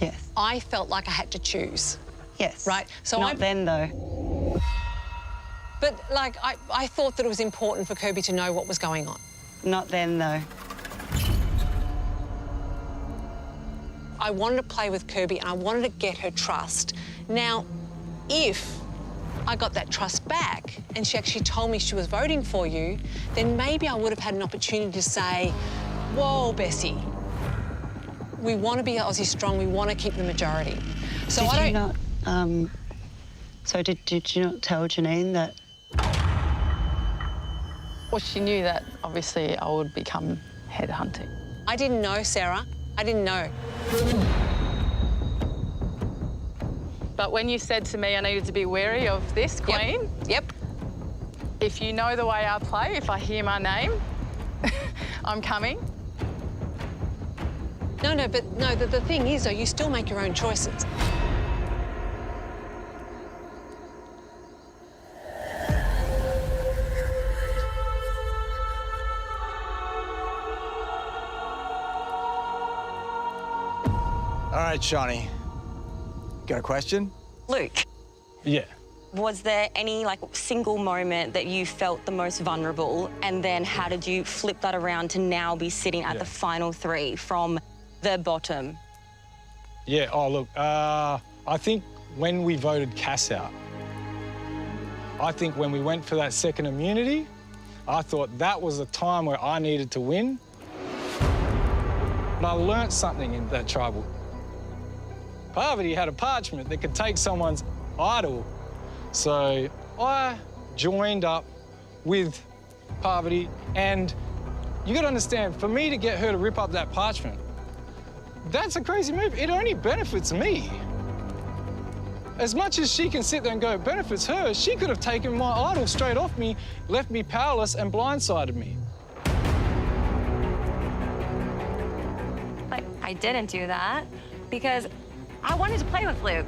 yes. I felt like I had to choose. Yes. Right? So Not then, though. But, like, I thought that it was important for Kirby to know what was going on. Not then, though. I wanted to play with Kirby and I wanted to get her trust. Now, if I got that trust back and she actually told me she was voting for you, then maybe I would have had an opportunity to say, whoa, Bessie, we want to be Aussie strong, we want to keep the majority. So did you not tell Janine that? Well, she knew that, obviously, I would become headhunting. I didn't know, Sarah. I didn't know. But when you said to me I needed to be wary of this queen... Yep. If you know the way I play, if I hear my name, I'm coming. No, but the thing is, though, you still make your own choices. All right, Shawnee. Got a question? Luke, Yeah. was there any single moment that you felt the most vulnerable, and then how did you flip that around to now be sitting at the final three from the bottom? Yeah, oh, look, I think when we voted Cass out, I think when we went for that second immunity, I thought that was the time where I needed to win. And I learnt something in that tribal. Parvati had a parchment that could take someone's idol. So I joined up with Parvati, and you gotta understand, for me to get her to rip up that parchment, that's a crazy move. It only benefits me. As much as she can sit there and go, it benefits her, she could have taken my idol straight off me, left me powerless and blindsided me. But I didn't do that because I wanted to play with Luke.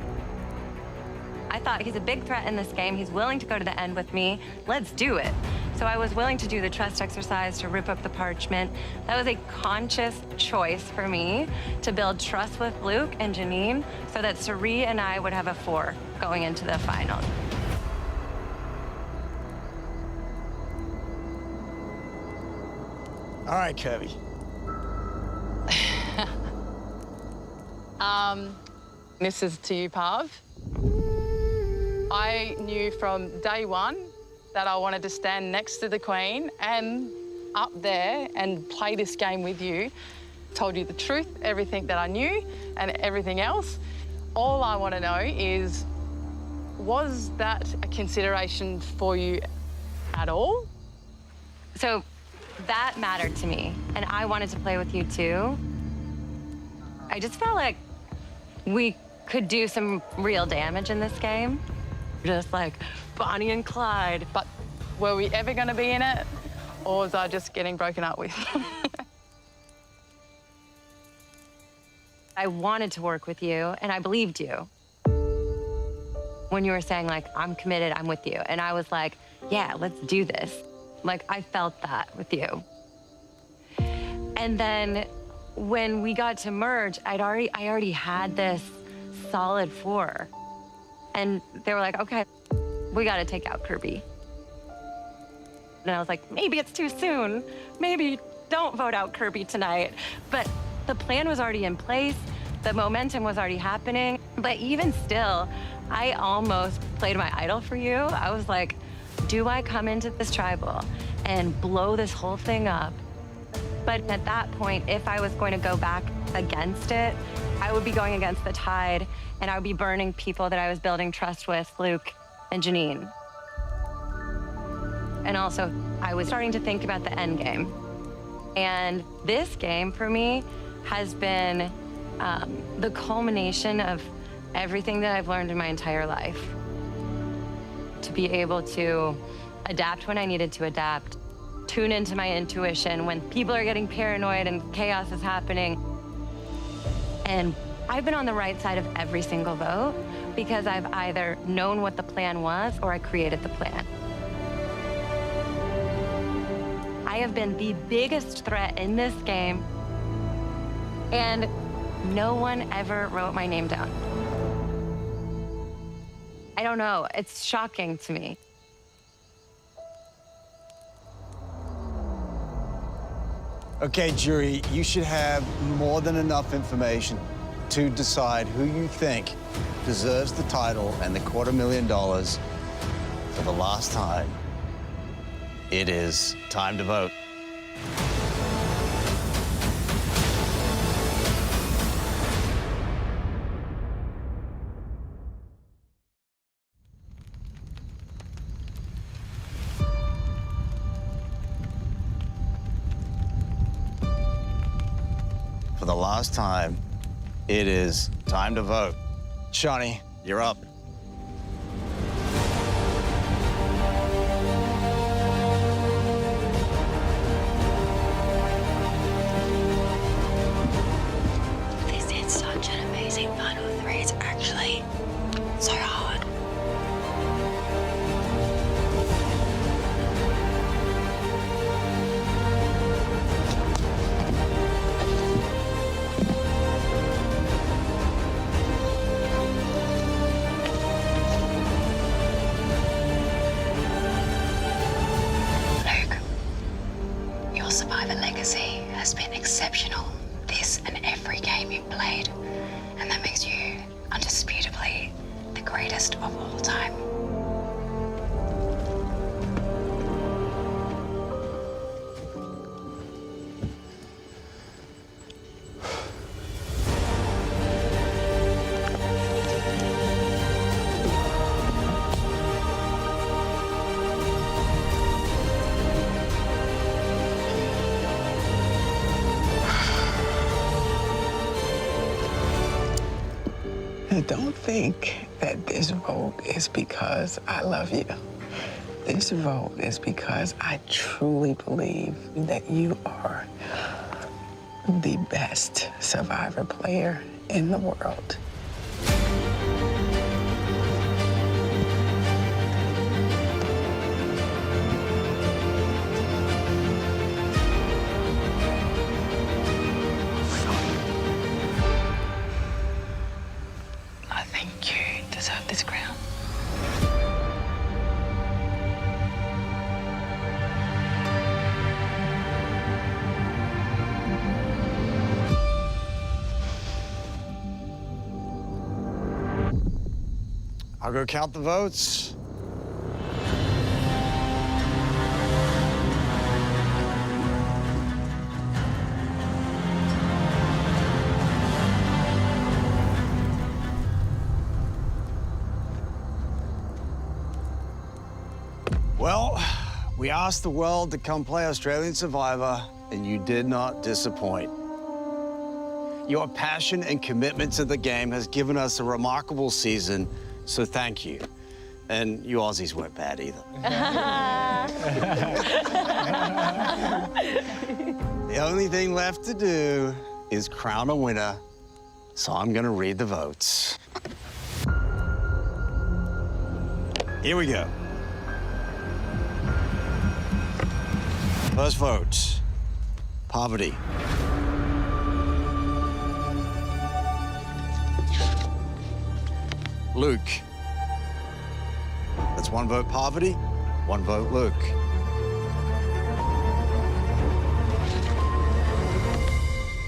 I thought he's a big threat in this game. He's willing to go to the end with me. Let's do it. So I was willing to do the trust exercise to rip up the parchment. That was a conscious choice for me to build trust with Luke and Janine so that Sari and I would have a 4 going into the final. All right, Kirby. This is to you, Parv. I knew from day one that I wanted to stand next to the Queen and up there and play this game with you. Told you the truth, everything that I knew and everything else. All I want to know is, was that a consideration for you at all? So that mattered to me, and I wanted to play with you too. I just felt like we could do some real damage in this game. Just like Bonnie and Clyde. But were we ever going to be in it, or was I just getting broken up with? I wanted to work with you, and I believed you. When you were saying, like, I'm committed, I'm with you. And I was like, yeah, let's do this. Like, I felt that with you. And then when we got to merge, I already had this solid 4. And they were like, okay, we got to take out Kirby. And I was like, maybe it's too soon. Maybe don't vote out Kirby tonight. But the plan was already in place. The momentum was already happening. But even still, I almost played my idol for you. I was like, do I come into this tribal and blow this whole thing up? But at that point, if I was going to go back against it, I would be going against the tide, and I would be burning people that I was building trust with, Luke and Janine. And also, I was starting to think about the end game. And this game, for me, has been the culmination of everything that I've learned in my entire life. To be able to adapt when I needed to adapt, tune into my intuition when people are getting paranoid and chaos is happening. And I've been on the right side of every single vote because I've either known what the plan was or I created the plan. I have been the biggest threat in this game, and no one ever wrote my name down. I don't know, it's shocking to me. Okay, jury, you should have more than enough information to decide who you think deserves the title and the $250,000 for the last time. It is time to vote. For the last time, it is time to vote. Shawnee, you're up. This is such an amazing final three. It's actually so hard. Your Survivor legacy has been exceptional this and every game you've played, and that makes you undisputably the greatest of all time. Don't think that this vote is because I love you. This vote is because I truly believe that you are the best Survivor player in the world. I think you deserve this crown. I'll go count the votes. Well, we asked the world to come play Australian Survivor, and you did not disappoint. Your passion and commitment to the game has given us a remarkable season, so thank you. And you Aussies weren't bad either. The only thing left to do is crown a winner, so I'm gonna read the votes. Here we go. First vote, Poverty. Luke. That's one vote Poverty, one vote Luke.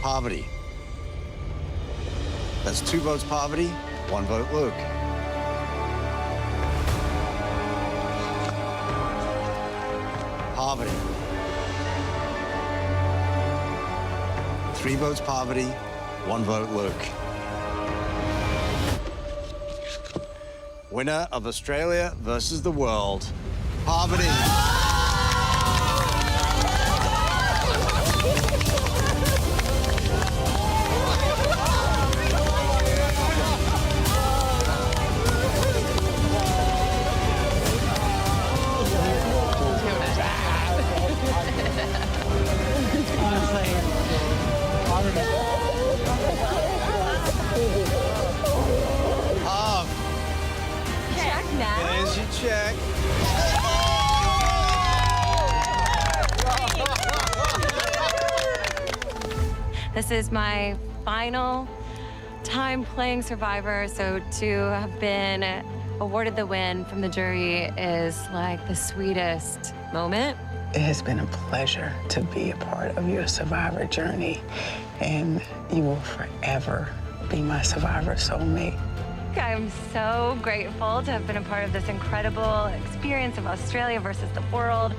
Poverty. That's two votes Poverty, one vote Luke. Poverty. Three votes Poverty, one vote Luke. Winner of Australia versus the world, Poverty. This is my final time playing Survivor, so to have been awarded the win from the jury is like the sweetest moment. It has been a pleasure to be a part of your Survivor journey, and you will forever be my Survivor soulmate. I'm so grateful to have been a part of this incredible experience of Australia versus the world.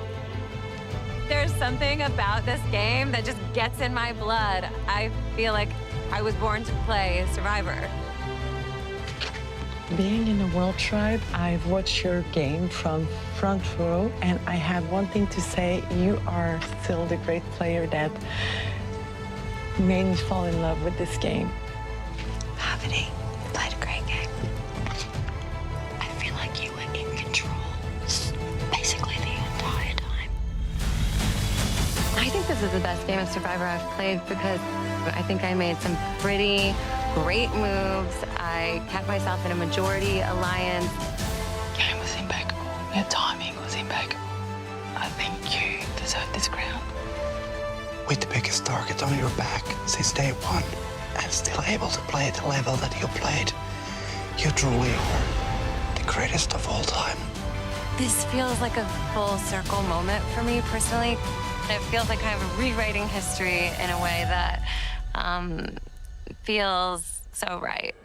There's something about this game that just gets in my blood. I feel like I was born to play Survivor. Being in the World Tribe, I've watched your game from front row, and I have one thing to say. You are still the great player that made me fall in love with this game. Parvati, you played a great game. I feel like you were in control basically the entire time. I think this is the best game of Survivor I've played because I think I made some pretty great moves. I kept myself in a majority alliance. Game was impeccable. Your timing was impeccable. I think you deserve this crown. With the biggest target on your back since day one, and still able to play at the level that you played, you truly are the greatest of all time. This feels like a full circle moment for me personally. It feels like kind of rewriting history in a way that feels so right.